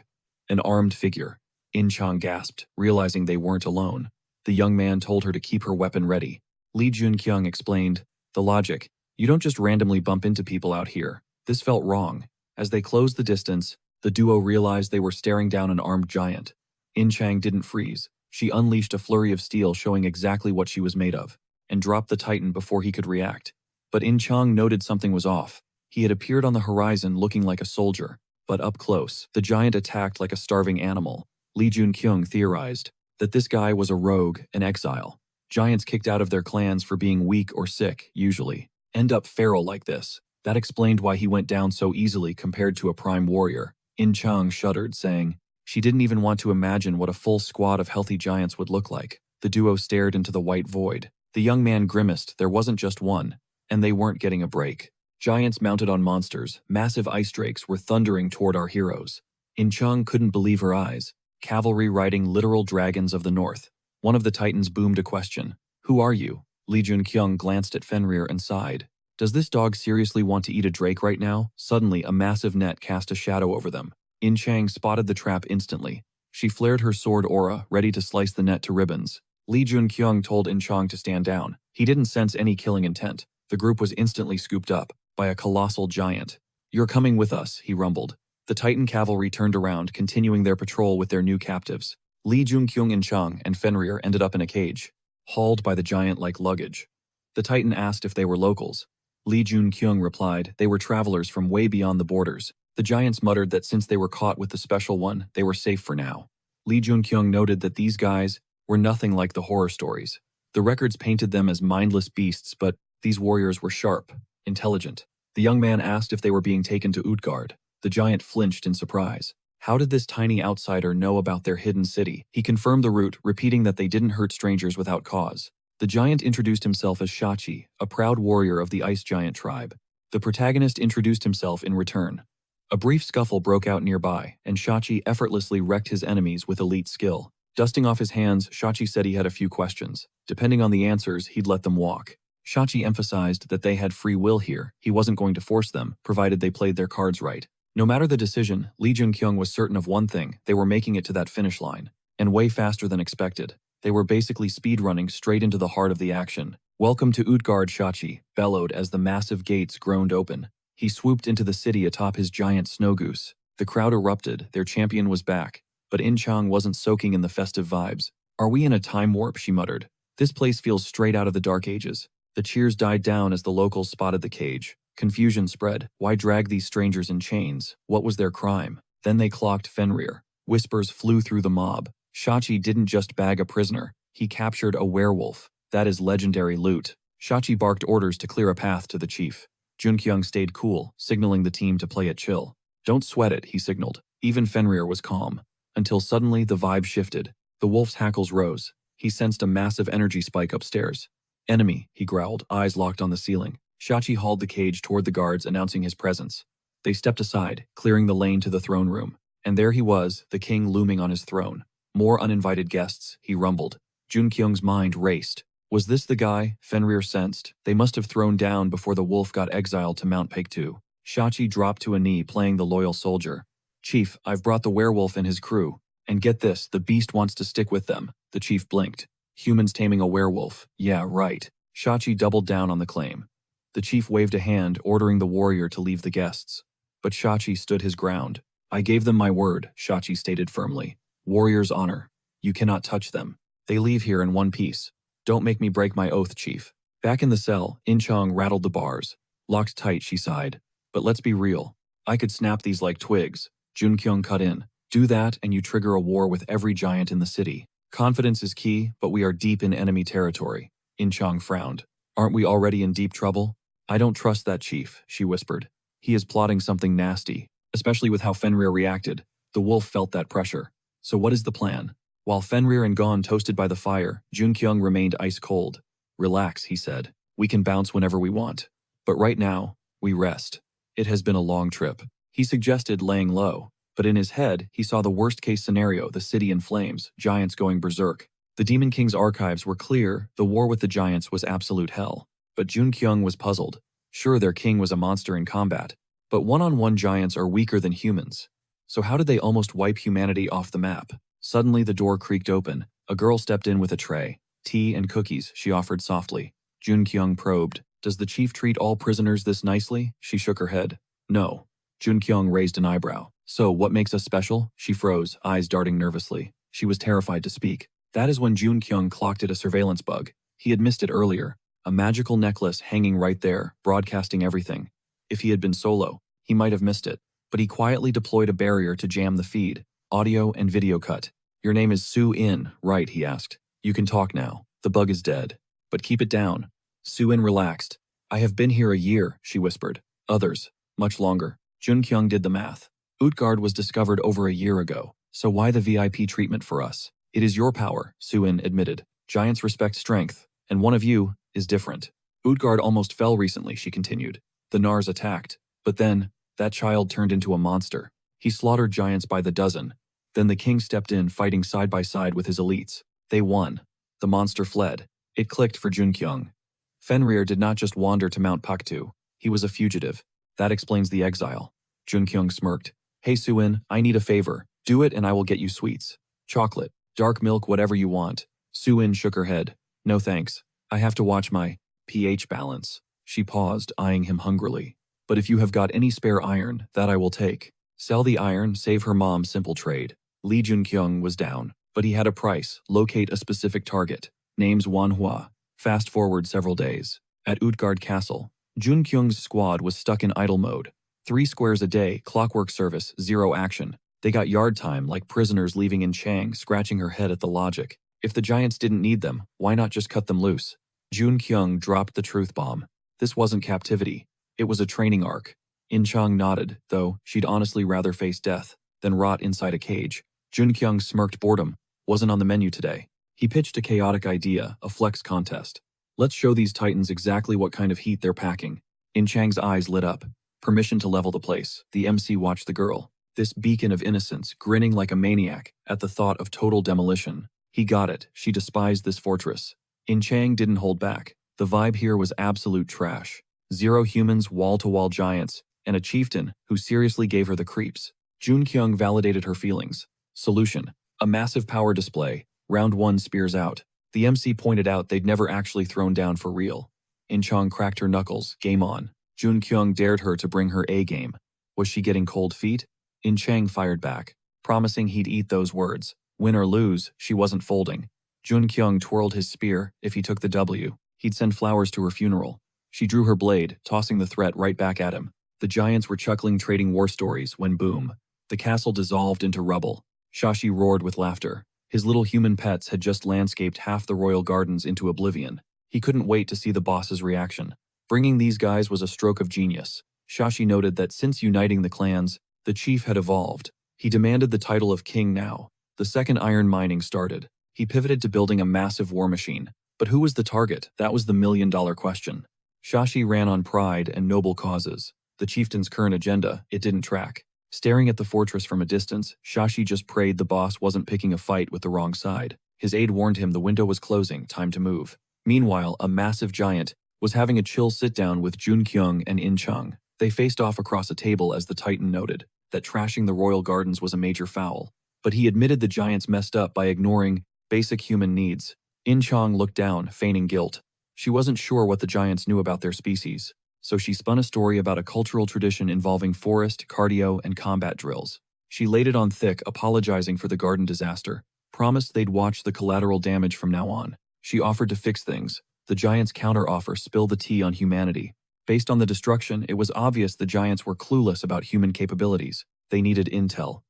An armed figure. In Chang gasped, realizing they weren't alone. The young man told her to keep her weapon ready. Lee Junkyung explained, the logic. You don't just randomly bump into people out here. This felt wrong. As they closed the distance, the duo realized they were staring down an armed giant. In Chang didn't freeze. She unleashed a flurry of steel showing exactly what she was made of, and dropped the titan before he could react. But In Chang noted something was off. He had appeared on the horizon looking like a soldier, but up close, the giant attacked like a starving animal. Lee Junkyung theorized that this guy was a rogue, an exile. Giants kicked out of their clans for being weak or sick, usually, end up feral like this. That explained why he went down so easily compared to a prime warrior. In Chang shuddered, saying she didn't even want to imagine what a full squad of healthy giants would look like. The duo stared into the white void. The young man grimaced. There wasn't just one, and they weren't getting a break. Giants mounted on monsters, massive ice drakes were thundering toward our heroes. In Chang couldn't believe her eyes. Cavalry riding literal dragons of the north. One of the titans boomed a question. Who are you? Lee Junkyung glanced at Fenrir and sighed. Does this dog seriously want to eat a drake right now? Suddenly, a massive net cast a shadow over them. In Chang spotted the trap instantly. She flared her sword aura, ready to slice the net to ribbons. Lee Junkyung told In Chang to stand down. He didn't sense any killing intent. The group was instantly scooped up by a colossal giant. You're coming with us, he rumbled. The Titan cavalry turned around, continuing their patrol with their new captives. Lee Junkyung, In Chang, and Fenrir ended up in a cage, hauled by the giant like luggage. The Titan asked if they were locals. Lee Junkyung replied they were travelers from way beyond the borders. The giants muttered that since they were caught with the special one, they were safe for now. Lee Junkyung noted that these guys were nothing like the horror stories. The records painted them as mindless beasts, but these warriors were sharp, intelligent. The young man asked if they were being taken to Utgard. The giant flinched in surprise. How did this tiny outsider know about their hidden city? He confirmed the route, repeating that they didn't hurt strangers without cause. The giant introduced himself as Shachi, a proud warrior of the ice giant tribe. The protagonist introduced himself in return. A brief scuffle broke out nearby, and Shachi effortlessly wrecked his enemies with elite skill. Dusting off his hands, Shachi said he had a few questions. Depending on the answers, he'd let them walk. Shachi emphasized that they had free will here. He wasn't going to force them, provided they played their cards right. No matter the decision, Lee Junkyung was certain of one thing: they were making it to that finish line, and way faster than expected. They were basically speedrunning straight into the heart of the action. Welcome to Utgard, Shachi bellowed as the massive gates groaned open. He swooped into the city atop his giant snow goose. The crowd erupted, their champion was back. But In Chang wasn't soaking in the festive vibes. Are we in a time warp, she muttered. This place feels straight out of the Dark Ages. The cheers died down as the locals spotted the cage. Confusion spread. Why drag these strangers in chains? What was their crime? Then they clocked Fenrir. Whispers flew through the mob. Shachi didn't just bag a prisoner, he captured a werewolf. That is legendary loot. Shachi barked orders to clear a path to the chief. Junkyung stayed cool, signaling the team to play it chill. Don't sweat it, he signaled. Even Fenrir was calm. Until suddenly the vibe shifted. The wolf's hackles rose. He sensed a massive energy spike upstairs. Enemy, he growled, eyes locked on the ceiling. Shachi hauled the cage toward the guards, announcing his presence. They stepped aside, clearing the lane to the throne room. And there he was, the king looming on his throne. More uninvited guests, he rumbled. Junkyung's mind raced. Was this the guy? Fenrir sensed. They must have thrown down before the wolf got exiled to Mount Paektu. Shachi dropped to a knee, playing the loyal soldier. Chief, I've brought the werewolf and his crew. And get this, the beast wants to stick with them. The chief blinked. Humans taming a werewolf. Yeah, right. Shachi doubled down on the claim. The chief waved a hand, ordering the warrior to leave the guests. But Shachi stood his ground. I gave them my word, Shachi stated firmly. Warrior's honor. You cannot touch them. They leave here in one piece. Don't make me break my oath, chief. Back in the cell, In-chong rattled the bars. Locked tight, she sighed. But let's be real. I could snap these like twigs. Junkyung cut in. Do that and you trigger a war with every giant in the city. Confidence is key, but we are deep in enemy territory. In-chong frowned. Aren't we already in deep trouble? I don't trust that chief, she whispered. He is plotting something nasty, especially with how Fenrir reacted. The wolf felt that pressure. So what is the plan? While Fenrir and Gon toasted by the fire, Junkyung remained ice cold. Relax, he said. We can bounce whenever we want. But right now, we rest. It has been a long trip. He suggested laying low, but in his head, he saw the worst-case scenario, the city in flames, giants going berserk. The Demon King's archives were clear, the war with the giants was absolute hell. But Junkyung was puzzled. Sure, their king was a monster in combat, but one-on-one giants are weaker than humans. So how did they almost wipe humanity off the map? Suddenly the door creaked open. A girl stepped in with a tray. Tea and cookies, she offered softly. Junkyung probed. Does the chief treat all prisoners this nicely? She shook her head. No. Junkyung raised an eyebrow. So what makes us special? She froze, eyes darting nervously. She was terrified to speak. That is when Junkyung clocked it a surveillance bug. He had missed it earlier. A magical necklace hanging right there, broadcasting everything. If he had been solo, he might have missed it. But he quietly deployed a barrier to jam the feed. Audio and video cut. Your name is Su-in, right? He asked. You can talk now. The bug is dead. But keep it down. Su-in relaxed. I have been here a year, she whispered. Others. Much longer. Junkyung did the math. Utgard was discovered over a year ago. So why the VIP treatment for us? It is your power, Su-in admitted. Giants respect strength, and one of you is different. Utgard almost fell recently, she continued. The Nars attacked. But then, that child turned into a monster. He slaughtered giants by the dozen. Then the king stepped in, fighting side by side with his elites. They won. The monster fled. It clicked for Junkyung. Fenrir did not just wander to Mount Paektu. He was a fugitive. That explains the exile. Junkyung smirked. Hey Su-in, I need a favor. Do it and I will get you sweets. Chocolate, dark milk, whatever you want. Su-in shook her head. No thanks. I have to watch my pH balance. She paused, eyeing him hungrily. But if you have got any spare iron, that I will take. Sell the iron, save her mom, simple trade. Lee Junkyung was down, but he had a price. Locate a specific target. Names Manhwa. Fast forward several days. At Utgard Castle, Junkyung's squad was stuck in idle mode. 3 squares a day, clockwork service, 0 action. They got yard time like prisoners leaving in Chang, scratching her head at the logic. If the giants didn't need them, why not just cut them loose? Junkyung dropped the truth bomb. This wasn't captivity. It was a training arc. In-chong nodded, though she'd honestly rather face death than rot inside a cage. Junkyung smirked boredom. Wasn't on the menu today. He pitched a chaotic idea, a flex contest. Let's show these titans exactly what kind of heat they're packing. In-chang's eyes lit up. Permission to level the place. The MC watched the girl. This beacon of innocence, grinning like a maniac at the thought of total demolition. He got it. She despised this fortress. In-chang didn't hold back. The vibe here was absolute trash. 0 humans, wall-to-wall giants, and a chieftain who seriously gave her the creeps. Junkyung validated her feelings. Solution. A massive power display. Round 1 spears out. The MC pointed out they'd never actually thrown down for real. In-chong cracked her knuckles. Game on. Junkyung dared her to bring her A game. Was she getting cold feet? In-chang fired back, promising he'd eat those words. Win or lose, she wasn't folding. Junkyung twirled his spear. If he took the W, he'd send flowers to her funeral. She drew her blade, tossing the threat right back at him. The giants were chuckling, trading war stories, when boom. The castle dissolved into rubble. Shashi roared with laughter. His little human pets had just landscaped half the royal gardens into oblivion. He couldn't wait to see the boss's reaction. Bringing these guys was a stroke of genius. Shashi noted that since uniting the clans, the chief had evolved. He demanded the title of king now. The second iron mining started. He pivoted to building a massive war machine. But who was the target? That was the million-dollar question. Shashi ran on pride and noble causes. The chieftain's current agenda, it didn't track. Staring at the fortress from a distance, Shashi just prayed the boss wasn't picking a fight with the wrong side. His aide warned him the window was closing, time to move. Meanwhile, a massive giant was having a chill sit-down with Junkyung and Inchang. They faced off across a table as the Titan noted that trashing the royal gardens was a major foul. But he admitted the giants messed up by ignoring basic human needs. Inchang looked down, feigning guilt. She wasn't sure what the giants knew about their species, so she spun a story about a cultural tradition involving forest, cardio, and combat drills. She laid it on thick, apologizing for the garden disaster, promised they'd watch the collateral damage from now on. She offered to fix things. The giants' counter-offer spilled the tea on humanity. Based on the destruction, it was obvious the giants were clueless about human capabilities. They needed intel.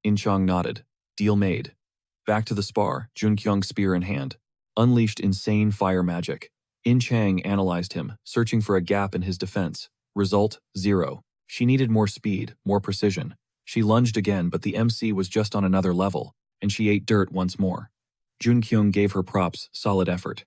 Inchang nodded. Deal made. Back to the spar, Junkyung spear in hand. Unleashed insane fire magic. Inchang analyzed him, searching for a gap in his defense. Result, 0. She needed more speed, more precision. She lunged again, but the MC was just on another level, and she ate dirt once more. Junkyung gave her props, solid effort.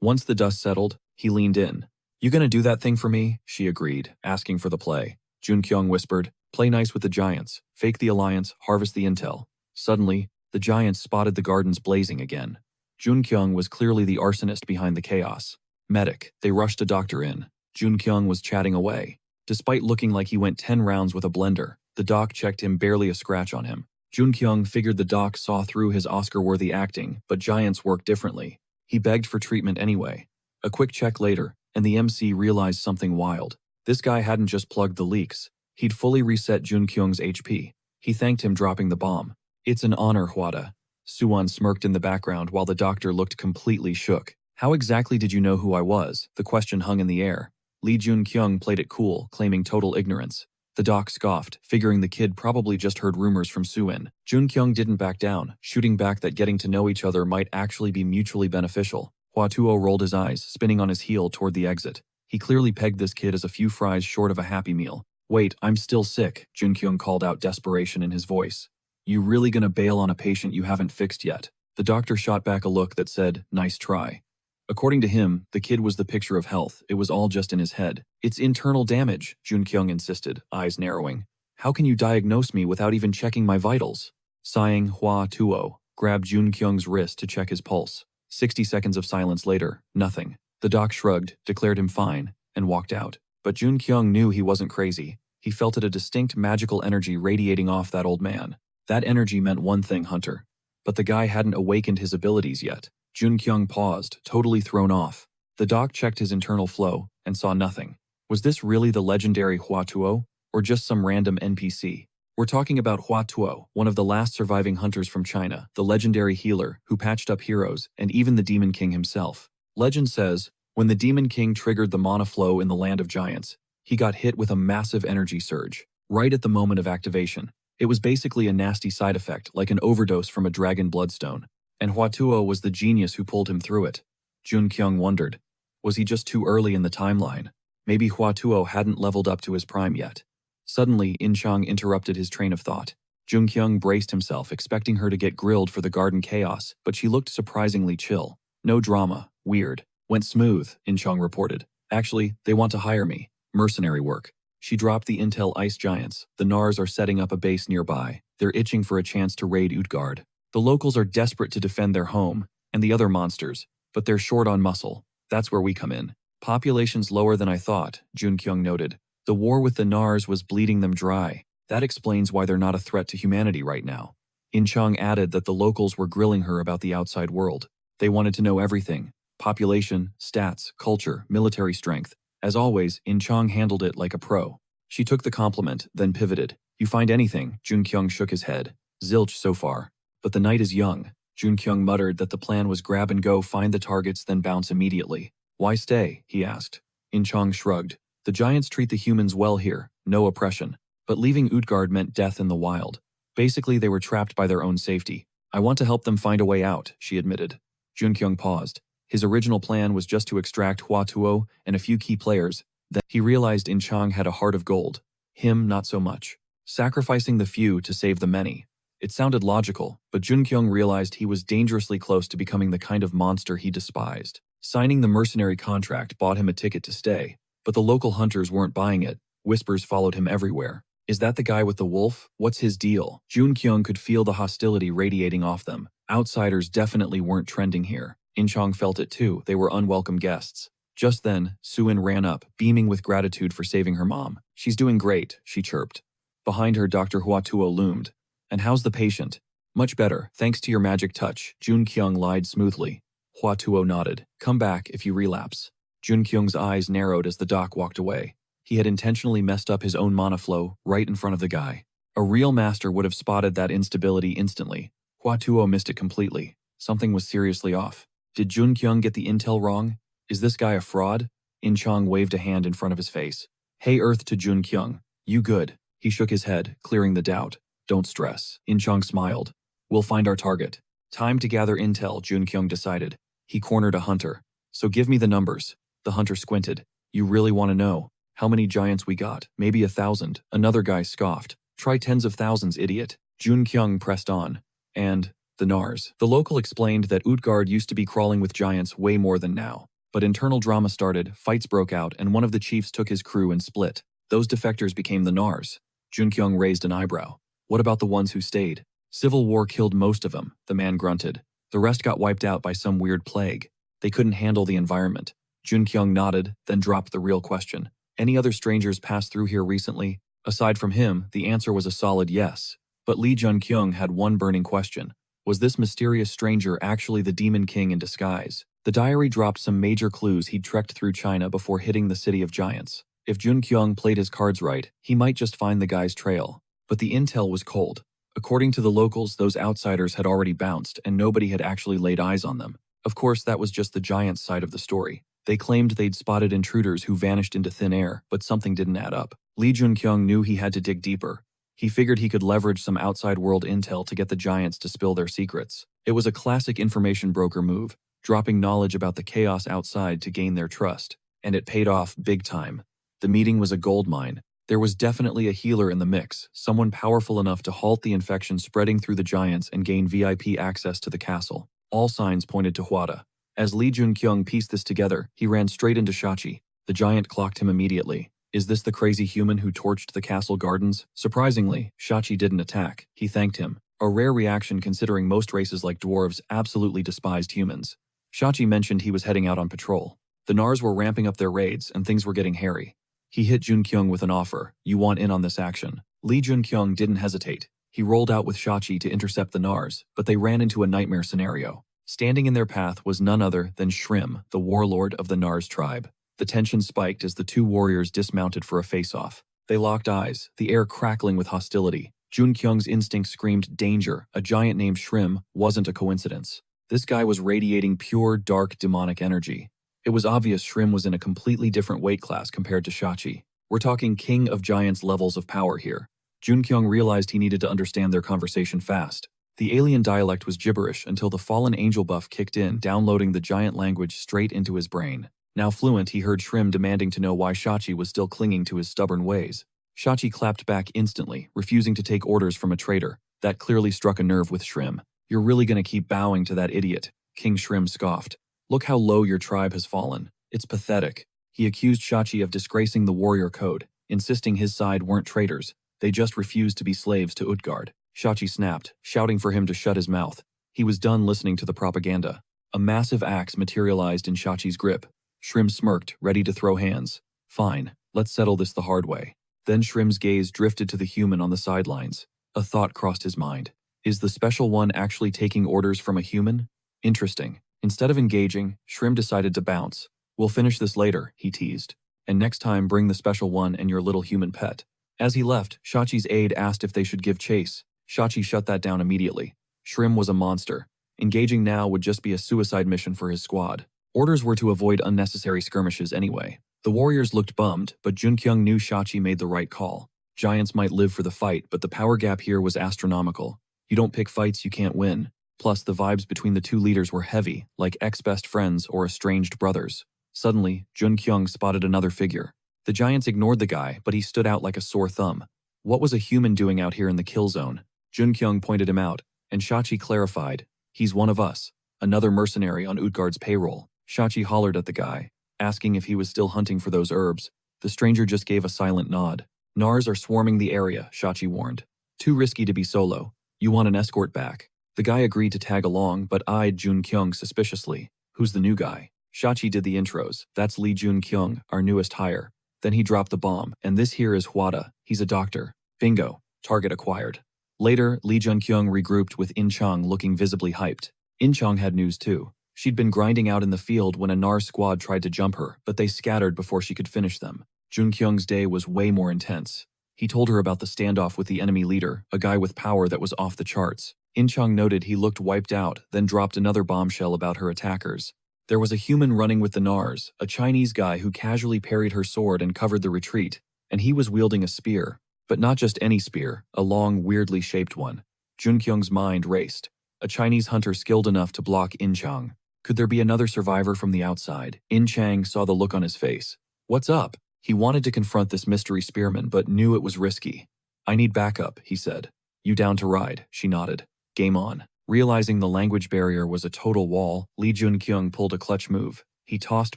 Once the dust settled, he leaned in. You gonna do that thing for me? She agreed, asking for the play. Junkyung whispered, play nice with the giants, fake the alliance, harvest the intel. Suddenly, the giants spotted the gardens blazing again. Junkyung was clearly the arsonist behind the chaos. Medic, they rushed a doctor in. Junkyung was chatting away. Despite looking like he went 10 rounds with a blender, the doc checked him, barely a scratch on him. Junkyung figured the doc saw through his Oscar-worthy acting, but giants work differently. He begged for treatment anyway. A quick check later, and the MC realized something wild. This guy hadn't just plugged the leaks. He'd fully reset Junkyung's HP. He thanked him, dropping the bomb. It's an honor, Hwada. Suwon smirked in the background while the doctor looked completely shook. How exactly did you know who I was? The question hung in the air. Lee Junkyung played it cool, claiming total ignorance. The doc scoffed, figuring the kid probably just heard rumors from Suin. Junkyung didn't back down, shooting back that getting to know each other might actually be mutually beneficial. Hwatuo rolled his eyes, spinning on his heel toward the exit. He clearly pegged this kid as a few fries short of a Happy Meal. Wait, I'm still sick, Junkyung called out, desperation in his voice. You really gonna bail on a patient you haven't fixed yet? The doctor shot back a look that said, nice try. According to him, the kid was the picture of health. It was all just in his head. It's internal damage, Junkyung insisted, eyes narrowing. How can you diagnose me without even checking my vitals? Sighing, Hua Tuo grabbed Junkyung's wrist to check his pulse. 60 seconds of silence later, nothing. The doc shrugged, declared him fine, and walked out. But Junkyung knew he wasn't crazy. He felt a distinct magical energy radiating off that old man. That energy meant one thing, Hunter. But the guy hadn't awakened his abilities yet. Junkyung paused, totally thrown off. The doc checked his internal flow and saw nothing. Was this really the legendary Hwatuo, or just some random NPC? We're talking about Hwatuo, one of the last surviving hunters from China, the legendary healer who patched up heroes and even the Demon King himself. Legend says, when the Demon King triggered the mana flow in the Land of Giants, he got hit with a massive energy surge, right at the moment of activation. It was basically a nasty side effect, like an overdose from a dragon bloodstone. And Hwatuo was the genius who pulled him through it. Junkyung wondered, was he just too early in the timeline? Maybe Hwatuo hadn't leveled up to his prime yet. Suddenly, Inchang interrupted his train of thought. Junkyung braced himself, expecting her to get grilled for the garden chaos, but she looked surprisingly chill. No drama. Weird. Went smooth, Inchang reported. Actually, they want to hire me. Mercenary work. She dropped the intel ice giants. The Nars are setting up a base nearby. They're itching for a chance to raid Utgard. The locals are desperate to defend their home, and the other monsters, but they're short on muscle. That's where we come in. Population's lower than I thought, Junkyung noted. The war with the Nars was bleeding them dry. That explains why they're not a threat to humanity right now. Inchang added that the locals were grilling her about the outside world. They wanted to know everything. Population, stats, culture, military strength. As always, Inchang handled it like a pro. She took the compliment, then pivoted. You find anything? Junkyung shook his head. Zilch so far. But the night is young. Junkyung muttered that the plan was grab and go, find the targets, then bounce immediately. Why stay? He asked. Inchang shrugged. The giants treat the humans well here, no oppression. But leaving Utgard meant death in the wild. Basically, they were trapped by their own safety. I want to help them find a way out, she admitted. Junkyung paused. His original plan was just to extract Hua Tuo and a few key players. Then he realized In Chang had a heart of gold. Him, not so much. Sacrificing the few to save the many. It sounded logical, but Junkyung realized he was dangerously close to becoming the kind of monster he despised. Signing the mercenary contract bought him a ticket to stay, but the local hunters weren't buying it. Whispers followed him everywhere. Is that the guy with the wolf? What's his deal? Junkyung could feel the hostility radiating off them. Outsiders definitely weren't trending here. In Chang felt it too. They were unwelcome guests. Just then, Suin ran up, beaming with gratitude for saving her mom. She's doing great, she chirped. Behind her, Dr. Hua Tuo loomed. And how's the patient? Much better, thanks to your magic touch, Junkyung lied smoothly. Hua Tuo nodded. Come back if you relapse. Junkyung's eyes narrowed as the doc walked away. He had intentionally messed up his own mana flow right in front of the guy. A real master would have spotted that instability instantly. Hua Tuo missed it completely. Something was seriously off. Did Junkyung get the intel wrong? Is this guy a fraud? In Chang waved a hand in front of his face. Hey Earth to Junkyung. You good? He shook his head, clearing the doubt. Don't stress. In Chang smiled. We'll find our target. Time to gather intel, Junkyung decided. He cornered a hunter. So give me the numbers. The hunter squinted. You really want to know? How many giants we got? Maybe 1,000. Another guy scoffed. Try tens of thousands, idiot. Junkyung pressed on. And the Nars. The local explained that Utgard used to be crawling with giants way more than now. But internal drama started, fights broke out, and one of the chiefs took his crew and split. Those defectors became the Nars. Junkyung raised an eyebrow. What about the ones who stayed? Civil war killed most of them, the man grunted. The rest got wiped out by some weird plague. They couldn't handle the environment. Junkyung nodded, then dropped the real question. Any other strangers passed through here recently? Aside from him, the answer was a solid yes. But Lee Junkyung had one burning question. Was this mysterious stranger actually the Demon King in disguise? The diary dropped some major clues he'd trekked through China before hitting the City of Giants. If Junkyung played his cards right, he might just find the guy's trail. But the intel was cold. According to the locals, those outsiders had already bounced, and nobody had actually laid eyes on them. Of course, that was just the Giants' side of the story. They claimed they'd spotted intruders who vanished into thin air, but something didn't add up. Lee Junkyung knew he had to dig deeper. He figured he could leverage some outside world intel to get the Giants to spill their secrets. It was a classic information broker move, dropping knowledge about the chaos outside to gain their trust. And it paid off big time. The meeting was a goldmine. There was definitely a healer in the mix, someone powerful enough to halt the infection spreading through the Giants and gain VIP access to the castle. All signs pointed to Huada. As Lee Junkyung pieced this together, he ran straight into Shachi. The giant clocked him immediately. Is this the crazy human who torched the castle gardens? Surprisingly, Shachi didn't attack. He thanked him. A rare reaction considering most races like dwarves absolutely despised humans. Shachi mentioned he was heading out on patrol. The Nars were ramping up their raids and things were getting hairy. He hit Junkyung with an offer. You want in on this action? Lee Junkyung didn't hesitate. He rolled out with Shachi to intercept the Nars, but they ran into a nightmare scenario. Standing in their path was none other than Shrim, the warlord of the Nars tribe. The tension spiked as the two warriors dismounted for a face-off. They locked eyes, the air crackling with hostility. Junkyung's instinct screamed danger. A giant named Shrim wasn't a coincidence. This guy was radiating pure, dark, demonic energy. It was obvious Shrim was in a completely different weight class compared to Shachi. We're talking King of Giants levels of power here. Junkyung realized he needed to understand their conversation fast. The alien dialect was gibberish until the fallen angel buff kicked in, downloading the giant language straight into his brain. Now fluent, he heard Shrim demanding to know why Shachi was still clinging to his stubborn ways. Shachi clapped back instantly, refusing to take orders from a traitor. That clearly struck a nerve with Shrim. You're really gonna keep bowing to that idiot? King Shrim scoffed. Look how low your tribe has fallen. It's pathetic. He accused Shachi of disgracing the warrior code, insisting his side weren't traitors. They just refused to be slaves to Utgard. Shachi snapped, shouting for him to shut his mouth. He was done listening to the propaganda. A massive axe materialized in Shachi's grip. Shrim smirked, ready to throw hands. Fine, let's settle this the hard way. Then Shrim's gaze drifted to the human on the sidelines. A thought crossed his mind. Is the Special One actually taking orders from a human? Interesting. Instead of engaging, Shrim decided to bounce. We'll finish this later, he teased. And next time bring the Special One and your little human pet. As he left, Shachi's aide asked if they should give chase. Shachi shut that down immediately. Shrim was a monster. Engaging now would just be a suicide mission for his squad. Orders were to avoid unnecessary skirmishes anyway. The warriors looked bummed, but Junkyung knew Shachi made the right call. Giants might live for the fight, but the power gap here was astronomical. You don't pick fights you can't win. Plus, the vibes between the two leaders were heavy, like ex-best friends or estranged brothers. Suddenly, Jun Kyung spotted another figure. The giants ignored the guy, but he stood out like a sore thumb. What was a human doing out here in the kill zone? Jun Kyung pointed him out, and Shachi clarified, "He's one of us, another mercenary on Utgard's payroll." Shachi hollered at the guy, asking if he was still hunting for those herbs. The stranger just gave a silent nod. "Nars are swarming the area," Shachi warned. "Too risky to be solo. You want an escort back." The guy agreed to tag along but eyed Jun Kyung suspiciously. "Who's the new guy?" Shachi did the intros. "That's Lee Jun Kyung, our newest hire." Then he dropped the bomb. "And this here is Hwada. He's a doctor." Bingo. Target acquired. Later, Lee Jun Kyung regrouped with In Chang looking visibly hyped. In Chang had news too. She'd been grinding out in the field when a Nar squad tried to jump her, but they scattered before she could finish them. Jun Kyung's day was way more intense. He told her about the standoff with the enemy leader, a guy with power that was off the charts. In Chang noted he looked wiped out, then dropped another bombshell about her attackers. There was a human running with the Nars, a Chinese guy who casually parried her sword and covered the retreat, and he was wielding a spear. But not just any spear, a long, weirdly shaped one. Jun Kyung's mind raced. A Chinese hunter skilled enough to block In Chang. Could there be another survivor from the outside? In Chang saw the look on his face. "What's up?" He wanted to confront this mystery spearman but knew it was risky. "I need backup," he said. "You down to ride?" She nodded. "Game on." Realizing the language barrier was a total wall, Lee Jun Kyung pulled a clutch move. He tossed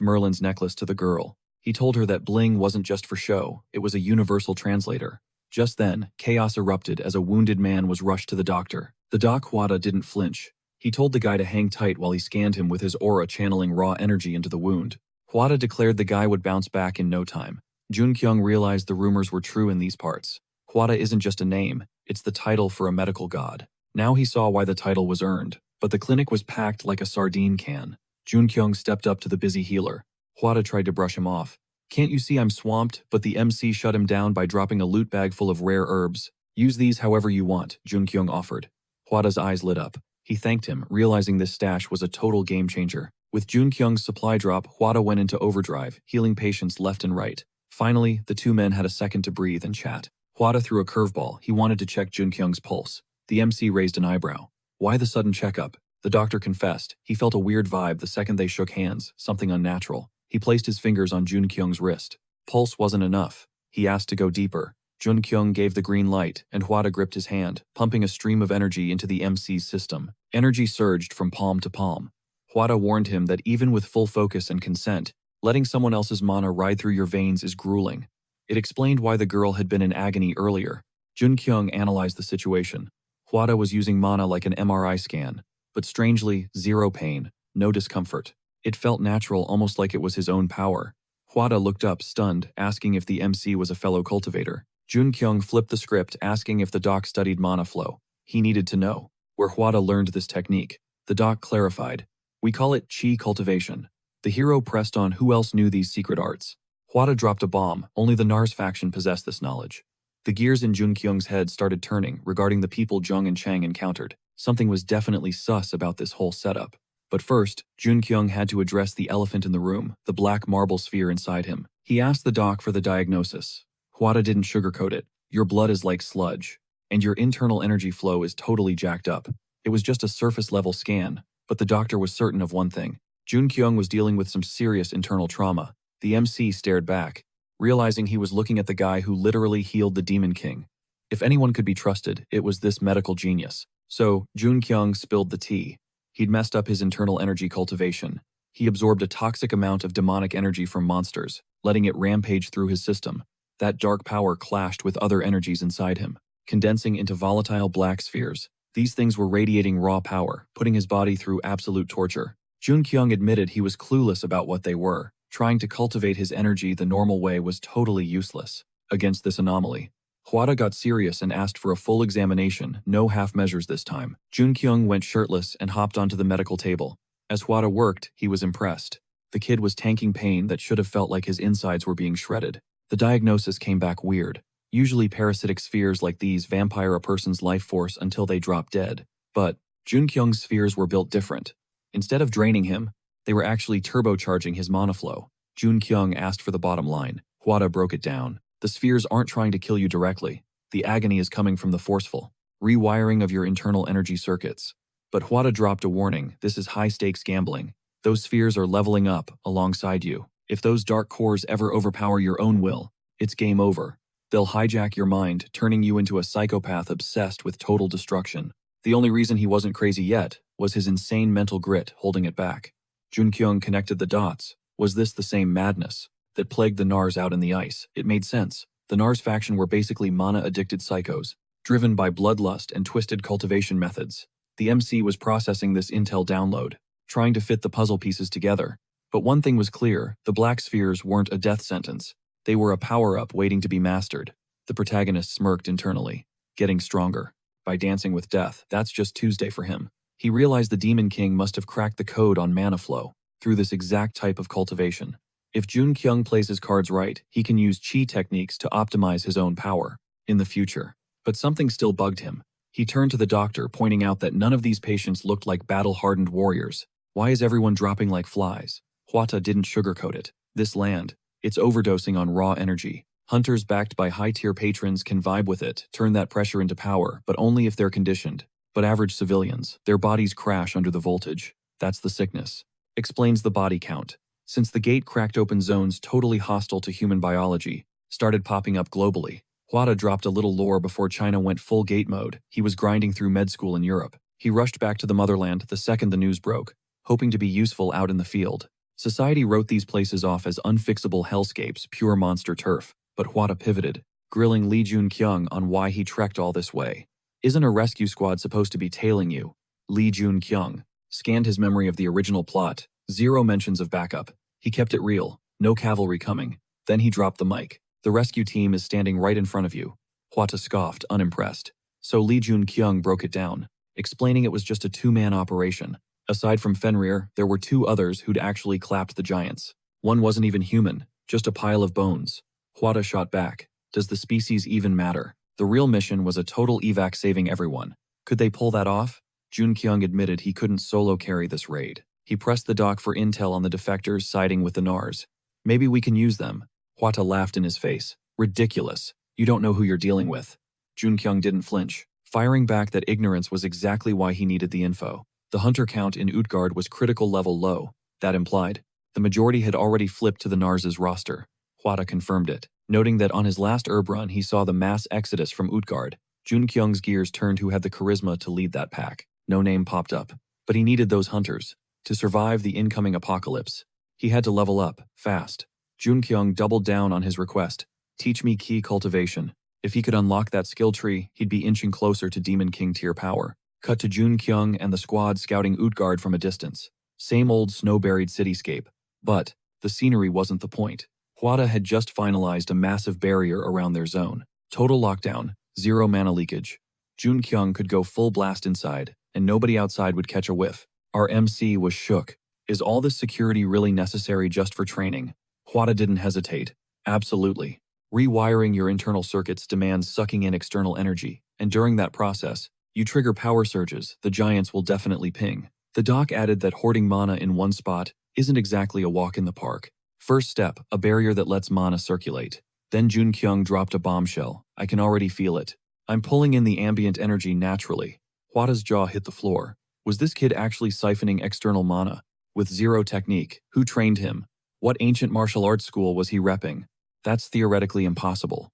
Merlin's necklace to the girl. He told her that bling wasn't just for show, it was a universal translator. Just then, chaos erupted as a wounded man was rushed to the doctor. The doc Hwada didn't flinch. He told the guy to hang tight while he scanned him with his aura channeling raw energy into the wound. Hwada declared the guy would bounce back in no time. Jun Kyung realized the rumors were true in these parts. Hwada isn't just a name, it's the title for a medical god. Now he saw why the title was earned, but the clinic was packed like a sardine can. Jun Kyung stepped up to the busy healer. Hwada tried to brush him off. "Can't you see I'm swamped?" But the MC shut him down by dropping a loot bag full of rare herbs. "Use these however you want," Jun Kyung offered. Hwada's eyes lit up. He thanked him, realizing this stash was a total game changer. With Jun Kyung's supply drop, Hwada went into overdrive, healing patients left and right. Finally, the two men had a second to breathe and chat. Hwada threw a curveball. He wanted to check Jun Kyung's pulse. The MC raised an eyebrow. "Why the sudden checkup?" The doctor confessed. He felt a weird vibe the second they shook hands, something unnatural. He placed his fingers on Jun Kyung's wrist. Pulse wasn't enough. He asked to go deeper. Jun Kyung gave the green light, and Hwada gripped his hand, pumping a stream of energy into the MC's system. Energy surged from palm to palm. Hwada warned him that even with full focus and consent, letting someone else's mana ride through your veins is grueling. It explained why the girl had been in agony earlier. Jun Kyung analyzed the situation. Hwada was using mana like an MRI scan, but strangely, zero pain, no discomfort. It felt natural, almost like it was his own power. Hwada looked up, stunned, asking if the MC was a fellow cultivator. Jun Kyung flipped the script, asking if the doc studied mana flow. He needed to know where Hwada learned this technique. The doc clarified. "We call it chi cultivation." The hero pressed on who else knew these secret arts. Hwada dropped a bomb. Only the Nars faction possessed this knowledge. The gears in Jun Kyung's head started turning regarding the people Jung and Chang encountered. Something was definitely sus about this whole setup. But first, Jun Kyung had to address the elephant in the room, the black marble sphere inside him. He asked the doc for the diagnosis. Hwada didn't sugarcoat it. "Your blood is like sludge, and your internal energy flow is totally jacked up." It was just a surface-level scan, but the doctor was certain of one thing. Jun Kyung was dealing with some serious internal trauma. The MC stared back, realizing he was looking at the guy who literally healed the Demon King. If anyone could be trusted, it was this medical genius. So, Jun Kyung spilled the tea. He'd messed up his internal energy cultivation. He absorbed a toxic amount of demonic energy from monsters, letting it rampage through his system. That dark power clashed with other energies inside him, condensing into volatile black spheres. These things were radiating raw power, putting his body through absolute torture. Jun Kyung admitted he was clueless about what they were. Trying to cultivate his energy the normal way was totally useless against this anomaly. Hwada got serious and asked for a full examination, no half measures this time. Jun Kyung went shirtless and hopped onto the medical table. As Hwada worked, he was impressed. The kid was tanking pain that should have felt like his insides were being shredded. The diagnosis came back weird. Usually parasitic spheres like these vampire a person's life force until they drop dead. But Jun Kyung's spheres were built different. Instead of draining him, they were actually turbocharging his mana flow. Jun Kyung asked for the bottom line. Hwada broke it down. The spheres aren't trying to kill you directly. The agony is coming from the forceful rewiring of your internal energy circuits. But Huada dropped a warning. This is high-stakes gambling. Those spheres are leveling up alongside you. If those dark cores ever overpower your own will, it's game over. They'll hijack your mind, turning you into a psychopath obsessed with total destruction. The only reason he wasn't crazy yet was his insane mental grit holding it back. Junkyung connected the dots. Was this the same madness that plagued the Nars out in the ice? It made sense. The Nars faction were basically mana-addicted psychos, driven by bloodlust and twisted cultivation methods. The MC was processing this intel download, trying to fit the puzzle pieces together. But one thing was clear, the black spheres weren't a death sentence. They were a power-up waiting to be mastered. The protagonist smirked internally, getting stronger. By dancing with death, that's just Tuesday for him. He realized the Demon King must have cracked the code on mana flow through this exact type of cultivation. If Jun Kyung plays his cards right, he can use chi techniques to optimize his own power in the future. But something still bugged him. He turned to the doctor, pointing out that none of these patients looked like battle-hardened warriors. Why is everyone dropping like flies? Huata didn't sugarcoat it. This land, it's overdosing on raw energy. Hunters backed by high-tier patrons can vibe with it, turn that pressure into power, but only if they're conditioned. But average civilians, their bodies crash under the voltage. That's the sickness. Explains the body count. Since the gate cracked open zones totally hostile to human biology started popping up globally. Huata dropped a little lore before China went full gate mode. He was grinding through med school in Europe. He rushed back to the motherland the second the news broke, hoping to be useful out in the field. Society wrote these places off as unfixable hellscapes, pure monster turf. But Huata pivoted, grilling Lee Jun-kyung on why he trekked all this way. Isn't a rescue squad supposed to be tailing you? Lee Jun-kyung scanned his memory of the original plot. Zero mentions of backup. He kept it real. No cavalry coming. Then he dropped the mic. The rescue team is standing right in front of you. Huata scoffed, unimpressed. So Lee Jun-kyung broke it down, explaining it was just a two-man operation. Aside from Fenrir, there were two others who'd actually clapped the giants. One wasn't even human, just a pile of bones. Huata shot back. Does the species even matter? The real mission was a total evac saving everyone. Could they pull that off? Jun-kyung admitted he couldn't solo carry this raid. He pressed the doc for intel on the defectors siding with the Nars. Maybe we can use them. Huata laughed in his face. Ridiculous. You don't know who you're dealing with. Jun-kyung didn't flinch, firing back that ignorance was exactly why he needed the info. The hunter count in Utgard was critical level low. That implied the majority had already flipped to the Nars' roster. Huata confirmed it, noting that on his last herb run he saw the mass exodus from Utgard. Jun-kyung's gears turned who had the charisma to lead that pack. No name popped up. But he needed those hunters. To survive the incoming apocalypse, he had to level up, fast. Jun-kyung doubled down on his request. Teach me key cultivation. If he could unlock that skill tree, he'd be inching closer to Demon King tier power. Cut to Jun-kyung and the squad scouting Utgard from a distance. Same old snow-buried cityscape. But the scenery wasn't the point. Huata had just finalized a massive barrier around their zone. Total lockdown, zero mana leakage. Jun-kyung could go full blast inside, and nobody outside would catch a whiff. Our MC was shook. Is all this security really necessary just for training? Huata didn't hesitate. Absolutely. Rewiring your internal circuits demands sucking in external energy, and during that process, you trigger power surges the giants will definitely ping. The doc added that hoarding mana in one spot isn't exactly a walk in the park. First step, a barrier that lets mana circulate. Then Jun-kyung dropped a bombshell. I can already feel it. I'm pulling in the ambient energy naturally. Huata's jaw hit the floor. Was this kid actually siphoning external mana? With zero technique, who trained him? What ancient martial arts school was he repping? That's theoretically impossible.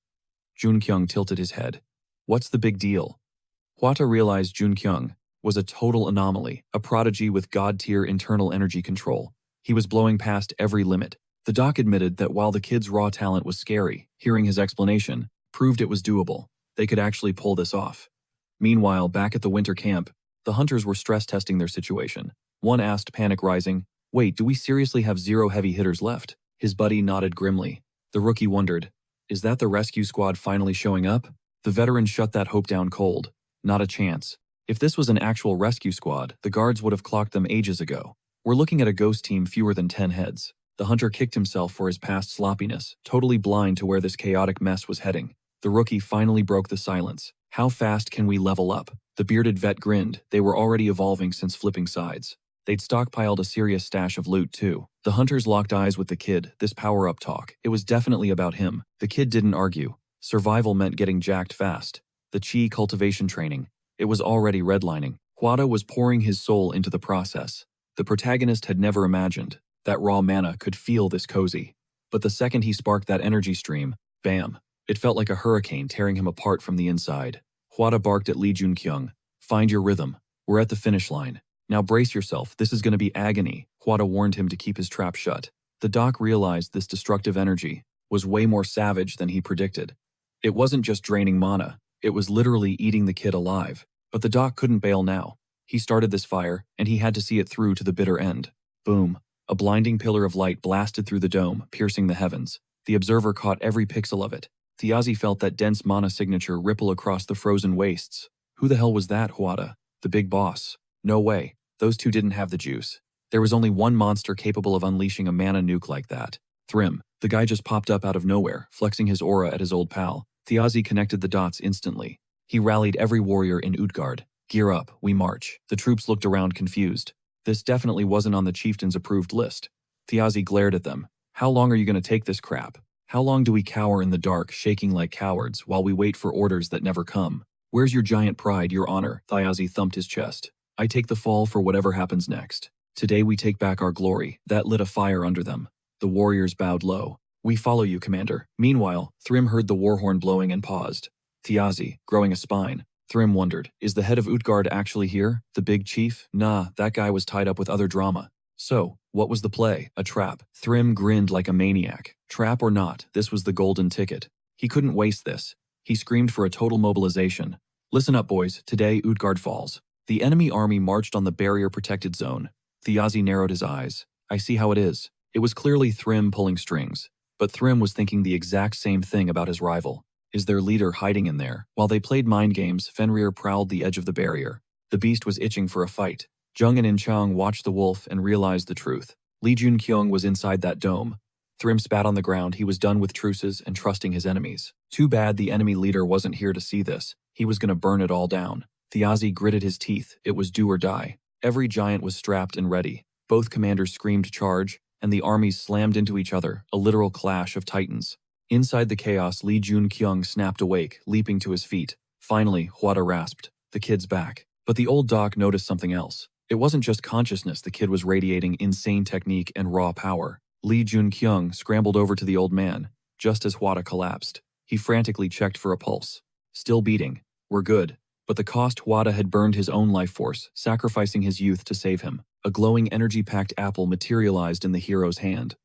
Jun-kyung tilted his head. What's the big deal? Huata realized Jun-kyung was a total anomaly, a prodigy with god-tier internal energy control. He was blowing past every limit. The doc admitted that while the kid's raw talent was scary, hearing his explanation proved it was doable. They could actually pull this off. Meanwhile, back at the winter camp, the hunters were stress-testing their situation. One asked, panic rising, "Wait, do we seriously have zero heavy hitters left?" His buddy nodded grimly. The rookie wondered, is that the rescue squad finally showing up? The veteran shut that hope down cold. Not a chance. If this was an actual rescue squad, the guards would have clocked them ages ago. We're looking at a ghost team fewer than 10 heads. The hunter kicked himself for his past sloppiness, totally blind to where this chaotic mess was heading. The rookie finally broke the silence. How fast can we level up? The bearded vet grinned. They were already evolving since flipping sides. They'd stockpiled a serious stash of loot too. The hunters locked eyes with the kid. This power-up talk, it was definitely about him. The kid didn't argue. Survival meant getting jacked fast. The chi cultivation training, it was already redlining. Huada was pouring his soul into the process. The protagonist had never imagined that raw mana could feel this cozy. But the second he sparked that energy stream, bam, it felt like a hurricane tearing him apart from the inside. Huada barked at Lee Junkyung, "Find your rhythm. We're at the finish line. Now brace yourself, this is going to be agony." Huada warned him to keep his trap shut. The doc realized this destructive energy was way more savage than he predicted. It wasn't just draining mana, it was literally eating the kid alive. But the doc couldn't bail now. He started this fire, and he had to see it through to the bitter end. Boom. A blinding pillar of light blasted through the dome, piercing the heavens. The observer caught every pixel of it. Thiazi felt that dense mana signature ripple across the frozen wastes. Who the hell was that, Huada? The big boss? No way. Those two didn't have the juice. There was only one monster capable of unleashing a mana nuke like that. Thrym. The guy just popped up out of nowhere, flexing his aura at his old pal. Thiazi connected the dots instantly. He rallied every warrior in Utgard. "Gear up, we march." The troops looked around confused. This definitely wasn't on the chieftain's approved list. Thiazi glared at them. "How long are you going to take this crap? How long do we cower in the dark, shaking like cowards, while we wait for orders that never come? Where's your giant pride, your honor?" Thiazi thumped his chest. "I take the fall for whatever happens next. Today we take back our glory." That lit a fire under them. The warriors bowed low. "We follow you, Commander." Meanwhile, Thrym heard the war horn blowing and paused. Thiazi, growing a spine. Thrym wondered, is the head of Utgard actually here? The big chief? Nah, that guy was tied up with other drama. So, what was the play? A trap. Thrym grinned like a maniac. Trap or not, this was the golden ticket. He couldn't waste this. He screamed for a total mobilization. "Listen up, boys. Today, Utgard falls." The enemy army marched on the barrier-protected zone. Thiazi narrowed his eyes. "I see how it is." It was clearly Thrym pulling strings. But Thrym was thinking the exact same thing about his rival. Is their leader hiding in there? While they played mind games, Fenrir prowled the edge of the barrier. The beast was itching for a fight. Jung and Inchang watched the wolf and realized the truth. Lee Junkyung was inside that dome. Thrym spat on the ground. He was done with truces and trusting his enemies. Too bad the enemy leader wasn't here to see this. He was going to burn it all down. Thiazi gritted his teeth. It was do or die. Every giant was strapped and ready. Both commanders screamed charge, and the armies slammed into each other, a literal clash of titans. Inside the chaos, Lee Junkyung snapped awake, leaping to his feet. Finally, Huada rasped, "The kid's back." But the old doc noticed something else. It wasn't just consciousness, the kid was radiating insane technique and raw power. Lee Junkyung scrambled over to the old man, just as Huada collapsed. He frantically checked for a pulse. Still beating. "We're good." But the cost, Huada had burned his own life force, sacrificing his youth to save him. A glowing energy-packed apple materialized in the hero's hand.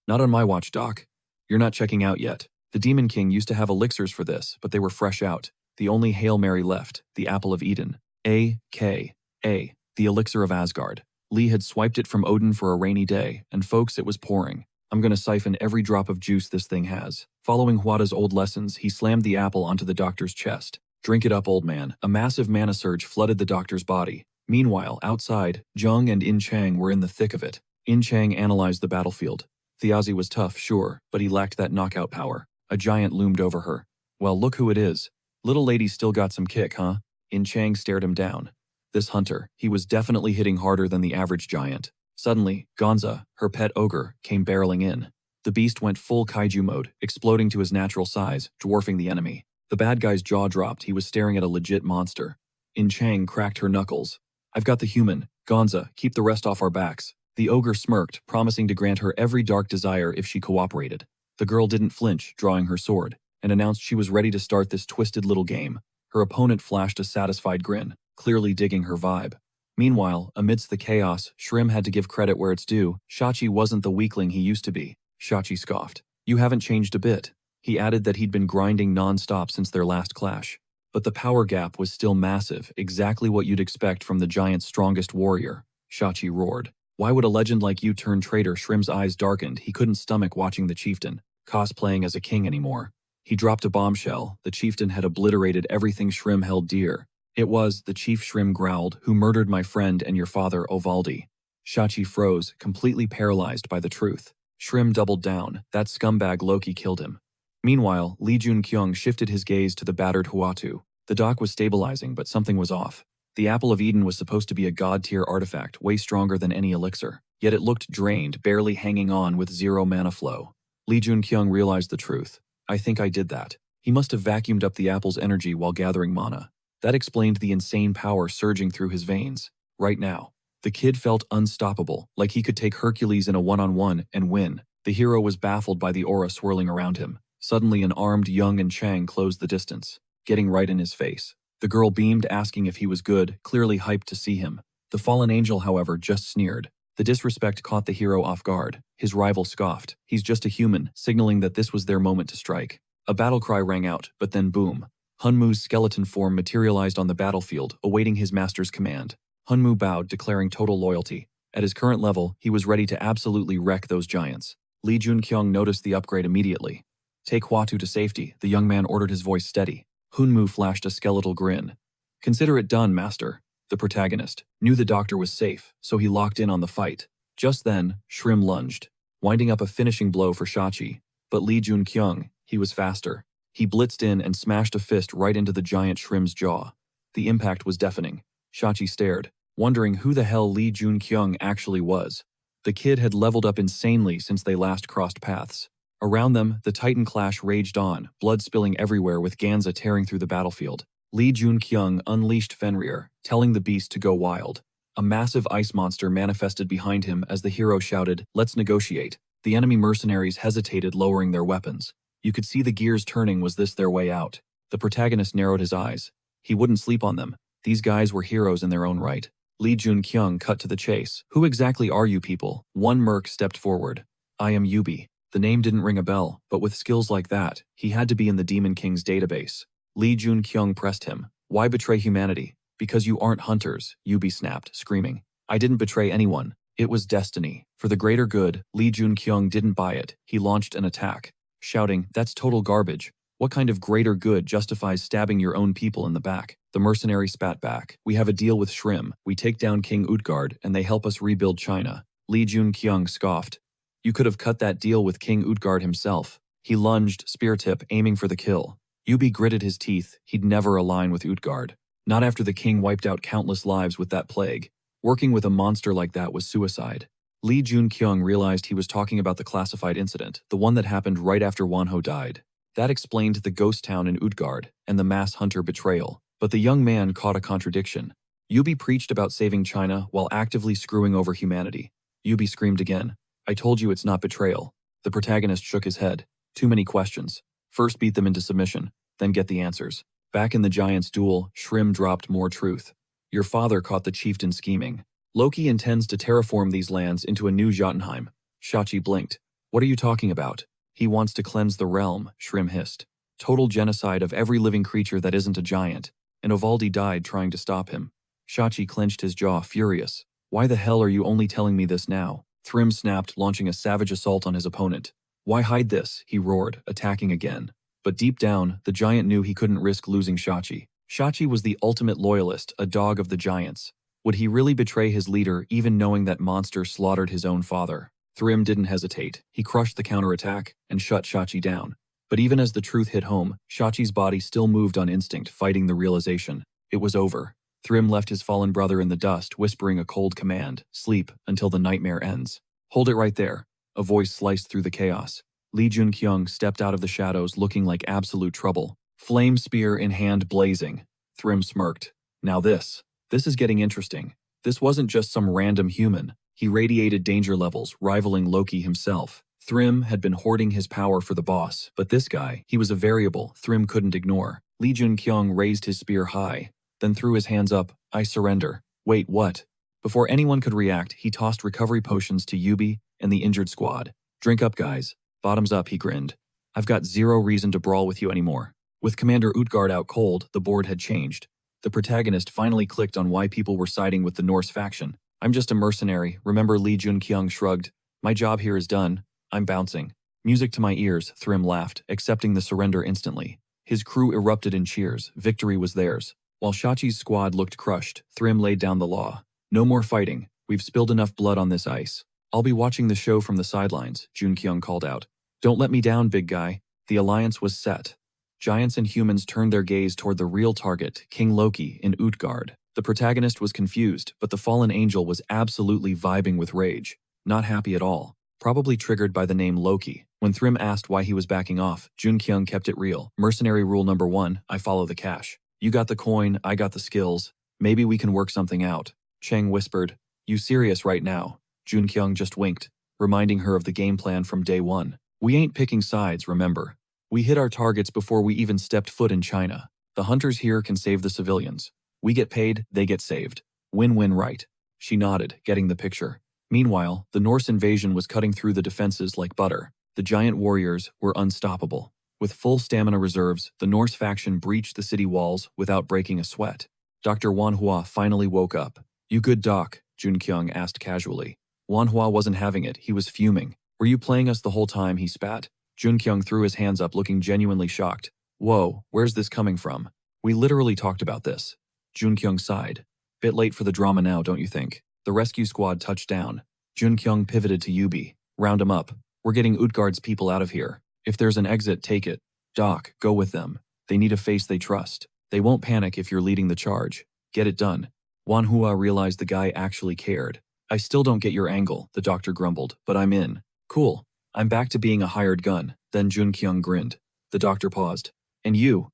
"Not on my watch, Doc. You're not checking out yet. The Demon King used to have elixirs for this, but they were fresh out. The only Hail Mary left, the Apple of Eden. A.K.A. the elixir of Asgard. Lee had swiped it from Odin for a rainy day, and folks, it was pouring. I'm gonna siphon every drop of juice this thing has." Following Huada's old lessons, he slammed the apple onto the doctor's chest. "Drink it up, old man." A massive mana surge flooded the doctor's body. Meanwhile, outside, Jung and In Chang were in the thick of it. In Chang analyzed the battlefield. Thiazi was tough, sure, but he lacked that knockout power. A giant loomed over her. "Well, look who it is. Little lady still got some kick, huh?" In Chang stared him down. This hunter, he was definitely hitting harder than the average giant. Suddenly, Gonza, her pet ogre, came barreling in. The beast went full kaiju mode, exploding to his natural size, dwarfing the enemy. The bad guy's jaw dropped. He was staring at a legit monster. In Chang cracked her knuckles. "I've got the human. Gonza, keep the rest off our backs." The ogre smirked, promising to grant her every dark desire if she cooperated. The girl didn't flinch, drawing her sword, and announced she was ready to start this twisted little game. Her opponent flashed a satisfied grin, clearly digging her vibe. Meanwhile, amidst the chaos, Shrim had to give credit where it's due. Shachi wasn't the weakling he used to be. Shachi scoffed. "You haven't changed a bit." He added that he'd been grinding non-stop since their last clash. But the power gap was still massive, exactly what you'd expect from the giant's strongest warrior. Shachi roared. "Why would a legend like you turn traitor?" Shrim's eyes darkened. He couldn't stomach watching the chieftain cosplaying as a king anymore. He dropped a bombshell. The chieftain had obliterated everything Shrim held dear. "It was," the chief Shrim growled, "who murdered my friend and your father, Ovaldi." Shachi froze, completely paralyzed by the truth. Shrim doubled down. That scumbag Loki killed him. Meanwhile, Lee Junkyung shifted his gaze to the battered Huatu. The dock was stabilizing, but something was off. The Apple of Eden was supposed to be a god-tier artifact, way stronger than any elixir. Yet it looked drained, barely hanging on with zero mana flow. Lee Junkyung realized the truth. "I think I did that." He must have vacuumed up the apple's energy while gathering mana. That explained the insane power surging through his veins. Right now, the kid felt unstoppable, like he could take Hercules in a one-on-one and win. The hero was baffled by the aura swirling around him. Suddenly, an armed Young and Chang closed the distance, getting right in his face. The girl beamed, asking if he was good, clearly hyped to see him. The fallen angel, however, just sneered. The disrespect caught the hero off guard. His rival scoffed. He's just a human, signaling that this was their moment to strike. A battle cry rang out, but then boom. Hunmu's skeleton form materialized on the battlefield, awaiting his master's command. Hunmu bowed, declaring total loyalty. At his current level, he was ready to absolutely wreck those giants. Li Junqiang noticed the upgrade immediately. Take Huatu to safety, the young man ordered, his voice steady. Hunmu flashed a skeletal grin. Consider it done, master. The protagonist knew the doctor was safe, so he locked in on the fight. Just then, Shrim lunged, winding up a finishing blow for Shachi. But Li Junqiang, he was faster. He blitzed in and smashed a fist right into the giant Shrim's jaw. The impact was deafening. Shachi stared, wondering who the hell Li Junqiang actually was. The kid had leveled up insanely since they last crossed paths. Around them, the Titan clash raged on, blood spilling everywhere with Ganza tearing through the battlefield. Li Junqiang unleashed Fenrir, telling the beast to go wild. A massive ice monster manifested behind him as the hero shouted, "Let's negotiate." The enemy mercenaries hesitated, lowering their weapons. You could see the gears turning. Was this their way out? The protagonist narrowed his eyes. He wouldn't sleep on them. These guys were heroes in their own right. Li Junqiang cut to the chase. Who exactly are you people? One merc stepped forward. I am Yubi. The name didn't ring a bell, but with skills like that, he had to be in the Demon King's database. Li Junqiang pressed him. Why betray humanity? Because you aren't hunters, Yubi snapped, screaming. I didn't betray anyone. It was destiny. For the greater good, Li Junqiang didn't buy it. He launched an attack, shouting, "That's total garbage. What kind of greater good justifies stabbing your own people in the back?" The mercenary spat back. We have a deal with Shrim. We take down King Utgard, and they help us rebuild China. Li Junqiang scoffed. You could have cut that deal with King Utgard himself. He lunged, spear tip, aiming for the kill. Yubi gritted his teeth. He'd never align with Utgard. Not after the king wiped out countless lives with that plague. Working with a monster like that was suicide. Li Junqiang realized he was talking about the classified incident, the one that happened right after Wanho died. That explained the ghost town in Utgard and the mass hunter betrayal. But the young man caught a contradiction. Yubi preached about saving China while actively screwing over humanity. Yubi screamed again. I told you it's not betrayal. The protagonist shook his head. Too many questions. First beat them into submission, then get the answers. Back in the giants' duel, Shrim dropped more truth. Your father caught the chieftain scheming. Loki intends to terraform these lands into a new Jotunheim. Shachi blinked. What are you talking about? He wants to cleanse the realm, Shrim hissed. Total genocide of every living creature that isn't a giant. And Ovaldi died trying to stop him. Shachi clenched his jaw, furious. Why the hell are you only telling me this now? Thrym snapped, launching a savage assault on his opponent. Why hide this? He roared, attacking again. But deep down, the giant knew he couldn't risk losing Shachi. Shachi was the ultimate loyalist, a dog of the giants. Would he really betray his leader, even knowing that monster slaughtered his own father? Thrym didn't hesitate. He crushed the counterattack and shut Shachi down. But even as the truth hit home, Shachi's body still moved on instinct, fighting the realization. It was over. Thrym left his fallen brother in the dust, whispering a cold command. Sleep until the nightmare ends. Hold it right there. A voice sliced through the chaos. Li Junqiang stepped out of the shadows looking like absolute trouble. Flame spear in hand blazing. Thrym smirked. Now this is getting interesting. This wasn't just some random human. He radiated danger levels, rivaling Loki himself. Thrym had been hoarding his power for the boss, but this guy, he was a variable Thrym couldn't ignore. Li Junqiang raised his spear high, then threw his hands up. I surrender. Wait, what? Before anyone could react, he tossed recovery potions to Yubi and the injured squad. Drink up, guys. Bottoms up, he grinned. I've got zero reason to brawl with you anymore. With Commander Utgard out cold, the board had changed. The protagonist finally clicked on why people were siding with the Norse faction. I'm just a mercenary, remember? Li Junqiang shrugged. My job here is done. I'm bouncing. Music to my ears, Thrym laughed, accepting the surrender instantly. His crew erupted in cheers. Victory was theirs. While Shachi's squad looked crushed, Thrym laid down the law. No more fighting. We've spilled enough blood on this ice. I'll be watching the show from the sidelines, Junqiang called out. Don't let me down, big guy. The alliance was set. Giants and humans turned their gaze toward the real target, King Loki in Utgard. The protagonist was confused, but the fallen angel was absolutely vibing with rage. Not happy at all. Probably triggered by the name Loki. When Thrym asked why he was backing off, Junqiang kept it real. Mercenary rule number 1, I follow the cash. You got the coin, I got the skills. Maybe we can work something out. Chang whispered. You serious right now? Junkyung just winked, reminding her of the game plan from day one. We ain't picking sides, remember. We hit our targets before we even stepped foot in China. The hunters here can save the civilians. We get paid, they get saved. Win-win, right? She nodded, getting the picture. Meanwhile, the Norse invasion was cutting through the defenses like butter. The giant warriors were unstoppable. With full stamina reserves, the Norse faction breached the city walls without breaking a sweat. Dr. Wanhua finally woke up. You good, Doc? Junkyung asked casually. Wanhua wasn't having it, he was fuming. Were you playing us the whole time, he spat. Junkyung threw his hands up looking genuinely shocked. Whoa, where's this coming from? We literally talked about this. Junkyung sighed. Bit late for the drama now, don't you think? The rescue squad touched down. Junkyung pivoted to Yubi. Round 'em up. We're getting Utgard's people out of here. If there's an exit, take it. Doc, go with them. They need a face they trust. They won't panic if you're leading the charge. Get it done. Wanhua realized the guy actually cared. I still don't get your angle, the doctor grumbled, but I'm in. Cool. I'm back to being a hired gun. Then Junkyung grinned. The doctor paused. And you,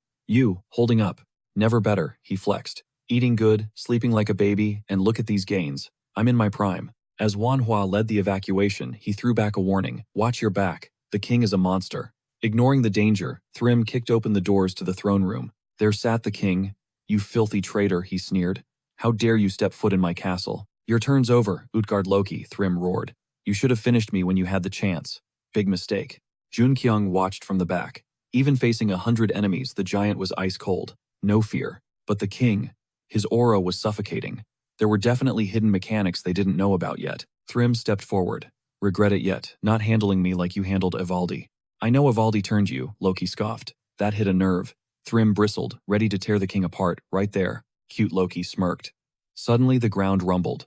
holding up. Never better, he flexed. Eating good, sleeping like a baby, and look at these gains. I'm in my prime. As Wanhua led the evacuation, he threw back a warning. Watch your back. The king is a monster. Ignoring the danger, Thrym kicked open the doors to the throne room. There sat the king. You filthy traitor, he sneered. How dare you step foot in my castle? Your turn's over, Utgard Loki, Thrym roared. You should have finished me when you had the chance. Big mistake. Junkyung watched from the back. Even facing 100 enemies, the giant was ice cold. No fear. But the king, his aura was suffocating. There were definitely hidden mechanics they didn't know about yet. Thrym stepped forward. Regret it yet, not handling me like you handled Evaldi. I know Evaldi turned you, Loki scoffed. That hit a nerve. Thrym bristled, ready to tear the king apart, right there. Cute Loki smirked. Suddenly the ground rumbled.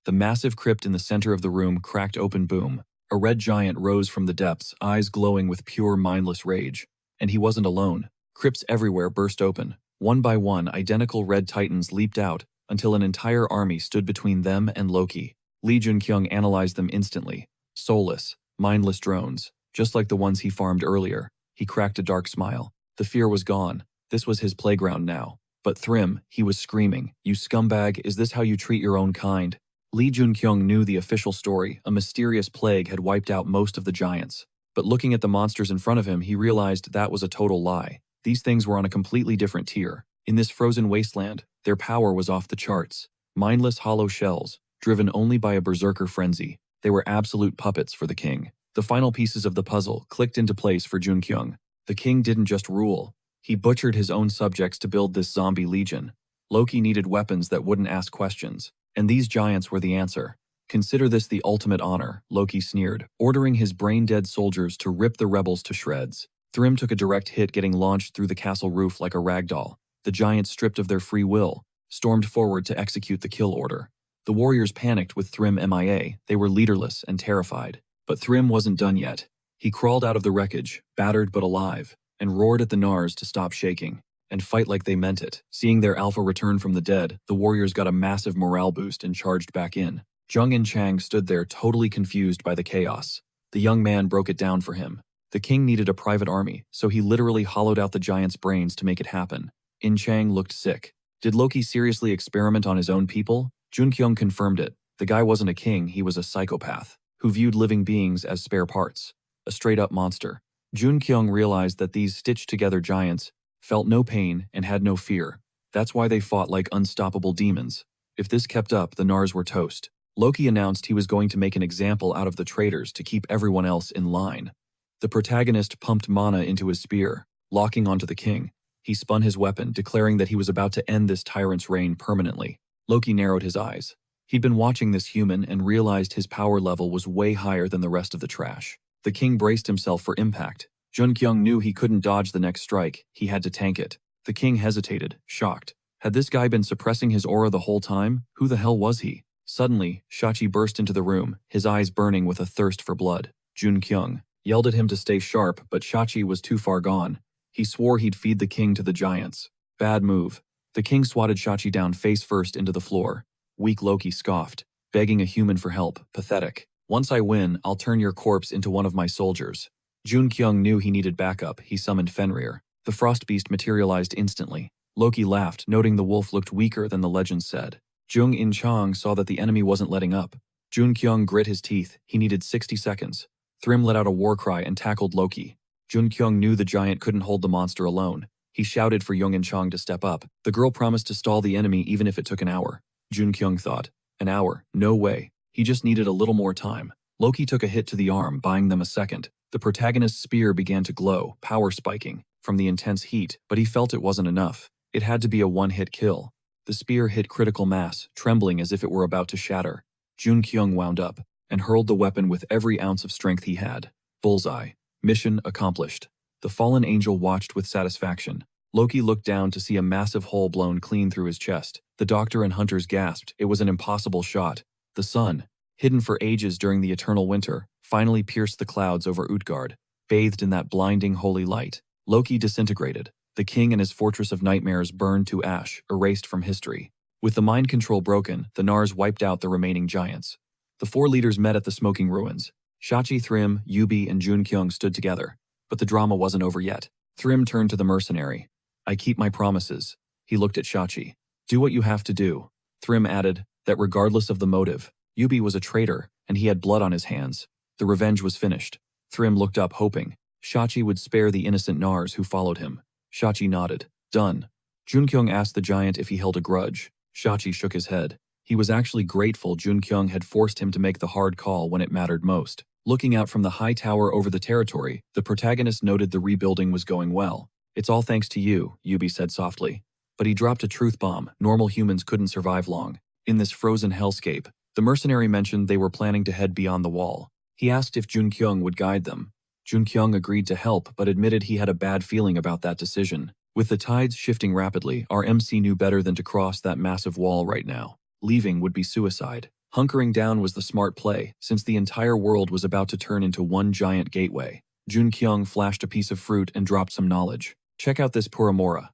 The massive crypt in the center of the room cracked open boom. A red giant rose from the depths, eyes glowing with pure mindless rage. And he wasn't alone. Crypts everywhere burst open. One by one, identical red titans leaped out, until an entire army stood between them and Loki. Lee Junkyung analyzed them instantly. Soulless, mindless drones, just like the ones he farmed earlier. He cracked a dark smile. The fear was gone. This was his playground now. But Thrym, he was screaming, you scumbag, is this how you treat your own kind? Lee Junkyung knew the official story. A mysterious plague had wiped out most of the giants. But looking at the monsters in front of him, he realized that was a total lie. These things were on a completely different tier. In this frozen wasteland, their power was off the charts. Mindless hollow shells, driven only by a berserker frenzy. They were absolute puppets for the king. The final pieces of the puzzle clicked into place for Junkyung. The king didn't just rule. He butchered his own subjects to build this zombie legion. Loki needed weapons that wouldn't ask questions. And these giants were the answer. Consider this the ultimate honor, Loki sneered, ordering his brain-dead soldiers to rip the rebels to shreds. Thrym took a direct hit, getting launched through the castle roof like a ragdoll. The giants, stripped of their free will, stormed forward to execute the kill order. The warriors panicked with Thrym MIA. They were leaderless and terrified. But Thrym wasn't done yet. He crawled out of the wreckage, battered but alive, and roared at the Nars to stop shaking and fight like they meant it. Seeing their alpha return from the dead, the warriors got a massive morale boost and charged back in. Jung and Chang stood there totally confused by the chaos. The young man broke it down for him. The king needed a private army, so he literally hollowed out the giant's brains to make it happen. In Chang looked sick. Did Loki seriously experiment on his own people? Junkyung confirmed it. The guy wasn't a king, he was a psychopath, who viewed living beings as spare parts. A straight-up monster. Junkyung realized that these stitched-together giants felt no pain and had no fear. That's why they fought like unstoppable demons. If this kept up, the Nars were toast. Loki announced he was going to make an example out of the traitors to keep everyone else in line. The protagonist pumped mana into his spear, locking onto the king. He spun his weapon, declaring that he was about to end this tyrant's reign permanently. Loki narrowed his eyes. He'd been watching this human and realized his power level was way higher than the rest of the trash. The king braced himself for impact. Junkyung knew he couldn't dodge the next strike. He had to tank it. The king hesitated, shocked. Had this guy been suppressing his aura the whole time? Who the hell was he? Suddenly, Shachi burst into the room, his eyes burning with a thirst for blood. Junkyung yelled at him to stay sharp, but Shachi was too far gone. He swore he'd feed the king to the giants. Bad move. The king swatted Shachi down face first into the floor. Weak Loki scoffed, begging a human for help. Pathetic. Once I win, I'll turn your corpse into one of my soldiers. Junkyung knew he needed backup. He summoned Fenrir. The frost beast materialized instantly. Loki laughed, noting the wolf looked weaker than the legend said. Jung In-chang saw that the enemy wasn't letting up. Jun Kyung grit his teeth. He needed 60 seconds. Thrym let out a war cry and tackled Loki. Jun Kyung knew the giant couldn't hold the monster alone. He shouted for Jung In-chang to step up. The girl promised to stall the enemy even if it took an hour. Jun Kyung thought, an hour? No way. He just needed a little more time. Loki took a hit to the arm, buying them a second. The protagonist's spear began to glow, power spiking, from the intense heat, but he felt it wasn't enough. It had to be a one-hit kill. The spear hit critical mass, trembling as if it were about to shatter. Jun Kyung wound up, and hurled the weapon with every ounce of strength he had. Bullseye. Mission accomplished. The fallen angel watched with satisfaction. Loki looked down to see a massive hole blown clean through his chest. The doctor and hunters gasped. It was an impossible shot. The sun, hidden for ages during the eternal winter, finally pierced the clouds over Utgard, bathed in that blinding holy light. Loki disintegrated. The king and his fortress of nightmares burned to ash, erased from history. With the mind control broken, the Nars wiped out the remaining giants. The four leaders met at the smoking ruins. Shachi, Thrym, Yubi, and Jun Kyung stood together. But the drama wasn't over yet. Thrym turned to the mercenary. I keep my promises. He looked at Shachi. Do what you have to do. Thrym added that regardless of the motive, Yubi was a traitor, and he had blood on his hands. The revenge was finished. Thrym looked up, hoping Shachi would spare the innocent Nars who followed him. Shachi nodded. Done. Jun Kyung asked the giant if he held a grudge. Shachi shook his head. He was actually grateful Jun Kyung had forced him to make the hard call when it mattered most. Looking out from the high tower over the territory, the protagonist noted the rebuilding was going well. It's all thanks to you, Yubi said softly. But he dropped a truth bomb. Normal humans couldn't survive long. In this frozen hellscape, the mercenary mentioned they were planning to head beyond the wall. He asked if Jun Kyung would guide them. Jun Kyung agreed to help but admitted he had a bad feeling about that decision. With the tides shifting rapidly, our MC knew better than to cross that massive wall right now. Leaving would be suicide. Hunkering down was the smart play, since the entire world was about to turn into one giant gateway. Jun Kyung flashed a piece of fruit and dropped some knowledge. Check out this Puramora.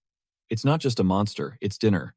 It's not just a monster, it's dinner.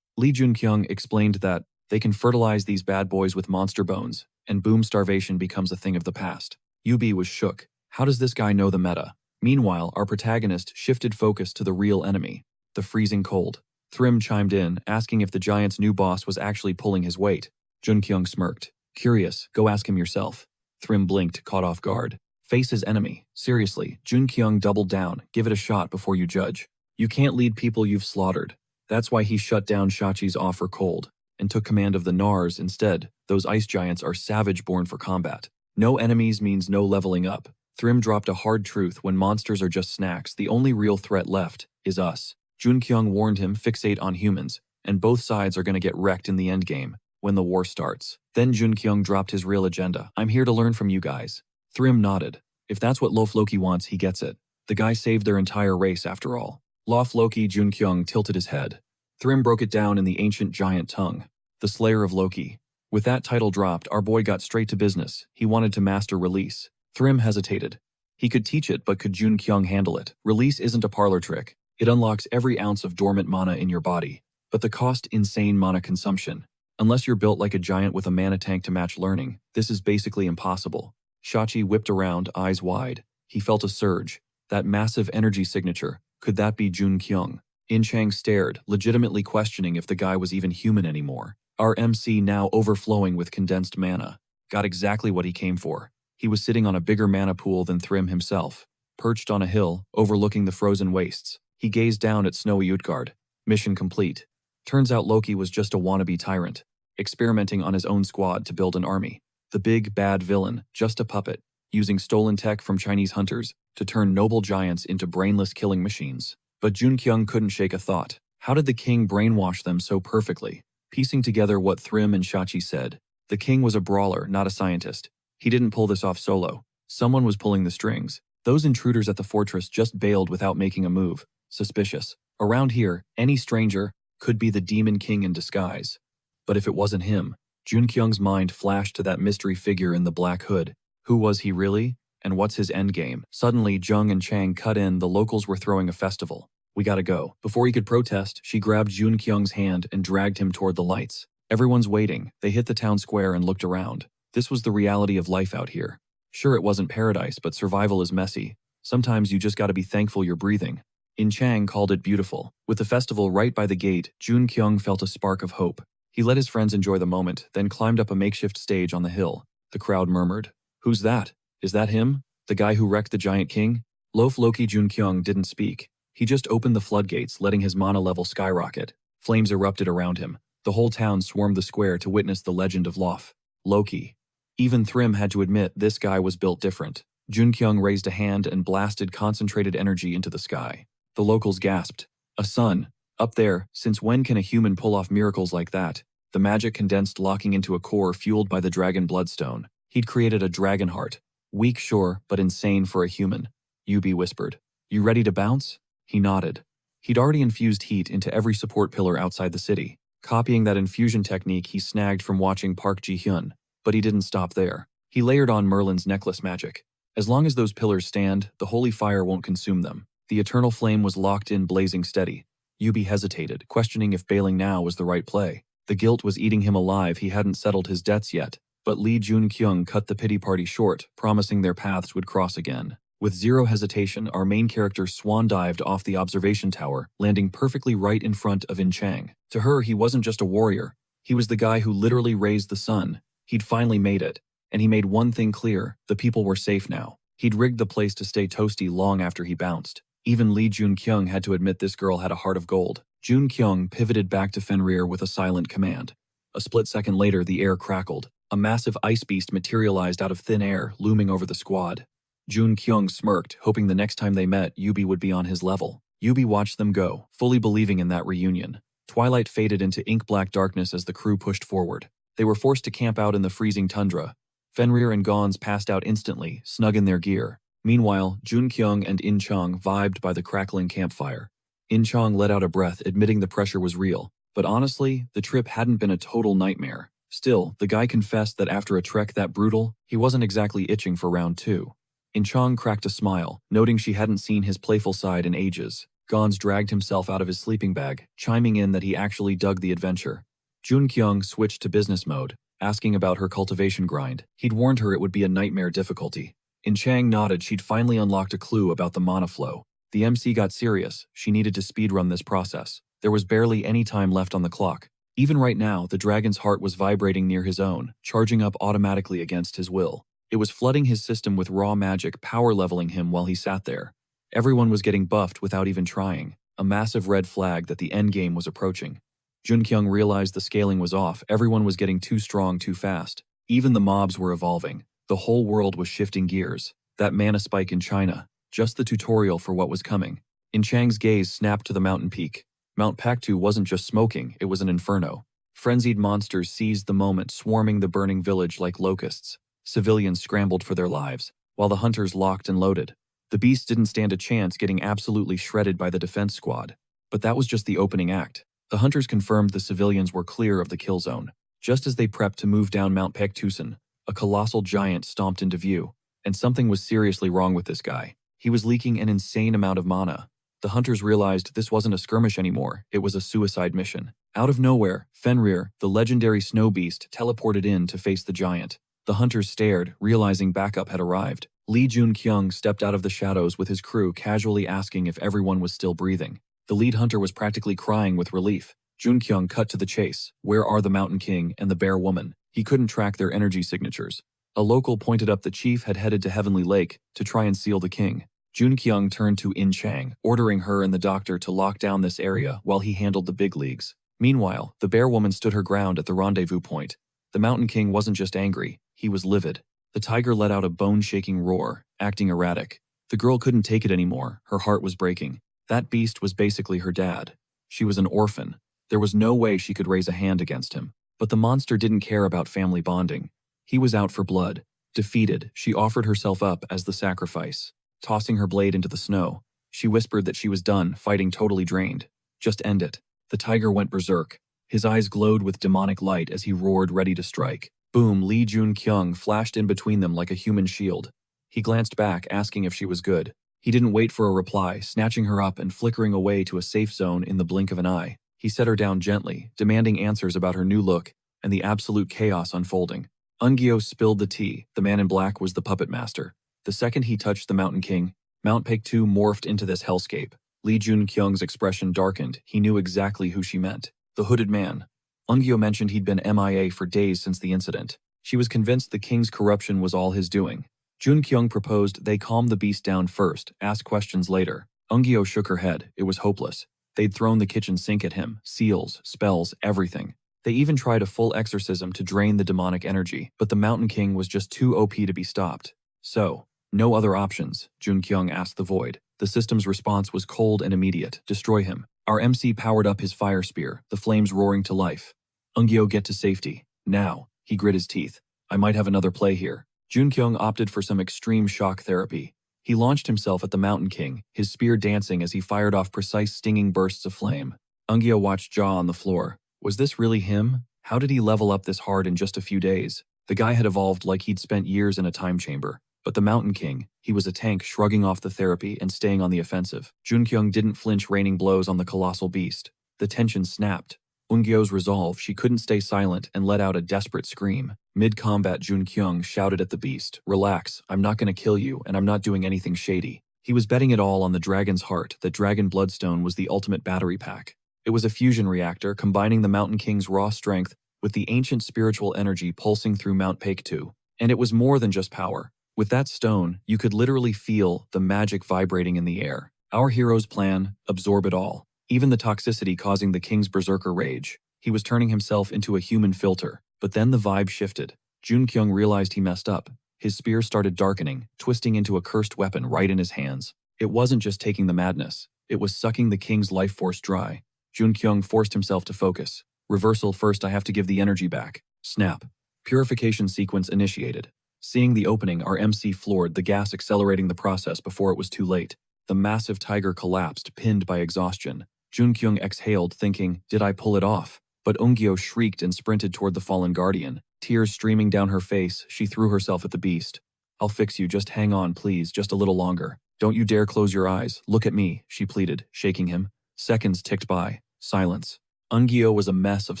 Lee Jun Kyung explained that they can fertilize these bad boys with monster bones, and boom, starvation becomes a thing of the past. Yubi was shook. How does this guy know the meta? Meanwhile, our protagonist shifted focus to the real enemy, the freezing cold. Thrym chimed in, asking if the giant's new boss was actually pulling his weight. Jun Kyung smirked. Curious, go ask him yourself. Thrym blinked, caught off guard. Face his enemy. Seriously, Jun Kyung doubled down. Give it a shot before you judge. You can't lead people you've slaughtered. That's why he shut down Shachi's offer cold, and took command of the Nars instead. Those ice giants are savage born for combat. No enemies means no leveling up. Thrym dropped a hard truth. When monsters are just snacks, the only real threat left is us. Jun Kyung warned him, fixate on humans, and both sides are gonna get wrecked in the endgame, when the war starts. Then Jun Kyung dropped his real agenda. I'm here to learn from you guys. Thrym nodded. If that's what Loki wants, he gets it. The guy saved their entire race after all. Loki, Jun Kyung tilted his head. Thrym broke it down in the ancient giant tongue. The Slayer of Loki. With that title dropped, our boy got straight to business. He wanted to master release. Thrym hesitated. He could teach it, but could Jun Kyung handle it? Release isn't a parlor trick. It unlocks every ounce of dormant mana in your body. But the cost, insane mana consumption. Unless you're built like a giant with a mana tank to match learning, this is basically impossible. Shachi whipped around, eyes wide. He felt a surge. That massive energy signature. Could that be Jun Kyung? In-chang stared, legitimately questioning if the guy was even human anymore. Our MC, now overflowing with condensed mana, got exactly what he came for. He was sitting on a bigger mana pool than Thrym himself. Perched on a hill, overlooking the frozen wastes, he gazed down at snowy Utgard. Mission complete. Turns out Loki was just a wannabe tyrant, experimenting on his own squad to build an army. The big, bad villain, just a puppet, using stolen tech from Chinese hunters to turn noble giants into brainless killing machines. But Jun Kyung couldn't shake a thought. How did the king brainwash them so perfectly? Piecing together what Thrym and Shachi said, the king was a brawler, not a scientist. He didn't pull this off solo. Someone was pulling the strings. Those intruders at the fortress just bailed without making a move. Suspicious. Around here, any stranger could be the Demon King in disguise. But if it wasn't him, Jun Kyung's mind flashed to that mystery figure in the black hood. Who was he really? And what's his endgame? Suddenly, Jung and Chang cut in. The locals were throwing a festival. We gotta go. Before he could protest, she grabbed Jun Kyung's hand and dragged him toward the lights. Everyone's waiting. They hit the town square and looked around. This was the reality of life out here. Sure, it wasn't paradise, but survival is messy. Sometimes you just gotta be thankful you're breathing. In Chang called it beautiful. With the festival right by the gate, Jun Kyung felt a spark of hope. He let his friends enjoy the moment, then climbed up a makeshift stage on the hill. The crowd murmured. "Who's that? Is that him? The guy who wrecked the giant king?" Loaf Loki Jun Kyung didn't speak. He just opened the floodgates, letting his mana level skyrocket. Flames erupted around him. The whole town swarmed the square to witness the legend of Loaf Loki. Even Thrym had to admit this guy was built different. Jun Kyung raised a hand and blasted concentrated energy into the sky. The locals gasped. "A sun! Up there, since when can a human pull off miracles like that?" The magic condensed, locking into a core fueled by the dragon bloodstone. He'd created a dragon heart. Weak, sure, but insane for a human. Yubi whispered. "You ready to bounce?" He nodded. He'd already infused heat into every support pillar outside the city, copying that infusion technique he snagged from watching Park Ji-hyun. But he didn't stop there. He layered on Merlin's necklace magic. As long as those pillars stand, the holy fire won't consume them. The eternal flame was locked in, blazing steady. Yubi hesitated, questioning if bailing now was the right play. The guilt was eating him alive. He hadn't settled his debts yet. But Lee Jun Kyung cut the pity party short, promising their paths would cross again. With zero hesitation, our main character swan-dived off the observation tower, landing perfectly right in front of In Chang. To her, he wasn't just a warrior. He was the guy who literally raised the sun. He'd finally made it. And he made one thing clear: the people were safe now. He'd rigged the place to stay toasty long after he bounced. Even Lee Jun Kyung had to admit this girl had a heart of gold. Jun Kyung pivoted back to Fenrir with a silent command. A split second later, the air crackled. A massive ice beast materialized out of thin air, looming over the squad. Jun Kyung smirked, hoping the next time they met, Yubi would be on his level. Yubi watched them go, fully believing in that reunion. Twilight faded into ink-black darkness as the crew pushed forward. They were forced to camp out in the freezing tundra. Fenrir and Gons passed out instantly, snug in their gear. Meanwhile, Jun Kyung and In Chang vibed by the crackling campfire. In Chang let out a breath, admitting the pressure was real. But honestly, the trip hadn't been a total nightmare. Still, the guy confessed that after a trek that brutal, he wasn't exactly itching for round two. In Chang cracked a smile, noting she hadn't seen his playful side in ages. Gons dragged himself out of his sleeping bag, chiming in that he actually dug the adventure. Jun Kyung switched to business mode, asking about her cultivation grind. He'd warned her it would be a nightmare difficulty. In Chang nodded she'd finally unlocked a clue about the mana flow. The MC got serious. She needed to speedrun this process. There was barely any time left on the clock. Even right now, the dragon's heart was vibrating near his own, charging up automatically against his will. It was flooding his system with raw magic, power leveling him while he sat there. Everyone was getting buffed without even trying, a massive red flag that the endgame was approaching. Jun Kyung realized the scaling was off. Everyone was getting too strong too fast. Even the mobs were evolving. The whole world was shifting gears. That mana spike in China, just the tutorial for what was coming. In Chang's gaze snapped to the mountain peak. Mount Paktu wasn't just smoking, it was an inferno. Frenzied monsters seized the moment, swarming the burning village like locusts. Civilians scrambled for their lives, while the hunters locked and loaded. The beast didn't stand a chance, getting absolutely shredded by the defense squad. But that was just the opening act. The hunters confirmed the civilians were clear of the kill zone. Just as they prepped to move down Mount Paktusan, a colossal giant stomped into view. And something was seriously wrong with this guy. He was leaking an insane amount of mana. The hunters realized this wasn't a skirmish anymore, it was a suicide mission. Out of nowhere, Fenrir, the legendary snow beast, teleported in to face the giant. The hunters stared, realizing backup had arrived. Lee Jun Kyung stepped out of the shadows with his crew, casually asking if everyone was still breathing. The lead hunter was practically crying with relief. Jun Kyung cut to the chase. Where are the Mountain King and the Bear Woman? He couldn't track their energy signatures. A local pointed up the chief had headed to Heavenly Lake to try and seal the king. Jun Kyung turned to In Chang, ordering her and the doctor to lock down this area while he handled the big leagues. Meanwhile, the Bear Woman stood her ground at the rendezvous point. The Mountain King wasn't just angry, he was livid. The tiger let out a bone-shaking roar, acting erratic. The girl couldn't take it anymore, her heart was breaking. That beast was basically her dad. She was an orphan. There was no way she could raise a hand against him. But the monster didn't care about family bonding. He was out for blood. Defeated, she offered herself up as the sacrifice. Tossing her blade into the snow, she whispered that she was done, fighting totally drained. Just end it. The tiger went berserk. His eyes glowed with demonic light as he roared, ready to strike. Boom, Lee Jun Kyung flashed in between them like a human shield. He glanced back, asking if she was good. He didn't wait for a reply, snatching her up and flickering away to a safe zone in the blink of an eye. He set her down gently, demanding answers about her new look and the absolute chaos unfolding. Ungyo spilled the tea. The man in black was the puppet master. The second he touched the Mountain King, Mount Paktu morphed into this hellscape. Lee Jun-kyung's expression darkened. He knew exactly who she meant. The hooded man. Eun-gyo mentioned he'd been MIA for days since the incident. She was convinced the king's corruption was all his doing. Jun-kyung proposed they calm the beast down first, ask questions later. Eun-gyo shook her head. It was hopeless. They'd thrown the kitchen sink at him, seals, spells, everything. They even tried a full exorcism to drain the demonic energy, but the Mountain King was just too OP to be stopped. So, no other options, Jun-kyung asked the void. The system's response was cold and immediate. Destroy him. Our MC powered up his fire spear, the flames roaring to life. Eun-gyo, get to safety. Now. He grit his teeth. I might have another play here. Jun-kyung opted for some extreme shock therapy. He launched himself at the Mountain King, his spear dancing as he fired off precise stinging bursts of flame. Eun-gyo watched jaw on the floor. Was this really him? How did he level up this hard in just a few days? The guy had evolved like he'd spent years in a time chamber. But the Mountain King, he was a tank shrugging off the therapy and staying on the offensive. Jun-kyung didn't flinch, raining blows on the colossal beast. The tension snapped. Eun-gyo's resolve, she couldn't stay silent and let out a desperate scream. Mid-combat, Jun-kyung shouted at the beast, "Relax, I'm not gonna kill you and I'm not doing anything shady." He was betting it all on the dragon's heart, that dragon bloodstone was the ultimate battery pack. It was a fusion reactor combining the Mountain King's raw strength with the ancient spiritual energy pulsing through Mount Paektu. And it was more than just power. With that stone, you could literally feel the magic vibrating in the air. Our hero's plan, absorb it all. Even the toxicity causing the king's berserker rage. He was turning himself into a human filter. But then the vibe shifted. Jun-kyung realized he messed up. His spear started darkening, twisting into a cursed weapon right in his hands. It wasn't just taking the madness. It was sucking the king's life force dry. Jun-kyung forced himself to focus. Reversal first, I have to give the energy back. Snap. Purification sequence initiated. Seeing the opening, our MC floored, the gas accelerating the process before it was too late. The massive tiger collapsed, pinned by exhaustion. Jun-kyung exhaled, thinking, did I pull it off? But Eun-gyo shrieked and sprinted toward the fallen guardian. Tears streaming down her face, she threw herself at the beast. I'll fix you, just hang on, please, just a little longer. Don't you dare close your eyes, look at me, she pleaded, shaking him. Seconds ticked by. Silence. Eun-gyo was a mess of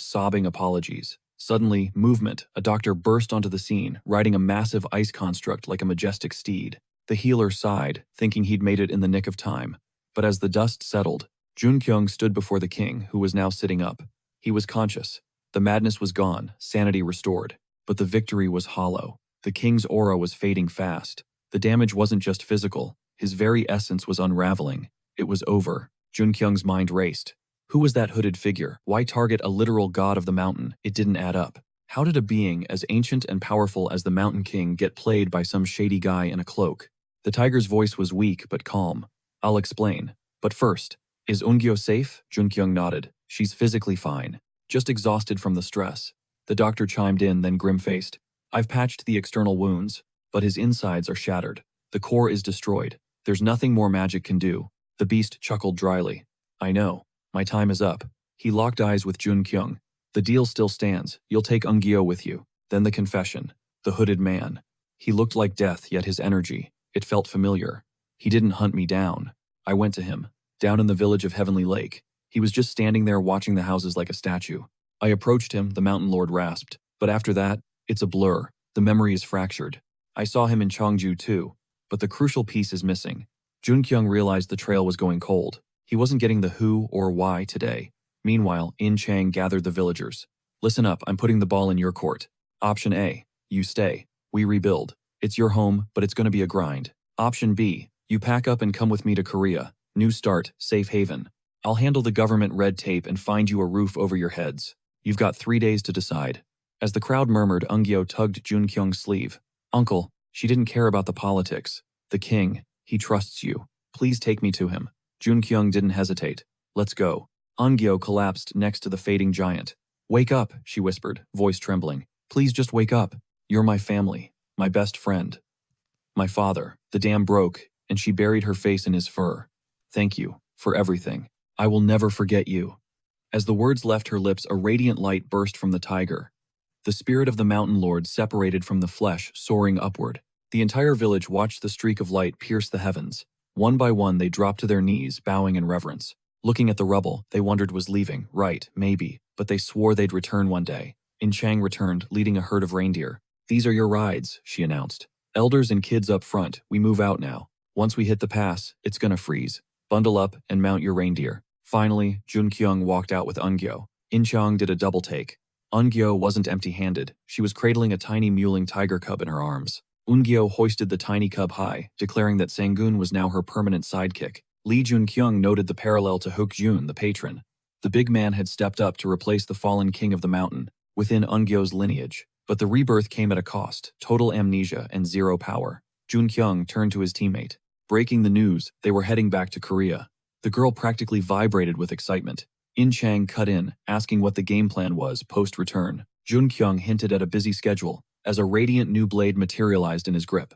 sobbing apologies. Suddenly, movement. A doctor burst onto the scene, riding a massive ice construct like a majestic steed. The healer sighed, thinking he'd made it in the nick of time. But as the dust settled, Jun-kyung stood before the king, who was now sitting up. He was conscious. The madness was gone, sanity restored. But the victory was hollow. The king's aura was fading fast. The damage wasn't just physical. His very essence was unraveling. It was over. Jun-kyung's mind raced. Who was that hooded figure? Why target a literal god of the mountain? It didn't add up. How did a being as ancient and powerful as the Mountain King get played by some shady guy in a cloak? The tiger's voice was weak but calm. I'll explain. But first, is Eun-gyo safe? Jun-kyung nodded. She's physically fine. Just exhausted from the stress. The doctor chimed in, then grim-faced. I've patched the external wounds, but his insides are shattered. The core is destroyed. There's nothing more magic can do. The beast chuckled dryly. I know. My time is up. He locked eyes with Jun-kyung. The deal still stands. You'll take Eun-gyo with you. Then the confession. The hooded man. He looked like death, yet his energy. It felt familiar. He didn't hunt me down. I went to him. Down in the village of Heavenly Lake. He was just standing there watching the houses like a statue. I approached him, the mountain lord rasped. But after that, it's a blur. The memory is fractured. I saw him in Cheongju too. But the crucial piece is missing. Jun-kyung realized the trail was going cold. He wasn't getting the who or why today. Meanwhile, In Chang gathered the villagers. Listen up, I'm putting the ball in your court. Option A, you stay. We rebuild. It's your home, but it's gonna be a grind. Option B, you pack up and come with me to Korea. New start, safe haven. I'll handle the government red tape and find you a roof over your heads. You've got 3 days to decide. As the crowd murmured, Eun-gyo tugged Jun-kyung's sleeve. Uncle, she didn't care about the politics. The king, he trusts you. Please take me to him. Jun-kyung didn't hesitate. Let's go. Eun-gyo collapsed next to the fading giant. Wake up, she whispered, voice trembling. Please just wake up. You're my family, my best friend. My father. The dam broke, and she buried her face in his fur. Thank you, for everything. I will never forget you. As the words left her lips, a radiant light burst from the tiger. The spirit of the mountain lord separated from the flesh, soaring upward. The entire village watched the streak of light pierce the heavens. One by one, they dropped to their knees, bowing in reverence. Looking at the rubble, they wondered was leaving, right, maybe, but they swore they'd return one day. In Chang returned, leading a herd of reindeer. These are your rides, she announced. Elders and kids up front, we move out now. Once we hit the pass, it's gonna freeze. Bundle up and mount your reindeer. Finally, Junkyung walked out with Eungyo. Incheong did a double take. Eungyo wasn't empty-handed. She was cradling a tiny mewling tiger cub in her arms. Eungyo hoisted the tiny cub high, declaring that Sangun was now her permanent sidekick. Lee Junkyung noted the parallel to Hokjun, the patron. The big man had stepped up to replace the fallen king of the mountain, within Eungyo's lineage. But the rebirth came at a cost, total amnesia and zero power. Junkyung turned to his teammate. Breaking the news, they were heading back to Korea. The girl practically vibrated with excitement. In Chang cut in, asking what the game plan was post-return. Junkyung hinted at a busy schedule, as a radiant new blade materialized in his grip.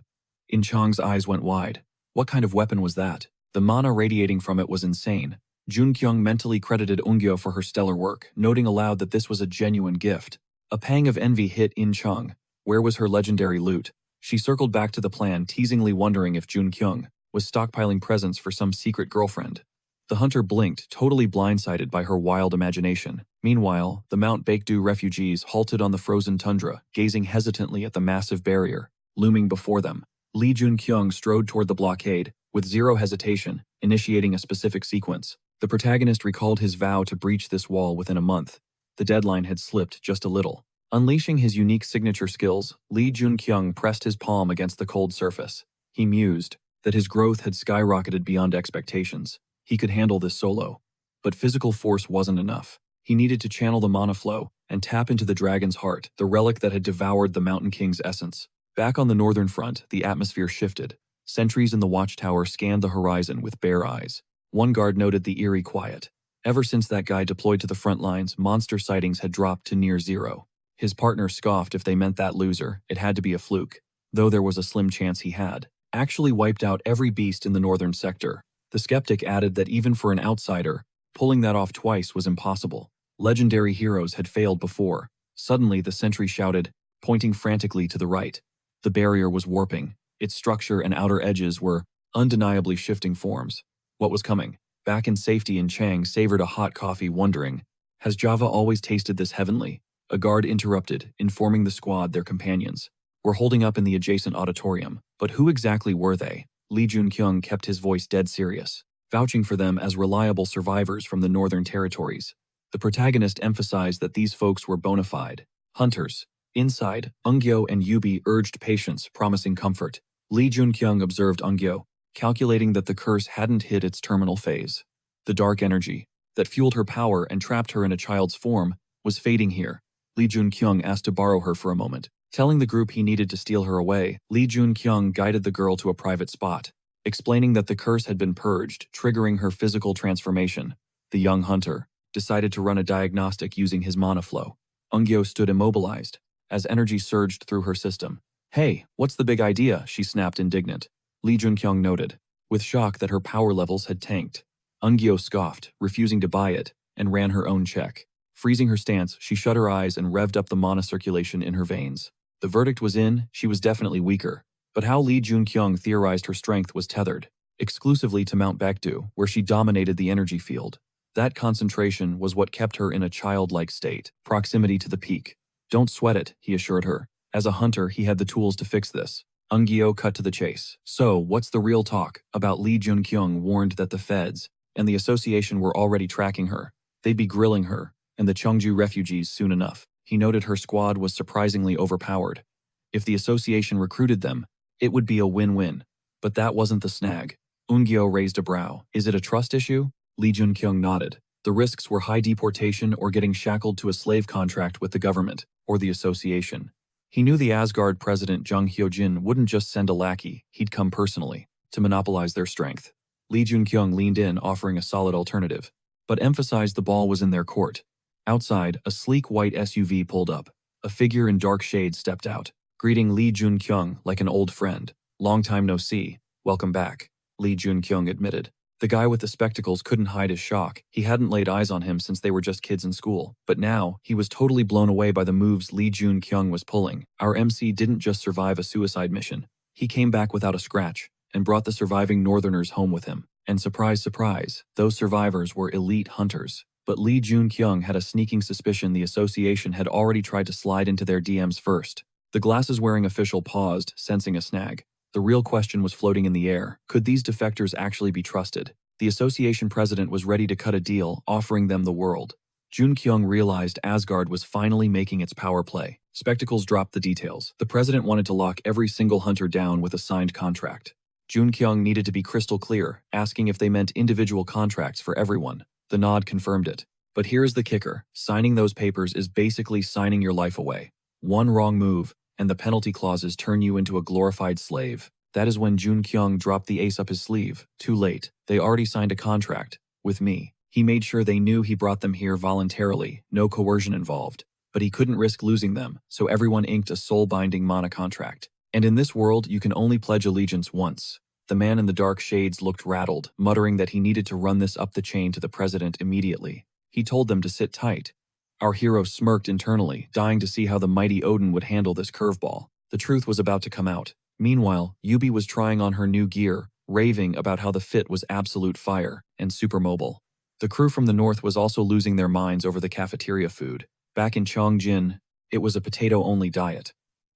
In Chang's eyes went wide. What kind of weapon was that? The mana radiating from it was insane. Junkyung mentally credited Eungyo for her stellar work, noting aloud that this was a genuine gift. A pang of envy hit In Chang. Where was her legendary loot? She circled back to the plan, teasingly wondering if Junkyung was stockpiling presents for some secret girlfriend. The hunter blinked, totally blindsided by her wild imagination. Meanwhile, the Mount Baekdu refugees halted on the frozen tundra, gazing hesitantly at the massive barrier looming before them. Lee Junkyung strode toward the blockade, with zero hesitation, initiating a specific sequence. The protagonist recalled his vow to breach this wall within a month. The deadline had slipped just a little. Unleashing his unique signature skills, Lee Junkyung pressed his palm against the cold surface. He mused that his growth had skyrocketed beyond expectations. He could handle this solo. But physical force wasn't enough. He needed to channel the mana flow and tap into the dragon's heart, the relic that had devoured the Mountain King's essence. Back on the northern front, the atmosphere shifted. Sentries in the watchtower scanned the horizon with bare eyes. One guard noted the eerie quiet. Ever since that guy deployed to the front lines, monster sightings had dropped to near zero. His partner scoffed if they meant that loser. It had to be a fluke, though there was a slim chance he had actually wiped out every beast in the northern sector. The skeptic added that even for an outsider, pulling that off twice was impossible. Legendary heroes had failed before. Suddenly, the sentry shouted, pointing frantically to the right. The barrier was warping. Its structure and outer edges were undeniably shifting forms. What was coming? Back in safety, In Chang savored a hot coffee, wondering, has Java always tasted this heavenly? A guard interrupted, informing the squad their companions were holding up in the adjacent auditorium. But who exactly were they? Lee Junkyung kept his voice dead serious, vouching for them as reliable survivors from the northern territories. The protagonist emphasized that these folks were bona fide hunters. Inside, Eungyo and Yubi urged patience, promising comfort. Lee Junkyung observed Eungyo, calculating that the curse hadn't hit its terminal phase. The dark energy that fueled her power and trapped her in a child's form was fading here. Lee Junkyung asked to borrow her for a moment. Telling the group he needed to steal her away, Lee Junkyung guided the girl to a private spot, explaining that the curse had been purged, triggering her physical transformation. The young hunter decided to run a diagnostic using his mana flow. Eungyo stood immobilized as energy surged through her system. Hey, what's the big idea? She snapped, indignant. Lee Junkyung noted, with shock, that her power levels had tanked. Eungyo scoffed, refusing to buy it, and ran her own check. Freezing her stance, she shut her eyes and revved up the mana circulation in her veins. The verdict was in, she was definitely weaker. But how Lee Junkyung theorized her strength was tethered exclusively to Mount Baekdu, where she dominated the energy field. That concentration was what kept her in a childlike state, proximity to the peak. Don't sweat it, he assured her. As a hunter, he had the tools to fix this. Eungyo cut to the chase. So, what's the real talk? About Lee Junkyung warned that the feds and the association were already tracking her. They'd be grilling her, and the Cheongju refugees soon enough. He noted her squad was surprisingly overpowered. If the association recruited them, it would be a win-win. But that wasn't the snag. Eungyo raised a brow. Is it a trust issue? Lee Junkyung nodded. The risks were high deportation or getting shackled to a slave contract with the government, or the association. He knew the Asgard president Jung Hyojin wouldn't just send a lackey, he'd come personally, to monopolize their strength. Lee Junkyung leaned in, offering a solid alternative, but emphasized the ball was in their court. Outside, a sleek white SUV pulled up. A figure in dark shades stepped out, greeting Lee Junkyung like an old friend. Long time no see. Welcome back, Lee Junkyung admitted. The guy with the spectacles couldn't hide his shock. He hadn't laid eyes on him since they were just kids in school. But now, he was totally blown away by the moves Lee Junkyung was pulling. Our MC didn't just survive a suicide mission. He came back without a scratch, and brought the surviving northerners home with him. And surprise, surprise, those survivors were elite hunters. But Lee Junkyung had a sneaking suspicion the association had already tried to slide into their DMs first. The glasses-wearing official paused, sensing a snag. The real question was floating in the air. Could these defectors actually be trusted? The association president was ready to cut a deal, offering them the world. Jun Kyung realized Asgard was finally making its power play. Spectacles dropped the details. The president wanted to lock every single hunter down with a signed contract. Jun Kyung needed to be crystal clear, asking if they meant individual contracts for everyone. The nod confirmed it. But here's the kicker. Signing those papers is basically signing your life away. One wrong move, and the penalty clauses turn you into a glorified slave. That is when Jun Kyung dropped the ace up his sleeve. Too late. They already signed a contract. With me. He made sure they knew he brought them here voluntarily, no coercion involved. But he couldn't risk losing them, so everyone inked a soul-binding mana contract. And in this world, you can only pledge allegiance once. The man in the dark shades looked rattled, muttering that he needed to run this up the chain to the president immediately. He told them to sit tight. Our hero smirked internally, dying to see how the mighty Odin would handle this curveball. The truth was about to come out. Meanwhile, Yubi was trying on her new gear, raving about how the fit was absolute fire and super mobile. The crew from the north was also losing their minds over the cafeteria food. Back in Chongjin, it was a potato-only diet.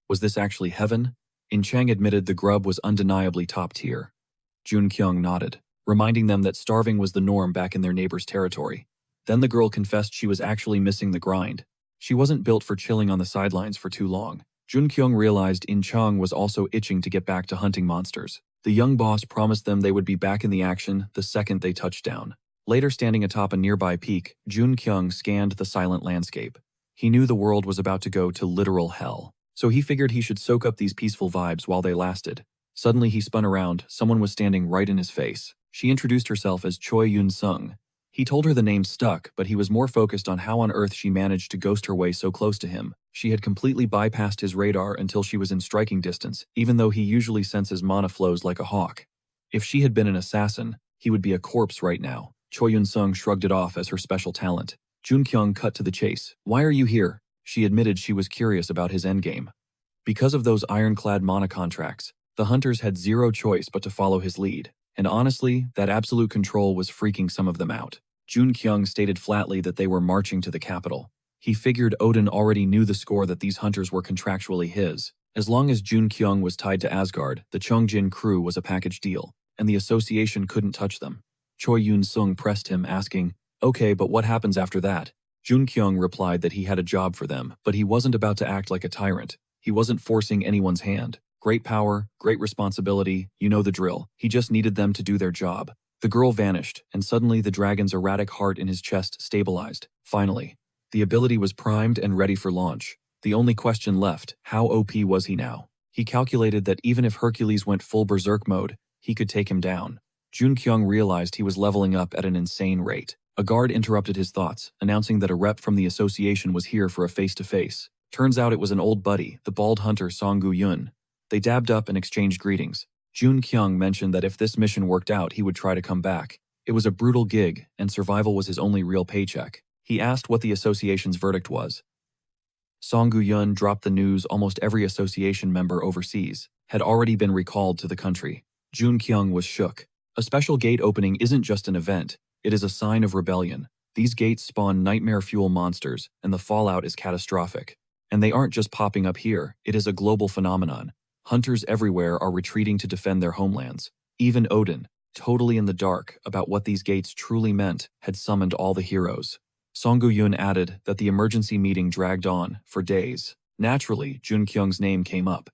Was this actually heaven? In Chang admitted the grub was undeniably top tier. Jun Kyung nodded, reminding them that starving was the norm back in their neighbor's territory. Then the girl confessed she was actually missing the grind. She wasn't built for chilling on the sidelines for too long. Jun Kyung realized In Chang was also itching to get back to hunting monsters. The young boss promised them they would be back in the action the second they touched down. Later, standing atop a nearby peak, Jun Kyung scanned the silent landscape. He knew the world was about to go to literal hell, so he figured he should soak up these peaceful vibes while they lasted. Suddenly he spun around. Someone was standing right in his face. She introduced herself as Choi Yun-sung. He told her the name stuck, but he was more focused on how on earth she managed to ghost her way so close to him. She had completely bypassed his radar until she was in striking distance, even though he usually senses mana flows like a hawk. If she had been an assassin, he would be a corpse right now. Choi Yun-sung shrugged it off as her special talent. Jun Kyung cut to the chase. Why are you here? She admitted she was curious about his endgame. Because of those ironclad mana contracts, the hunters had zero choice but to follow his lead. And honestly, that absolute control was freaking some of them out. Jun Kyung stated flatly that they were marching to the capital. He figured Odin already knew the score that these hunters were contractually his. As long as Jun Kyung was tied to Asgard, the Chongjin crew was a package deal, and the association couldn't touch them. Choi Yun-sung pressed him, asking, "Okay, but what happens after that?" Jun Kyung replied that he had a job for them, but he wasn't about to act like a tyrant. He wasn't forcing anyone's hand. Great power, great responsibility, you know the drill. He just needed them to do their job. The girl vanished, and suddenly the dragon's erratic heart in his chest stabilized. Finally, the ability was primed and ready for launch. The only question left, how OP was he now? He calculated that even if Hercules went full berserk mode, he could take him down. Jun Kyung realized he was leveling up at an insane rate. A guard interrupted his thoughts, announcing that a rep from the association was here for a face-to-face. Turns out it was an old buddy, the bald hunter Song Gu-yun. They dabbed up and exchanged greetings. Jun Kyung mentioned that if this mission worked out, he would try to come back. It was a brutal gig, and survival was his only real paycheck. He asked what the association's verdict was. Song Gu-yun dropped the news almost every association member overseas had already been recalled to the country. Jun Kyung was shook. A special gate opening isn't just an event, it is a sign of rebellion. These gates spawn nightmare fuel monsters, and the fallout is catastrophic. And they aren't just popping up here, it is a global phenomenon. Hunters everywhere are retreating to defend their homelands. Even Odin, totally in the dark about what these gates truly meant, had summoned all the heroes. Song Gu-yun added that the emergency meeting dragged on for days. Naturally, Jun Kyung's name came up.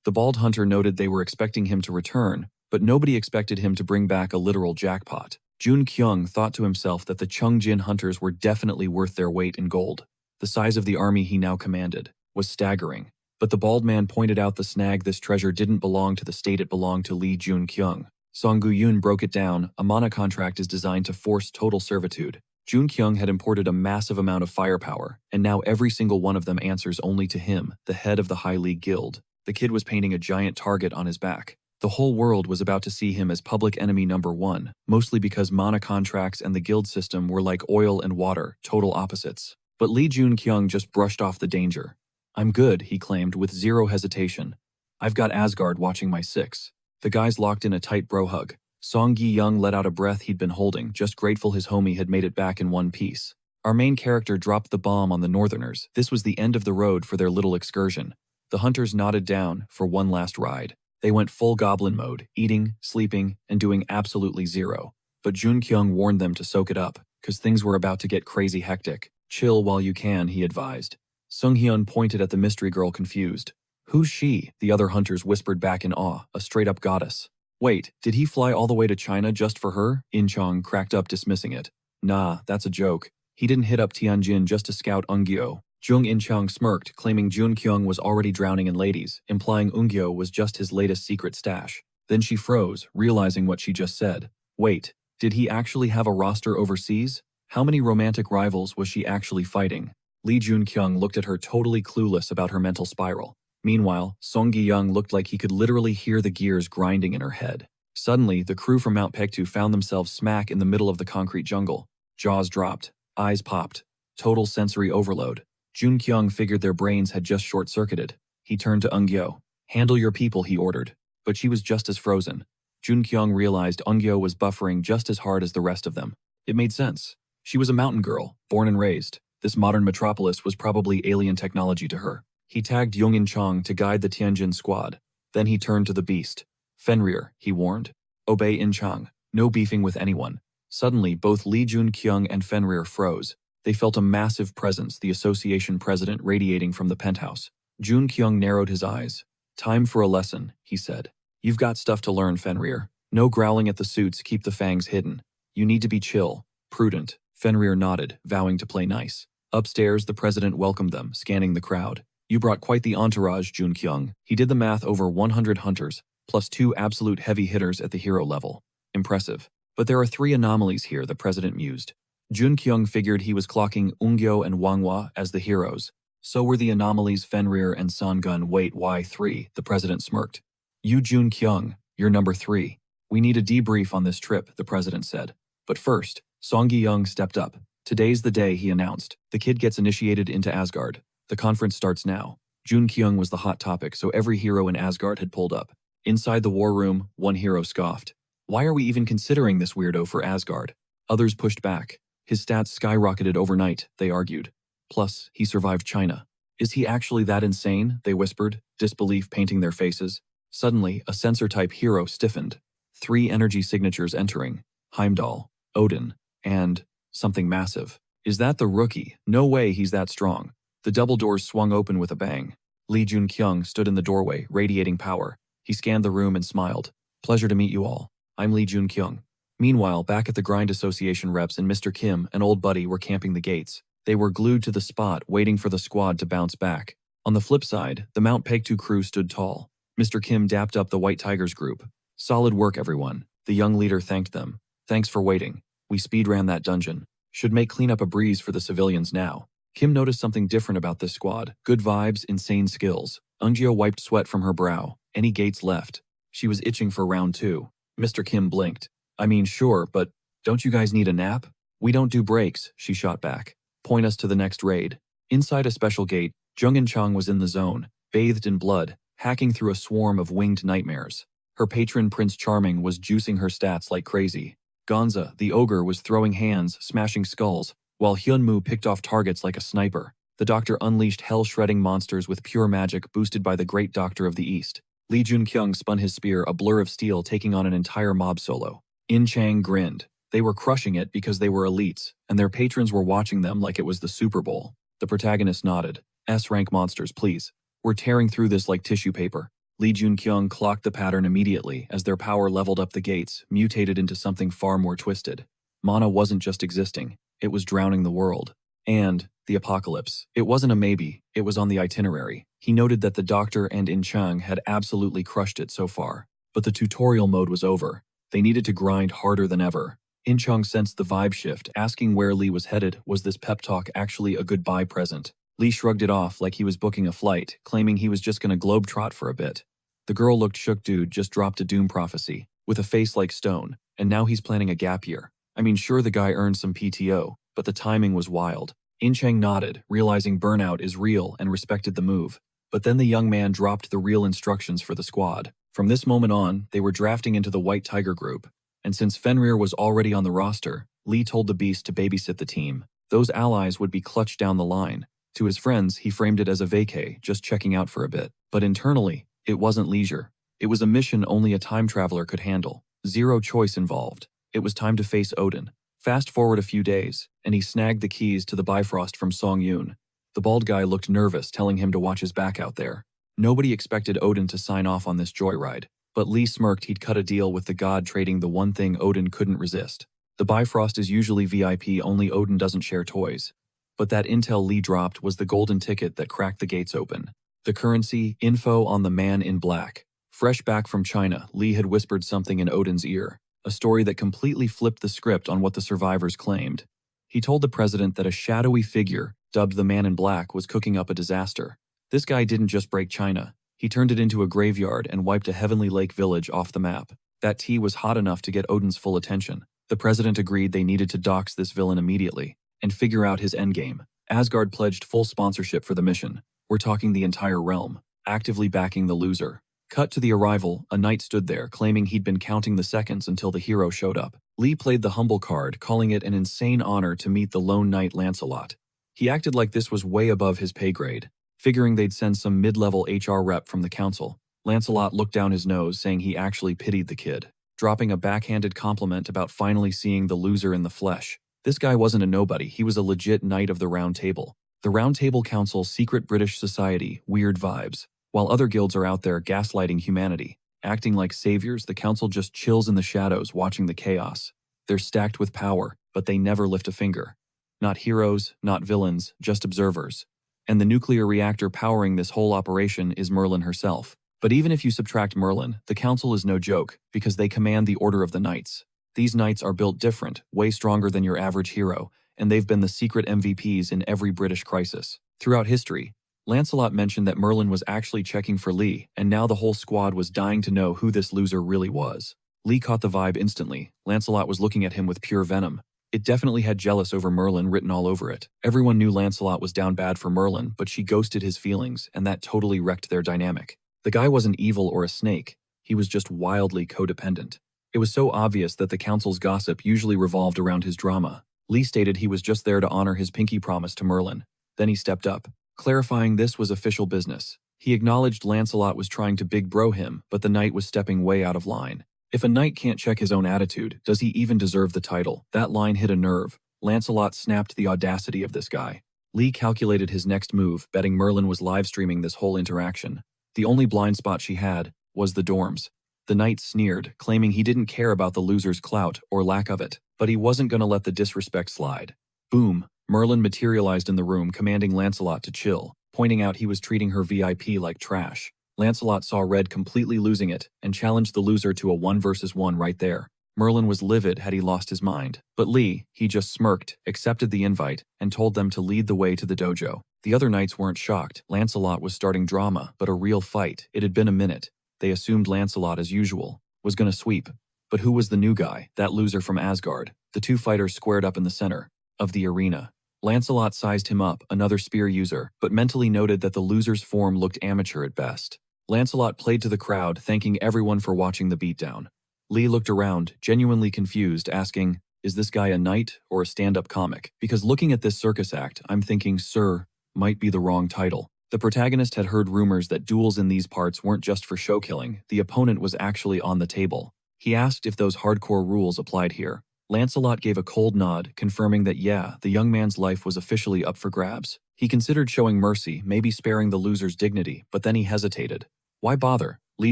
The bald hunter noted they were expecting him to return, but nobody expected him to bring back a literal jackpot. Jun Kyung thought to himself that the Chongjin hunters were definitely worth their weight in gold. The size of the army he now commanded was staggering. But the bald man pointed out the snag: this treasure didn't belong to the state, it belonged to Lee Jun Kyung. Song Gu-yun broke it down. A mana contract is designed to force total servitude. Jun Kyung had imported a massive amount of firepower, and now every single one of them answers only to him, the head of the High League Guild. The kid was painting a giant target on his back. The whole world was about to see him as public enemy #1, mostly because mana contracts and the guild system were like oil and water, total opposites. But Lee Jun Kyung just brushed off the danger. "I'm good," he claimed with zero hesitation. "I've got Asgard watching my six." The guys locked in a tight bro hug. Song Gi-young let out a breath he'd been holding, just grateful his homie had made it back in one piece. Our main character dropped the bomb on the Northerners. This was the end of the road for their little excursion. The hunters nodded down for one last ride. They went full goblin mode, eating, sleeping, and doing absolutely zero. but Jun Kyung warned them to soak it up, cause things were about to get crazy hectic. Chill while you can, he advised. Sung Hyun pointed at the mystery girl confused. Who's she? The other hunters whispered back in awe, a straight-up goddess. Wait, did he fly all the way to China just for her? In Chong cracked up, dismissing it. Nah, that's a joke. He didn't hit up Tianjin just to scout Eungyo. Jung In-chang smirked, claiming Jun Kyung was already drowning in ladies, implying Eungyo was just his latest secret stash. Then she froze, realizing what she just said. Wait, did he actually have a roster overseas? How many romantic rivals was she actually fighting? Lee Jun Kyung looked at her totally clueless about her mental spiral. Meanwhile, Song Gi-young looked like he could literally hear the gears grinding in her head. Suddenly, the crew from Mount Pektu found themselves smack in the middle of the concrete jungle. Jaws dropped. Eyes popped. Total sensory overload. Jun Kyung figured their brains had just short-circuited. He turned to Eungyo. Handle your people, he ordered. But she was just as frozen. Jun Kyung realized Eungyo was buffering just as hard as the rest of them. It made sense. She was a mountain girl, born and raised. This modern metropolis was probably alien technology to her. He tagged Jung In-chang to guide the Tianjin squad. Then he turned to the beast. Fenrir, he warned. Obey In-chang. No beefing with anyone. Suddenly, both Lee Jun Kyung and Fenrir froze. They felt a massive presence, the association president radiating from the penthouse. Jun Kyung narrowed his eyes. Time for a lesson, he said. You've got stuff to learn, Fenrir. No growling at the suits, keep the fangs hidden. You need to be chill, prudent. Fenrir nodded, vowing to play nice. Upstairs, the president welcomed them, scanning the crowd. You brought quite the entourage, Jun Kyung. He did the math over 100 hunters, plus 2 absolute heavy hitters at the hero level. Impressive. But there are 3 anomalies here, the president mused. Jun Kyung figured he was clocking Eungyo and Wanghwa as the heroes. So were the anomalies Fenrir and Songun. Wait, why 3? The president smirked. You Jun Kyung, you're number 3. We need a debrief on this trip, the president said. But first, Song Gi-young stepped up. Today's the day, he announced. The kid gets initiated into Asgard. The conference starts now. Jun Kyung was the hot topic, so every hero in Asgard had pulled up. Inside the war room, one hero scoffed. Why are we even considering this weirdo for Asgard? Others pushed back. His stats skyrocketed overnight, they argued. Plus, he survived China. Is he actually that insane? They whispered, disbelief painting their faces. Suddenly, a sensor-type hero stiffened. 3 energy signatures entering. Heimdall, Odin, and something massive. Is that the rookie? No way he's that strong. The double doors swung open with a bang. Lee Jun Kyung stood in the doorway, radiating power. He scanned the room and smiled. Pleasure to meet you all. I'm Lee Jun Kyung. Meanwhile, back at the Grind Association reps and Mr. Kim, an old buddy, were camping the gates. They were glued to the spot, waiting for the squad to bounce back. On the flip side, the Mount Pektu crew stood tall. Mr. Kim dapped up the White Tigers group. Solid work, everyone. The young leader thanked them. Thanks for waiting. We speed-ran that dungeon. Should make cleanup a breeze for the civilians now. Kim noticed something different about this squad. Good vibes, insane skills. Eungyo wiped sweat from her brow. Any gates left? She was itching for round 2. Mr. Kim blinked. I mean, sure, but don't you guys need a nap? We don't do breaks, she shot back. Point us to the next raid. Inside a special gate, Jung In-chang was in the zone, bathed in blood, hacking through a swarm of winged nightmares. Her patron Prince Charming was juicing her stats like crazy. Gonza, the ogre, was throwing hands, smashing skulls, while Hyunmoo picked off targets like a sniper. The doctor unleashed hell-shredding monsters with pure magic boosted by the great doctor of the East. Lee Jun Kyung spun his spear, a blur of steel taking on an entire mob solo. In Chang grinned. They were crushing it because they were elites, and their patrons were watching them like it was the Super Bowl. The protagonist nodded. S-rank monsters, please. We're tearing through this like tissue paper. Lee Jun Kyung clocked the pattern immediately as their power leveled up the gates, mutated into something far more twisted. Mana wasn't just existing, it was drowning the world. And the apocalypse. It wasn't a maybe, it was on the itinerary. He noted that the doctor and In-chang had absolutely crushed it so far. But the tutorial mode was over. They needed to grind harder than ever. In-chang sensed the vibe shift, asking where Lee was headed. Was this pep talk actually a goodbye present? Lee shrugged it off like he was booking a flight, claiming he was just gonna globetrot for a bit. The girl looked shook. Dude just dropped a doom prophecy, with a face like stone, and now he's planning a gap year. I mean, sure, the guy earned some PTO, but the timing was wild. In-chang nodded, realizing burnout is real, and respected the move. But then the young man dropped the real instructions for the squad. From this moment on, they were drafting into the White Tiger group. And since Fenrir was already on the roster, Lee told the Beast to babysit the team. Those allies would be clutched down the line. To his friends, he framed it as a vacay, just checking out for a bit. But internally, it wasn't leisure. It was a mission only a time traveler could handle. Zero choice involved. It was time to face Odin. Fast forward a few days, and he snagged the keys to the Bifrost from Song Yoon. The bald guy looked nervous, telling him to watch his back out there. Nobody expected Odin to sign off on this joyride, but Lee smirked he'd cut a deal with the god, trading the one thing Odin couldn't resist. The Bifrost is usually VIP, only Odin doesn't share toys. But that intel Lee dropped was the golden ticket that cracked the gates open. The currency, info on the man in black. Fresh back from China, Lee had whispered something in Odin's ear, a story that completely flipped the script on what the survivors claimed. He told the president that a shadowy figure, dubbed the Man in Black, was cooking up a disaster. This guy didn't just break China, he turned it into a graveyard and wiped a Heavenly Lake village off the map. That tea was hot enough to get Odin's full attention. The president agreed they needed to dox this villain immediately and figure out his endgame. Asgard pledged full sponsorship for the mission. We're talking the entire realm, actively backing the loser. Cut to the arrival, a knight stood there, claiming he'd been counting the seconds until the hero showed up. Lee played the humble card, calling it an insane honor to meet the lone knight Lancelot. He acted like this was way above his pay grade, figuring they'd send some mid-level HR rep from the council. Lancelot looked down his nose, saying he actually pitied the kid, dropping a backhanded compliment about finally seeing the loser in the flesh. This guy wasn't a nobody, he was a legit knight of the Round Table. The Round Table Council, secret British society, weird vibes. While other guilds are out there gaslighting humanity, acting like saviors, the council just chills in the shadows watching the chaos. They're stacked with power, but they never lift a finger. Not heroes, not villains, just observers. And the nuclear reactor powering this whole operation is Merlin herself. But even if you subtract Merlin, the council is no joke, because they command the Order of the Knights. These knights are built different, way stronger than your average hero, and they've been the secret MVPs in every British crisis. Throughout history, Lancelot mentioned that Merlin was actually checking for Lee, and now the whole squad was dying to know who this loser really was. Lee caught the vibe instantly. Lancelot was looking at him with pure venom. It definitely had jealous over Merlin written all over it. Everyone knew Lancelot was down bad for Merlin, but she ghosted his feelings, and that totally wrecked their dynamic. The guy wasn't evil or a snake, he was just wildly codependent. It was so obvious that the council's gossip usually revolved around his drama. Lee stated he was just there to honor his pinky promise to Merlin. Then he stepped up, clarifying this was official business. He acknowledged Lancelot was trying to big bro him, but the knight was stepping way out of line. If a knight can't check his own attitude, does he even deserve the title? That line hit a nerve. Lancelot snapped the audacity of this guy. Lee calculated his next move, betting Merlin was live streaming this whole interaction. The only blind spot she had was the dorms. The knight sneered, claiming he didn't care about the loser's clout or lack of it, but he wasn't gonna let the disrespect slide. Boom. Merlin materialized in the room, commanding Lancelot to chill, pointing out he was treating her VIP like trash. Lancelot saw red, completely losing it, and challenged the loser to a 1 versus 1 right there. Merlin was livid had he lost his mind. But Lee, he just smirked, accepted the invite, and told them to lead the way to the dojo. The other knights weren't shocked. Lancelot was starting drama, but a real fight. It had been a minute. They assumed Lancelot, as usual, was gonna sweep. But who was the new guy, that loser from Asgard? The two fighters squared up in the center of the arena. Lancelot sized him up, another spear user, but mentally noted that the loser's form looked amateur at best. Lancelot played to the crowd, thanking everyone for watching the beatdown. Lee looked around, genuinely confused, asking, is this guy a knight or a stand-up comic? Because looking at this circus act, I'm thinking, sir, might be the wrong title. The protagonist had heard rumors that duels in these parts weren't just for show killing, the opponent was actually on the table. He asked if those hardcore rules applied here. Lancelot gave a cold nod, confirming that yeah, the young man's life was officially up for grabs. He considered showing mercy, maybe sparing the loser's dignity, but then he hesitated. Why bother? Lee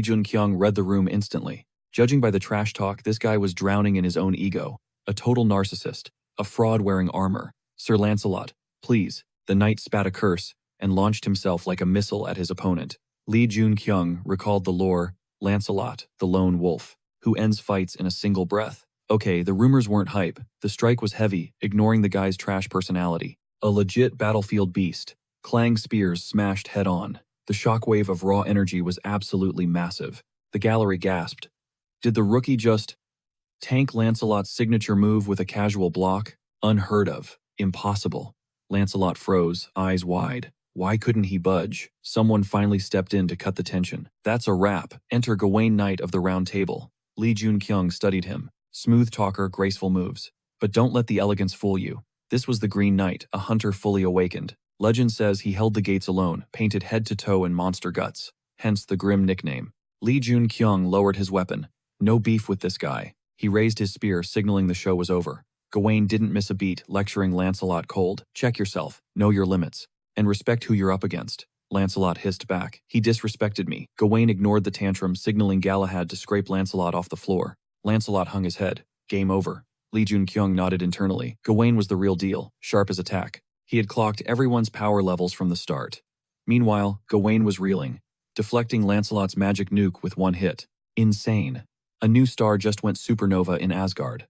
Jun-kyung read the room instantly. Judging by the trash talk, this guy was drowning in his own ego. A total narcissist. A fraud wearing armor. Sir Lancelot, please. The knight spat a curse and launched himself like a missile at his opponent. Lee Jun-kyung recalled the lore, Lancelot, the lone wolf, who ends fights in a single breath. Okay, the rumors weren't hype. The strike was heavy, ignoring the guy's trash personality. A legit battlefield beast. Clang spears smashed head-on. The shockwave of raw energy was absolutely massive. The gallery gasped. Did the rookie just tank Lancelot's signature move with a casual block? Unheard of. Impossible. Lancelot froze, eyes wide. Why couldn't he budge? Someone finally stepped in to cut the tension. That's a wrap. Enter Gawain, Knight of the Round Table. Lee Jun-kyung studied him. Smooth talker, graceful moves. But don't let the elegance fool you. This was the Green Knight, a hunter fully awakened. Legend says he held the gates alone, painted head to toe in monster guts. Hence the grim nickname. Lee Jun-kyung lowered his weapon. No beef with this guy. He raised his spear, signaling the show was over. Gawain didn't miss a beat, lecturing Lancelot cold. Check yourself, know your limits, and respect who you're up against. Lancelot hissed back. He disrespected me. Gawain ignored the tantrum, signaling Galahad to scrape Lancelot off the floor. Lancelot hung his head. Game over. Li Junqiang nodded internally. Gawain was the real deal, sharp as a tack. He had clocked everyone's power levels from the start. Meanwhile, Gawain was reeling, deflecting Lancelot's magic nuke with one hit. Insane. A new star just went supernova in Asgard.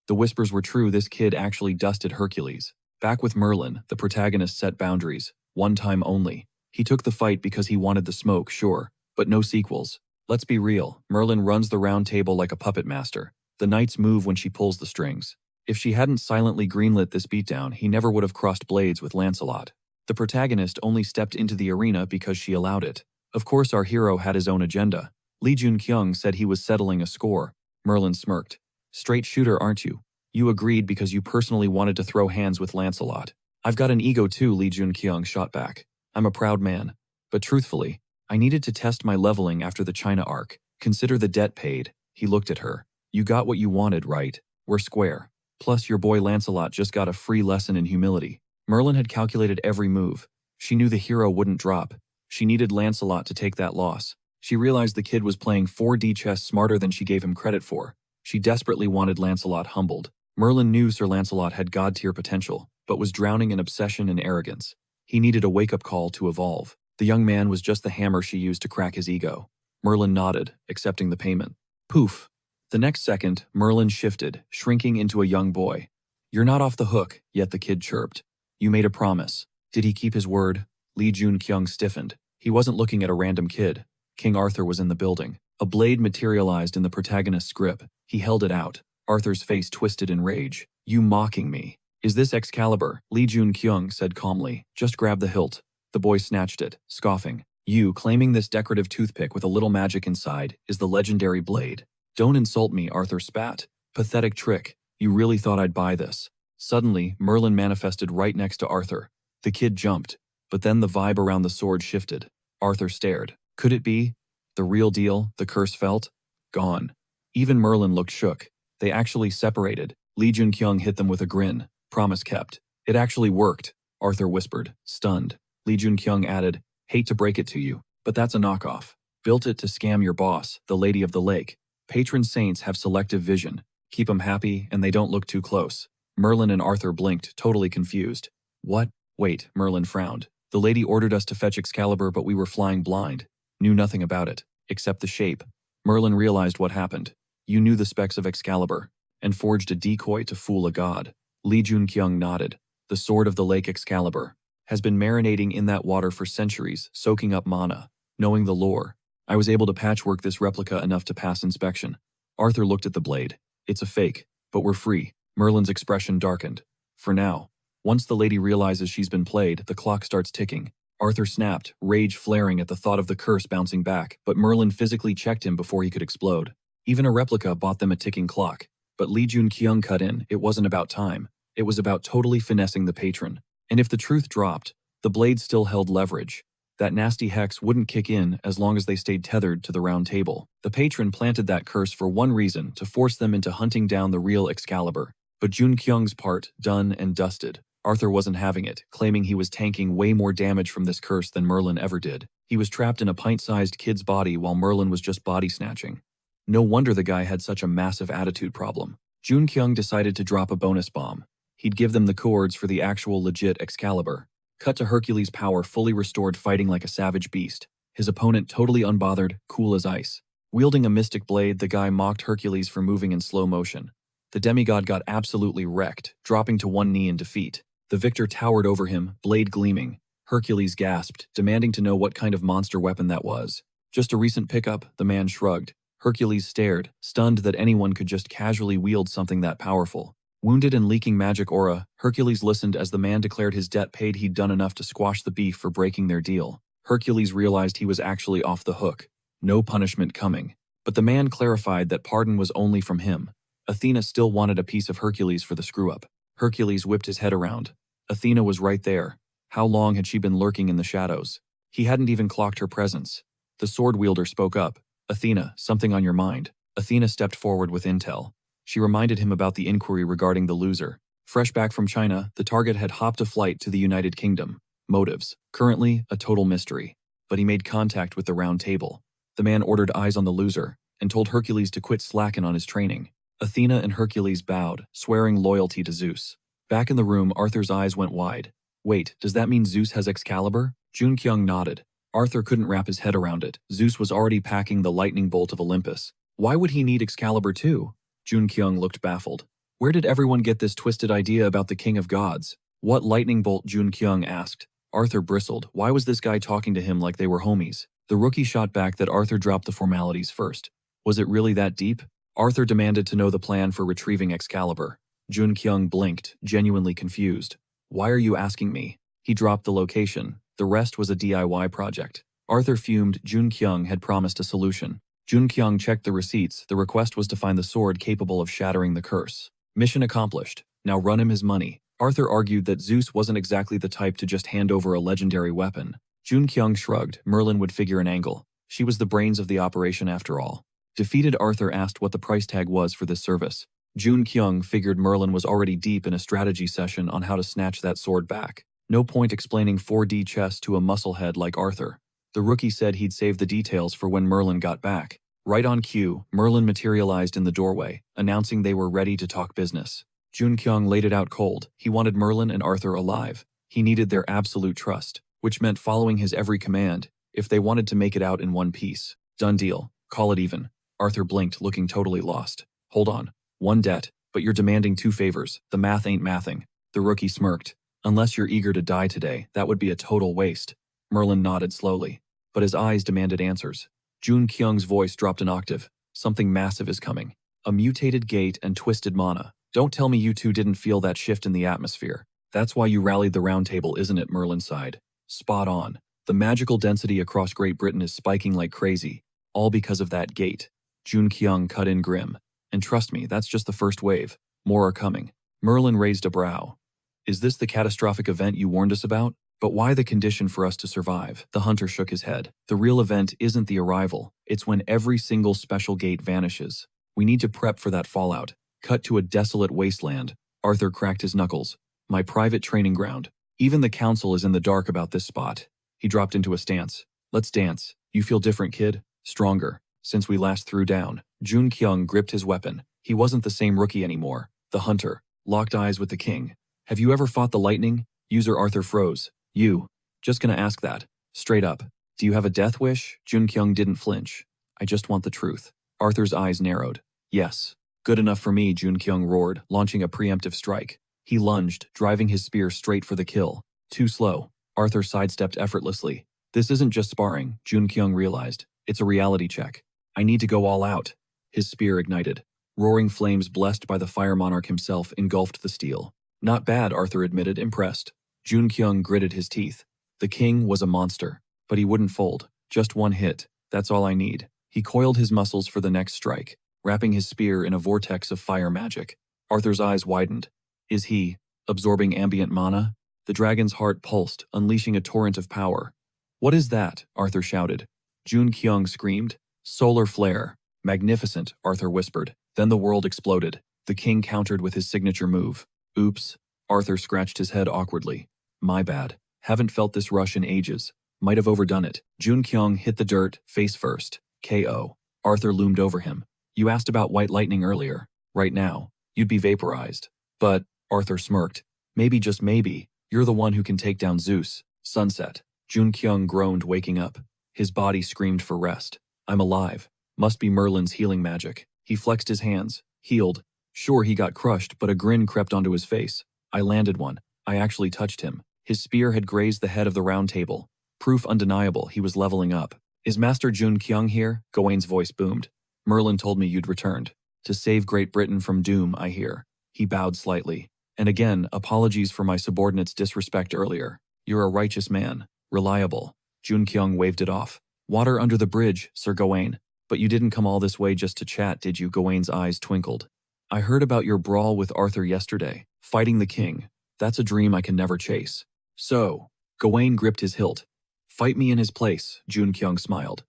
The whispers were true, this kid actually dusted Hercules. Back with Merlin, the protagonist set boundaries. One time only. He took the fight because he wanted the smoke, sure, but no sequels. Let's be real, Merlin runs the round table like a puppet master. The knights move when she pulls the strings. If she hadn't silently greenlit this beatdown, he never would have crossed blades with Lancelot. The protagonist only stepped into the arena because she allowed it. Of course our hero had his own agenda. Li Junqiang said he was settling a score. Merlin smirked. Straight shooter, aren't you? You agreed because you personally wanted to throw hands with Lancelot. I've got an ego too, Li Junqiang shot back. I'm a proud man. But truthfully, I needed to test my leveling after the China arc. Consider the debt paid. He looked at her. You got what you wanted, right? We're square. Plus your boy Lancelot just got a free lesson in humility. Merlin had calculated every move. She knew the hero wouldn't drop. She needed Lancelot to take that loss. She realized the kid was playing 4D chess smarter than she gave him credit for. She desperately wanted Lancelot humbled. Merlin knew Sir Lancelot had god-tier potential, but was drowning in obsession and arrogance. He needed a wake-up call to evolve. The young man was just the hammer she used to crack his ego. Merlin nodded, accepting the payment. Poof. The next second, Merlin shifted, shrinking into a young boy. You're not off the hook, yet the kid chirped. You made a promise. Did he keep his word? Li Junqiang stiffened. He wasn't looking at a random kid. King Arthur was in the building. A blade materialized in the protagonist's grip. He held it out. Arthur's face twisted in rage. You mocking me? Is this Excalibur? Li Junqiang said calmly. Just grab the hilt. The boy snatched it, scoffing. You, claiming this decorative toothpick with a little magic inside, is the legendary blade. Don't insult me, Arthur spat. Pathetic trick. You really thought I'd buy this. Suddenly, Merlin manifested right next to Arthur. The kid jumped, but then the vibe around the sword shifted. Arthur stared. Could it be? The real deal, the curse felt? Gone. Even Merlin looked shook. They actually separated. Li Junqiang hit them with a grin. Promise kept. It actually worked, Arthur whispered, stunned. Li Junqiang added, hate to break it to you, but that's a knockoff. Built it to scam your boss, the Lady of the Lake. Patron saints have selective vision. Keep 'em happy and they don't look too close. Merlin and Arthur blinked, totally confused. What? Wait, Merlin frowned. The lady ordered us to fetch Excalibur, but we were flying blind. Knew nothing about it, except the shape. Merlin realized what happened. You knew the specs of Excalibur, and forged a decoy to fool a god. Li Junqiang nodded. The sword of the lake Excalibur has been marinating in that water for centuries, soaking up mana. Knowing the lore, I was able to patchwork this replica enough to pass inspection. Arthur looked at the blade. It's a fake, but we're free. Merlin's expression darkened. For now. Once the lady realizes she's been played, the clock starts ticking. Arthur snapped, rage flaring at the thought of the curse bouncing back, but Merlin physically checked him before he could explode. Even a replica bought them a ticking clock. But Li Junqiang cut in. It wasn't about time. It was about totally finessing the patron. And if the truth dropped, the blade still held leverage. That nasty hex wouldn't kick in as long as they stayed tethered to the round table. The patron planted that curse for one reason, to force them into hunting down the real Excalibur. But Junqiang's part, done and dusted. Arthur wasn't having it, claiming he was tanking way more damage from this curse than Merlin ever did. He was trapped in a pint-sized kid's body while Merlin was just body snatching. No wonder the guy had such a massive attitude problem. Junqiang decided to drop a bonus bomb. He'd give them the chords for the actual legit Excalibur. Cut to Hercules' power fully restored, fighting like a savage beast. His opponent totally unbothered, cool as ice. Wielding a mystic blade, the guy mocked Hercules for moving in slow motion. The demigod got absolutely wrecked, dropping to one knee in defeat. The victor towered over him, blade gleaming. Hercules gasped, demanding to know what kind of monster weapon that was. Just a recent pickup, the man shrugged. Hercules stared, stunned that anyone could just casually wield something that powerful. Wounded and leaking magic aura, Hercules listened as the man declared his debt paid. He'd done enough to squash the beef for breaking their deal. Hercules realized he was actually off the hook. No punishment coming. But the man clarified that pardon was only from him. Athena still wanted a piece of Hercules for the screw-up. Hercules whipped his head around. Athena was right there. How long had she been lurking in the shadows? He hadn't even clocked her presence. The sword wielder spoke up. Athena, something on your mind? Athena stepped forward with intel. She reminded him about the inquiry regarding the loser. Fresh back from China, the target had hopped a flight to the United Kingdom. Motives. Currently, a total mystery. But he made contact with the round table. The man ordered eyes on the loser and told Hercules to quit slacking on his training. Athena and Hercules bowed, swearing loyalty to Zeus. Back in the room, Arthur's eyes went wide. Wait, does that mean Zeus has Excalibur? Jun Kyung nodded. Arthur couldn't wrap his head around it. Zeus was already packing the lightning bolt of Olympus. Why would he need Excalibur too? Jun Kyung looked baffled. Where did everyone get this twisted idea about the king of gods? What lightning bolt? Jun Kyung asked. Arthur bristled. Why was this guy talking to him like they were homies? The rookie shot back that Arthur dropped the formalities first. Was it really that deep? Arthur demanded to know the plan for retrieving Excalibur. Jun Kyung blinked, genuinely confused. Why are you asking me? He dropped the location. The rest was a DIY project. Arthur fumed. Jun Kyung had promised a solution. Jun Kyung checked the receipts. The request was to find the sword capable of shattering the curse. Mission accomplished. Now run him his money. Arthur argued that Zeus wasn't exactly the type to just hand over a legendary weapon. Jun Kyung shrugged. Merlin would figure an angle. She was the brains of the operation after all. Defeated, Arthur asked what the price tag was for this service. Jun Kyung figured Merlin was already deep in a strategy session on how to snatch that sword back. No point explaining 4D chess to a musclehead like Arthur. The rookie said he'd save the details for when Merlin got back. Right on cue, Merlin materialized in the doorway, announcing they were ready to talk business. Jun Kyung laid it out cold. He wanted Merlin and Arthur alive. He needed their absolute trust, which meant following his every command, if they wanted to make it out in one piece. Done deal. Call it even. Arthur blinked, looking totally lost. Hold on. One debt, but you're demanding 2 favors. The math ain't mathing. The rookie smirked. Unless you're eager to die today, that would be a total waste. Merlin nodded slowly, but his eyes demanded answers. Jun Kyung's voice dropped an octave. Something massive is coming. A mutated gate and twisted mana. Don't tell me you two didn't feel that shift in the atmosphere. That's why you rallied the round table, isn't it? Merlin sighed. Spot on. The magical density across Great Britain is spiking like crazy, all because of that gate. Jun Kyung cut in grim. And trust me, that's just the first wave. More are coming. Merlin raised a brow. Is this the catastrophic event you warned us about? But why the condition for us to survive? The hunter shook his head. The real event isn't the arrival. It's when every single special gate vanishes. We need to prep for that fallout. Cut to a desolate wasteland. Arthur cracked his knuckles. My private training ground. Even the council is in the dark about this spot. He dropped into a stance. Let's dance. You feel different, kid? Stronger. Since we last threw down. Jun Kyung gripped his weapon. He wasn't the same rookie anymore. The hunter. Locked eyes with the king. Have you ever fought the lightning? User Arthur froze. You. Just gonna ask that. Straight up. Do you have a death wish? Jun Kyung didn't flinch. I just want the truth. Arthur's eyes narrowed. Yes. Good enough for me, Jun Kyung roared, launching a preemptive strike. He lunged, driving his spear straight for the kill. Too slow. Arthur sidestepped effortlessly. This isn't just sparring, Jun Kyung realized. It's a reality check. I need to go all out. His spear ignited. Roaring flames blessed by the fire monarch himself engulfed the steel. Not bad, Arthur admitted, impressed. Jun Kyung gritted his teeth. The king was a monster, but he wouldn't fold. Just one hit. That's all I need. He coiled his muscles for the next strike, wrapping his spear in a vortex of fire magic. Arthur's eyes widened. Is he absorbing ambient mana? The dragon's heart pulsed, unleashing a torrent of power. What is that? Arthur shouted. Jun Kyung screamed. Solar flare. Magnificent, Arthur whispered. Then the world exploded. The king countered with his signature move. Oops. Arthur scratched his head awkwardly. My bad. Haven't felt this rush in ages. Might have overdone it. Jun Kyung hit the dirt, face first. KO. Arthur loomed over him. You asked about white lightning earlier. Right now, you'd be vaporized. But, Arthur smirked. Maybe, just maybe, you're the one who can take down Zeus. Sunset. Jun Kyung groaned, waking up. His body screamed for rest. I'm alive. Must be Merlin's healing magic. He flexed his hands. Healed. Sure, he got crushed, but a grin crept onto his face. I landed one. I actually touched him. His spear had grazed the head of the round table. Proof undeniable he was leveling up. Is Master Jun Kyung here? Gawain's voice boomed. Merlin told me you'd returned. To save Great Britain from doom, I hear. He bowed slightly. And again, apologies for my subordinate's disrespect earlier. You're a righteous man. Reliable. Jun Kyung waved it off. Water under the bridge, Sir Gawain. But you didn't come all this way just to chat, did you? Gawain's eyes twinkled. I heard about your brawl with Arthur yesterday. Fighting the king. That's a dream I can never chase. So, Gawain gripped his hilt. Fight me in his place, Jun Kyung smiled.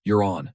You're on.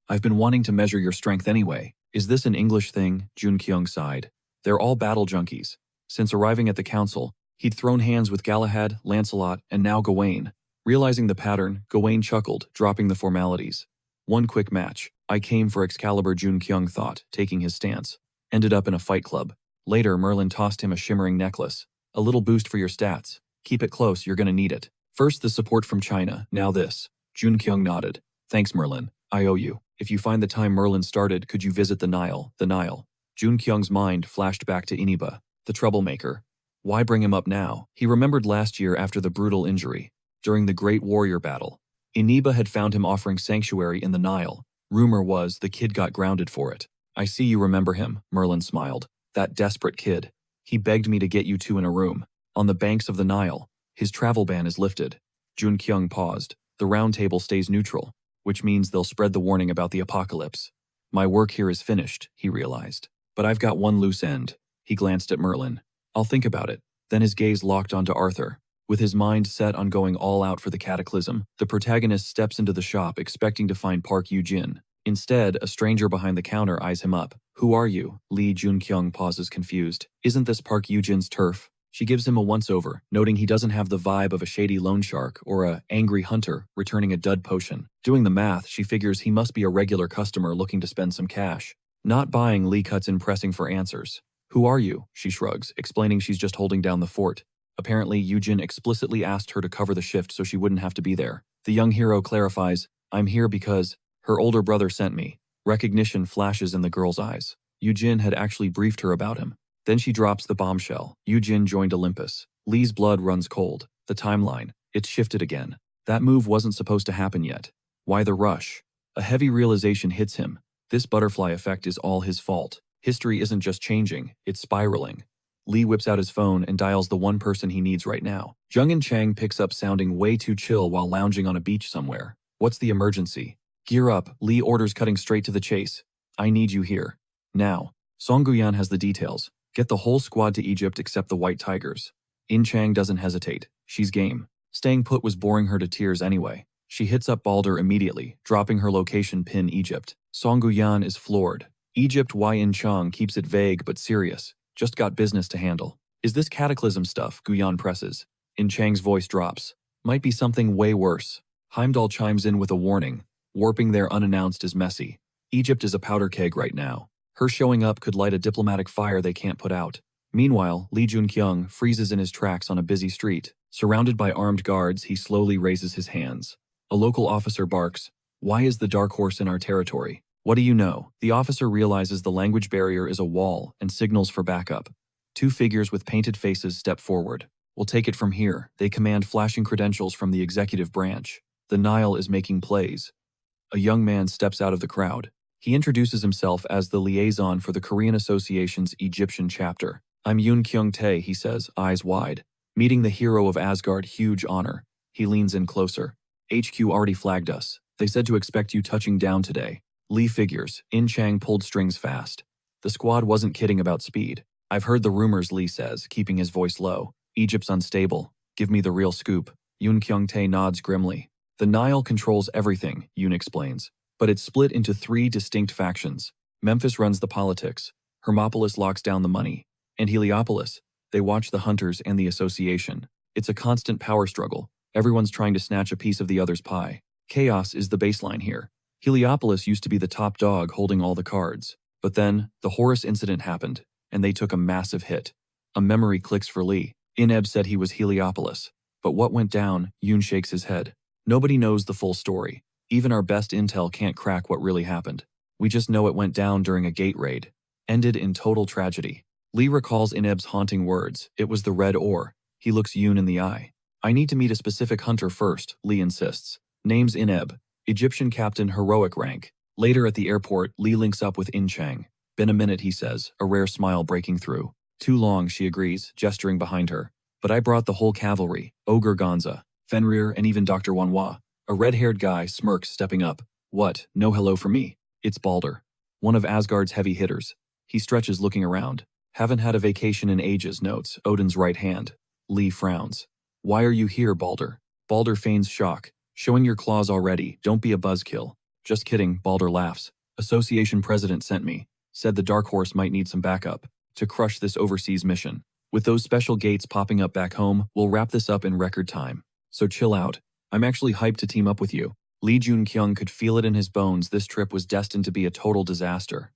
I've been wanting to measure your strength anyway. Is this an English thing? Jun Kyung sighed. They're all battle junkies. Since arriving at the council, he'd thrown hands with Galahad, Lancelot, and now Gawain. Realizing the pattern, Gawain chuckled, dropping the formalities. One quick match. I came for Excalibur, Jun Kyung thought, taking his stance. Ended up in a fight club. Later, Merlin tossed him a shimmering necklace. A little boost for your stats. Keep it close, you're gonna need it. First the support from China, now this. Jun Kyung nodded. Thanks, Merlin. I owe you. If you find the time Merlin started, could you visit the Nile? The Nile. Jun Kyung's mind flashed back to Iniba, the troublemaker. Why bring him up now? He remembered last year after the brutal injury. During the Great Warrior Battle. Iniba had found him offering sanctuary in the Nile. Rumor was the kid got grounded for it. I see you remember him, Merlin smiled. That desperate kid. He begged me to get you two in a room. On the banks of the Nile. His travel ban is lifted. Jun Kyung paused. The round table stays neutral, which means they'll spread the warning about the apocalypse. My work here is finished, he realized. But I've got one loose end. He glanced at Merlin. I'll think about it. Then his gaze locked onto Arthur. With his mind set on going all out for the cataclysm, the protagonist steps into the shop expecting to find Park Yoo-jin. Instead, a stranger behind the counter eyes him up. Who are you? Lee Jun-kyung pauses confused. Isn't this Park Yoo-jin's turf? She gives him a once-over, noting he doesn't have the vibe of a shady loan shark or a angry hunter returning a dud potion. Doing the math, she figures he must be a regular customer looking to spend some cash. Not buying, Lee cuts in pressing for answers. Who are you? She shrugs, explaining she's just holding down the fort. Apparently, Yoo-jin explicitly asked her to cover the shift so she wouldn't have to be there. The young hero clarifies, I'm here because her older brother sent me. Recognition flashes in the girl's eyes. Yoo-jin had actually briefed her about him. Then she drops the bombshell. Yoo-jin joined Olympus. Lee's blood runs cold. The timeline. It's shifted again. That move wasn't supposed to happen yet. Why the rush? A heavy realization hits him. This butterfly effect is all his fault. History isn't just changing, it's spiraling. Lee whips out his phone and dials the one person he needs right now. Jung-in Chang picks up sounding way too chill while lounging on a beach somewhere. What's the emergency? Gear up, Lee orders, cutting straight to the chase. I need you here. Now. Song Guyan has the details. Get the whole squad to Egypt except the White Tigers. In Chang doesn't hesitate. She's game. Staying put was boring her to tears anyway. She hits up Balder immediately, dropping her location pin Egypt. Song Guyan is floored. Egypt Y In Chang keeps it vague but serious. Just got business to handle. Is this cataclysm stuff? Guyan presses. In Chang's voice drops. Might be something way worse. Heimdall chimes in with a warning. Warping there unannounced is messy. Egypt is a powder keg right now. Her showing up could light a diplomatic fire they can't put out. Meanwhile, Lee Jun-kyung freezes in his tracks on a busy street. Surrounded by armed guards, he slowly raises his hands. A local officer barks, "Why is the dark horse in our territory? What do you know?" The officer realizes the language barrier is a wall and signals for backup. Two figures with painted faces step forward. "We'll take it from here." They command, flashing credentials from the executive branch. The Nile is making plays. A young man steps out of the crowd. He introduces himself as the liaison for the Korean Association's Egyptian chapter. "I'm Yoon Kyung-tae," he says, eyes wide. Meeting the hero of Asgard, huge honor. He leans in closer. "HQ already flagged us. They said to expect you touching down today." Lee figures. In Chang pulled strings fast. The squad wasn't kidding about speed. "I've heard the rumors," Lee says, keeping his voice low. "Egypt's unstable. Give me the real scoop." Yoon Kyung-tae nods grimly. "The Nile controls everything," Yoon explains. "But it's split into three distinct factions. Memphis runs the politics. Hermopolis locks down the money. And Heliopolis, they watch the hunters and the association. It's a constant power struggle. Everyone's trying to snatch a piece of the other's pie. Chaos is the baseline here. Heliopolis used to be the top dog holding all the cards. But then, the Horus incident happened, and they took a massive hit." A memory clicks for Lee. Ineb said he was Heliopolis. But what went down? Yoon shakes his head. "Nobody knows the full story. Even our best intel can't crack what really happened. We just know it went down during a gate raid. Ended in total tragedy." Lee recalls Ineb's haunting words. It was the red ore. He looks Yoon in the eye. "I need to meet a specific hunter first," Lee insists. Name's Ineb. Egyptian captain, heroic rank. Later at the airport, Lee links up with In Chang. "Been a minute," he says, a rare smile breaking through. "Too long," she agrees, gesturing behind her. "But I brought the whole cavalry, Ogre Gonza, Fenrir, and even Dr. Wanhua." A red-haired guy smirks, stepping up. "What, no hello for me?" It's Balder, one of Asgard's heavy hitters. He stretches, looking around. "Haven't had a vacation in ages," notes Odin's right hand. Lee frowns. "Why are you here, Balder?" Balder feigns shock. "Showing your claws already, don't be a buzzkill." "Just kidding," Balder laughs. "Association president sent me." said the Dark Horse might need some backup to crush this overseas mission. With those special gates popping up back home, we'll wrap this up in record time. So chill out. I'm actually hyped to team up with you. Lee Jun-kyung could feel it in his bones. This trip was destined to be a total disaster.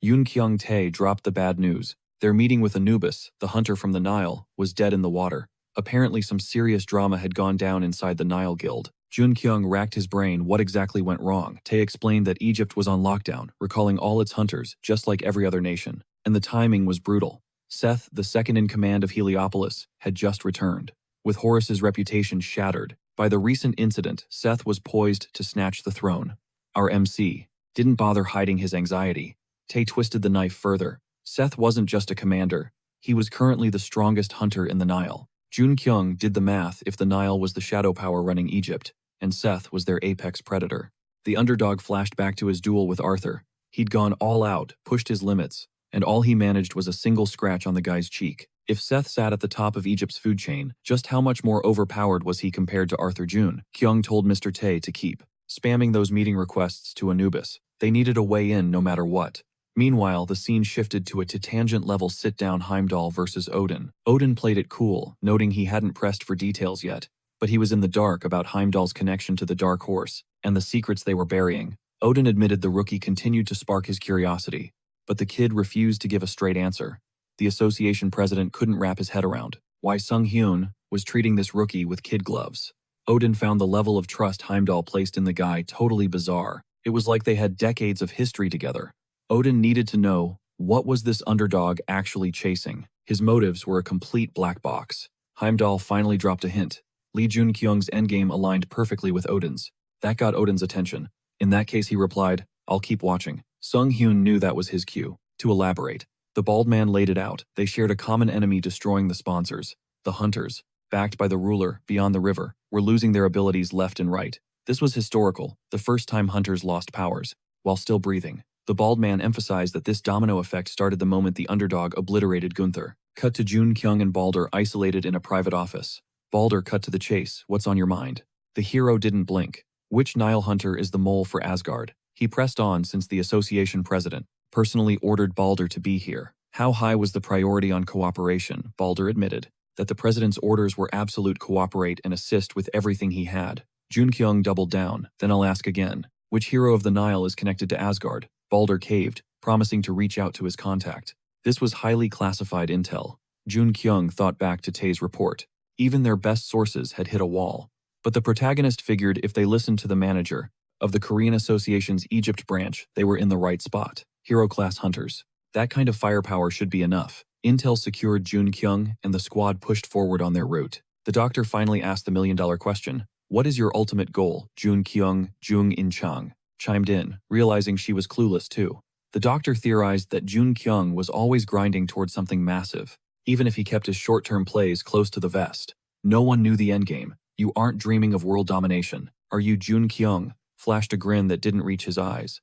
Yoon Kyung-tae dropped the bad news. Their meeting with Anubis, the hunter from the Nile, was dead in the water. Apparently some serious drama had gone down inside the Nile Guild. Jun-kyung racked his brain. What exactly went wrong? Tae explained that Egypt was on lockdown, recalling all its hunters, just like every other nation. And the timing was brutal. Seth, the second in command of Heliopolis, had just returned. With Horus's reputation shattered by the recent incident, Seth was poised to snatch the throne. Our MC didn't bother hiding his anxiety. Tae twisted the knife further. Seth wasn't just a commander. He was currently the strongest hunter in the Nile. Jun-kyung did the math. If the Nile was the shadow power running Egypt, and Seth was their apex predator. The underdog flashed back to his duel with Arthur. He'd gone all out, pushed his limits, and all he managed was a single scratch on the guy's cheek. If Seth sat at the top of Egypt's food chain, just how much more overpowered was he compared to Arthur? Jun-kyung told Mr. Tae to keep spamming those meeting requests to Anubis. They needed a way in no matter what. Meanwhile, the scene shifted to a tangent-level sit-down Heimdall versus Odin. Odin played it cool, noting he hadn't pressed for details yet, but he was in the dark about Heimdall's connection to the Dark Horse and the secrets they were burying. Odin admitted the rookie continued to spark his curiosity, but the kid refused to give a straight answer. The association president couldn't wrap his head around why Sung-hyun was treating this rookie with kid gloves. Odin found the level of trust Heimdall placed in the guy totally bizarre. It was like they had decades of history together. Odin needed to know, what was this underdog actually chasing? His motives were a complete black box. Heimdall finally dropped a hint. Lee Jun-kyung's endgame aligned perfectly with Odin's. That got Odin's attention. In that case, he replied, "I'll keep watching." Sung-hyun knew that was his cue to elaborate. The bald man laid it out. They shared a common enemy, destroying the sponsors. The hunters, backed by the ruler beyond the river, were losing their abilities left and right. This was historical, the first time hunters lost powers, while still breathing. The bald man emphasized that this domino effect started the moment the underdog obliterated Gunther. Cut to Jun-kyung and Balder isolated in a private office. Balder cut to the chase. "What's on your mind?" The hero didn't blink. "Which Nile hunter is the mole for Asgard?" He pressed on since the association president personally ordered Balder to be here. How high was the priority on cooperation? Balder admitted that the president's orders were absolute: cooperate and assist with everything he had. Jun-kyung doubled down. "Then I'll ask again. Which hero of the Nile is connected to Asgard?" Balder caved, promising to reach out to his contact. This was highly classified intel. Jun-kyung thought back to Tae's report. Even their best sources had hit a wall. But the protagonist figured if they listened to the manager of the Korean Association's Egypt branch, they were in the right spot. Hero-class hunters. That kind of firepower should be enough. Intel secured Jun-kyung, and the squad pushed forward on their route. The doctor finally asked the million-dollar question. "What is your ultimate goal?" Jun-kyung, Jung-in-chang, chimed in, realizing she was clueless too. The doctor theorized that Jun-kyung was always grinding towards something massive, even if he kept his short-term plays close to the vest. No one knew the endgame. "You aren't dreaming of world domination, are you?" Jun-kyung flashed a grin that didn't reach his eyes.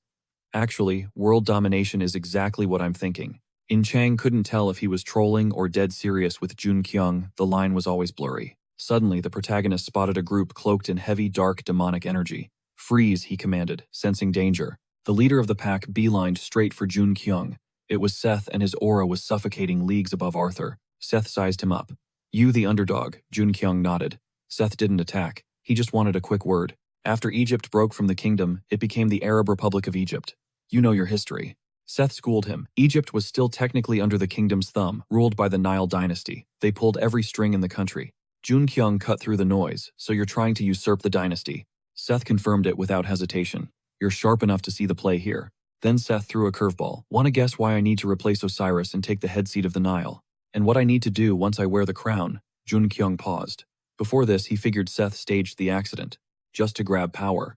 "Actually, world domination is exactly what I'm thinking." In-chang couldn't tell if he was trolling or dead serious with Jun-kyung. The line was always blurry. Suddenly, the protagonist spotted a group cloaked in heavy, dark, demonic energy. "Freeze," he commanded, sensing danger. The leader of the pack beelined straight for Jun-kyung. It was Seth, and his aura was suffocating leagues above Arthur. Seth sized him up. "You the underdog," Jun-kyung nodded. Seth didn't attack. He just wanted a quick word. After Egypt broke from the kingdom, it became the Arab Republic of Egypt. "You know your history." Seth schooled him. Egypt was still technically under the kingdom's thumb, ruled by the Nile dynasty. They pulled every string in the country. Jun-kyung cut through the noise. "So you're trying to usurp the dynasty?" Seth confirmed it without hesitation. "You're sharp enough to see the play here." Then Seth threw a curveball. "Want to guess why I need to replace Osiris and take the head seat of the Nile? And what I need to do once I wear the crown?" Jun-kyung paused. Before this, he figured Seth staged the accident, just to grab power.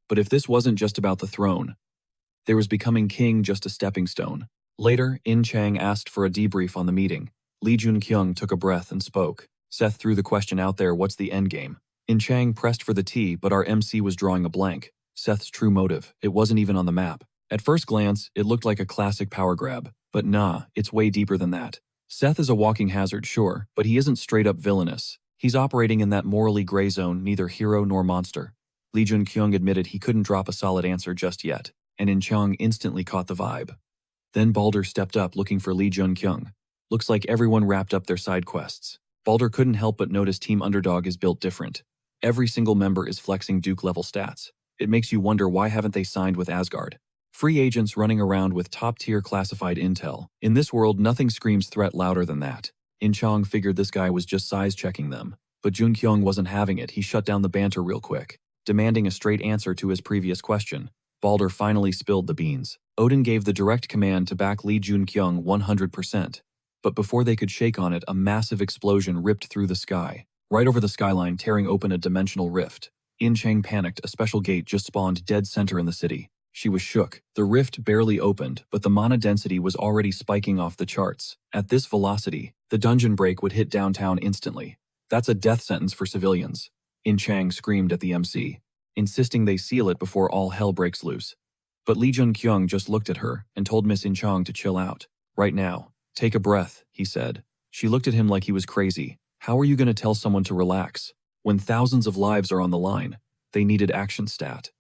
But if this wasn't just about the throne, there was becoming king just a stepping stone. Later, In-chang asked for a debrief on the meeting. Lee Jun-kyung took a breath and spoke. Seth threw the question out there, "What's the endgame?" In-chang pressed for the tea, but our MC was drawing a blank. Seth's true motive, it wasn't even on the map. At first glance, it looked like a classic power grab. But nah, it's way deeper than that. Seth is a walking hazard, sure, but he isn't straight up villainous. He's operating in that morally gray zone, neither hero nor monster. Lee Jun-kyung admitted he couldn't drop a solid answer just yet, and In-chang instantly caught the vibe. Then Balder stepped up looking for Lee Jun-kyung. Looks like everyone wrapped up their side quests. Balder couldn't help but notice Team Underdog is built different. Every single member is flexing Duke-level stats. It makes you wonder why haven't they signed with Asgard. Free agents running around with top-tier classified intel. In this world, nothing screams threat louder than that. In Chong figured this guy was just size-checking them. But Jun-kyung wasn't having it. He shut down the banter real quick, demanding a straight answer to his previous question. Balder finally spilled the beans. Odin gave the direct command to back Lee Jun-kyung 100%. But before they could shake on it, a massive explosion ripped through the sky, right over the skyline, tearing open a dimensional rift. In Chang panicked. A special gate just spawned dead center in the city. She was shook. The rift barely opened, but the mana density was already spiking off the charts. At this velocity, the dungeon break would hit downtown instantly. That's a death sentence for civilians. In Chang screamed at the MC, insisting they seal it before all hell breaks loose. But Lee Jun-kyung just looked at her and told Miss In Chang to chill out. Right now. Take a breath, he said. She looked at him like he was crazy. How are you going to tell someone to relax? When thousands of lives are on the line, they needed action stat.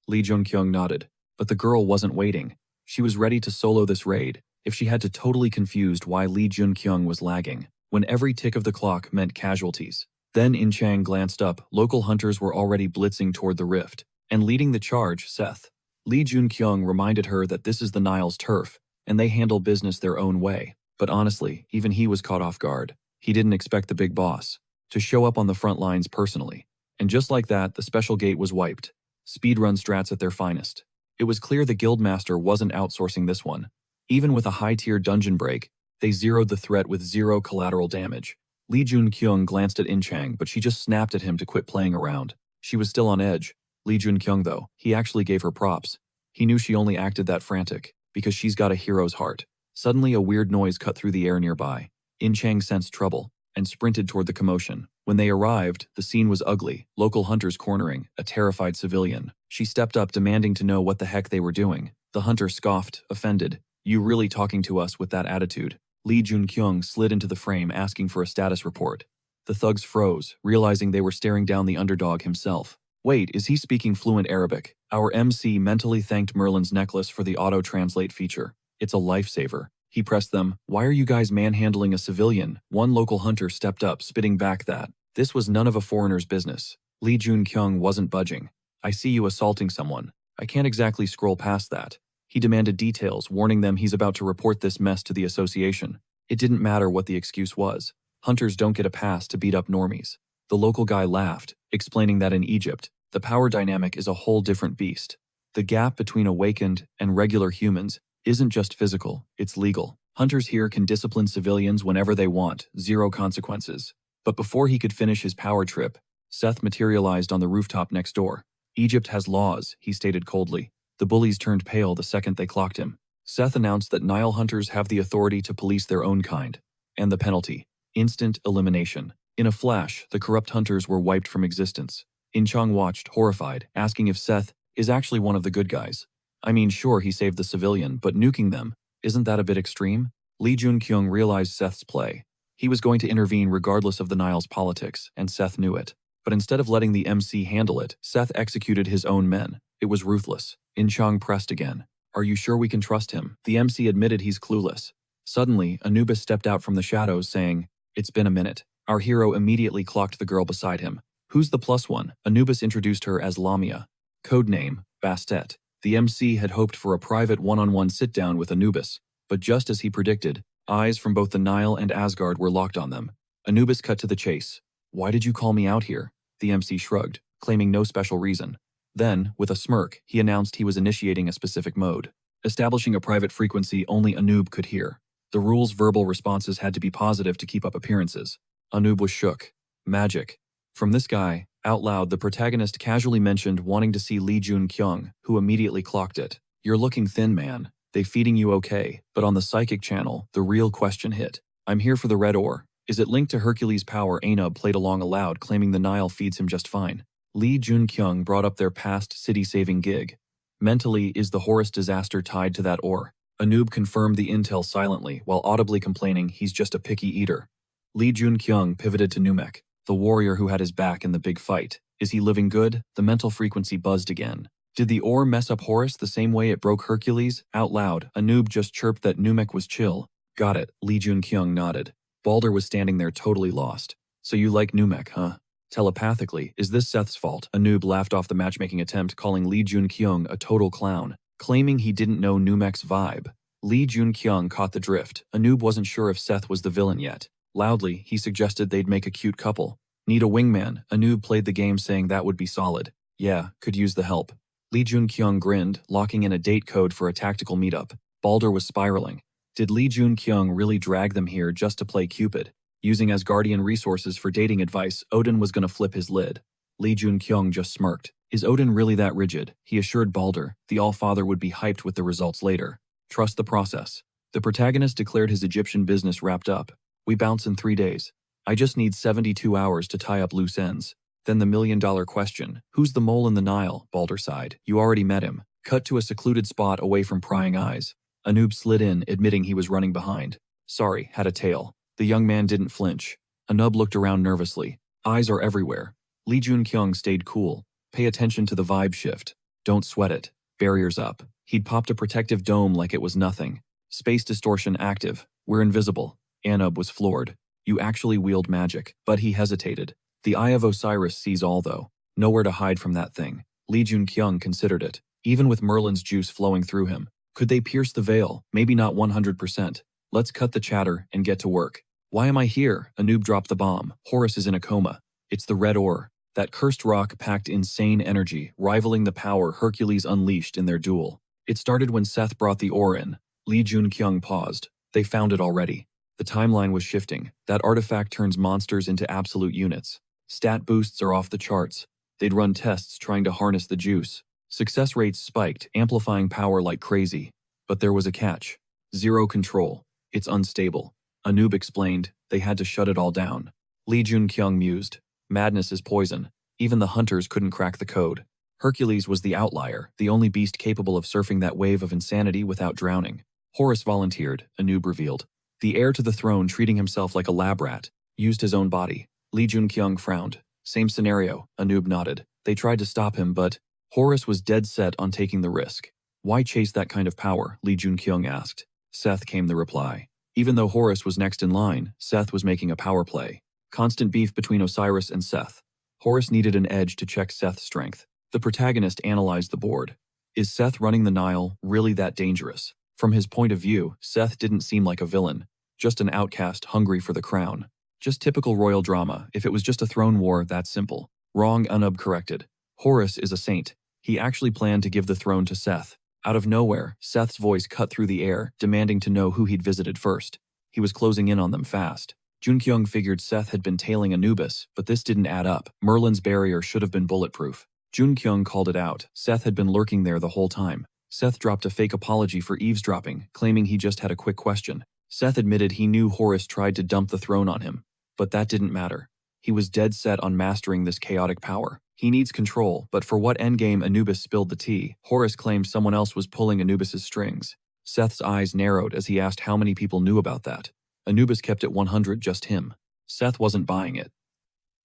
Lee Jun-kyung nodded, but the girl wasn't waiting. She was ready to solo this raid, if she had to totally confused why Lee Jun-kyung was lagging, when every tick of the clock meant casualties. Then In Chang glanced up. Local hunters were already blitzing toward the rift, and leading the charge, Seth. Lee Jun-kyung reminded her that this is the Nile's turf, and they handle business their own way. But honestly, even he was caught off guard. He didn't expect the big boss to show up on the front lines personally. And just like that, the special gate was wiped. Speedrun strats at their finest. It was clear the guildmaster wasn't outsourcing this one. Even with a high-tier dungeon break, they zeroed the threat with zero collateral damage. Lee Jun-kyung glanced at In Chang, but she just snapped at him to quit playing around. She was still on edge. Lee Jun-kyung, though, he actually gave her props. He knew she only acted that frantic because she's got a hero's heart. Suddenly, a weird noise cut through the air nearby. In Chang sensed trouble and sprinted toward the commotion. When they arrived, the scene was ugly. Local hunters cornering a terrified civilian. She stepped up, demanding to know what the heck they were doing. The hunter scoffed, offended. You really talking to us with that attitude? Lee Jun-kyung slid into the frame, asking for a status report. The thugs froze, realizing they were staring down the underdog himself. Wait, is he speaking fluent Arabic? Our MC mentally thanked Merlin's necklace for the auto-translate feature. It's a lifesaver. He pressed them. Why are you guys manhandling a civilian? One local hunter stepped up, spitting back that this was none of a foreigner's business. Lee Jun-kyung wasn't budging. I see you assaulting someone. I can't exactly scroll past that. He demanded details, warning them he's about to report this mess to the association. It didn't matter what the excuse was. Hunters don't get a pass to beat up normies. The local guy laughed, explaining that in Egypt, the power dynamic is a whole different beast. The gap between awakened and regular humans isn't just physical, it's legal. Hunters here can discipline civilians whenever they want, zero consequences. But before he could finish his power trip, Seth materialized on the rooftop next door. Egypt has laws, he stated coldly. The bullies turned pale the second they clocked him. Seth announced that Nile hunters have the authority to police their own kind. And the penalty: instant elimination. In a flash, the corrupt hunters were wiped from existence. In Chang watched, horrified, asking if Seth is actually one of the good guys. I mean, sure, he saved the civilian, but nuking them, isn't that a bit extreme? Lee Jun-kyung realized Seth's play. He was going to intervene regardless of the Nile's politics, and Seth knew it. But instead of letting the MC handle it, Seth executed his own men. It was ruthless. In Chang pressed again. Are you sure we can trust him? The MC admitted he's clueless. Suddenly, Anubis stepped out from the shadows, saying, It's been a minute. Our hero immediately clocked the girl beside him. Who's the plus one? Anubis introduced her as Lamia. Codename, Bastet. The MC had hoped for a private one-on-one sit-down with Anubis, but just as he predicted, eyes from both the Nile and Asgard were locked on them. Anubis cut to the chase. Why did you call me out here? The MC shrugged, claiming no special reason. Then, with a smirk, he announced he was initiating a specific mode, establishing a private frequency only Anub could hear. The rule's verbal responses had to be positive to keep up appearances. Anub was shook. Magic. From this guy, out loud, the protagonist casually mentioned wanting to see Lee Jun-kyung, who immediately clocked it. You're looking thin, man. They feeding you okay? But on the psychic channel, the real question hit. I'm here for the red ore. Is it linked to Hercules' power? Anub played along aloud, claiming the Nile feeds him just fine. Lee Jun-kyung brought up their past city-saving gig. Mentally, is the Horus disaster tied to that ore? Anub confirmed the intel silently, while audibly complaining he's just a picky eater. Lee Jun-kyung pivoted to Numek, the warrior who had his back in the big fight. Is he living good? The mental frequency buzzed again. Did the ore mess up Horus the same way it broke Hercules? Out loud, a noob just chirped that Numek was chill. Got it, Lee Jun-kyung nodded. Balder was standing there totally lost. So you like Numek, huh? Telepathically, is this Seth's fault? A noob laughed off the matchmaking attempt, calling Lee Jun-kyung a total clown, claiming he didn't know Numek's vibe. Lee Jun-kyung caught the drift. A noob wasn't sure if Seth was the villain yet. Loudly, he suggested they'd make a cute couple. Need a wingman. A noob played the game saying that would be solid. Yeah, could use the help. Lee Jun-kyung grinned, locking in a date code for a tactical meetup. Balder was spiraling. Did Lee Jun-kyung really drag them here just to play Cupid? Using Asgardian resources for dating advice, Odin was gonna flip his lid. Lee Jun-kyung just smirked. Is Odin really that rigid? He assured Balder. The All-Father would be hyped with the results later. Trust the process. The protagonist declared his Egyptian business wrapped up. We bounce in 3 days. I just need 72 hours to tie up loose ends. Then the million-dollar question. Who's the mole in the Nile? Balder sighed. You already met him. Cut to a secluded spot away from prying eyes. A noob slid in, admitting he was running behind. Sorry, had a tail. The young man didn't flinch. A nub looked around nervously. Eyes are everywhere. Lee Jun-kyung stayed cool. Pay attention to the vibe shift. Don't sweat it. Barriers up. He'd popped a protective dome like it was nothing. Space distortion active. We're invisible. Anub was floored. You actually wield magic. But he hesitated. The Eye of Osiris sees all though. Nowhere to hide from that thing. Lee Jun-kyung considered it. Even with Merlin's juice flowing through him. Could they pierce the veil? Maybe not 100%. Let's cut the chatter and get to work. Why am I here? A noob dropped the bomb. Horus is in a coma. It's the red ore. That cursed rock packed insane energy, rivaling the power Hercules unleashed in their duel. It started when Seth brought the ore in. Lee Jun-kyung paused. They found it already. The timeline was shifting. That artifact turns monsters into absolute units. Stat boosts are off the charts. They'd run tests trying to harness the juice. Success rates spiked, amplifying power like crazy. But there was a catch. Zero control. It's unstable. A noob explained. They had to shut it all down. Lee Jun-kyung mused. Madness is poison. Even the hunters couldn't crack the code. Hercules was the outlier, the only beast capable of surfing that wave of insanity without drowning. Horus volunteered, a noob revealed. The heir to the throne, treating himself like a lab rat, used his own body. Lee Jun-kyung frowned. Same scenario, a noob nodded. They tried to stop him, but Horus was dead set on taking the risk. Why chase that kind of power? Lee Jun-kyung asked. Seth came the reply. Even though Horus was next in line, Seth was making a power play. Constant beef between Osiris and Seth. Horus needed an edge to check Seth's strength. The protagonist analyzed the board. Is Seth running the Nile really that dangerous? From his point of view, Seth didn't seem like a villain. Just an outcast hungry for the crown. Just typical royal drama. If it was just a throne war, that's simple. Wrong, Unub corrected. Horus is a saint. He actually planned to give the throne to Seth. Out of nowhere, Seth's voice cut through the air, demanding to know who he'd visited first. He was closing in on them fast. Jun-kyung figured Seth had been tailing Anubis, but this didn't add up. Merlin's barrier should have been bulletproof. Jun-kyung called it out. Seth had been lurking there the whole time. Seth dropped a fake apology for eavesdropping, claiming he just had a quick question. Seth admitted he knew Horus tried to dump the throne on him. But that didn't matter. He was dead set on mastering this chaotic power. He needs control, but for what endgame Anubis spilled the tea? Horus claimed someone else was pulling Anubis's strings. Seth's eyes narrowed as he asked how many people knew about that. Anubis kept it 100, just him. Seth wasn't buying it.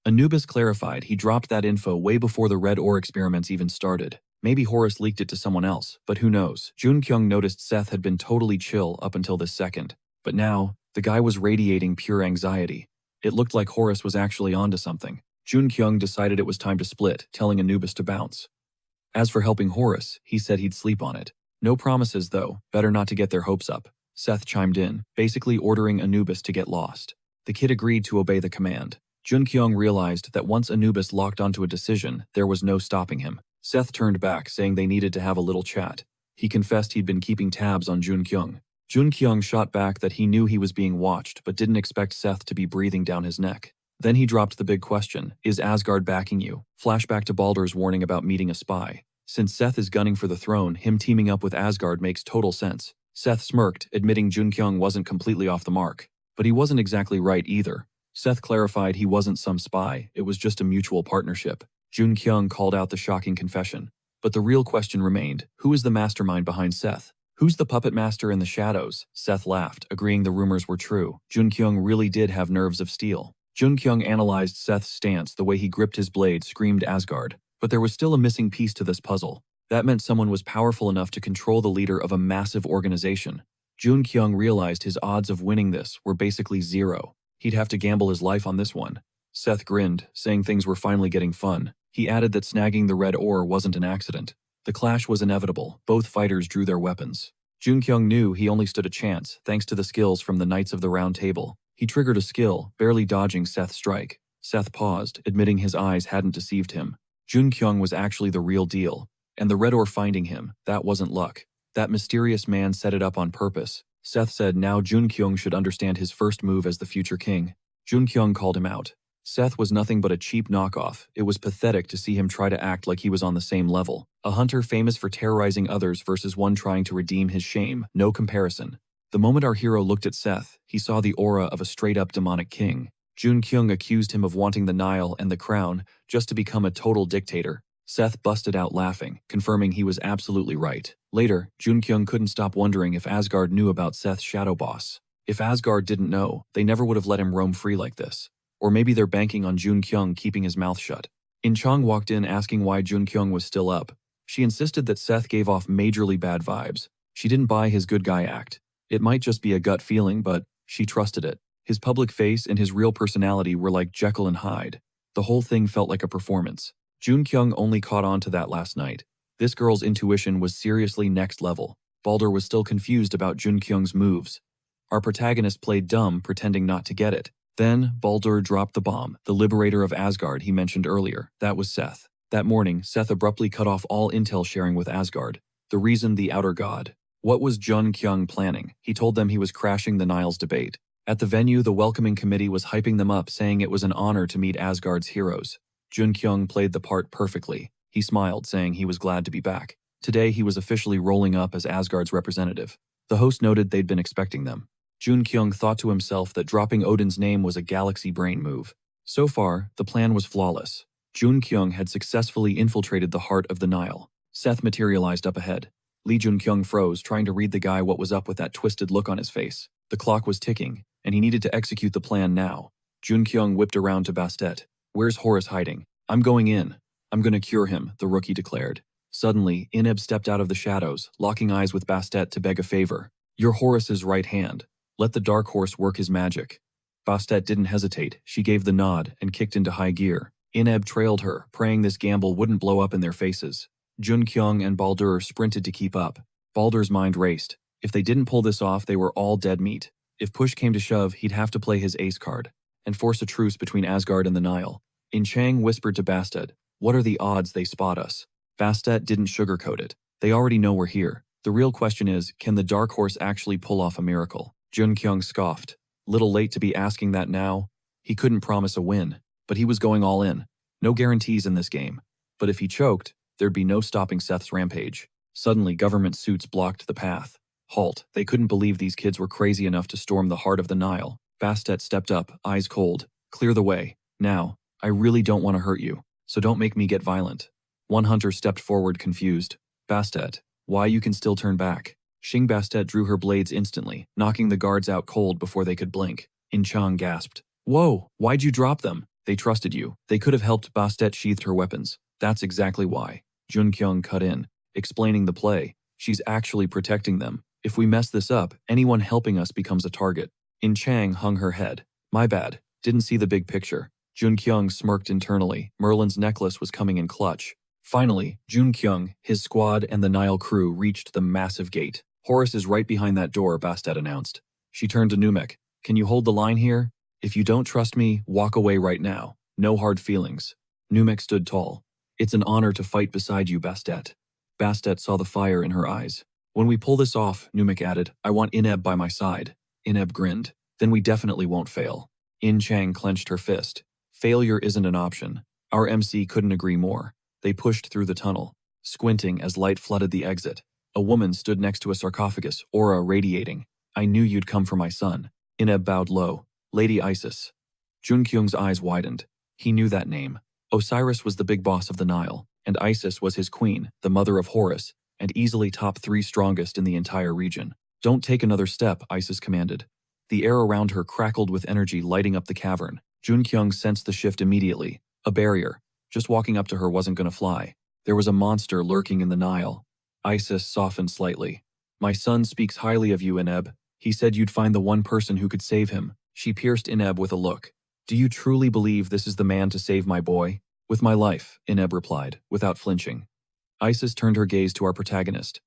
Anubis clarified he dropped that info way before the red ore experiments even started. Maybe Horus leaked it to someone else, but who knows? Jun-kyung noticed Seth had been totally chill up until this second. But now, the guy was radiating pure anxiety. It looked like Horus was actually onto something. Jun-kyung decided it was time to split, telling Anubis to bounce. As for helping Horus, he said he'd sleep on it. No promises though, better not to get their hopes up. Seth chimed in, basically ordering Anubis to get lost. The kid agreed to obey the command. Jun-kyung realized that once Anubis locked onto a decision, there was no stopping him. Seth turned back, saying they needed to have a little chat. He confessed he'd been keeping tabs on Jun-kyung. Jun-kyung shot back that he knew he was being watched, but didn't expect Seth to be breathing down his neck. Then he dropped the big question, is Asgard backing you? Flashback to Balder's warning about meeting a spy. Since Seth is gunning for the throne, him teaming up with Asgard makes total sense. Seth smirked, admitting Jun-kyung wasn't completely off the mark. But he wasn't exactly right either. Seth clarified he wasn't some spy, it was just a mutual partnership. Jun-kyung called out the shocking confession. But the real question remained, who is the mastermind behind Seth? Who's the puppet master in the shadows? Seth laughed, agreeing the rumors were true. Jun-kyung really did have nerves of steel. Jun-kyung analyzed Seth's stance, the way he gripped his blade screamed Asgard. But there was still a missing piece to this puzzle. That meant someone was powerful enough to control the leader of a massive organization. Jun Kyung realized his odds of winning this were basically zero. He'd have to gamble his life on this one. Seth grinned, saying things were finally getting fun. He added that snagging the red ore wasn't an accident. The clash was inevitable. Both fighters drew their weapons. Jun Kyung knew he only stood a chance thanks to the skills from the Knights of the Round Table. He triggered a skill, barely dodging Seth's strike. Seth paused, admitting his eyes hadn't deceived him. Jun Kyung was actually the real deal. And the red ore finding him, that wasn't luck. That mysterious man set it up on purpose. Seth said now Jun Kyung should understand his first move as the future king. Jun Kyung called him out. Seth was nothing but a cheap knockoff. It was pathetic to see him try to act like he was on the same level. A hunter famous for terrorizing others versus one trying to redeem his shame. No comparison. The moment our hero looked at Seth, he saw the aura of a straight-up demonic king. Jun Kyung accused him of wanting the Nile and the crown just to become a total dictator. Seth busted out laughing, confirming he was absolutely right. Later, Jun Kyung couldn't stop wondering if Asgard knew about Seth's shadow boss. If Asgard didn't know, they never would have let him roam free like this. Or maybe they're banking on Jun Kyung keeping his mouth shut. In Chong walked in asking why Jun Kyung was still up. She insisted that Seth gave off majorly bad vibes. She didn't buy his good guy act. It might just be a gut feeling, but she trusted it. His public face and his real personality were like Jekyll and Hyde. The whole thing felt like a performance. Jun Kyung only caught on to that last night. This girl's intuition was seriously next level. Baldur was still confused about Jun Kyung's moves. Our protagonist played dumb, pretending not to get it. Then, Baldur dropped the bomb, the liberator of Asgard he mentioned earlier. That was Seth. That morning, Seth abruptly cut off all intel sharing with Asgard. The reason the outer god. What was Jun Kyung planning? He told them he was crashing the Nile's debate. At the venue, the welcoming committee was hyping them up, saying it was an honor to meet Asgard's heroes. Jun Kyung played the part perfectly. He smiled, saying he was glad to be back. Today, he was officially rolling up as Asgard's representative. The host noted they'd been expecting them. Jun Kyung thought to himself that dropping Odin's name was a galaxy brain move. So far, the plan was flawless. Jun Kyung had successfully infiltrated the heart of the Nile. Seth materialized up ahead. Lee Jun Kyung froze, trying to read the guy what was up with that twisted look on his face. The clock was ticking, and he needed to execute the plan now. Jun Kyung whipped around to Bastet. "Where's Horus hiding?" "I'm going in. I'm gonna cure him," the rookie declared. Suddenly, Ineb stepped out of the shadows, locking eyes with Bastet to beg a favor. "You're Horus's right hand. Let the Dark Horse work his magic." Bastet didn't hesitate. She gave the nod and kicked into high gear. Ineb trailed her, praying this gamble wouldn't blow up in their faces. Jun Kyung and Baldur sprinted to keep up. Baldur's mind raced. If they didn't pull this off, they were all dead meat. If push came to shove, he'd have to play his ace card and force a truce between Asgard and the Nile. In Chang whispered to Bastet, "What are the odds they spot us?" Bastet didn't sugarcoat it. "They already know we're here. The real question is, can the Dark Horse actually pull off a miracle?" Jun Kyung scoffed. Little late to be asking that now. He couldn't promise a win, but he was going all in. No guarantees in this game. But if he choked, there'd be no stopping Seth's rampage. Suddenly, government suits blocked the path. Halt. They couldn't believe these kids were crazy enough to storm the heart of the Nile. Bastet stepped up, eyes cold. "Clear the way. Now. I really don't want to hurt you, so don't make me get violent." One hunter stepped forward confused. "Bastet, why you can still turn back?" Xing Bastet drew her blades instantly, knocking the guards out cold before they could blink. In Chang gasped. "Whoa, why'd you drop them?" "They trusted you. They could have helped." Bastet sheathed her weapons. "That's exactly why." Jun Kyung cut in, explaining the play. "She's actually protecting them. If we mess this up, anyone helping us becomes a target." In Chang hung her head. "My bad. Didn't see the big picture." Jun Kyung smirked internally. Merlin's necklace was coming in clutch. Finally, Jun Kyung, his squad, and the Nile crew reached the massive gate. "Horus is right behind that door," Bastet announced. She turned to Numek. "Can you hold the line here? If you don't trust me, walk away right now. No hard feelings." Numek stood tall. "It's an honor to fight beside you, Bastet." Bastet saw the fire in her eyes. "When we pull this off," Numek added, "I want Ineb by my side." Ineb grinned. "Then we definitely won't fail." In Chang clenched her fist. Failure isn't an option. Our MC couldn't agree more. They pushed through the tunnel, squinting as light flooded the exit. A woman stood next to a sarcophagus, aura radiating. "I knew you'd come for my son." Ineb bowed low. "Lady Isis." Jun Kyung's eyes widened. He knew that name. Osiris was the big boss of the Nile, and Isis was his queen, the mother of Horus, and easily top 3 strongest in the entire region. "Don't take another step," Isis commanded. The air around her crackled with energy, lighting up the cavern. Jun Kyung sensed the shift immediately. A barrier. Just walking up to her wasn't going to fly. There was a monster lurking in the Nile. Isis softened slightly. My son speaks highly of you, Ineb. He said you'd find the one person who could save him. She pierced Ineb with a look. Do you truly believe this is the man to save my boy? With my life, Ineb replied, without flinching. Isis turned her gaze to our protagonist.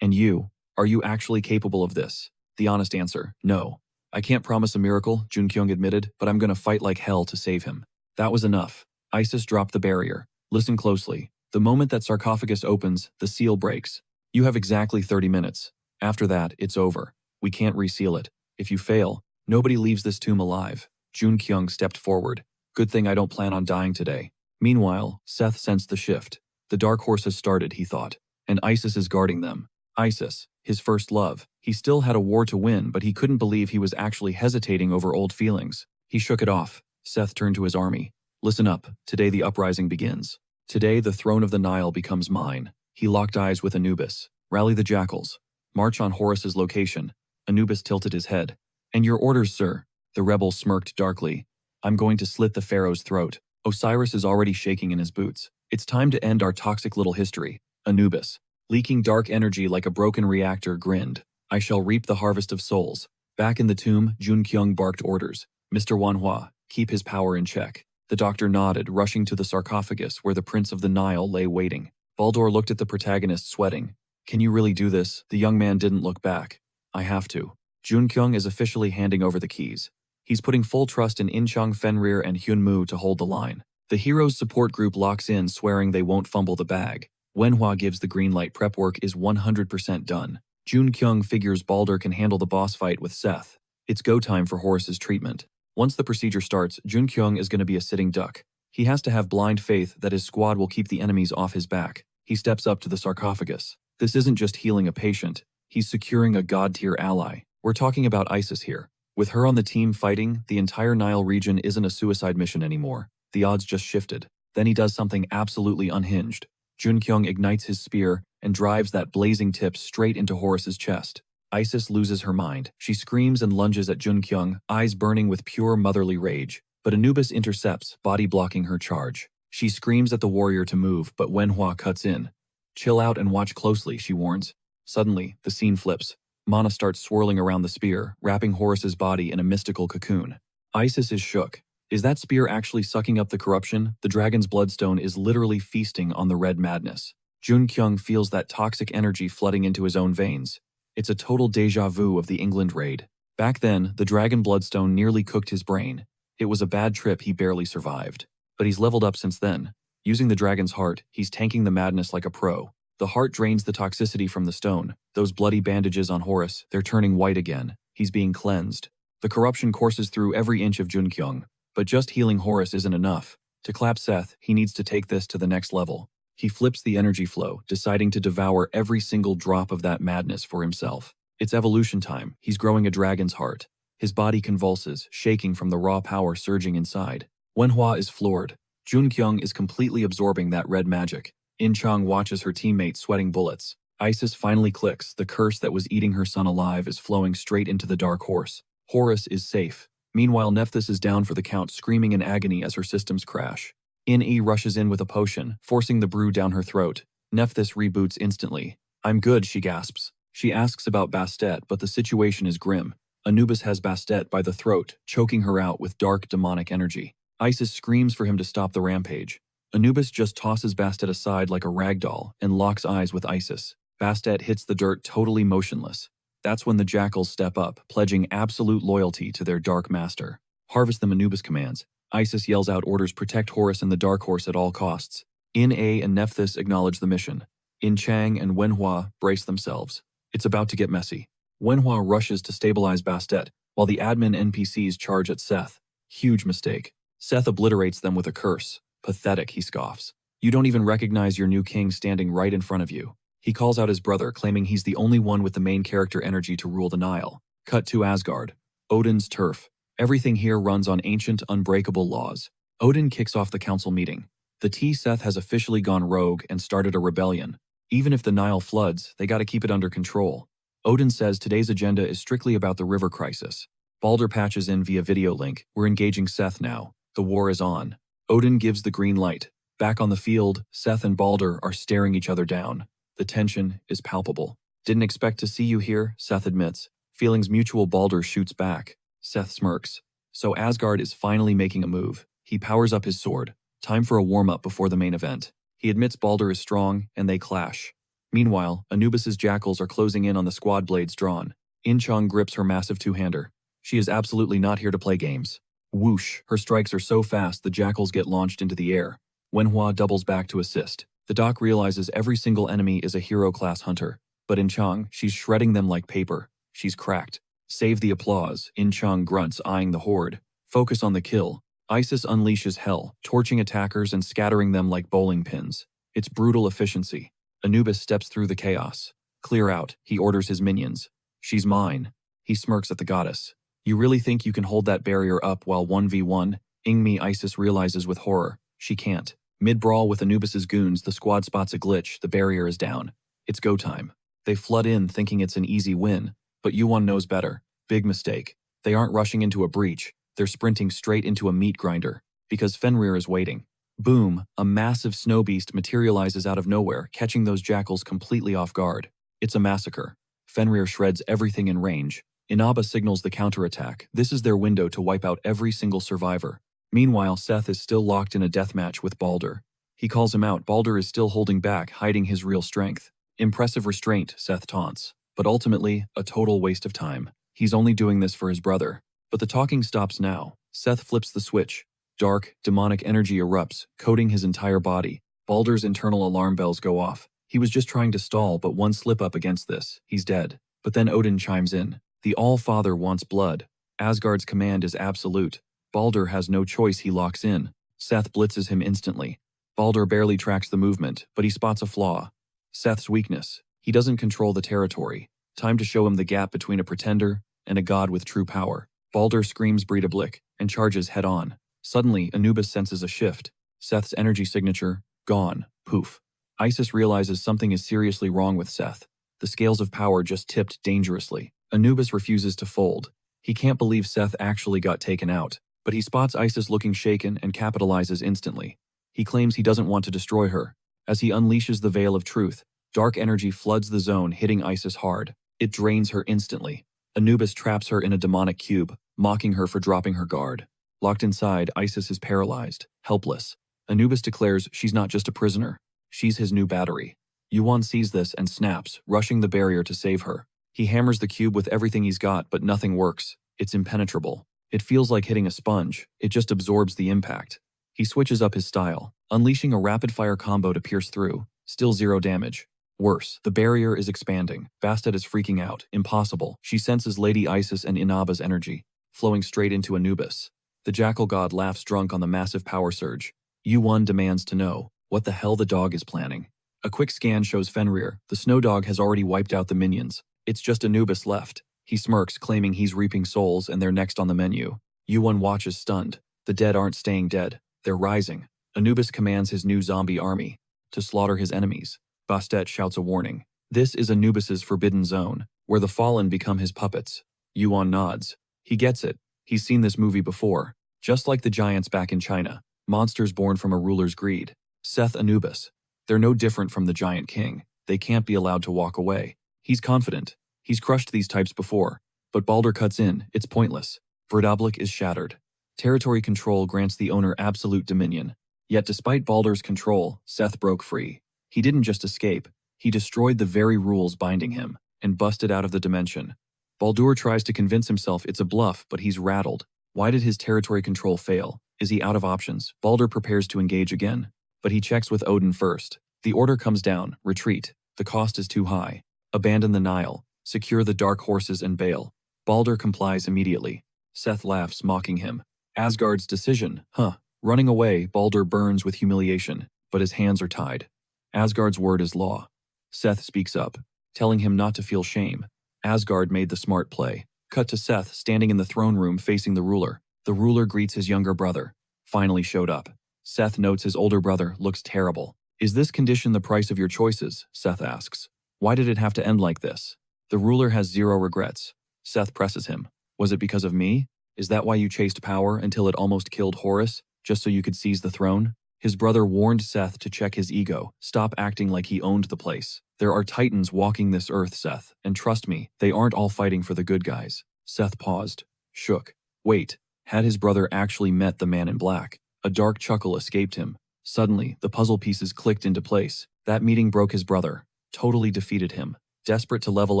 And you, are you actually capable of this? The honest answer, no. I can't promise a miracle, Junkyung admitted, but I'm gonna fight like hell to save him. That was enough. Isis dropped the barrier. Listen closely. The moment that sarcophagus opens, the seal breaks. You have exactly 30 minutes. After that, it's over. We can't reseal it. If you fail, nobody leaves this tomb alive. Junkyung stepped forward. Good thing I don't plan on dying today. Meanwhile, Seth sensed the shift. The dark horse has started, he thought, and Isis is guarding them. Isis, his first love. He still had a war to win, but he couldn't believe he was actually hesitating over old feelings. He shook it off. Seth turned to his army. Listen up, today the uprising begins. Today the throne of the Nile becomes mine. He locked eyes with Anubis. Rally the jackals. March on Horus's location. Anubis tilted his head. And your orders, sir? The rebel smirked darkly. I'm going to slit the pharaoh's throat. Osiris is already shaking in his boots. It's time to end our toxic little history. Anubis, leaking dark energy like a broken reactor, grinned. I shall reap the harvest of souls. Back in the tomb, Junkyung barked orders. Mr. Manhwa, keep his power in check. The doctor nodded, rushing to the sarcophagus where the Prince of the Nile lay waiting. Baldur looked at the protagonist, sweating. Can you really do this? The young man didn't look back. I have to. Junkyung is officially handing over the keys. He's putting full trust in Inchang Fenrir and Hyunmu to hold the line. The hero's support group locks in, swearing they won't fumble the bag. Wenhua gives the green light. Prep work is 100% done. Junkyung figures Baldur can handle the boss fight with Seth. It's go time for Horus's treatment. Once the procedure starts, Junkyung is going to be a sitting duck. He has to have blind faith that his squad will keep the enemies off his back. He steps up to the sarcophagus. This isn't just healing a patient. He's securing a god-tier ally. We're talking about Isis here. With her on the team fighting, the entire Nile region isn't a suicide mission anymore. The odds just shifted. Then he does something absolutely unhinged. Junkyung ignites his spear and drives that blazing tip straight into Horus's chest. Isis loses her mind. She screams and lunges at Junkyung, eyes burning with pure motherly rage. But Anubis intercepts, body blocking her charge. She screams at the warrior to move, but Wenhua cuts in. Chill out and watch closely, she warns. Suddenly, the scene flips. Mana starts swirling around the spear, wrapping Horus's body in a mystical cocoon. Isis is shook. Is that spear actually sucking up the corruption? The dragon's bloodstone is literally feasting on the red madness. Junkyung feels that toxic energy flooding into his own veins. It's a total deja vu of the England raid. Back then, the dragon bloodstone nearly cooked his brain. It was a bad trip he barely survived. But he's leveled up since then. Using the dragon's heart, he's tanking the madness like a pro. The heart drains the toxicity from the stone. Those bloody bandages on Horus, they're turning white again. He's being cleansed. The corruption courses through every inch of Junkyung. But just healing Horus isn't enough. To clap Seth, he needs to take this to the next level. He flips the energy flow, deciding to devour every single drop of that madness for himself. It's evolution time. He's growing a dragon's heart. His body convulses, shaking from the raw power surging inside. Wenhua is floored. Junkyung is completely absorbing that red magic. Inchang watches her teammates sweating bullets. Isis finally clicks. The curse that was eating her son alive is flowing straight into the dark horse. Horus is safe. Meanwhile, Nephthys is down for the count, screaming in agony as her systems crash. In-E rushes in with a potion, forcing the brew down her throat. Nephthys reboots instantly. I'm good, she gasps. She asks about Bastet, but the situation is grim. Anubis has Bastet by the throat, choking her out with dark demonic energy. Isis screams for him to stop the rampage. Anubis just tosses Bastet aside like a rag doll and locks eyes with Isis. Bastet hits the dirt totally motionless. That's when the jackals step up, pledging absolute loyalty to their dark master. Harvest them, Anubis commands. Isis yells out orders: protect Horus and the Dark Horse at all costs. In-A and Nephthys acknowledge the mission. In-Chang and Wenhua brace themselves. It's about to get messy. Wenhua rushes to stabilize Bastet, while the admin NPCs charge at Seth. Huge mistake. Seth obliterates them with a curse. Pathetic, he scoffs. You don't even recognize your new king standing right in front of you. He calls out his brother, claiming he's the only one with the main character energy to rule the Nile. Cut to Asgard. Odin's turf. Everything here runs on ancient, unbreakable laws. Odin kicks off the council meeting. The T-Seth has officially gone rogue and started a rebellion. Even if the Nile floods, they gotta keep it under control. Odin says today's agenda is strictly about the river crisis. Baldur patches in via video link. We're engaging Seth now. The war is on. Odin gives the green light. Back on the field, Seth and Balder are staring each other down. The tension is palpable. Didn't expect to see you here, Seth admits. Feelings mutual. Balder shoots back. Seth smirks. So Asgard is finally making a move. He powers up his sword. Time for a warm-up before the main event. He admits Balder is strong, and they clash. Meanwhile, Anubis's jackals are closing in on the squad, blades drawn. In-chung grips her massive two-hander. She is absolutely not here to play games. Whoosh, her strikes are so fast the jackals get launched into the air. Manhwa doubles back to assist. The doc realizes every single enemy is a hero-class hunter. But In-chung, she's shredding them like paper. She's cracked. Save the applause, In-chung grunts, eyeing the horde. Focus on the kill. Isis unleashes hell, torching attackers and scattering them like bowling pins. It's brutal efficiency. Anubis steps through the chaos. Clear out, he orders his minions. She's mine. He smirks at the goddess. You really think you can hold that barrier up while 1v1? Ingmi, Isis realizes with horror. She can't. Mid-brawl with Anubis's goons, the squad spots a glitch. The barrier is down. It's go time. They flood in thinking it's an easy win, but Yuan knows better. Big mistake. They aren't rushing into a breach. They're sprinting straight into a meat grinder, because Fenrir is waiting. Boom, a massive snow beast materializes out of nowhere, catching those jackals completely off guard. It's a massacre. Fenrir shreds everything in range. Inaba signals the counterattack. This is their window to wipe out every single survivor. Meanwhile, Seth is still locked in a deathmatch with Balder. He calls him out. Balder is still holding back, hiding his real strength. Impressive restraint, Seth taunts. But ultimately, a total waste of time. He's only doing this for his brother. But the talking stops now. Seth flips the switch. Dark, demonic energy erupts, coating his entire body. Balder's internal alarm bells go off. He was just trying to stall, but one slip up against this. He's dead. But then Odin chimes in. The All-Father wants blood. Asgard's command is absolute. Balder has no choice, he locks in. Seth blitzes him instantly. Balder barely tracks the movement, but he spots a flaw. Seth's weakness. He doesn't control the territory. Time to show him the gap between a pretender and a god with true power. Balder screams Breed a Blick and charges head-on. Suddenly, Anubis senses a shift. Seth's energy signature, gone. Poof. Isis realizes something is seriously wrong with Seth. The scales of power just tipped dangerously. Anubis refuses to fold. He can't believe Seth actually got taken out. But he spots Isis looking shaken and capitalizes instantly. He claims he doesn't want to destroy her. As he unleashes the veil of truth, dark energy floods the zone, hitting Isis hard. It drains her instantly. Anubis traps her in a demonic cube, mocking her for dropping her guard. Locked inside, Isis is paralyzed, helpless. Anubis declares she's not just a prisoner. She's his new battery. Yuan sees this and snaps, rushing the barrier to save her. He hammers the cube with everything he's got, but nothing works. It's impenetrable. It feels like hitting a sponge. It just absorbs the impact. He switches up his style, unleashing a rapid-fire combo to pierce through. Still zero damage. Worse, the barrier is expanding. Bastet is freaking out. Impossible. She senses Lady Isis and Inaba's energy, flowing straight into Anubis. The jackal god laughs drunk on the massive power surge. Yuan demands to know what the hell the dog is planning. A quick scan shows Fenrir. The snow dog has already wiped out the minions. It's just Anubis left. He smirks, claiming he's reaping souls and they're next on the menu. Yuan watches stunned. The dead aren't staying dead. They're rising. Anubis commands his new zombie army to slaughter his enemies. Bastet shouts a warning. This is Anubis's forbidden zone, where the fallen become his puppets. Yuan nods. He gets it. He's seen this movie before. Just like the giants back in China. Monsters born from a ruler's greed. Seth Anubis. They're no different from the giant king. They can't be allowed to walk away. He's confident. He's crushed these types before. But Balder cuts in. It's pointless. Verdablik is shattered. Territory control grants the owner absolute dominion. Yet despite Balder's control, Seth broke free. He didn't just escape. He destroyed the very rules binding him and busted out of the dimension. Baldur tries to convince himself it's a bluff, but he's rattled. Why did his territory control fail? Is he out of options? Baldur prepares to engage again, but he checks with Odin first. The order comes down. Retreat. The cost is too high. Abandon the Nile. Secure the dark horses and bail. Baldur complies immediately. Seth laughs, mocking him. Asgard's decision, huh? Running away, Baldur burns with humiliation, but his hands are tied. Asgard's word is law. Seth speaks up, telling him not to feel shame. Asgard made the smart play. Cut to Seth standing in the throne room facing the ruler. The ruler greets his younger brother. Finally showed up. Seth notes his older brother looks terrible. Is this condition the price of your choices? Seth asks. Why did it have to end like this? The ruler has zero regrets. Seth presses him. Was it because of me? Is that why you chased power until it almost killed Horus, just so you could seize the throne? His brother warned Seth to check his ego, stop acting like he owned the place. There are titans walking this earth, Seth, and trust me, they aren't all fighting for the good guys. Seth paused, shook. Wait, had his brother actually met the man in black? A dark chuckle escaped him. Suddenly, the puzzle pieces clicked into place. That meeting broke his brother, totally defeated him. Desperate to level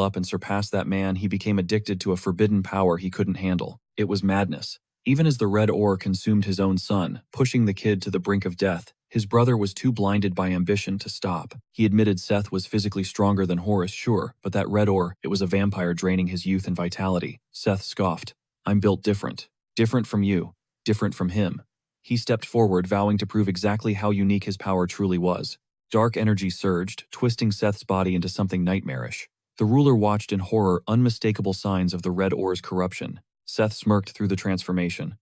up and surpass that man, he became addicted to a forbidden power he couldn't handle. It was madness. Even as the red ore consumed his own son, pushing the kid to the brink of death, his brother was too blinded by ambition to stop. He admitted Seth was physically stronger than Horus, sure, but that red ore, it was a vampire draining his youth and vitality. Seth scoffed. I'm built different. Different from you. Different from him. He stepped forward, vowing to prove exactly how unique his power truly was. Dark energy surged, twisting Seth's body into something nightmarish. The ruler watched in horror, unmistakable signs of the red ore's corruption. Seth smirked through the transformation.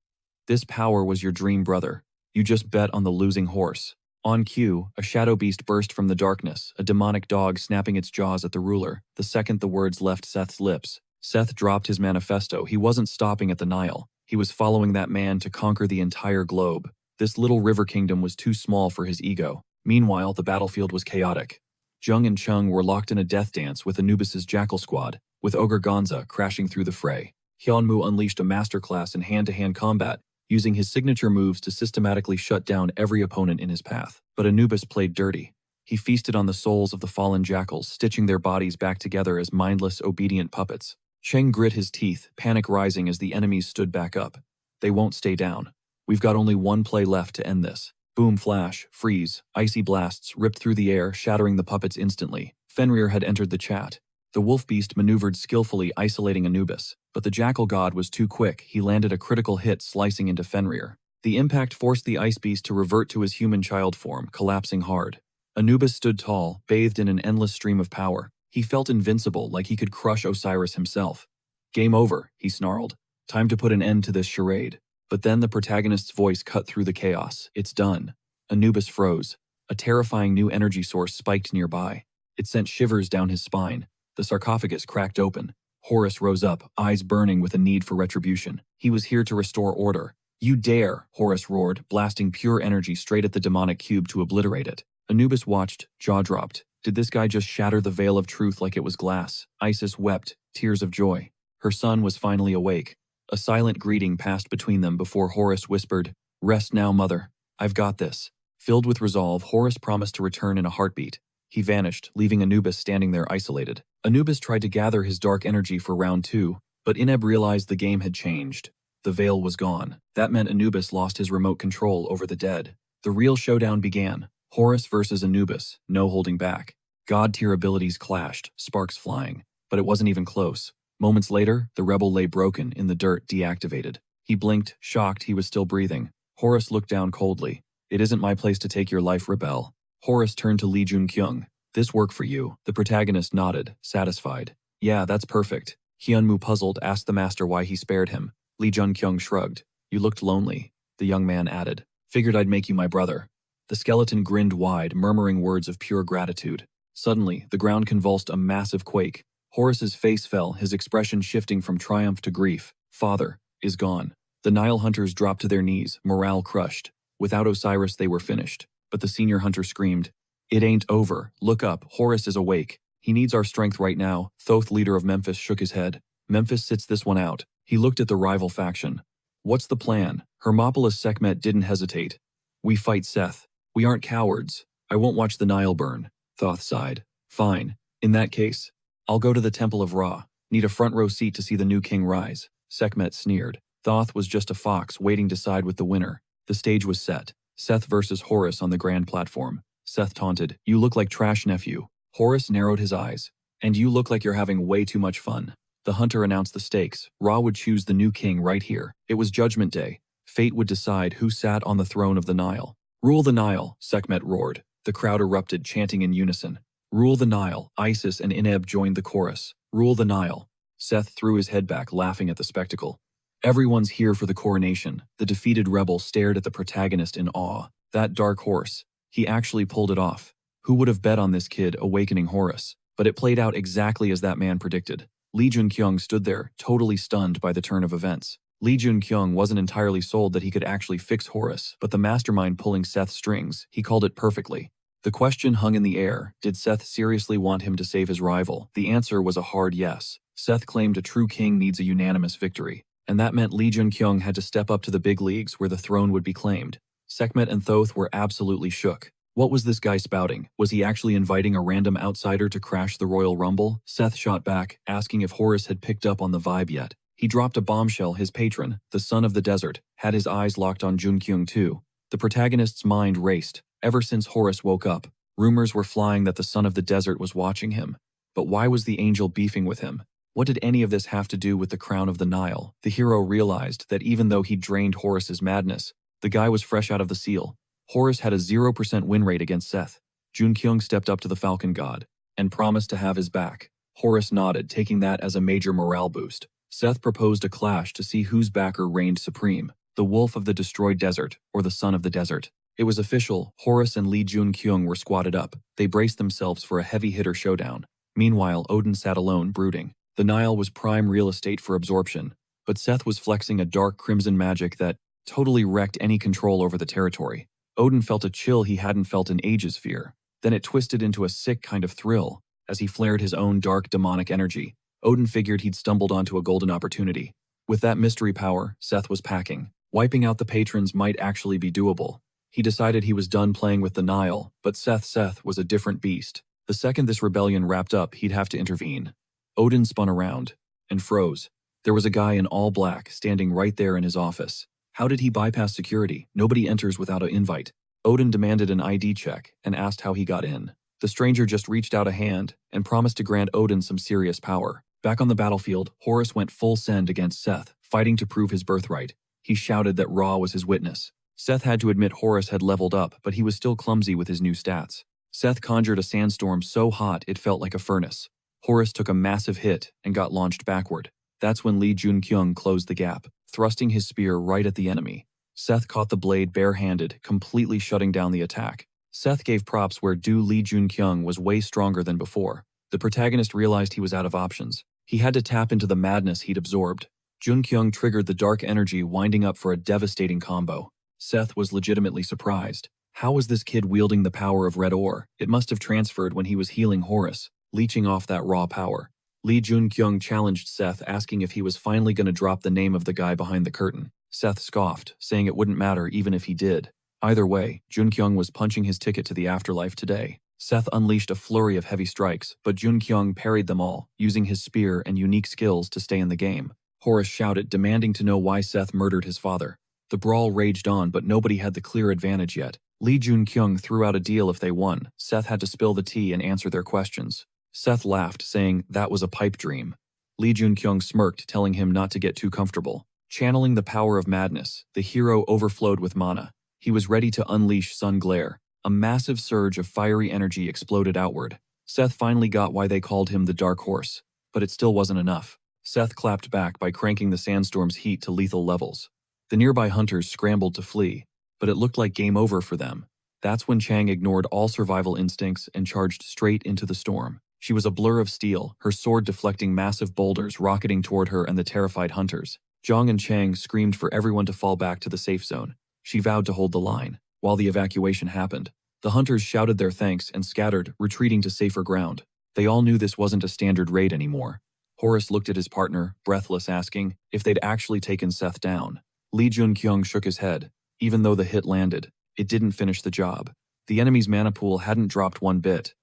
This power was your dream, brother. You just bet on the losing horse. On cue, a shadow beast burst from the darkness, a demonic dog snapping its jaws at the ruler. The second the words left Seth's lips, Seth dropped his manifesto. He wasn't stopping at the Nile. He was following that man to conquer the entire globe. This little river kingdom was too small for his ego. Meanwhile, the battlefield was chaotic. Jung and Chung were locked in a death dance with Anubis's jackal squad, with Ogre Gonza crashing through the fray. Hyunmu unleashed a masterclass in hand-to-hand combat, using his signature moves to systematically shut down every opponent in his path. But Anubis played dirty. He feasted on the souls of the fallen jackals, stitching their bodies back together as mindless, obedient puppets. Cheng grit his teeth, panic rising as the enemies stood back up. They won't stay down. We've got only one play left to end this. Boom, flash, freeze, icy blasts ripped through the air, shattering the puppets instantly. Fenrir had entered the chat. The wolf beast maneuvered skillfully, isolating Anubis. But the jackal god was too quick. He landed a critical hit, slicing into Fenrir. The impact forced the ice beast to revert to his human child form, collapsing hard. Anubis stood tall, bathed in an endless stream of power. He felt invincible, like he could crush Osiris himself. Game over, he snarled. Time to put an end to this charade. But then the protagonist's voice cut through the chaos. It's done. Anubis froze. A terrifying new energy source spiked nearby. It sent shivers down his spine. The sarcophagus cracked open. Horus rose up, eyes burning with a need for retribution. He was here to restore order. You dare, Horus roared, blasting pure energy straight at the demonic cube to obliterate it. Anubis watched, jaw dropped. Did this guy just shatter the veil of truth like it was glass? Isis wept, tears of joy. Her son was finally awake. A silent greeting passed between them before Horus whispered, "Rest now, mother. I've got this." Filled with resolve, Horus promised to return in a heartbeat. He vanished, leaving Anubis standing there isolated. Anubis tried to gather his dark energy for round 2, but Ineb realized the game had changed. The veil was gone. That meant Anubis lost his remote control over the dead. The real showdown began. Horus versus Anubis, no holding back. God-tier abilities clashed, sparks flying. But it wasn't even close. Moments later, the rebel lay broken in the dirt, deactivated. He blinked, shocked he was still breathing. Horus looked down coldly. "It isn't my place to take your life, rebel." Horus turned to Lee Jun-kyung. "This work for you." The protagonist nodded, satisfied. "Yeah, that's perfect." Hyunmu, puzzled, asked the master why he spared him. Lee Jun-kyung shrugged. "You looked lonely," the young man added. "Figured I'd make you my brother." The skeleton grinned wide, murmuring words of pure gratitude. Suddenly, the ground convulsed a massive quake. Horus's face fell, his expression shifting from triumph to grief. "Father is gone." The Nile hunters dropped to their knees, morale crushed. Without Osiris, they were finished. But the senior hunter screamed, "It ain't over. Look up. Horus is awake. He needs our strength right now." Thoth, leader of Memphis, shook his head. "Memphis sits this one out." He looked at the rival faction. "What's the plan?" Hermopolis Sekhmet didn't hesitate. "We fight Seth. We aren't cowards. I won't watch the Nile burn." Thoth sighed. "Fine. In that case, I'll go to the Temple of Ra. Need a front row seat to see the new king rise." Sekhmet sneered. Thoth was just a fox waiting to side with the winner. The stage was set. Seth versus Horus on the grand platform. Seth taunted, "You look like trash, nephew." Horus narrowed his eyes. "And you look like you're having way too much fun." The hunter announced the stakes. Ra would choose the new king right here. It was Judgment Day. Fate would decide who sat on the throne of the Nile. "Rule the Nile," Sekhmet roared. The crowd erupted, chanting in unison. "Rule the Nile." Isis and Ineb joined the chorus. "Rule the Nile." Seth threw his head back, laughing at the spectacle. Everyone's here for the coronation. The defeated rebel stared at the protagonist in awe. That dark horse. He actually pulled it off. Who would have bet on this kid awakening Horus? But it played out exactly as that man predicted. Lee Jun-kyung stood there, totally stunned by the turn of events. Lee Jun-kyung wasn't entirely sold that he could actually fix Horus, but the mastermind pulling Seth's strings, he called it perfectly. The question hung in the air, did Seth seriously want him to save his rival? The answer was a hard yes. Seth claimed a true king needs a unanimous victory, and that meant Lee Jun-kyung had to step up to the big leagues where the throne would be claimed. Sekhmet and Thoth were absolutely shook. What was this guy spouting? Was he actually inviting a random outsider to crash the Royal Rumble? Seth shot back, asking if Horus had picked up on the vibe yet. He dropped a bombshell. His patron, the son of the desert, had his eyes locked on Jun-kyung too. The protagonist's mind raced. Ever since Horus woke up, rumors were flying that the son of the desert was watching him. But why was the angel beefing with him? What did any of this have to do with the crown of the Nile? The hero realized that even though he drained Horus's madness, the guy was fresh out of the seal. Horus had a 0% win rate against Seth. Jun-kyung stepped up to the Falcon God and promised to have his back. Horus nodded, taking that as a major morale boost. Seth proposed a clash to see whose backer reigned supreme, the wolf of the destroyed desert or the son of the desert. It was official. Horus and Lee Jun-kyung were squatted up. They braced themselves for a heavy-hitter showdown. Meanwhile, Odin sat alone, brooding. The Nile was prime real estate for absorption, but Seth was flexing a dark crimson magic that totally wrecked any control over the territory. Odin felt a chill he hadn't felt in ages. Fear. Then it twisted into a sick kind of thrill as he flared his own dark demonic energy. Odin figured he'd stumbled onto a golden opportunity. With that mystery power, Seth was packing. Wiping out the patrons might actually be doable. He decided he was done playing with the Nile, but Seth was a different beast. The second this rebellion wrapped up, he'd have to intervene. Odin spun around and froze. There was a guy in all black standing right there in his office. How did he bypass security? Nobody enters without an invite. Odin demanded an ID check and asked how he got in. The stranger just reached out a hand and promised to grant Odin some serious power. Back on the battlefield, Horus went full send against Seth, fighting to prove his birthright. He shouted that Ra was his witness. Seth had to admit Horus had leveled up, but he was still clumsy with his new stats. Seth conjured a sandstorm so hot it felt like a furnace. Horus took a massive hit and got launched backward. That's when Lee Jun-kyung closed the gap, thrusting his spear right at the enemy. Seth caught the blade bare-handed, completely shutting down the attack. Seth gave props where due. Lee Jun-kyung was way stronger than before. The protagonist realized he was out of options. He had to tap into the madness he'd absorbed. Jun-kyung triggered the dark energy, winding up for a devastating combo. Seth was legitimately surprised. How was this kid wielding the power of red ore? It must have transferred when he was healing Horus, leeching off that raw power. Lee Jun-kyung challenged Seth, asking if he was finally going to drop the name of the guy behind the curtain. Seth scoffed, saying it wouldn't matter even if he did. Either way, Jun-kyung was punching his ticket to the afterlife today. Seth unleashed a flurry of heavy strikes, but Jun-kyung parried them all, using his spear and unique skills to stay in the game. Horus shouted, demanding to know why Seth murdered his father. The brawl raged on, but nobody had the clear advantage yet. Lee Jun-kyung threw out a deal if they won. Seth had to spill the tea and answer their questions. Seth laughed, saying that was a pipe dream. Lee Jun-kyung smirked, telling him not to get too comfortable. Channeling the power of madness, the hero overflowed with mana. He was ready to unleash sun glare. A massive surge of fiery energy exploded outward. Seth finally got why they called him the Dark Horse, but it still wasn't enough. Seth clapped back by cranking the sandstorm's heat to lethal levels. The nearby hunters scrambled to flee, but it looked like game over for them. That's when Chang ignored all survival instincts and charged straight into the storm. She was a blur of steel, her sword deflecting massive boulders rocketing toward her and the terrified hunters. Zhang and Chang screamed for everyone to fall back to the safe zone. She vowed to hold the line. While the evacuation happened, the hunters shouted their thanks and scattered, retreating to safer ground. They all knew this wasn't a standard raid anymore. Horus looked at his partner, breathless, asking if they'd actually taken Seth down. Lee Jun-kyung shook his head. Even though the hit landed, it didn't finish the job. The enemy's mana pool hadn't dropped one bit.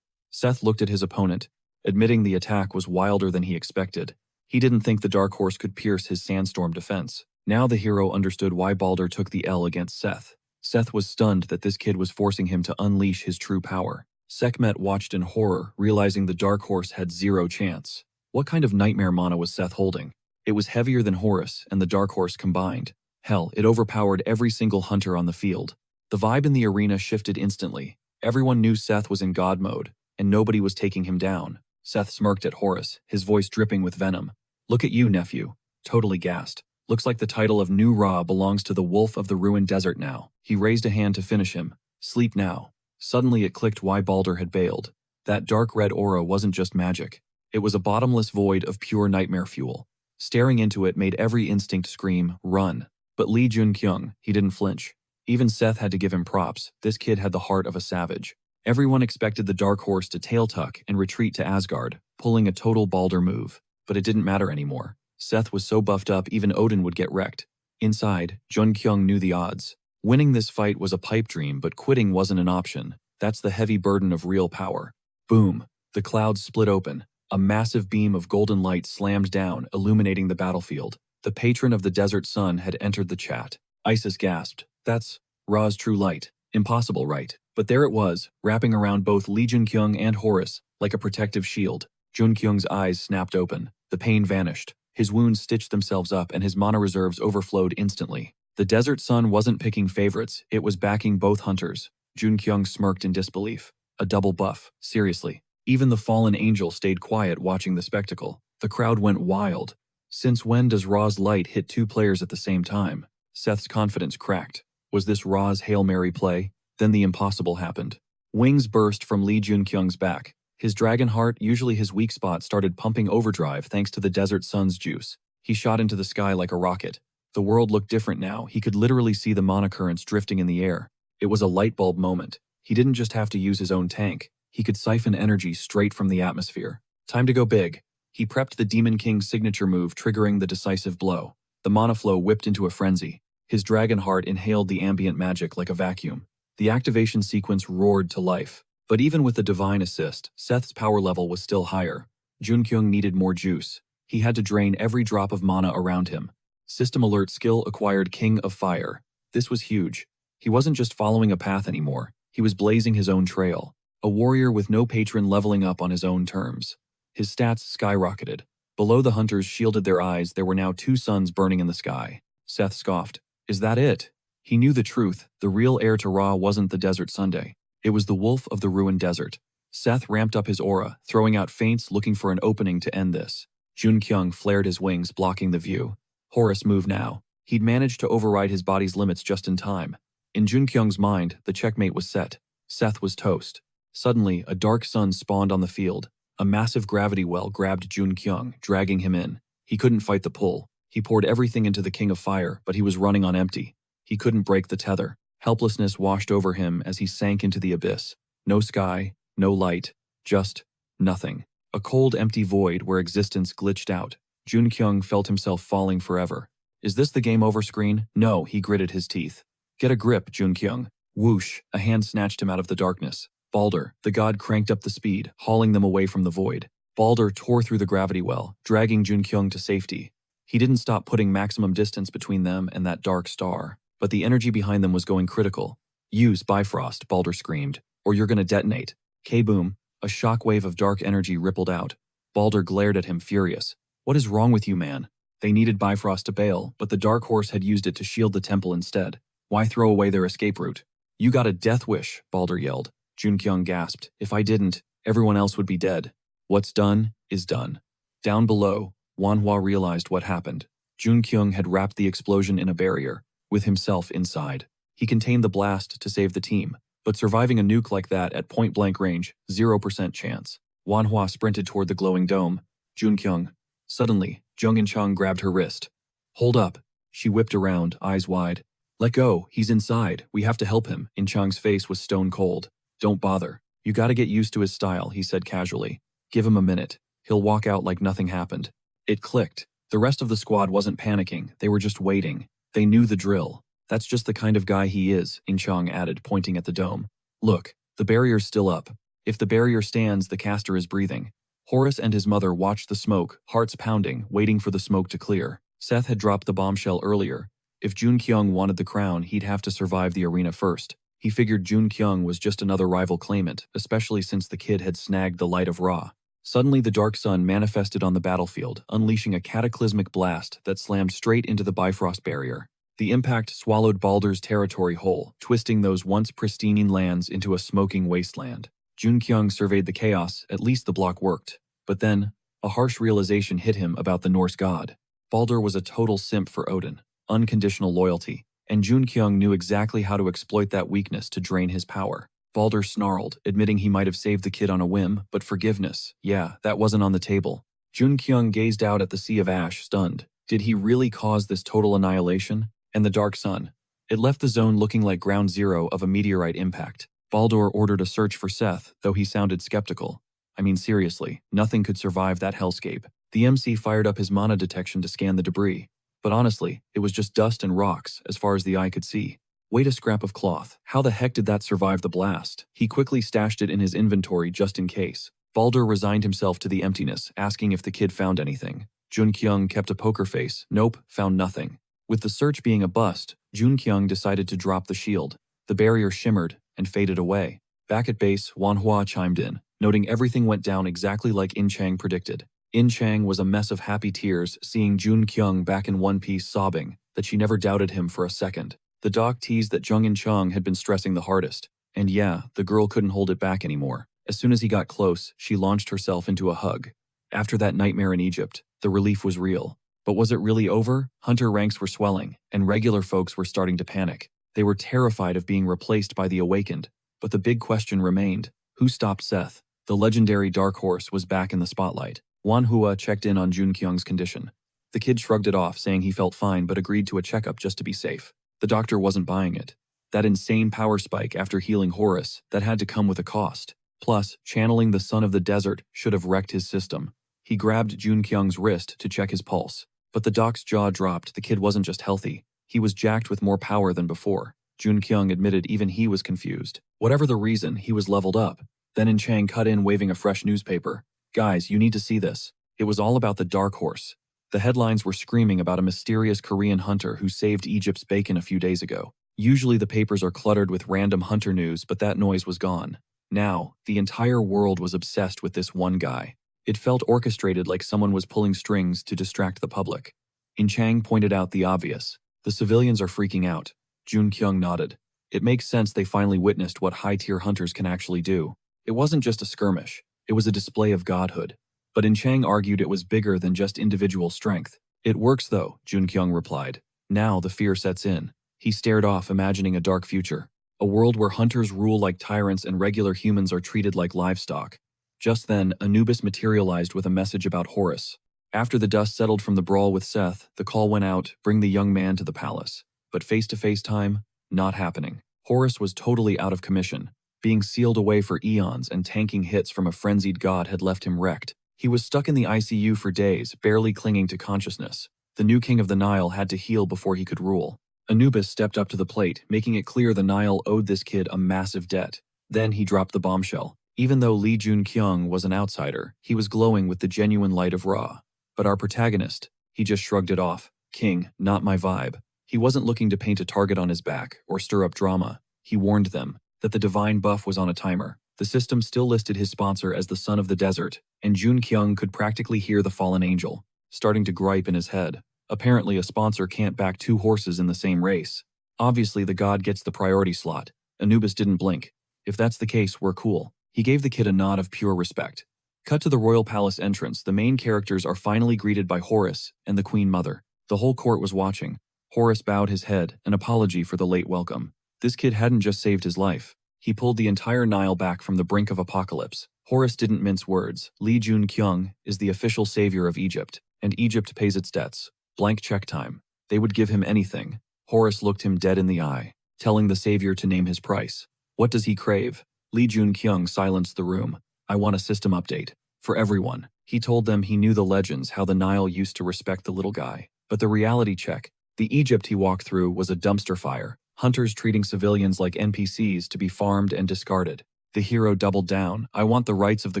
Seth looked at his opponent, admitting the attack was wilder than he expected. He didn't think the Dark Horse could pierce his sandstorm defense. Now the hero understood why Baldur took the L against Seth. Seth was stunned that this kid was forcing him to unleash his true power. Sekhmet watched in horror, realizing the Dark Horse had zero chance. What kind of nightmare mana was Seth holding? It was heavier than Horus and the Dark Horse combined. Hell, it overpowered every single hunter on the field. The vibe in the arena shifted instantly. Everyone knew Seth was in God mode, and nobody was taking him down. Seth smirked at Horus, his voice dripping with venom. Look at you, nephew. Totally gassed. Looks like the title of New Ra belongs to the Wolf of the Ruined Desert now. He raised a hand to finish him. Sleep now. Suddenly it clicked why Baldur had bailed. That dark red aura wasn't just magic. It was a bottomless void of pure nightmare fuel. Staring into it made every instinct scream, run. But Lee Jun-kyung, he didn't flinch. Even Seth had to give him props. This kid had the heart of a savage. Everyone expected the Dark Horse to tail tuck and retreat to Asgard, pulling a total Balder move. But it didn't matter anymore. Seth was so buffed up even Odin would get wrecked. Inside, Jun-kyung knew the odds. Winning this fight was a pipe dream, but quitting wasn't an option. That's the heavy burden of real power. Boom. The clouds split open. A massive beam of golden light slammed down, illuminating the battlefield. The patron of the desert sun had entered the chat. Isis gasped. That's Ra's true light. Impossible, right? But there it was, wrapping around both Lee Jun-kyung and Horus, like a protective shield. Jun-kyung's eyes snapped open. The pain vanished. His wounds stitched themselves up and his mana reserves overflowed instantly. The desert sun wasn't picking favorites, it was backing both hunters. Jun-kyung smirked in disbelief. A double buff, seriously. Even the fallen angel stayed quiet watching the spectacle. The crowd went wild. Since when does Ra's light hit two players at the same time? Seth's confidence cracked. Was this Ra's Hail Mary play? Then the impossible happened. Wings burst from Lee Jun-kyung's back. His dragon heart, usually his weak spot, started pumping overdrive thanks to the desert sun's juice. He shot into the sky like a rocket. The world looked different now. He could literally see the mana currents drifting in the air. It was a light bulb moment. He didn't just have to use his own tank. He could siphon energy straight from the atmosphere. Time to go big. He prepped the Demon King's signature move, triggering the decisive blow. The mana flow whipped into a frenzy. His dragon heart inhaled the ambient magic like a vacuum. The activation sequence roared to life. But even with the divine assist, Seth's power level was still higher. Jun-kyung needed more juice. He had to drain every drop of mana around him. System alert skill acquired King of Fire. This was huge. He wasn't just following a path anymore. He was blazing his own trail. A warrior with no patron leveling up on his own terms. His stats skyrocketed. Below the hunters shielded their eyes, there were now two suns burning in the sky. Seth scoffed. Is that it? He knew the truth. The real heir to Ra wasn't the Desert Sunday. It was the wolf of the ruined desert. Seth ramped up his aura, throwing out feints looking for an opening to end this. Jun-kyung flared his wings, blocking the view. Horus moved now. He'd managed to override his body's limits just in time. In Jun-kyung's mind, the checkmate was set. Seth was toast. Suddenly, a dark sun spawned on the field. A massive gravity well grabbed Jun-kyung, dragging him in. He couldn't fight the pull. He poured everything into the King of Fire, but he was running on empty. He couldn't break the tether. Helplessness washed over him as he sank into the abyss. No sky, no light, just nothing. A cold, empty void where existence glitched out. Jun-kyung felt himself falling forever. Is this the game over screen? No, he gritted his teeth. Get a grip, Jun-kyung. Whoosh, a hand snatched him out of the darkness. Balder, the god, cranked up the speed, hauling them away from the void. Balder tore through the gravity well, dragging Jun-kyung to safety. He didn't stop putting maximum distance between them and that dark star, but the energy behind them was going critical. Use Bifrost, Balder screamed, or you're gonna detonate. K-boom, a shockwave of dark energy rippled out. Balder glared at him furious. What is wrong with you, man? They needed Bifrost to bail, but the Dark Horse had used it to shield the temple instead. Why throw away their escape route? You got a death wish, Balder yelled. Jun-kyung gasped. If I didn't, everyone else would be dead. What's done is done. Down below, Manhwa realized what happened. Jun-kyung had wrapped the explosion in a barrier, with himself inside. He contained the blast to save the team, but surviving a nuke like that at point-blank range, 0% chance. Manhwa sprinted toward the glowing dome. Jun-kyung. Suddenly, Jung In-chang grabbed her wrist. Hold up. She whipped around, eyes wide. Let go, he's inside. We have to help him. In-chang's face was stone cold. Don't bother. You gotta get used to his style, he said casually. Give him a minute. He'll walk out like nothing happened. It clicked. The rest of the squad wasn't panicking. They were just waiting. They knew the drill. That's just the kind of guy he is, In-chang added, pointing at the dome. Look, the barrier's still up. If the barrier stands, the caster is breathing. Horus and his mother watched the smoke, hearts pounding, waiting for the smoke to clear. Seth had dropped the bombshell earlier. If Jun-kyung wanted the crown, he'd have to survive the arena first. He figured Jun-kyung was just another rival claimant, especially since the kid had snagged the light of Ra. Suddenly the dark sun manifested on the battlefield, unleashing a cataclysmic blast that slammed straight into the Bifrost barrier. The impact swallowed Balder's territory whole, twisting those once pristine lands into a smoking wasteland. Jun-kyung surveyed the chaos, at least the block worked. But then, a harsh realization hit him about the Norse god. Balder was a total simp for Odin, unconditional loyalty, and Jun-kyung knew exactly how to exploit that weakness to drain his power. Balder snarled, admitting he might have saved the kid on a whim, but forgiveness, yeah, that wasn't on the table. Jun-kyung gazed out at the sea of ash, stunned. Did he really cause this total annihilation? And the dark sun? It left the zone looking like ground zero of a meteorite impact. Baldur ordered a search for Seth, though he sounded skeptical. I mean, seriously, nothing could survive that hellscape. The MC fired up his mana detection to scan the debris. But honestly, it was just dust and rocks as far as the eye could see. Wait, a scrap of cloth. How the heck did that survive the blast? He quickly stashed it in his inventory just in case. Baldur resigned himself to the emptiness, asking if the kid found anything. Jun-kyung kept a poker face. Nope, found nothing. With the search being a bust, Jun-kyung decided to drop the shield. The barrier shimmered and faded away. Back at base, Manhwa chimed in, noting everything went down exactly like In-chang predicted. In-chang was a mess of happy tears seeing Jun-kyung back in one piece, sobbing that she never doubted him for a second. The doc teased that Jung In-chang had been stressing the hardest. And yeah, the girl couldn't hold it back anymore. As soon as he got close, she launched herself into a hug. After that nightmare in Egypt, the relief was real. But was it really over? Hunter ranks were swelling, and regular folks were starting to panic. They were terrified of being replaced by the Awakened. But the big question remained: who stopped Seth? The legendary Dark Horse was back in the spotlight. Manhwa checked in on Jun-kyung's condition. The kid shrugged it off, saying he felt fine but agreed to a checkup just to be safe. The doctor wasn't buying it. That insane power spike after healing Horus, that had to come with a cost. Plus, channeling the son of the desert should have wrecked his system. He grabbed Jun-kyung's wrist to check his pulse. But the doc's jaw dropped. The kid wasn't just healthy. He was jacked with more power than before. Jun-kyung admitted even he was confused. Whatever the reason, he was leveled up. Then In-chang cut in, waving a fresh newspaper. Guys, you need to see this. It was all about the Dark Horse. The headlines were screaming about a mysterious Korean hunter who saved Egypt's bacon a few days ago. Usually the papers are cluttered with random hunter news, but that noise was gone. Now, the entire world was obsessed with this one guy. It felt orchestrated, like someone was pulling strings to distract the public. In-chang pointed out the obvious. The civilians are freaking out. Jun-kyung nodded. It makes sense. They finally witnessed what high-tier hunters can actually do. It wasn't just a skirmish. It was a display of godhood. But In-chang argued it was bigger than just individual strength. It works though, Jun-kyung replied. Now the fear sets in. He stared off, imagining a dark future. A world where hunters rule like tyrants and regular humans are treated like livestock. Just then, Anubis materialized with a message about Horus. After the dust settled from the brawl with Seth, the call went out, bring the young man to the palace. But face-to-face time? Not happening. Horus was totally out of commission. Being sealed away for eons and tanking hits from a frenzied god had left him wrecked. He was stuck in the ICU for days, barely clinging to consciousness. The new king of the Nile had to heal before he could rule. Anubis stepped up to the plate, making it clear the Nile owed this kid a massive debt. Then he dropped the bombshell. Even though Lee Jun-kyung was an outsider, he was glowing with the genuine light of Ra. But our protagonist, he just shrugged it off. King, not my vibe. He wasn't looking to paint a target on his back or stir up drama. He warned them that the divine buff was on a timer. The system still listed his sponsor as the son of the desert, and Jun-kyung could practically hear the fallen angel starting to gripe in his head. Apparently a sponsor can't back two horses in the same race. Obviously the god gets the priority slot. Anubis didn't blink. If that's the case, we're cool. He gave the kid a nod of pure respect. Cut to the royal palace entrance. The main characters are finally greeted by Horus and the queen mother. The whole court was watching. Horus bowed his head, an apology for the late welcome. This kid hadn't just saved his life. He pulled the entire Nile back from the brink of apocalypse. Horus didn't mince words. Lee Jun-kyung is the official savior of Egypt, and Egypt pays its debts. Blank check time. They would give him anything. Horus looked him dead in the eye, telling the savior to name his price. What does he crave? Lee Jun-kyung silenced the room. I want a system update. For everyone. He told them he knew the legends, how the Nile used to respect the little guy. But the reality check. The Egypt he walked through was a dumpster fire. Hunters treating civilians like NPCs to be farmed and discarded. The hero doubled down. I want the rights of the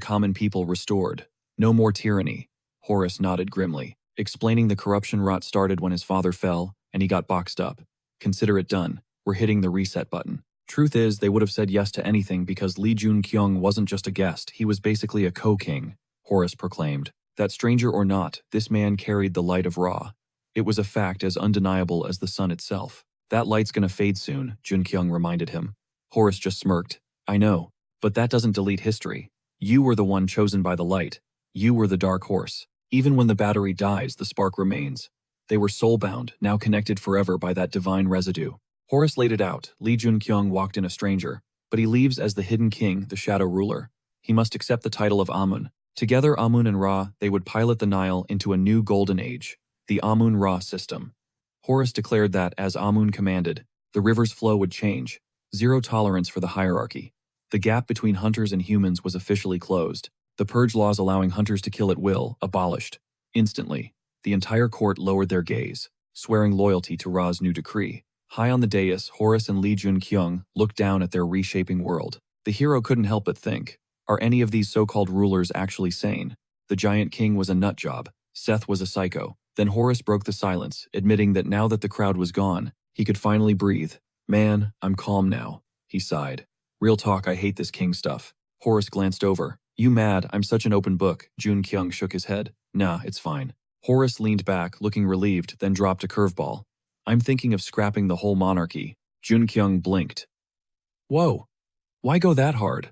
common people restored. No more tyranny. Horus nodded grimly, explaining the corruption rot started when his father fell, and he got boxed up. Consider it done. We're hitting the reset button. Truth is, they would have said yes to anything because Lee Jun-kyung wasn't just a guest, he was basically a co-king, Horus proclaimed. That stranger or not, this man carried the light of Ra. It was a fact as undeniable as the sun itself. That light's gonna fade soon, Jun-kyung reminded him. Horus just smirked. I know, but that doesn't delete history. You were the one chosen by the light. You were the Dark Horse. Even when the battery dies, the spark remains. They were soul-bound, now connected forever by that divine residue. Horus laid it out. Lee Jun-kyung walked in a stranger, but he leaves as the hidden king, the shadow ruler. He must accept the title of Amun, Together, Amun and Ra, they would pilot the Nile into a new golden age, the Amun-Ra system. Horus declared that, as Amun commanded, the river's flow would change, zero tolerance for the hierarchy. The gap between hunters and humans was officially closed, the purge laws allowing hunters to kill at will abolished. Instantly, the entire court lowered their gaze, swearing loyalty to Ra's new decree. High on the dais, Horus and Lee Jun-kyung looked down at their reshaping world. The hero couldn't help but think, are any of these so-called rulers actually sane? The giant king was a nutjob, Seth was a psycho. Then Horus broke the silence, admitting that now that the crowd was gone, he could finally breathe. Man, I'm calm now, he sighed. Real talk, I hate this king stuff. Horus glanced over. You mad? I'm such an open book. Jun-kyung shook his head. Nah, it's fine. Horus leaned back, looking relieved, then dropped a curveball. I'm thinking of scrapping the whole monarchy. Jun-kyung blinked. Whoa. Why go that hard?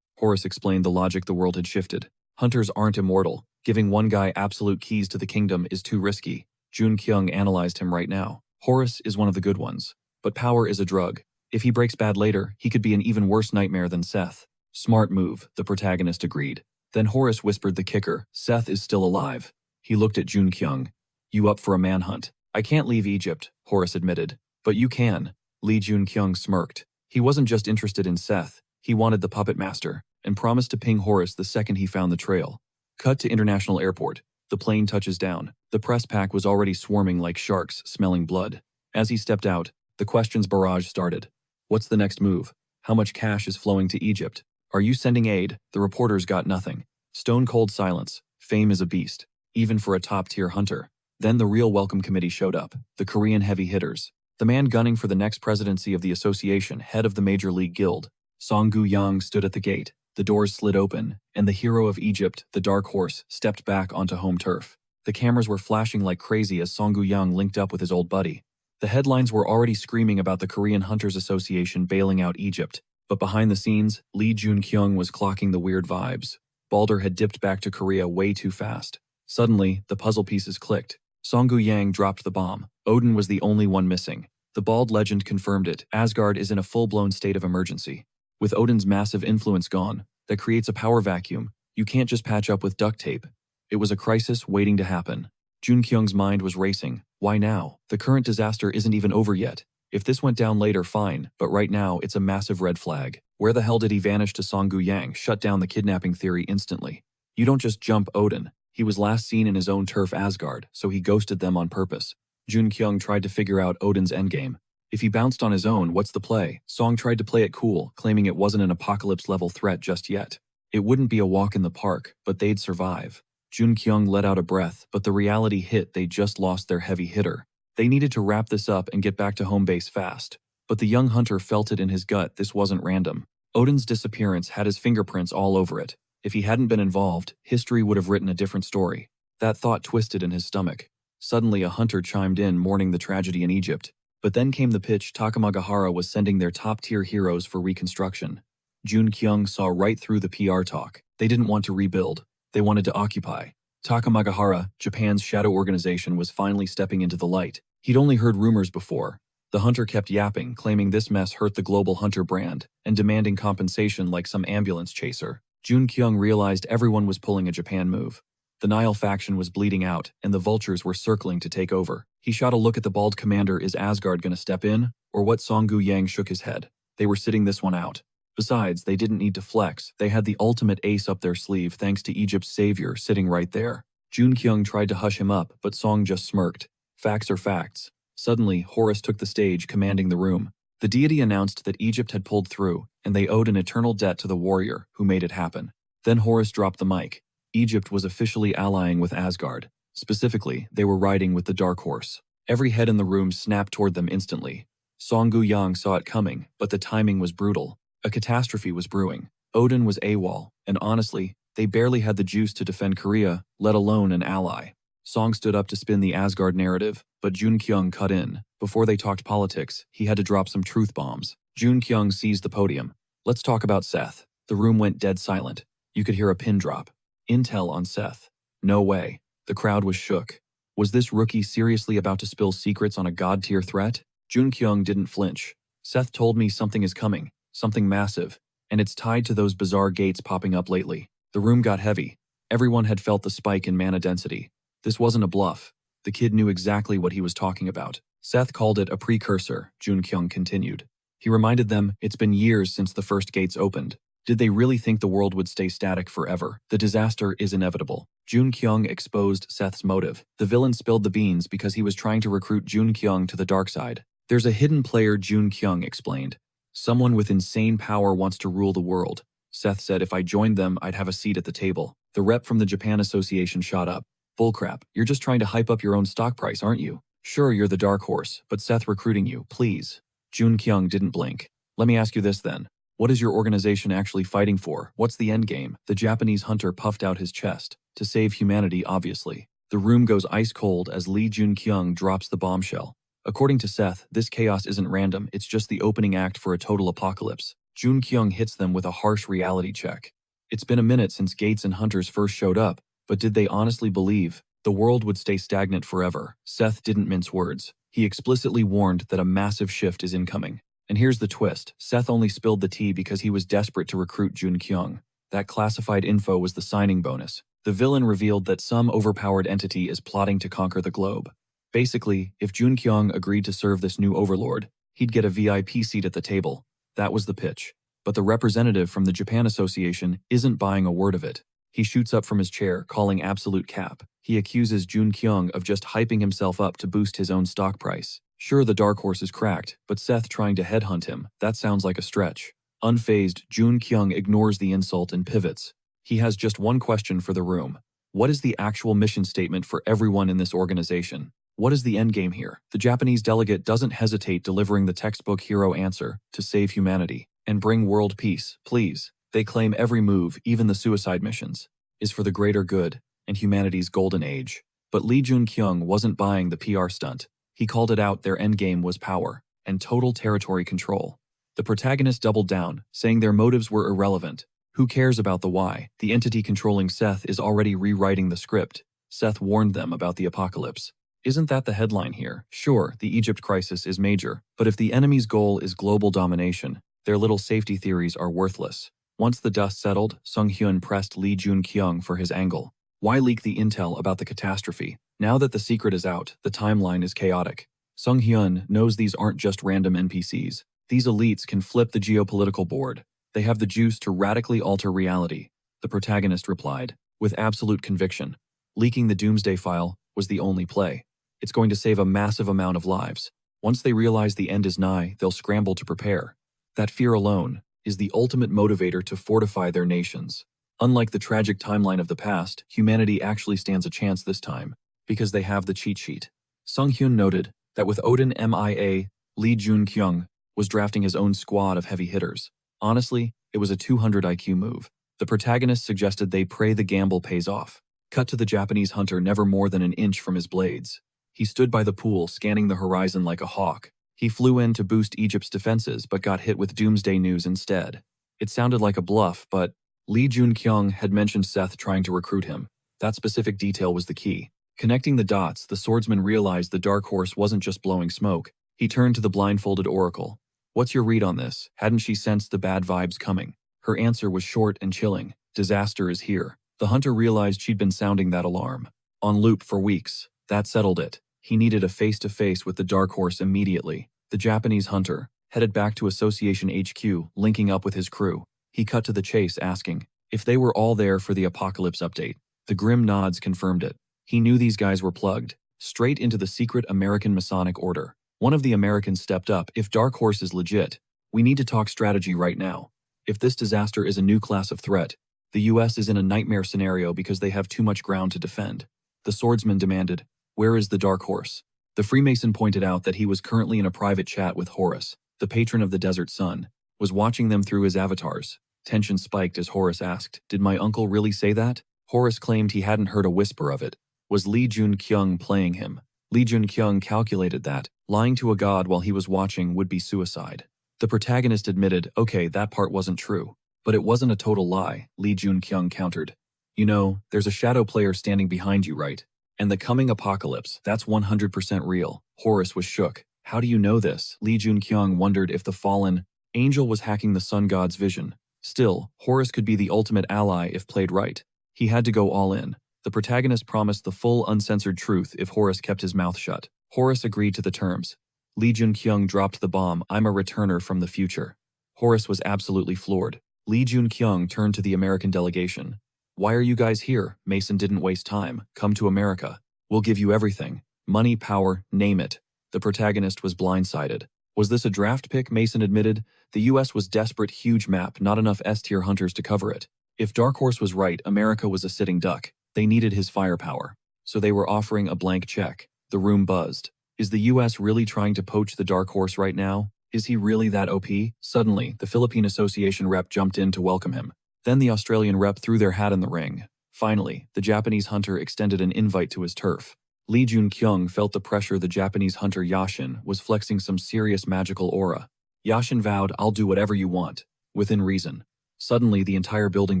Horus explained the logic the world had shifted. Hunters aren't immortal. Giving one guy absolute keys to the kingdom is too risky. Jun-kyung analyzed him right now. Horus is one of the good ones. But power is a drug. If he breaks bad later, he could be an even worse nightmare than Seth. Smart move, the protagonist agreed. Then Horus whispered the kicker, Seth is still alive. He looked at Jun-kyung. You up for a manhunt? I can't leave Egypt, Horus admitted. But you can. Lee Jun-kyung smirked. He wasn't just interested in Seth. He wanted the puppet master, and promised to ping Horus the second he found the trail. Cut to International Airport. The plane touches down. The press pack was already swarming like sharks, smelling blood. As he stepped out, the questions barrage started. What's the next move? How much cash is flowing to Egypt? Are you sending aid? The reporters got nothing. Stone-cold silence. Fame is a beast, even for a top-tier hunter. Then the real welcome committee showed up, the Korean heavy hitters. The man gunning for the next presidency of the association, head of the Major League Guild. Song Gu-yang stood at the gate. The doors slid open, and the hero of Egypt, the Dark Horse, stepped back onto home turf. The cameras were flashing like crazy as Song Gu-yang linked up with his old buddy. The headlines were already screaming about the Korean Hunters Association bailing out Egypt, but behind the scenes, Lee Jun-kyung was clocking the weird vibes. Balder had dipped back to Korea way too fast. Suddenly, the puzzle pieces clicked. Song Gu-yang dropped the bomb. Odin was the only one missing. The bald legend confirmed it. Asgard is in a full-blown state of emergency. With Odin's massive influence gone, that creates a power vacuum. You can't just patch up with duct tape. It was a crisis waiting to happen. Jun-kyung's mind was racing. Why now? The current disaster isn't even over yet. If this went down later, fine, but right now, it's a massive red flag. Where the hell did he vanish to? Song Gu-yang shut down the kidnapping theory instantly. You don't just jump Odin. He was last seen in his own turf Asgard, so he ghosted them on purpose. Jun-kyung tried to figure out Odin's endgame. If he bounced on his own, what's the play? Song tried to play it cool, claiming it wasn't an apocalypse-level threat just yet. It wouldn't be a walk in the park, but they'd survive. Jun-kyung let out a breath, but the reality hit. They just lost their heavy hitter. They needed to wrap this up and get back to home base fast. But the young hunter felt it in his gut. This wasn't random. Odin's disappearance had his fingerprints all over it. If he hadn't been involved, history would have written a different story. That thought twisted in his stomach. Suddenly a hunter chimed in, mourning the tragedy in Egypt. But then came the pitch. Takamagahara was sending their top-tier heroes for reconstruction. Jun-kyung saw right through the PR talk. They didn't want to rebuild. They wanted to occupy. Takamagahara, Japan's shadow organization, was finally stepping into the light. He'd only heard rumors before. The hunter kept yapping, claiming this mess hurt the global hunter brand, and demanding compensation like some ambulance chaser. Jun-kyung realized everyone was pulling a Japan move. The Nile faction was bleeding out, and the vultures were circling to take over. He shot a look at the bald commander. Is Asgard gonna step in? Or what? Song Gu-yang shook his head. They were sitting this one out. Besides, they didn't need to flex. They had the ultimate ace up their sleeve thanks to Egypt's savior sitting right there. Jun-kyung tried to hush him up, but Song just smirked. Facts are facts. Suddenly, Horus took the stage, commanding the room. The deity announced that Egypt had pulled through, and they owed an eternal debt to the warrior who made it happen. Then Horus dropped the mic. Egypt was officially allying with Asgard. Specifically, they were riding with the Dark Horse. Every head in the room snapped toward them instantly. Song Gu-yang saw it coming, but the timing was brutal. A catastrophe was brewing. Odin was AWOL, and honestly, they barely had the juice to defend Korea, let alone an ally. Song stood up to spin the Asgard narrative, but Jun-kyung cut in. Before they talked politics, he had to drop some truth bombs. Jun-kyung seized the podium. Let's talk about Seth. The room went dead silent. You could hear a pin drop. Intel on Seth. No way. The crowd was shook. Was this rookie seriously about to spill secrets on a god-tier threat? Jun-kyung didn't flinch. Seth told me something is coming, something massive, and it's tied to those bizarre gates popping up lately. The room got heavy. Everyone had felt the spike in mana density. This wasn't a bluff. The kid knew exactly what he was talking about. Seth called it a precursor, Jun-kyung continued. He reminded them it's been years since the first gates opened. Did they really think the world would stay static forever? The disaster is inevitable. Jun-kyung exposed Seth's motive. The villain spilled the beans because he was trying to recruit Jun-kyung to the dark side. There's a hidden player, Jun-kyung explained. Someone with insane power wants to rule the world. Seth said if I joined them, I'd have a seat at the table. The rep from the Japan Association shot up. Bullcrap, you're just trying to hype up your own stock price, aren't you? Sure, you're the dark horse, but Seth recruiting you, please. Jun-kyung didn't blink. Let me ask you this then. What is your organization actually fighting for? What's the endgame? The Japanese hunter puffed out his chest. To save humanity, obviously. The room goes ice cold as Lee Jun-kyung drops the bombshell. According to Seth, this chaos isn't random, it's just the opening act for a total apocalypse. Jun-kyung hits them with a harsh reality check. It's been a minute since Gates and Hunters first showed up, but did they honestly believe the world would stay stagnant forever? Seth didn't mince words. He explicitly warned that a massive shift is incoming. And here's the twist. Seth only spilled the tea because he was desperate to recruit Jun-kyung. That classified info was the signing bonus. The villain revealed that some overpowered entity is plotting to conquer the globe. Basically, if Jun-kyung agreed to serve this new overlord, he'd get a VIP seat at the table. That was the pitch. But the representative from the Japan Association isn't buying a word of it. He shoots up from his chair, calling absolute cap. He accuses Jun-kyung of just hyping himself up to boost his own stock price. Sure, the dark horse is cracked, but Seth trying to headhunt him, that sounds like a stretch. Unfazed, Jun-kyung ignores the insult and pivots. He has just one question for the room. What is the actual mission statement for everyone in this organization? What is the endgame here? The Japanese delegate doesn't hesitate delivering the textbook hero answer to save humanity and bring world peace, please. They claim every move, even the suicide missions, is for the greater good and humanity's golden age. But Lee Jun-kyung wasn't buying the PR stunt. He called it out. Their endgame was power and total territory control. The protagonist doubled down, saying their motives were irrelevant. Who cares about the why? The entity controlling Seth is already rewriting the script. Seth warned them about the apocalypse. Isn't that the headline here? Sure, the Egypt crisis is major, but if the enemy's goal is global domination, their little safety theories are worthless. Once the dust settled, Sung-hyun pressed Lee Jun-kyung for his angle. Why leak the intel about the catastrophe? Now that the secret is out, the timeline is chaotic. Sung-hyun knows these aren't just random NPCs. These elites can flip the geopolitical board. They have the juice to radically alter reality, the protagonist replied, with absolute conviction. Leaking the doomsday file was the only play. It's going to save a massive amount of lives. Once they realize the end is nigh, they'll scramble to prepare. That fear alone is the ultimate motivator to fortify their nations. Unlike the tragic timeline of the past, humanity actually stands a chance this time, because they have the cheat sheet. Sung-hyun noted that with Odin MIA, Lee Jun-kyung was drafting his own squad of heavy hitters. Honestly, it was a 200 IQ move. The protagonist suggested they pray the gamble pays off. Cut to the Japanese hunter never more than an inch from his blades. He stood by the pool, scanning the horizon like a hawk. He flew in to boost Egypt's defenses, but got hit with doomsday news instead. It sounded like a bluff, but Lee Jun-kyung had mentioned Seth trying to recruit him. That specific detail was the key. Connecting the dots, the swordsman realized the dark horse wasn't just blowing smoke. He turned to the blindfolded oracle. What's your read on this? Hadn't she sensed the bad vibes coming? Her answer was short and chilling. Disaster is here. The hunter realized she'd been sounding that alarm on loop for weeks. That settled it. He needed a face-to-face with the dark horse immediately. The Japanese hunter headed back to Association HQ, linking up with his crew. He cut to the chase, asking if they were all there for the apocalypse update. The grim nods confirmed it. He knew these guys were plugged straight into the secret American Masonic Order. One of the Americans stepped up. If Dark Horse is legit, we need to talk strategy right now. If this disaster is a new class of threat, the US is in a nightmare scenario because they have too much ground to defend. The swordsman demanded, where is the Dark Horse? The Freemason pointed out that he was currently in a private chat with Horus, the patron of the desert sun, was watching them through his avatars. Tension spiked as Horus asked, did my uncle really say that? Horus claimed he hadn't heard a whisper of it. Was Lee Jun-kyung playing him? Lee Jun-kyung calculated that lying to a god while he was watching would be suicide. The protagonist admitted, okay, that part wasn't true. But it wasn't a total lie, Lee Jun-kyung countered. You know, there's a shadow player standing behind you, right? And the coming apocalypse, that's 100% real. Horus was shook. How do you know this? Lee Jun-kyung wondered if the fallen angel was hacking the sun god's vision. Still, Horus could be the ultimate ally if played right. He had to go all in. The protagonist promised the full uncensored truth if Horace kept his mouth shut. Horace agreed to the terms. Lee Jun-kyung dropped the bomb, "I'm a returner from the future." Horace was absolutely floored. Lee Jun-kyung turned to the American delegation. "Why are you guys here?" Mason didn't waste time. "Come to America. We'll give you everything. Money, power, name it." The protagonist was blindsided. Was this a draft pick? Mason admitted. The US was desperate, huge map, not enough S-tier hunters to cover it. If Dark Horse was right, America was a sitting duck. They needed his firepower. So they were offering a blank check. The room buzzed. Is the US really trying to poach the Dark Horse right now? Is he really that OP? Suddenly, the Philippine Association rep jumped in to welcome him. Then the Australian rep threw their hat in the ring. Finally, the Japanese hunter extended an invite to his turf. Lee Jun-kyung felt the pressure. The Japanese hunter Yashin was flexing some serious magical aura. Yashin vowed, "I'll do whatever you want, within reason." Suddenly, the entire building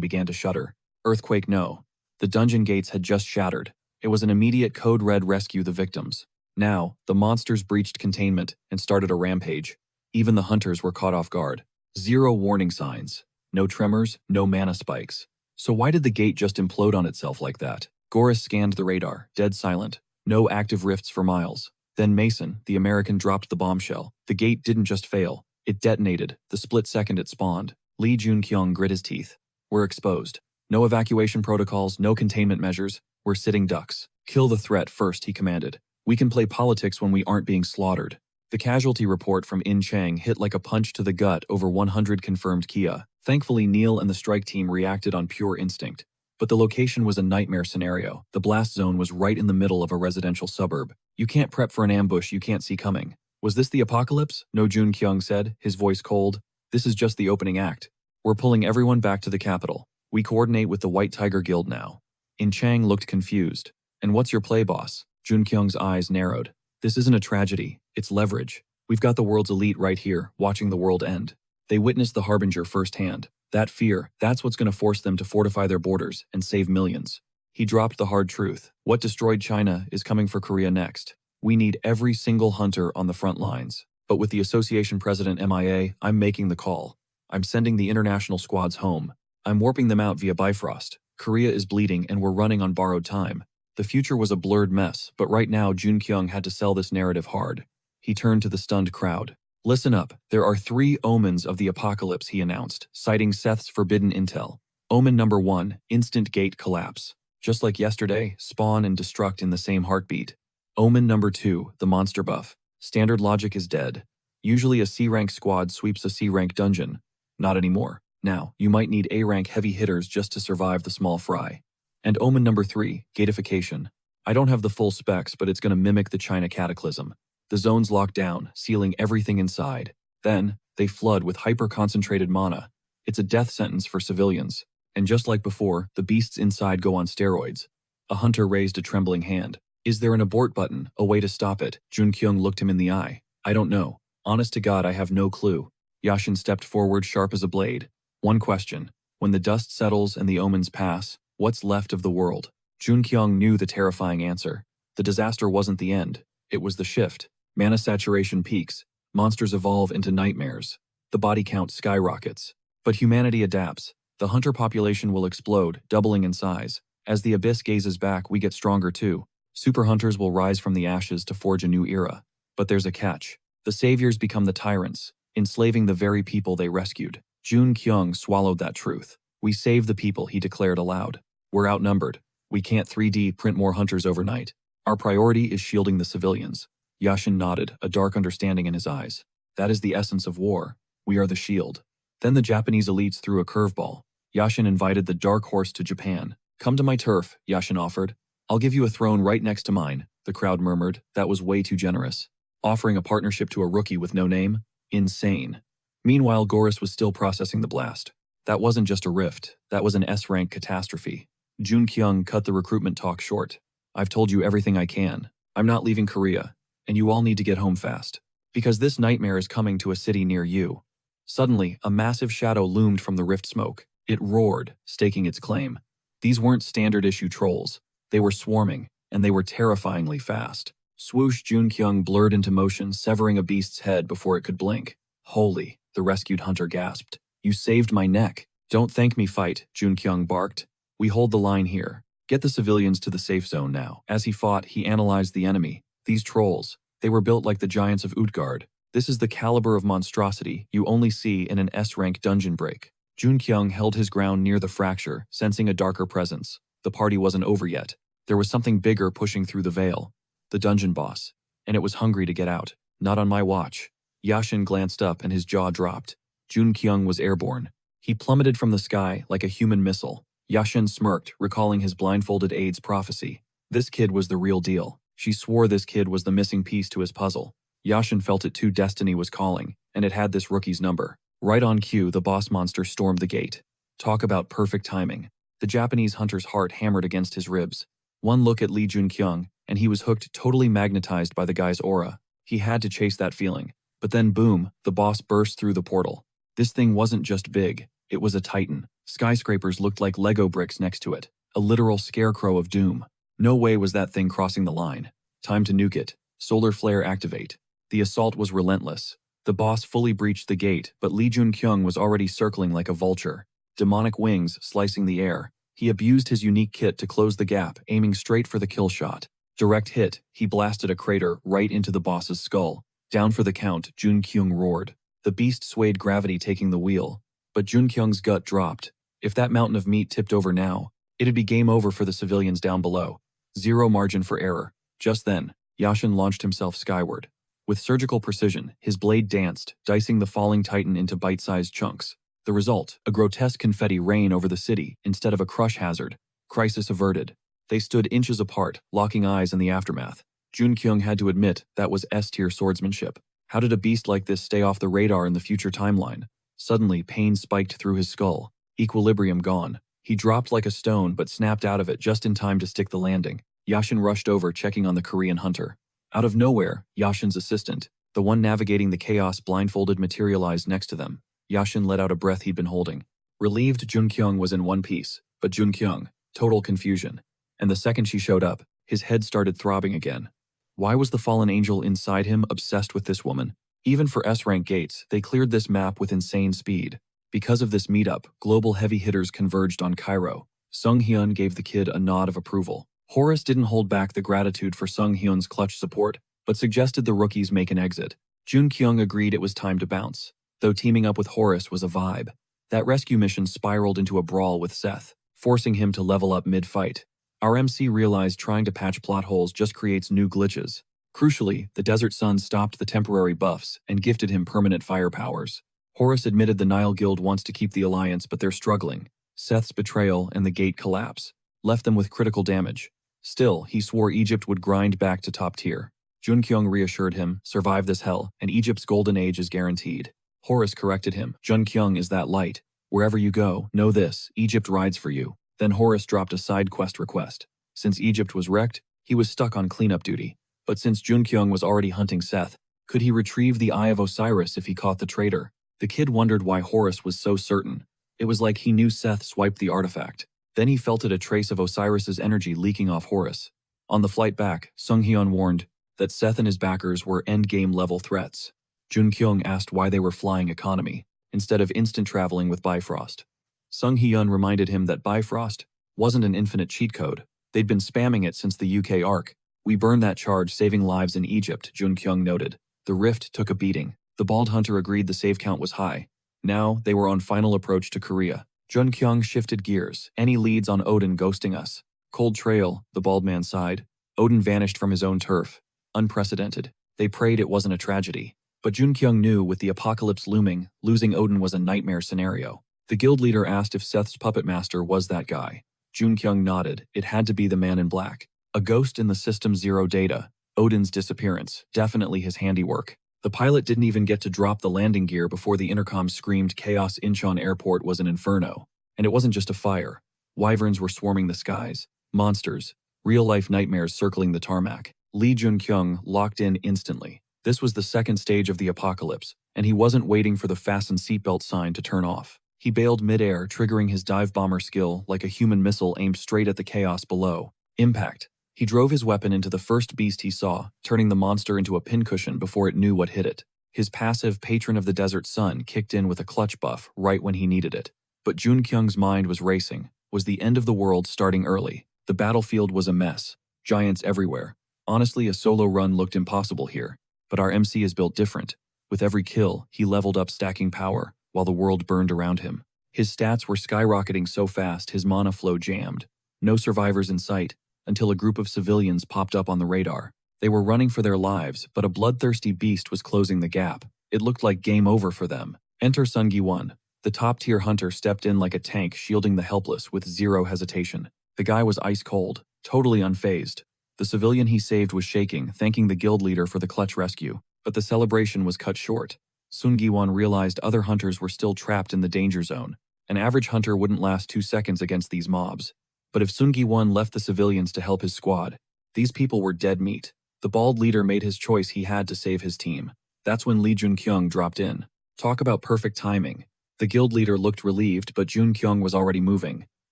began to shudder. Earthquake, no. The dungeon gates had just shattered. It was an immediate code red: rescue the victims. Now, the monsters breached containment and started a rampage. Even the hunters were caught off guard. Zero warning signs. No tremors, no mana spikes. So why did the gate just implode on itself like that? Goris scanned the radar, dead silent. No active rifts for miles. Then Mason, the American, dropped the bombshell. The gate didn't just fail. It detonated, the split second it spawned. Lee Jun-kyung grit his teeth. "We're exposed. No evacuation protocols, no containment measures. We're sitting ducks. Kill the threat first," he commanded. "We can play politics when we aren't being slaughtered." The casualty report from In Chang hit like a punch to the gut. Over 100 confirmed Kia. Thankfully, Neil and the strike team reacted on pure instinct. But the location was a nightmare scenario. The blast zone was right in the middle of a residential suburb. You can't prep for an ambush you can't see coming. Was this the apocalypse? No, Jun-kyung said, his voice cold. "This is just the opening act. We're pulling everyone back to the capital. We coordinate with the White Tiger Guild now." In Chang looked confused. "And what's your play, boss?" Jun-kyung's eyes narrowed. "This isn't a tragedy. It's leverage. We've got the world's elite right here, watching the world end. They witnessed the Harbinger firsthand. That fear, that's what's going to force them to fortify their borders and save millions." He dropped the hard truth. What destroyed China is coming for Korea next. We need every single hunter on the front lines. But with the association president MIA, I'm making the call. I'm sending the international squads home. I'm warping them out via Bifrost. Korea is bleeding and we're running on borrowed time. The future was a blurred mess, but right now Jun-kyung had to sell this narrative hard. He turned to the stunned crowd. "Listen up, there are 3 omens of the apocalypse," he announced, citing Seth's forbidden intel. Omen number 1, instant gate collapse. Just like yesterday, spawn and destruct in the same heartbeat. Omen number 2, the monster buff. Standard logic is dead. Usually a C-rank squad sweeps a C-rank dungeon. Not anymore. Now, you might need A-rank heavy hitters just to survive the small fry. And omen number 3, gatification. I don't have the full specs, but it's going to mimic the China cataclysm. The zone's locked down, sealing everything inside. Then, they flood with hyper-concentrated mana. It's a death sentence for civilians. And just like before, the beasts inside go on steroids. A hunter raised a trembling hand. "Is there an abort button, a way to stop it?" Jun-kyung looked him in the eye. "I don't know. Honest to God, I have no clue." Yashin stepped forward, sharp as a blade. "One question. When the dust settles and the omens pass, what's left of the world?" Jun-kyung knew the terrifying answer. The disaster wasn't the end. It was the shift. Mana saturation peaks. Monsters evolve into nightmares. The body count skyrockets. But humanity adapts. The hunter population will explode, doubling in size. As the abyss gazes back, we get stronger too. Super hunters will rise from the ashes to forge a new era. But there's a catch. The saviors become the tyrants, enslaving the very people they rescued. Jun-kyung swallowed that truth. "We save the people," he declared aloud. "We're outnumbered. We can't 3D print more hunters overnight. Our priority is shielding the civilians." Yashin nodded, a dark understanding in his eyes. "That is the essence of war. We are the shield." Then the Japanese elites threw a curveball. Yashin invited the Dark Horse to Japan. "Come to my turf," Yashin offered. "I'll give you a throne right next to mine," the crowd murmured. That was way too generous. Offering a partnership to a rookie with no name? Insane. Meanwhile, Goris was still processing the blast. That wasn't just a rift. That was an S-rank catastrophe. Jun-kyung cut the recruitment talk short. "I've told you everything I can. I'm not leaving Korea. And you all need to get home fast. Because this nightmare is coming to a city near you." Suddenly, a massive shadow loomed from the rift smoke. It roared, staking its claim. These weren't standard-issue trolls. They were swarming, and they were terrifyingly fast. Swoosh! Jun-kyung blurred into motion, severing a beast's head before it could blink. "Holy," the rescued hunter gasped. "You saved my neck." "Don't thank me, fight," Jun-kyung barked. We hold the line here. Get the civilians to the safe zone now. As he fought, he analyzed the enemy. These trolls, they were built like the giants of Utgard. This is the caliber of monstrosity you only see in an S-rank dungeon break. Jun Kyung held his ground near the fracture, sensing a darker presence. The party wasn't over yet. There was something bigger pushing through the veil. The dungeon boss. And it was hungry to get out. Not on my watch. Yashin glanced up and his jaw dropped. Jun Kyung was airborne. He plummeted from the sky like a human missile. Yashin smirked, recalling his blindfolded aide's prophecy. This kid was the real deal. She swore this kid was the missing piece to his puzzle. Yashin felt it too. Destiny was calling, and it had this rookie's number. Right on cue, the boss monster stormed the gate. Talk about perfect timing. The Japanese hunter's heart hammered against his ribs. One look at Lee Jun Kyung, and he was hooked, totally magnetized by the guy's aura. He had to chase that feeling. But then boom, the boss burst through the portal. This thing wasn't just big, it was a titan. Skyscrapers looked like Lego bricks next to it. A literal scarecrow of doom. No way was that thing crossing the line. Time to nuke it. Solar flare activate. The assault was relentless. The boss fully breached the gate, but Lee Jun Kyung was already circling like a vulture. Demonic wings slicing the air. He abused his unique kit to close the gap, aiming straight for the kill shot. Direct hit, he blasted a crater right into the boss's skull. Down for the count, Jun Kyung roared. The beast swayed, gravity taking the wheel. But Jun Kyung's gut dropped. If that mountain of meat tipped over now, it'd be game over for the civilians down below. Zero margin for error. Just then, Yashin launched himself skyward. With surgical precision, his blade danced, dicing the falling titan into bite-sized chunks. The result, a grotesque confetti rain over the city instead of a crush hazard. Crisis averted. They stood inches apart, locking eyes in the aftermath. Jun Kyung had to admit that was S-tier swordsmanship. How did a beast like this stay off the radar in the future timeline? Suddenly, pain spiked through his skull. Equilibrium gone. He dropped like a stone but snapped out of it just in time to stick the landing. Yashin rushed over, checking on the Korean hunter. Out of nowhere, Yashin's assistant, the one navigating the chaos, blindfolded, materialized next to them. Yashin let out a breath he'd been holding. Relieved, Jun Kyung was in one piece, but Jun Kyung, total confusion. And the second she showed up, his head started throbbing again. Why was the fallen angel inside him obsessed with this woman? Even for S-rank gates, they cleared this map with insane speed. Because of this meetup, global heavy hitters converged on Cairo. Sung Hyun gave the kid a nod of approval. Horace didn't hold back the gratitude for Sung Hyun's clutch support, but suggested the rookies make an exit. Jun Kyung agreed it was time to bounce, though teaming up with Horace was a vibe. That rescue mission spiraled into a brawl with Seth, forcing him to level up mid-fight. Our MC realized trying to patch plot holes just creates new glitches. Crucially, the Desert Sun stopped the temporary buffs and gifted him permanent fire powers. Horace admitted the Nile Guild wants to keep the alliance, but they're struggling. Seth's betrayal and the gate collapse left them with critical damage. Still, he swore Egypt would grind back to top tier. Jun Kyung reassured him, survive this hell, and Egypt's golden age is guaranteed. Horace corrected him, Jun Kyung is that light. Wherever you go, know this, Egypt rides for you. Then Horace dropped a side quest request. Since Egypt was wrecked, he was stuck on cleanup duty. But since Jun Kyung was already hunting Seth, could he retrieve the Eye of Osiris if he caught the traitor? The kid wondered why Horace was so certain. It was like he knew Seth swiped the artifact. Then he felt a trace of Osiris's energy leaking off Horace. On the flight back, Sung Hyun warned that Seth and his backers were endgame level threats. Jun Kyung asked why they were flying economy, instead of instant traveling with Bifrost. Sung Hyun reminded him that Bifrost wasn't an infinite cheat code. They'd been spamming it since the UK arc. We burned that charge, saving lives in Egypt, Jun Kyung noted. The rift took a beating. The bald hunter agreed the save count was high. Now, they were on final approach to Korea. Jun Kyung shifted gears. Any leads on Odin ghosting us? Cold trail, the bald man sighed. Odin vanished from his own turf. Unprecedented. They prayed it wasn't a tragedy. But Jun Kyung knew with the apocalypse looming, losing Odin was a nightmare scenario. The guild leader asked if Seth's puppet master was that guy. Jun Kyung nodded. It had to be the man in black. A ghost in the system, zero data. Odin's disappearance, definitely his handiwork. The pilot didn't even get to drop the landing gear before the intercom screamed chaos. Incheon Airport was an inferno. And it wasn't just a fire. Wyverns were swarming the skies. Monsters. Real-life nightmares circling the tarmac. Lee Jun Kyung locked in instantly. This was the second stage of the apocalypse, and he wasn't waiting for the fasten seatbelt sign to turn off. He bailed mid-air, triggering his dive bomber skill like a human missile aimed straight at the chaos below. Impact. He drove his weapon into the first beast he saw, turning the monster into a pincushion before it knew what hit it. His passive Patron of the Desert Sun kicked in with a clutch buff right when he needed it. But Jun Kyung's mind was racing. Was the end of the world starting early? The battlefield was a mess. Giants everywhere. Honestly, a solo run looked impossible here. But our MC is built different. With every kill, he leveled up, stacking power, while the world burned around him. His stats were skyrocketing so fast his mana flow jammed. No survivors in sight, until a group of civilians popped up on the radar. They were running for their lives, but a bloodthirsty beast was closing the gap. It looked like game over for them. Enter Sungi-won. The top-tier hunter stepped in like a tank, shielding the helpless with zero hesitation. The guy was ice cold, totally unfazed. The civilian he saved was shaking, thanking the guild leader for the clutch rescue. But the celebration was cut short. Sun Gi-won realized other hunters were still trapped in the danger zone. An average hunter wouldn't last 2 seconds against these mobs. But if Sun Gi-won left the civilians to help his squad, these people were dead meat. The bald leader made his choice. He had to save his team. That's when Lee Jun-kyung dropped in. Talk about perfect timing. The guild leader looked relieved, but Jun-kyung was already moving.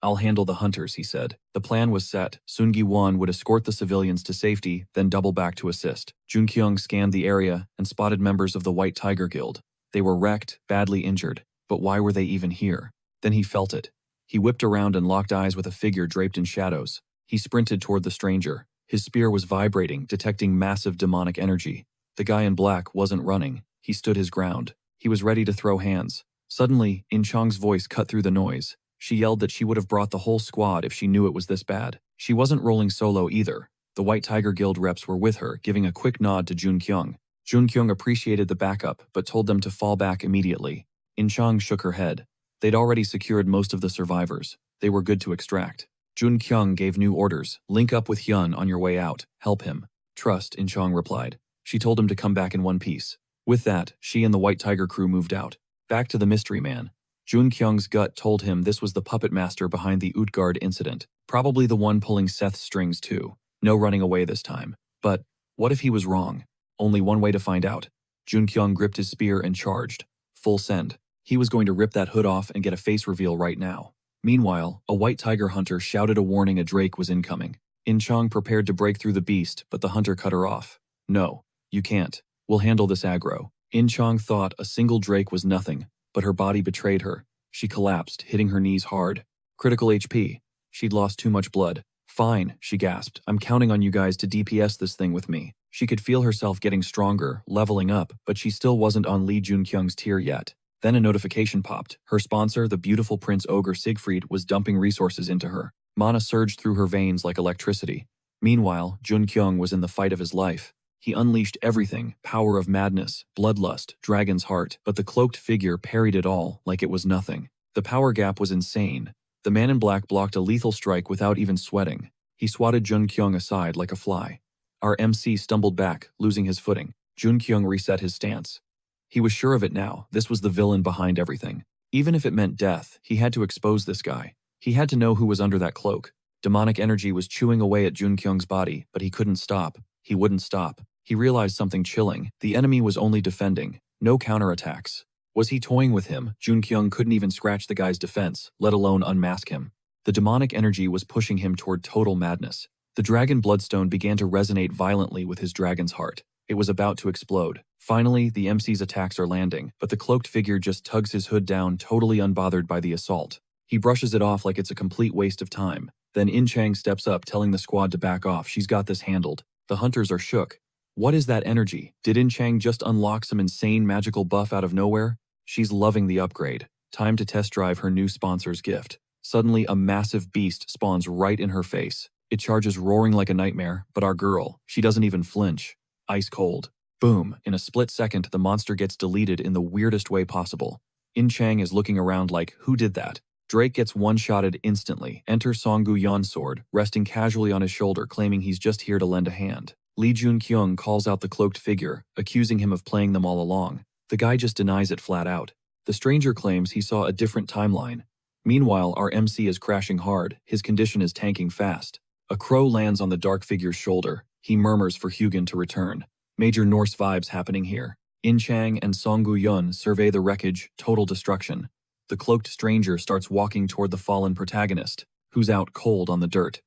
"I'll handle the hunters," he said. The plan was set. Sun Gi-won would escort the civilians to safety, then double back to assist. Jun-kyung scanned the area and spotted members of the White Tiger Guild. They were wrecked, badly injured. But why were they even here? Then he felt it. He whipped around and locked eyes with a figure draped in shadows. He sprinted toward the stranger. His spear was vibrating, detecting massive demonic energy. The guy in black wasn't running. He stood his ground. He was ready to throw hands. Suddenly, In Chang's voice cut through the noise. She yelled that she would have brought the whole squad if she knew it was this bad. She wasn't rolling solo either. The White Tiger Guild reps were with her, giving a quick nod to Jun-kyung. Jun-kyung appreciated the backup, but told them to fall back immediately. In Chang shook her head. They'd already secured most of the survivors. They were good to extract. Jun-kyung gave new orders. "Link up with Hyun on your way out. Help him." "Trust," In Chang replied. She told him to come back in one piece. With that, she and the White Tiger crew moved out. Back to the mystery man. Jun-kyung's gut told him this was the puppet master behind the Utgard incident. Probably the one pulling Seth's strings too. No running away this time. But what if he was wrong? Only one way to find out. Jun-kyung gripped his spear and charged. Full send. He was going to rip that hood off and get a face reveal right now. Meanwhile, a White Tiger hunter shouted a warning a drake was incoming. In Chang prepared to break through the beast, but the hunter cut her off. "No, you can't. We'll handle this aggro." In Chang thought a single drake was nothing, but her body betrayed her. She collapsed, hitting her knees hard. Critical HP. She'd lost too much blood. "Fine," she gasped. "I'm counting on you guys to DPS this thing with me." She could feel herself getting stronger, leveling up, but she still wasn't on Lee Jun-kyung's tier yet. Then a notification popped. Her sponsor, the beautiful Prince Ogre Siegfried, was dumping resources into her. Mana surged through her veins like electricity. Meanwhile, Jun-kyung was in the fight of his life. He unleashed everything, power of madness, bloodlust, dragon's heart, but the cloaked figure parried it all like it was nothing. The power gap was insane. The man in black blocked a lethal strike without even sweating. He swatted Jun-kyung aside like a fly. Our MC stumbled back, losing his footing. Jun-kyung reset his stance. He was sure of it now. This was the villain behind everything. Even if it meant death, he had to expose this guy. He had to know who was under that cloak. Demonic energy was chewing away at Jun-kyung's body, but he couldn't stop. He wouldn't stop. He realized something chilling. The enemy was only defending, no counterattacks. Was he toying with him? Jun-kyung couldn't even scratch the guy's defense, let alone unmask him. The demonic energy was pushing him toward total madness. The dragon bloodstone began to resonate violently with his dragon's heart. It was about to explode. Finally, the MC's attacks are landing, but the cloaked figure just tugs his hood down, totally unbothered by the assault. He brushes it off like it's a complete waste of time. Then In Chang steps up, telling the squad to back off. She's got this handled. The hunters are shook. What is that energy? Did In Chang just unlock some insane magical buff out of nowhere? She's loving the upgrade. Time to test drive her new sponsor's gift. Suddenly, a massive beast spawns right in her face. It charges roaring like a nightmare, but our girl, she doesn't even flinch. Ice cold. Boom, in a split second, the monster gets deleted in the weirdest way possible. In Chang is looking around like, who did that? Drake gets one-shotted instantly. Enter Songgu Yan's sword, resting casually on his shoulder, claiming he's just here to lend a hand. Lee Jun-kyung calls out the cloaked figure, accusing him of playing them all along. The guy just denies it flat out. The stranger claims he saw a different timeline. Meanwhile, our MC is crashing hard. His condition is tanking fast. A crow lands on the dark figure's shoulder. He murmurs for Hugin to return. Major Norse vibes happening here. In Chang and Songgu Yun survey the wreckage, total destruction. The cloaked stranger starts walking toward the fallen protagonist, who's out cold on the dirt.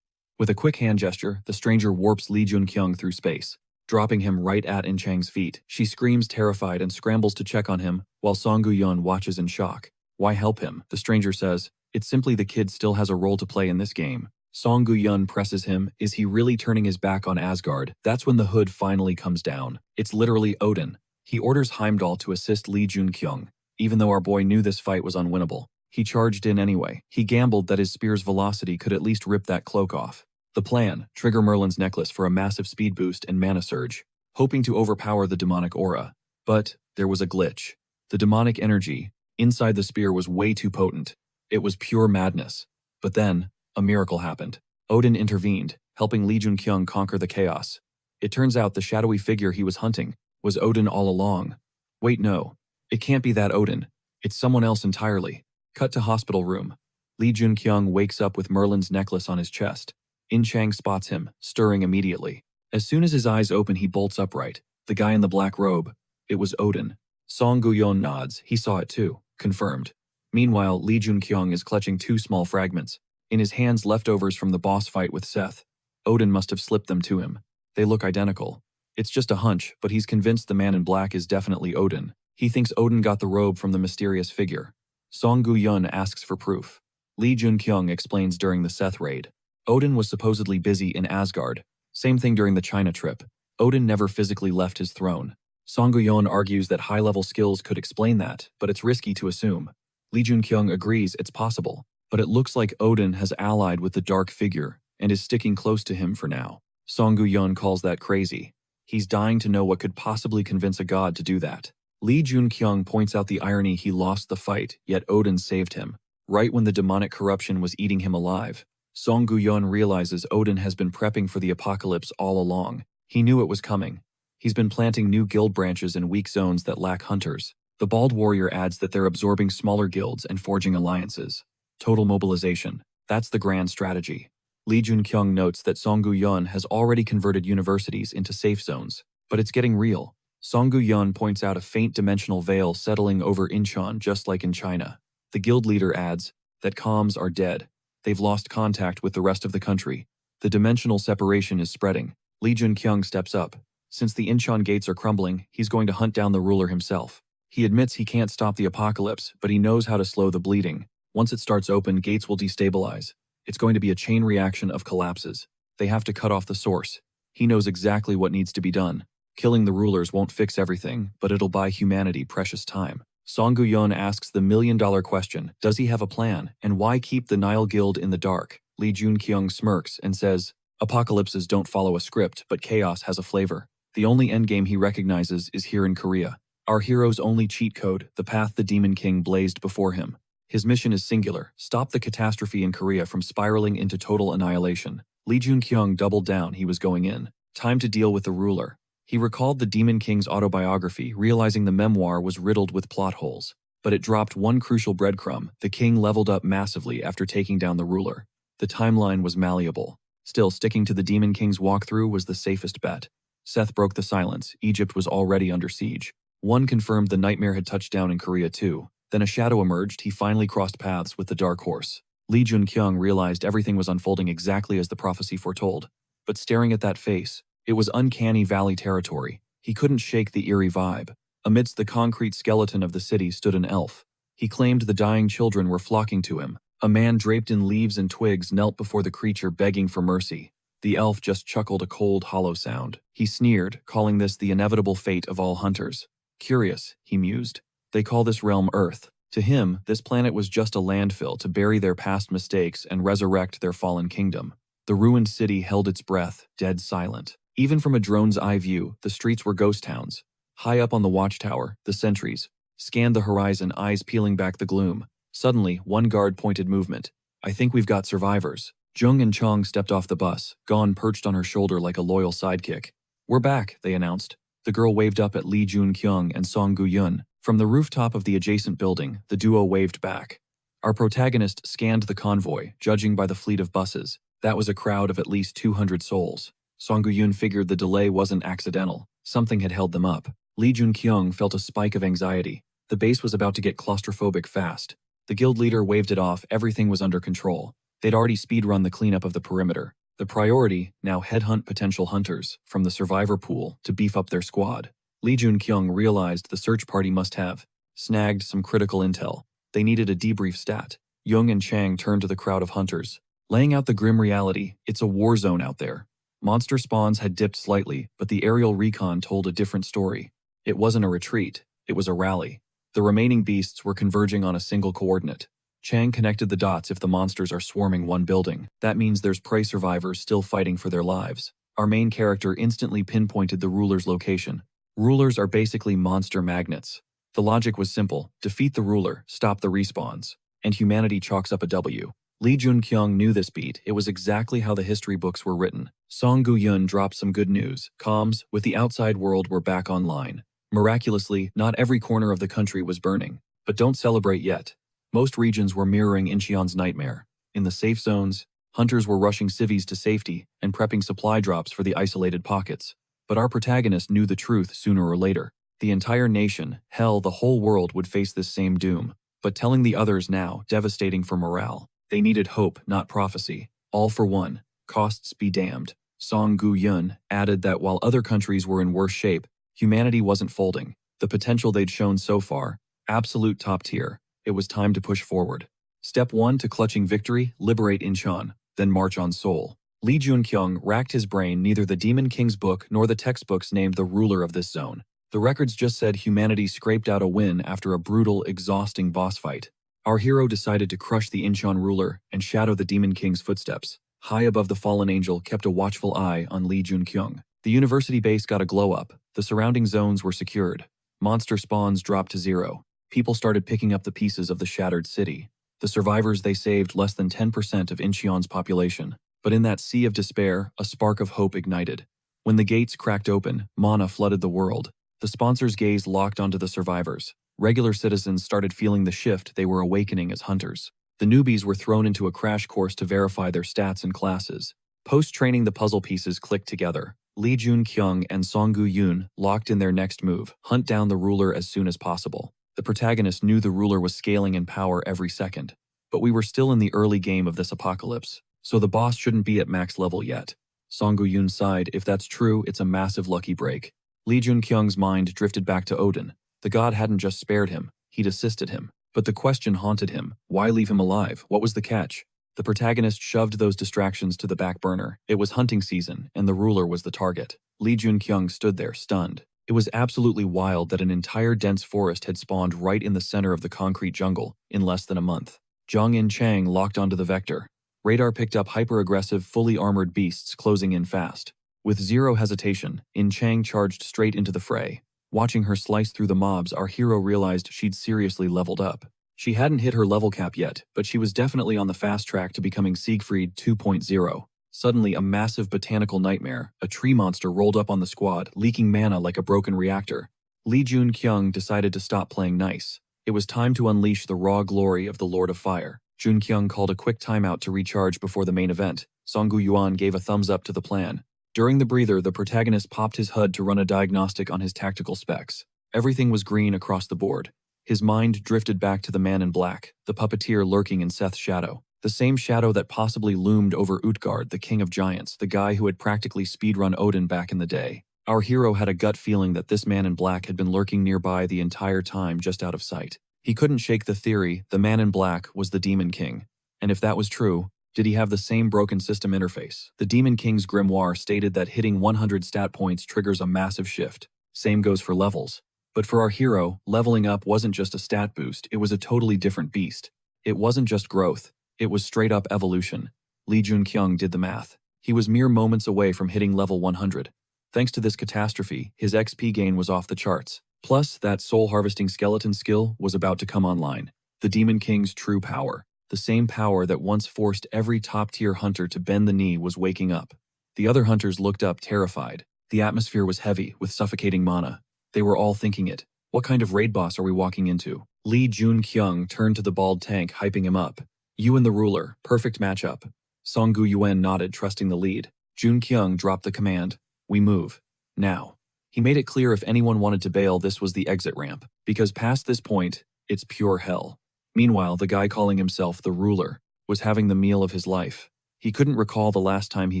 With a quick hand gesture, the stranger warps Lee Jun-kyung through space, dropping him right at In Chang's feet. She screams terrified and scrambles to check on him, while Songgu Yun watches in shock. Why help him? The stranger says. It's simply the kid still has a role to play in this game. Song Gu-yun presses him, is he really turning his back on Asgard? That's when the hood finally comes down. It's literally Odin. He orders Heimdall to assist Lee Jun-kyung. Even though our boy knew this fight was unwinnable, he charged in anyway. He gambled that his spear's velocity could at least rip that cloak off. The plan, trigger Merlin's necklace for a massive speed boost and mana surge, hoping to overpower the demonic aura. But there was a glitch. The demonic energy inside the spear was way too potent. It was pure madness. But then, a miracle happened. Odin intervened, helping Lee Jun-kyung conquer the chaos. It turns out the shadowy figure he was hunting was Odin all along. Wait, no. It can't be that Odin. It's someone else entirely. Cut to hospital room. Lee Jun-kyung wakes up with Merlin's necklace on his chest. In Chang spots him, stirring immediately. As soon as his eyes open, he bolts upright. The guy in the black robe. It was Odin. Song Gu-yeon nods. He saw it too. Confirmed. Meanwhile, Lee Jun-kyung is clutching two small fragments. In his hands, leftovers from the boss fight with Seth. Odin must have slipped them to him. They look identical. It's just a hunch, but he's convinced the man in black is definitely Odin. He thinks Odin got the robe from the mysterious figure. Song Gu-yeon asks for proof. Lee Jun-kyung explains during the Seth raid. Odin was supposedly busy in Asgard. Same thing during the China trip. Odin never physically left his throne. Song Gu-yeon argues that high-level skills could explain that, but it's risky to assume. Lee Jun-kyung agrees it's possible, but it looks like Odin has allied with the dark figure and is sticking close to him for now. Song Gu-yeon calls that crazy. He's dying to know what could possibly convince a god to do that. Lee Jun-kyung points out the irony: he lost the fight, yet Odin saved him, right when the demonic corruption was eating him alive. Song Gu-yeon realizes Odin has been prepping for the apocalypse all along. He knew it was coming. He's been planting new guild branches in weak zones that lack hunters. The bald warrior adds that they're absorbing smaller guilds and forging alliances. Total mobilization. That's the grand strategy. Lee Jun-kyung notes that Song Gu-yeon has already converted universities into safe zones. But it's getting real. Song Gu-yeon points out a faint dimensional veil settling over Incheon, just like in China. The guild leader adds that comms are dead. They've lost contact with the rest of the country. The dimensional separation is spreading. Lee Jun-kyung steps up. Since the Incheon gates are crumbling, he's going to hunt down the ruler himself. He admits he can't stop the apocalypse, but he knows how to slow the bleeding. Once it starts open, gates will destabilize. It's going to be a chain reaction of collapses. They have to cut off the source. He knows exactly what needs to be done. Killing the rulers won't fix everything, but it'll buy humanity precious time. Song Gu-yeon asks the million-dollar question: does he have a plan, and why keep the Nile Guild in the dark? Lee Jun-kyung smirks and says, apocalypses don't follow a script, but chaos has a flavor. The only endgame he recognizes is here in Korea. Our hero's only cheat code, the path the Demon King blazed before him. His mission is singular: stop the catastrophe in Korea from spiraling into total annihilation. Lee Jun-kyung doubled down. He was going in. Time to deal with the ruler. He recalled the Demon King's autobiography, realizing the memoir was riddled with plot holes. But it dropped one crucial breadcrumb: the king leveled up massively after taking down the ruler. The timeline was malleable. Still, sticking to the Demon King's walkthrough was the safest bet. Seth broke the silence. Egypt was already under siege. One confirmed the nightmare had touched down in Korea too. Then a shadow emerged. He finally crossed paths with the Dark Horse. Lee Jun-kyung realized everything was unfolding exactly as the prophecy foretold. But staring at that face, it was uncanny valley territory. He couldn't shake the eerie vibe. Amidst the concrete skeleton of the city stood an elf. He claimed the dying children were flocking to him. A man draped in leaves and twigs knelt before the creature, begging for mercy. The elf just chuckled a cold, hollow sound. He sneered, calling this the inevitable fate of all hunters. Curious, he mused. They call this realm Earth. To him, this planet was just a landfill to bury their past mistakes and resurrect their fallen kingdom. The ruined city held its breath, dead silent. Even from a drone's eye view, the streets were ghost towns. High up on the watchtower, the sentries scanned the horizon, eyes peeling back the gloom. Suddenly, one guard pointed movement. I think we've got survivors. Jung and Chong stepped off the bus, Gon perched on her shoulder like a loyal sidekick. We're back, they announced. The girl waved up at Lee Jun-kyung and Song Gu-yeon. From the rooftop of the adjacent building, the duo waved back. Our protagonist scanned the convoy, judging by the fleet of buses. That was a crowd of at least 200 souls. Song Gu-yeon figured the delay wasn't accidental. Something had held them up. Lee Jun-kyung felt a spike of anxiety. The base was about to get claustrophobic fast. The guild leader waved it off. Everything was under control. They'd already speedrun the cleanup of the perimeter. The priority, now headhunt potential hunters from the survivor pool to beef up their squad. Lee Jun-kyung realized the search party must have snagged some critical intel. They needed a debrief stat. Jung and Chang turned to the crowd of hunters, laying out the grim reality. It's a war zone out there. Monster spawns had dipped slightly, but the aerial recon told a different story. It wasn't a retreat, it was a rally. The remaining beasts were converging on a single coordinate. Chang connected the dots. If the monsters are swarming one building, that means there's prey survivors still fighting for their lives. Our main character instantly pinpointed the ruler's location. Rulers are basically monster magnets. The logic was simple: defeat the ruler, stop the respawns, and humanity chalks up a W. Lee Junkyung knew this beat. It was exactly how the history books were written. Song Gu-yun dropped some good news. Comms with the outside world were back online. Miraculously, not every corner of the country was burning. But don't celebrate yet. Most regions were mirroring Incheon's nightmare. In the safe zones, hunters were rushing civvies to safety and prepping supply drops for the isolated pockets. But our protagonist knew the truth sooner or later. The entire nation, hell, the whole world would face this same doom. But telling the others now, devastating for morale. They needed hope, not prophecy. All for one. Costs be damned. Song Gu-yun added that while other countries were in worse shape, humanity wasn't folding. The potential they'd shown so far, absolute top tier. It was time to push forward. Step 1 to clutching victory: liberate Incheon, then march on Seoul. Lee Junkyung racked his brain. Neither the Demon King's book nor the textbooks named the ruler of this zone. The records just said humanity scraped out a win after a brutal, exhausting boss fight. Our hero decided to crush the Incheon ruler and shadow the Demon King's footsteps. High above the fallen angel kept a watchful eye on Lee Junkyung. The university base got a glow up. The surrounding zones were secured. Monster spawns dropped to 0. People started picking up the pieces of the shattered city. The survivors, they saved less than 10% of Incheon's population. But in that sea of despair, a spark of hope ignited. When the gates cracked open, mana flooded the world. The sponsors' gaze locked onto the survivors. Regular citizens started feeling the shift. They were awakening as hunters. The newbies were thrown into a crash course to verify their stats and classes. Post-training, the puzzle pieces clicked together. Lee Junkyung and Song Gu-yun locked in their next move: hunt down the ruler as soon as possible. The protagonist knew the ruler was scaling in power every second. But we were still in the early game of this apocalypse, so the boss shouldn't be at max level yet. Song Gu-yun sighed. If that's true, it's a massive lucky break. Lee Junkyung's mind drifted back to Odin. The god hadn't just spared him, he'd assisted him. But the question haunted him: why leave him alive? What was the catch? The protagonist shoved those distractions to the back burner. It was hunting season, and the ruler was the target. Lee Junkyung stood there, stunned. It was absolutely wild that an entire dense forest had spawned right in the center of the concrete jungle in less than a month. Zhang and Chang locked onto the vector. Radar picked up hyper-aggressive, fully armored beasts closing in fast. With zero hesitation, In Chang charged straight into the fray. Watching her slice through the mobs, our hero realized she'd seriously leveled up. She hadn't hit her level cap yet, but she was definitely on the fast track to becoming Siegfried 2.0. Suddenly, a massive botanical nightmare, a tree monster, rolled up on the squad, leaking mana like a broken reactor. Lee Junkyung decided to stop playing nice. It was time to unleash the raw glory of the Lord of Fire. Junkyung called a quick timeout to recharge before the main event. Song Gu-yuan gave a thumbs up to the plan. During the breather, the protagonist popped his HUD to run a diagnostic on his tactical specs. Everything was green across the board. His mind drifted back to the man in black, the puppeteer lurking in Seth's shadow. The same shadow that possibly loomed over Utgard, the king of giants, the guy who had practically speedrun Odin back in the day. Our hero had a gut feeling that this man in black had been lurking nearby the entire time, just out of sight. He couldn't shake the theory the man in black was the Demon King. And if that was true, did he have the same broken system interface? The Demon King's grimoire stated that hitting 100 stat points triggers a massive shift. Same goes for levels. But for our hero, leveling up wasn't just a stat boost, it was a totally different beast. It wasn't just growth, it was straight up evolution. Lee Junkyung did the math. He was mere moments away from hitting level 100. Thanks to this catastrophe, his XP gain was off the charts. Plus, that soul-harvesting skeleton skill was about to come online. The Demon King's true power, the same power that once forced every top-tier hunter to bend the knee, was waking up. The other hunters looked up, terrified. The atmosphere was heavy, with suffocating mana. They were all thinking it. What kind of raid boss are we walking into? Lee Junkyung turned to the bald tank, hyping him up. You and the ruler, perfect matchup. Song Gu-yuan nodded, trusting the lead. Junkyung dropped the command. We move. Now. He made it clear if anyone wanted to bail, this was the exit ramp, because past this point, it's pure hell. Meanwhile, the guy calling himself the ruler was having the meal of his life. He couldn't recall the last time he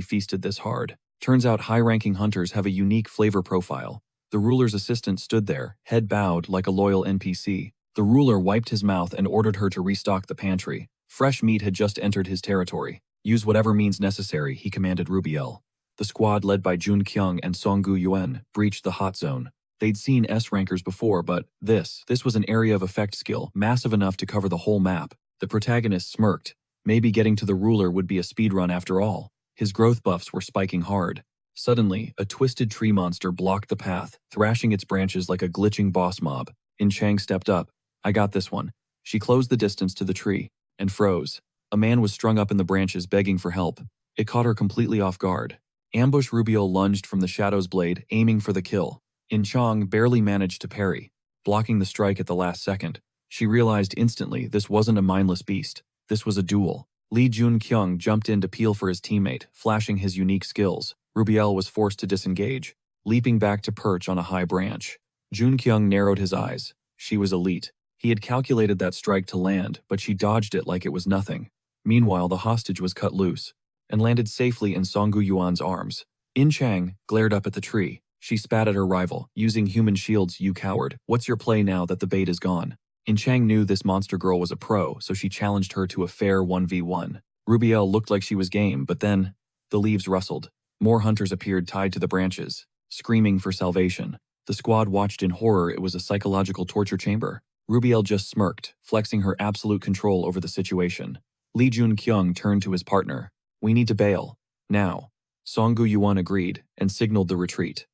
feasted this hard. Turns out high-ranking hunters have a unique flavor profile. The ruler's assistant stood there, head bowed like a loyal NPC. The ruler wiped his mouth and ordered her to restock the pantry. Fresh meat had just entered his territory. Use whatever means necessary, he commanded Rubiel. The squad led by Jun Kyung and Songgu Yuan breached the hot zone. They'd seen S-rankers before, but this was an area of effect skill massive enough to cover the whole map. The protagonist smirked. Maybe getting to the ruler would be a speedrun after all. His growth buffs were spiking hard. Suddenly, a twisted tree monster blocked the path, thrashing its branches like a glitching boss mob. In Chang stepped up. I got this one. She closed the distance to the tree and froze. A man was strung up in the branches begging for help. It caught her completely off guard. Ambush Rubiel lunged from the Shadow's blade, aiming for the kill. In Chang barely managed to parry, blocking the strike at the last second. She realized instantly this wasn't a mindless beast. This was a duel. Lee Jun Kyung jumped in to peel for his teammate, flashing his unique skills. Rubiel was forced to disengage, leaping back to perch on a high branch. Jun Kyung narrowed his eyes. She was elite. He had calculated that strike to land, but she dodged it like it was nothing. Meanwhile, the hostage was cut loose and landed safely in Songgu Yuan's arms. In Chang glared up at the tree. She spat at her rival, using human shields. You coward, what's your play now that the bait is gone? In Chang knew this monster girl was a pro, so she challenged her to a fair 1v1. Rubiel looked like she was game, but then the leaves rustled. More hunters appeared tied to the branches, screaming for salvation. The squad watched in horror. It was a psychological torture chamber. Rubiel just smirked, flexing her absolute control over the situation. Lee Jun Kyung turned to his partner. We need to bail. Now. Songgu Yuan agreed and signaled the retreat.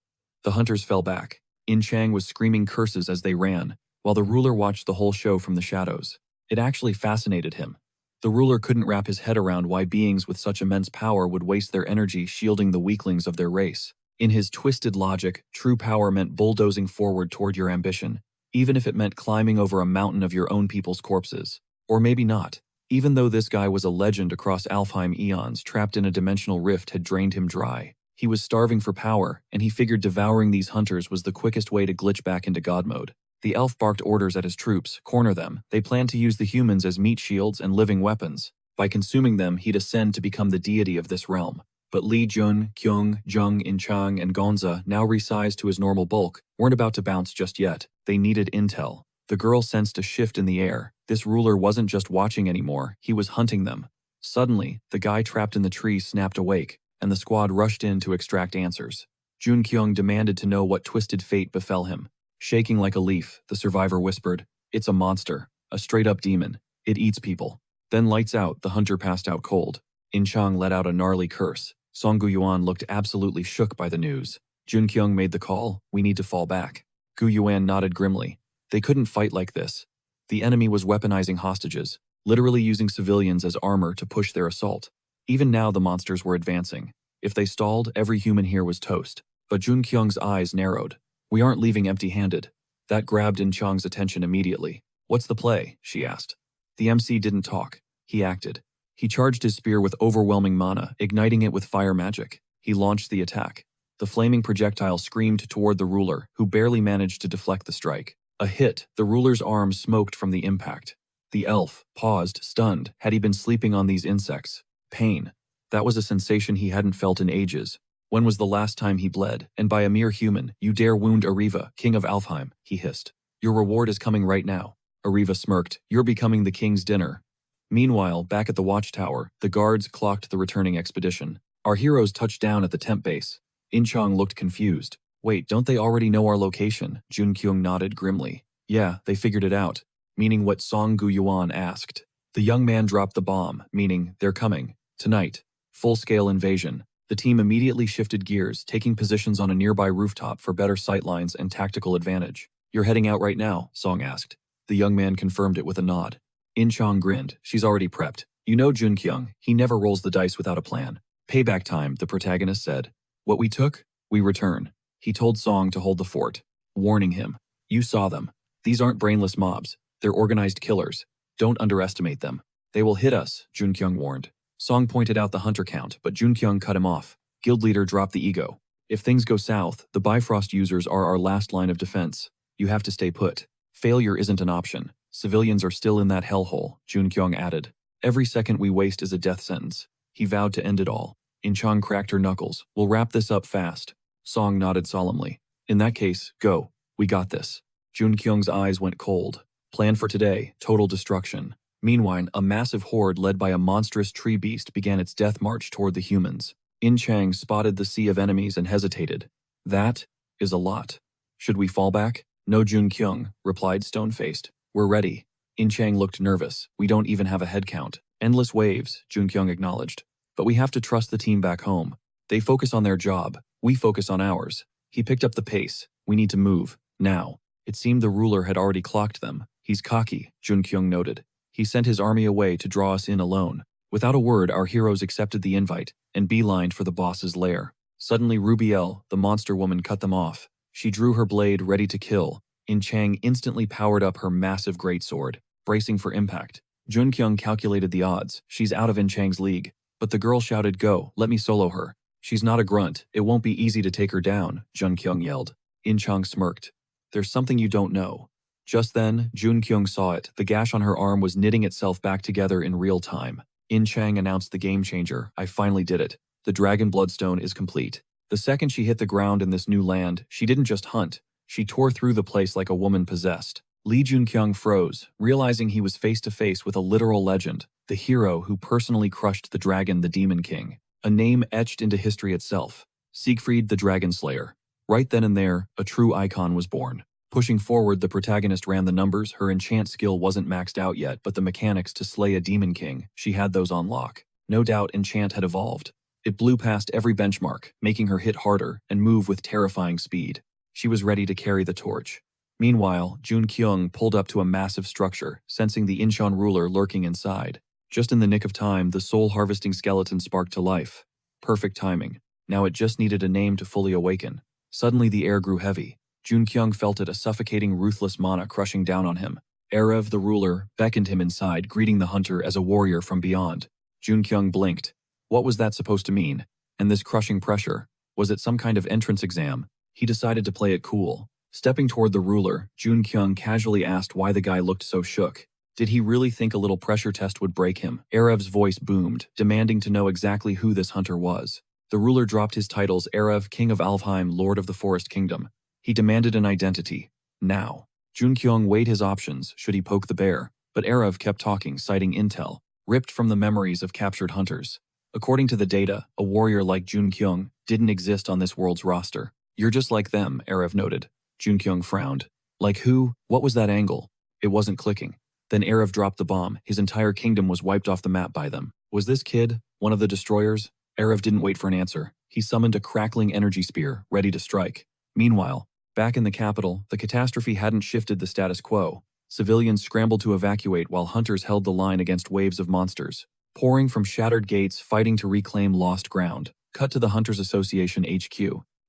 The hunters fell back. In Chang was screaming curses as they ran, while the ruler watched the whole show from the shadows. It actually fascinated him. The ruler couldn't wrap his head around why beings with such immense power would waste their energy shielding the weaklings of their race. In his twisted logic, true power meant bulldozing forward toward your ambition, even if it meant climbing over a mountain of your own people's corpses. Or maybe not. Even though this guy was a legend across Alfheim eons, trapped in a dimensional rift had drained him dry. He was starving for power, and he figured devouring these hunters was the quickest way to glitch back into God mode. The elf barked orders at his troops, corner them. They planned to use the humans as meat shields and living weapons. By consuming them, he'd ascend to become the deity of this realm. But Li Jun, Kyung, Jung, Inchang, and Gonza, now resized to his normal bulk, weren't about to bounce just yet. They needed intel. The girl sensed a shift in the air. This ruler wasn't just watching anymore, he was hunting them. Suddenly, the guy trapped in the tree snapped awake, and the squad rushed in to extract answers. Jun Kyung demanded to know what twisted fate befell him. Shaking like a leaf, the survivor whispered, "It's a monster, a straight-up demon. It eats people." Then lights out, the hunter passed out cold. In Chang let out a gnarly curse. Songgu Yuan looked absolutely shook by the news. Jun Kyung made the call, "We need to fall back." Gu Yuan nodded grimly. They couldn't fight like this. The enemy was weaponizing hostages, literally using civilians as armor to push their assault. Even now the monsters were advancing. If they stalled, every human here was toast. But Jun Kyung's eyes narrowed. "We aren't leaving empty-handed." That grabbed In Chang's attention immediately. "What's the play?" she asked. The MC didn't talk. He acted. He charged his spear with overwhelming mana, igniting it with fire magic. He launched the attack. The flaming projectile screamed toward the ruler, who barely managed to deflect the strike. A hit, the ruler's arms smoked from the impact. The elf paused, stunned. Had he been sleeping on these insects? Pain. That was a sensation he hadn't felt in ages. When was the last time he bled? And by a mere human, you dare wound Ariva, king of Alfheim, he hissed. Your reward is coming right now. Ariva smirked. You're becoming the king's dinner. Meanwhile, back at the watchtower, the guards clocked the returning expedition. Our heroes touched down at the temp base. In Chang looked confused. Wait, don't they already know our location? Jun Kyung nodded grimly. Yeah, they figured it out. Meaning what Song Gu Yuan asked. The young man dropped the bomb, meaning they're coming. Tonight. Full-scale invasion. The team immediately shifted gears, taking positions on a nearby rooftop for better sightlines and tactical advantage. You're heading out right now? Song asked. The young man confirmed it with a nod. In Chang grinned. She's already prepped. You know Jun Kyung, he never rolls the dice without a plan. Payback time, the protagonist said. What we took, we return. He told Song to hold the fort, warning him. You saw them. These aren't brainless mobs. They're organized killers. Don't underestimate them. They will hit us, Jun Kyung warned. Song pointed out the hunter count, but Jun Kyung cut him off. Guild leader dropped the ego. If things go south, the Bifrost users are our last line of defense. You have to stay put. Failure isn't an option. Civilians are still in that hellhole, Jun Kyung added. Every second we waste is a death sentence. He vowed to end it all. In Chang cracked her knuckles. We'll wrap this up fast. Song nodded solemnly. In that case, go. We got this. Jun Kyung's eyes went cold. Plan for today, total destruction. Meanwhile, a massive horde led by a monstrous tree beast began its death march toward the humans. In Chang spotted the sea of enemies and hesitated. That is a lot. Should we fall back? No, Jun Kyung replied stone-faced. We're ready. In Chang looked nervous. We don't even have a head count. Endless waves, Jun Kyung acknowledged. But we have to trust the team back home. They focus on their job. We focus on ours. He picked up the pace. We need to move. Now. It seemed the ruler had already clocked them. He's cocky, Jun Kyung noted. He sent his army away to draw us in alone. Without a word, our heroes accepted the invite and beelined for the boss's lair. Suddenly Rubiel, the monster woman, cut them off. She drew her blade ready to kill. In Chang instantly powered up her massive greatsword, bracing for impact. Jun Kyung calculated the odds. She's out of In Chang's league. But the girl shouted, "Go, let me solo her. She's not a grunt. It won't be easy to take her down," Jun Kyung yelled. In Chang smirked. There's something you don't know. Just then, Jun Kyung saw it. The gash on her arm was knitting itself back together in real time. In Chang announced the game changer. I finally did it. The dragon bloodstone is complete. The second she hit the ground in this new land, she didn't just hunt. She tore through the place like a woman possessed. Lee Jun Kyung froze, realizing he was face to face with a literal legend, the hero who personally crushed the dragon, the Demon King. A name etched into history itself. Siegfried the Dragon Slayer. Right then and there, a true icon was born. Pushing forward, the protagonist ran the numbers. Her enchant skill wasn't maxed out yet, but the mechanics to slay a Demon King, she had those on lock. No doubt enchant had evolved. It blew past every benchmark, making her hit harder and move with terrifying speed. She was ready to carry the torch. Meanwhile, Jun Kyung pulled up to a massive structure, sensing the Incheon ruler lurking inside. Just in the nick of time, the soul-harvesting skeleton sparked to life. Perfect timing. Now it just needed a name to fully awaken. Suddenly the air grew heavy. Jun Kyung felt it, a suffocating, ruthless mana crushing down on him. Erev, the ruler, beckoned him inside, greeting the hunter as a warrior from beyond. Jun Kyung blinked. What was that supposed to mean? And this crushing pressure? Was it some kind of entrance exam? He decided to play it cool. Stepping toward the ruler, Jun Kyung casually asked why the guy looked so shook. Did he really think a little pressure test would break him? Erev's voice boomed, demanding to know exactly who this hunter was. The ruler dropped his titles: Erev, King of Alfheim, Lord of the Forest Kingdom. He demanded an identity. Now. Jun Kyung weighed his options, should he poke the bear, but Erev kept talking, citing intel, ripped from the memories of captured hunters. According to the data, a warrior like Jun Kyung didn't exist on this world's roster. You're just like them, Erev noted. Jun Kyung frowned. Like who? What was that angle? It wasn't clicking. Then Erev dropped the bomb. His entire kingdom was wiped off the map by them. Was this kid one of the destroyers? Erev didn't wait for an answer. He summoned a crackling energy spear, ready to strike. Meanwhile, back in the capital, the catastrophe hadn't shifted the status quo. Civilians scrambled to evacuate while hunters held the line against waves of monsters, pouring from shattered gates, fighting to reclaim lost ground. Cut to the Hunters Association HQ.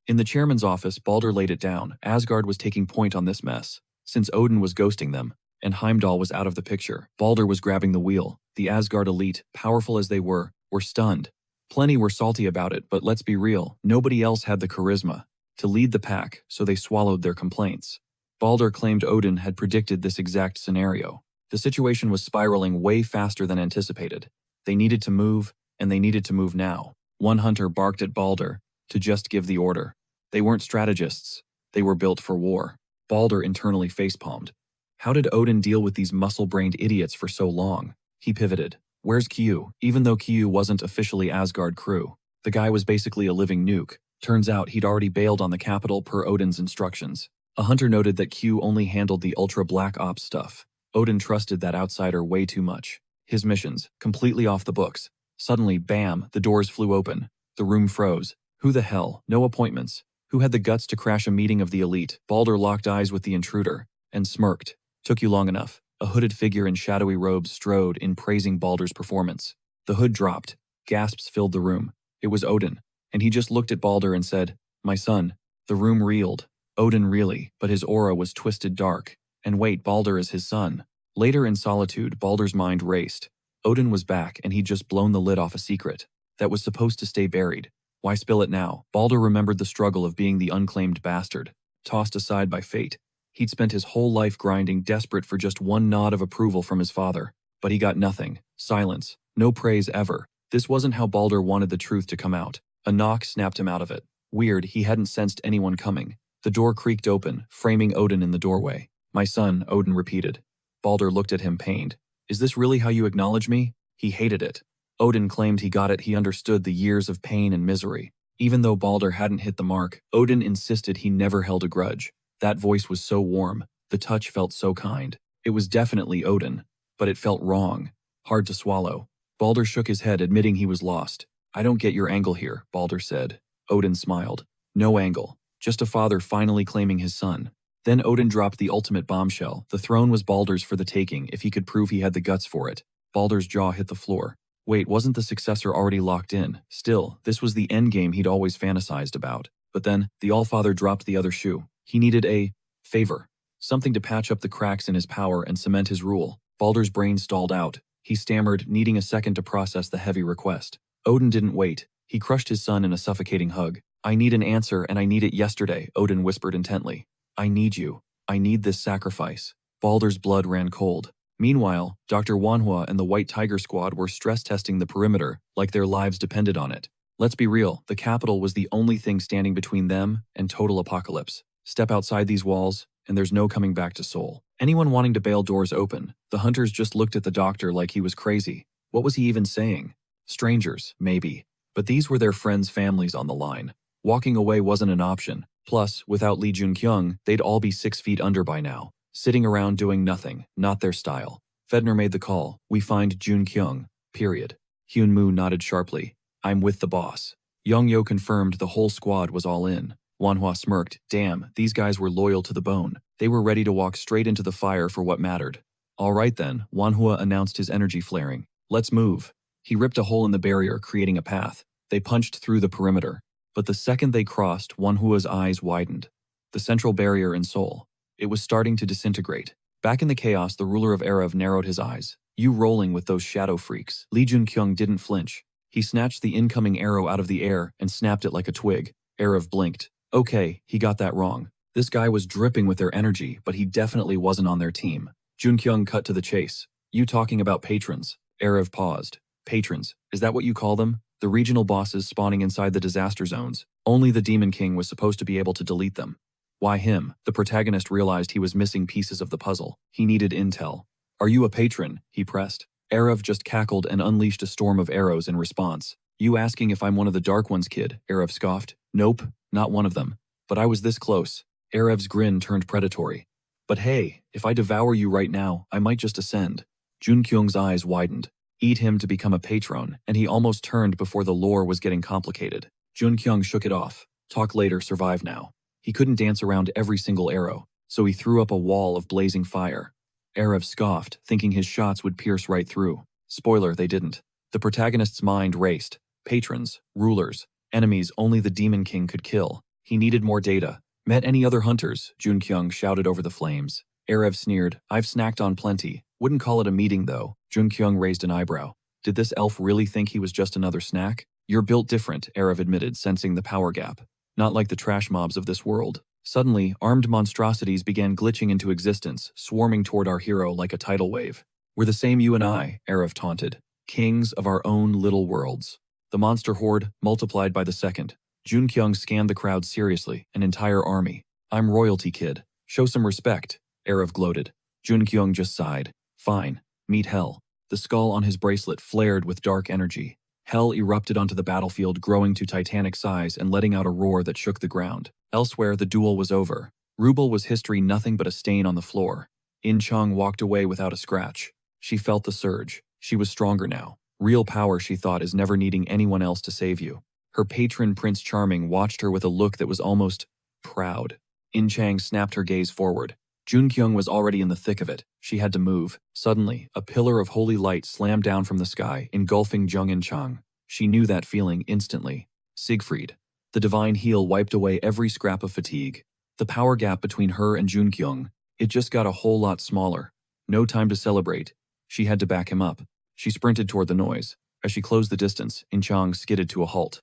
In the chairman's office, Balder laid it down. Asgard was taking point on this mess. Since Odin was ghosting them, and Heimdall was out of the picture, Balder was grabbing the wheel. The Asgard elite, powerful as they were stunned. Plenty were salty about it, but let's be real, nobody else had the charisma to lead the pack, so they swallowed their complaints. Balder claimed Odin had predicted this exact scenario. The situation was spiraling way faster than anticipated. They needed to move, and they needed to move now. One hunter barked at Balder to just give the order. They weren't strategists. They were built for war. Balder internally facepalmed. How did Odin deal with these muscle-brained idiots for so long? He pivoted. Where's Kyu? Even though Kyu wasn't officially Asgard crew, the guy was basically a living nuke. Turns out he'd already bailed on the capital per Odin's instructions. A hunter noted that Kyu only handled the ultra-black ops stuff. Odin trusted that outsider way too much. His missions, completely off the books. Suddenly, bam, the doors flew open. The room froze. Who the hell? No appointments. Who had the guts to crash a meeting of the elite? Balder locked eyes with the intruder and smirked. Took you long enough. A hooded figure in shadowy robes strode in, praising Balder's performance. The hood dropped. Gasps filled the room. It was Odin, and he just looked at Balder and said, "My son." The room reeled. Odin really, but his aura was twisted dark. And wait, Balder is his son. Later in solitude, Balder's mind raced. Odin was back, and he'd just blown the lid off a secret that was supposed to stay buried. Why spill it now? Balder remembered the struggle of being the unclaimed bastard, tossed aside by fate. He'd spent his whole life grinding, desperate for just one nod of approval from his father. But he got nothing. Silence. No praise ever. This wasn't how Balder wanted the truth to come out. A knock snapped him out of it. Weird, he hadn't sensed anyone coming. The door creaked open, framing Odin in the doorway. "My son," Odin repeated. Balder looked at him, pained. Is this really how you acknowledge me? He hated it. Odin claimed he got it. He understood the years of pain and misery. Even though Balder hadn't hit the mark, Odin insisted he never held a grudge. That voice was so warm. The touch felt so kind. It was definitely Odin. But it felt wrong. Hard to swallow. Balder shook his head, admitting he was lost. I don't get your angle here, Balder said. Odin smiled. No angle. Just a father finally claiming his son. Then Odin dropped the ultimate bombshell. The throne was Balder's for the taking if he could prove he had the guts for it. Balder's jaw hit the floor. Wait, wasn't the successor already locked in? Still, this was the endgame he'd always fantasized about. But then, the Allfather dropped the other shoe. He needed a favor. Something to patch up the cracks in his power and cement his rule. Balder's brain stalled out. He stammered, needing a second to process the heavy request. Odin didn't wait. He crushed his son in a suffocating hug. I need an answer, and I need it yesterday, Odin whispered intently. I need you. I need this sacrifice. Balder's blood ran cold. Meanwhile, Dr. Manhwa and the White Tiger Squad were stress testing the perimeter, like their lives depended on it. Let's be real, the capital was the only thing standing between them and total apocalypse. Step outside these walls, and there's no coming back to Seoul. Anyone wanting to bail doors open, the hunters just looked at the doctor like he was crazy. What was he even saying? Strangers, maybe. But these were their friends' families on the line. Walking away wasn't an option. Plus, without Lee Jun-kyung, they'd all be 6 feet under by now. Sitting around doing nothing, not their style. Fedner made the call. We find Jun-kyung. Period. Hyun-moo nodded sharply. I'm with the boss. Young-yo confirmed the whole squad was all in. Wanhua smirked. Damn, these guys were loyal to the bone. They were ready to walk straight into the fire for what mattered. All right then, Wanhua announced, his energy flaring. Let's move. He ripped a hole in the barrier, creating a path. They punched through the perimeter. But the second they crossed, Wanhua's eyes widened. The central barrier in Seoul. It was starting to disintegrate. Back in the chaos, the ruler of Erev narrowed his eyes. You rolling with those shadow freaks. Lee Jun-kyung didn't flinch. He snatched the incoming arrow out of the air and snapped it like a twig. Erev blinked. Okay, he got that wrong. This guy was dripping with their energy, but he definitely wasn't on their team. Jun-kyung cut to the chase. You talking about patrons? Erev paused. Patrons, is that what you call them? The regional bosses spawning inside the disaster zones. Only the Demon King was supposed to be able to delete them. Why him? The protagonist realized he was missing pieces of the puzzle. He needed intel. Are you a patron? He pressed. Erev just cackled and unleashed a storm of arrows in response. You asking if I'm one of the Dark Ones, kid? Erev scoffed. Nope, not one of them. But I was this close. Erev's grin turned predatory. But hey, if I devour you right now, I might just ascend. Jun-kyung's eyes widened. Eat him to become a patron, and he almost turned before the lore was getting complicated. Jun-kyung shook it off. Talk later, survive now. He couldn't dance around every single arrow, so he threw up a wall of blazing fire. Erev scoffed, thinking his shots would pierce right through. Spoiler, they didn't. The protagonist's mind raced. Patrons, rulers, enemies only the Demon King could kill. He needed more data. Met any other hunters? Jun-kyung shouted over the flames. Erev sneered. I've snacked on plenty. Wouldn't call it a meeting though. Jun-kyung raised an eyebrow. Did this elf really think he was just another snack? You're built different, Erev admitted, sensing the power gap. Not like the trash mobs of this world. Suddenly, armed monstrosities began glitching into existence, swarming toward our hero like a tidal wave. We're the same you and I, Erev taunted. Kings of our own little worlds. The monster horde multiplied by the second. Jun-kyung scanned the crowd seriously, an entire army. I'm royalty, kid. Show some respect, Erev gloated. Jun-kyung just sighed. Fine. Meet hell. The skull on his bracelet flared with dark energy. Hell erupted onto the battlefield, growing to titanic size and letting out a roar that shook the ground. Elsewhere, the duel was over. Rubel was history, nothing but a stain on the floor. In-chung walked away without a scratch. She felt the surge. She was stronger now. Real power, she thought, is never needing anyone else to save you. Her patron, Prince Charming, watched her with a look that was almost proud. In-chang snapped her gaze forward. Jun-kyung was already in the thick of it. She had to move. Suddenly, a pillar of holy light slammed down from the sky, engulfing Jung In-chang. She knew that feeling instantly. Siegfried. The divine heel wiped away every scrap of fatigue. The power gap between her and Jun-kyung, it just got a whole lot smaller. No time to celebrate. She had to back him up. She sprinted toward the noise. As she closed the distance, In-chang skidded to a halt.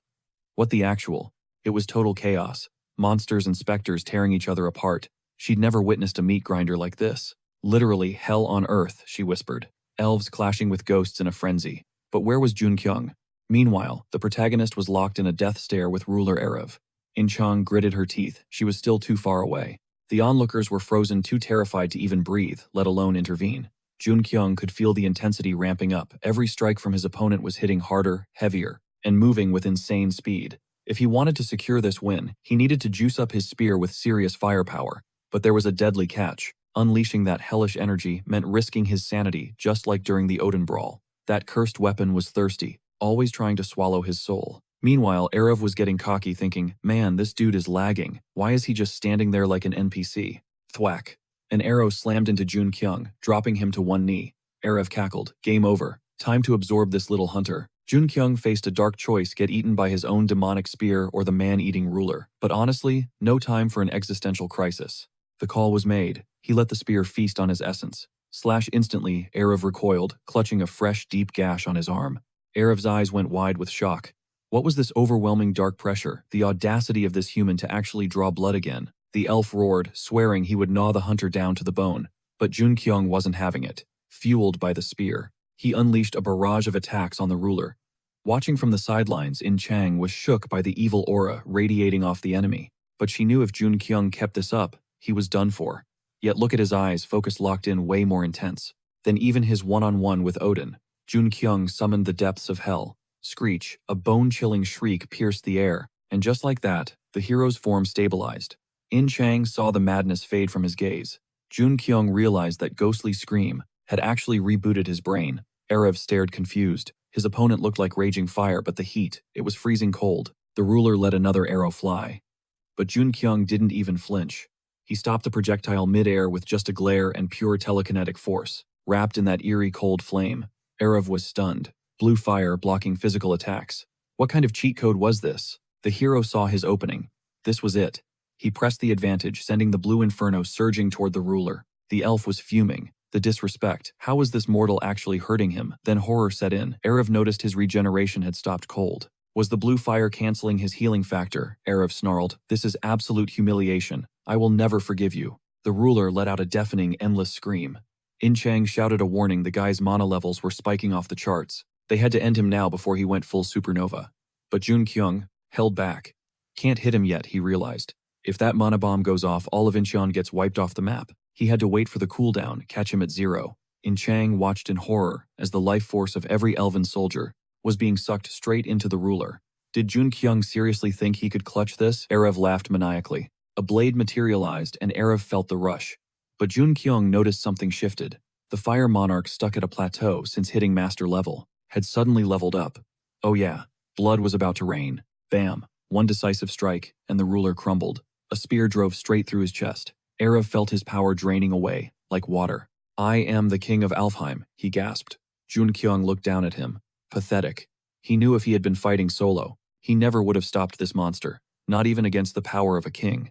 What the actual? It was total chaos. Monsters and specters tearing each other apart. She'd never witnessed a meat grinder like this. Literally hell on earth, she whispered. Elves clashing with ghosts in a frenzy. But where was Jun-kyung? Meanwhile, the protagonist was locked in a death stare with ruler Erev. In-chang gritted her teeth. She was still too far away. The onlookers were frozen, too terrified to even breathe, let alone intervene. Jun Kyung could feel the intensity ramping up. Every strike from his opponent was hitting harder, heavier, and moving with insane speed. If he wanted to secure this win, he needed to juice up his spear with serious firepower. But there was a deadly catch. Unleashing that hellish energy meant risking his sanity, just like during the Odin Brawl. That cursed weapon was thirsty, always trying to swallow his soul. Meanwhile, Erev was getting cocky, thinking, man, this dude is lagging. Why is he just standing there like an NPC? Thwack. An arrow slammed into Jun Kyung, dropping him to one knee. Erev cackled, game over. Time to absorb this little hunter. Jun Kyung faced a dark choice: get eaten by his own demonic spear or the man-eating ruler. But honestly, no time for an existential crisis. The call was made. He let the spear feast on his essence. Slash instantly, Erev recoiled, clutching a fresh, deep gash on his arm. Erev's eyes went wide with shock. What was this overwhelming dark pressure? The audacity of this human to actually draw blood again. The elf roared, swearing he would gnaw the hunter down to the bone. But Jun Kyung wasn't having it. Fueled by the spear, he unleashed a barrage of attacks on the ruler. Watching from the sidelines, In Chang was shook by the evil aura radiating off the enemy. But she knew if Jun Kyung kept this up, he was done for. Yet look at his eyes, focus locked in, way more intense than even his one-on-one with Odin. Jun Kyung summoned the depths of hell. Screech, a bone-chilling shriek pierced the air, and just like that, the hero's form stabilized. In Chang saw the madness fade from his gaze. Jun Kyung realized that ghostly scream had actually rebooted his brain. Erev stared confused. His opponent looked like raging fire, but the heat, it was freezing cold. The ruler let another arrow fly. But Jun Kyung didn't even flinch. He stopped the projectile mid-air with just a glare and pure telekinetic force. Wrapped in that eerie cold flame, Erev was stunned. Blue fire blocking physical attacks. What kind of cheat code was this? The hero saw his opening. This was it. He pressed the advantage, sending the blue inferno surging toward the ruler. The elf was fuming. The disrespect. How was this mortal actually hurting him? Then horror set in. Erev noticed his regeneration had stopped cold. Was the blue fire canceling his healing factor? Erev snarled. This is absolute humiliation. I will never forgive you. The ruler let out a deafening, endless scream. In Chang shouted a warning. The guy's mana levels were spiking off the charts. They had to end him now before he went full supernova. But Jun Kyung held back. Can't hit him yet, he realized. If that mana bomb goes off, all of Incheon gets wiped off the map. He had to wait for the cooldown, catch him at 0. In Chang watched in horror as the life force of every elven soldier was being sucked straight into the ruler. Did Jun Kyung seriously think he could clutch this? Erev laughed maniacally. A blade materialized and Erev felt the rush. But Jun Kyung noticed something shifted. The fire monarch, stuck at a plateau since hitting master level, had suddenly leveled up. Oh yeah, blood was about to rain. Bam, one decisive strike, and the ruler crumbled. A spear drove straight through his chest. Erev felt his power draining away, like water. I am the king of Alfheim, he gasped. Jun Kyung looked down at him. Pathetic. He knew if he had been fighting solo, he never would have stopped this monster, not even against the power of a king.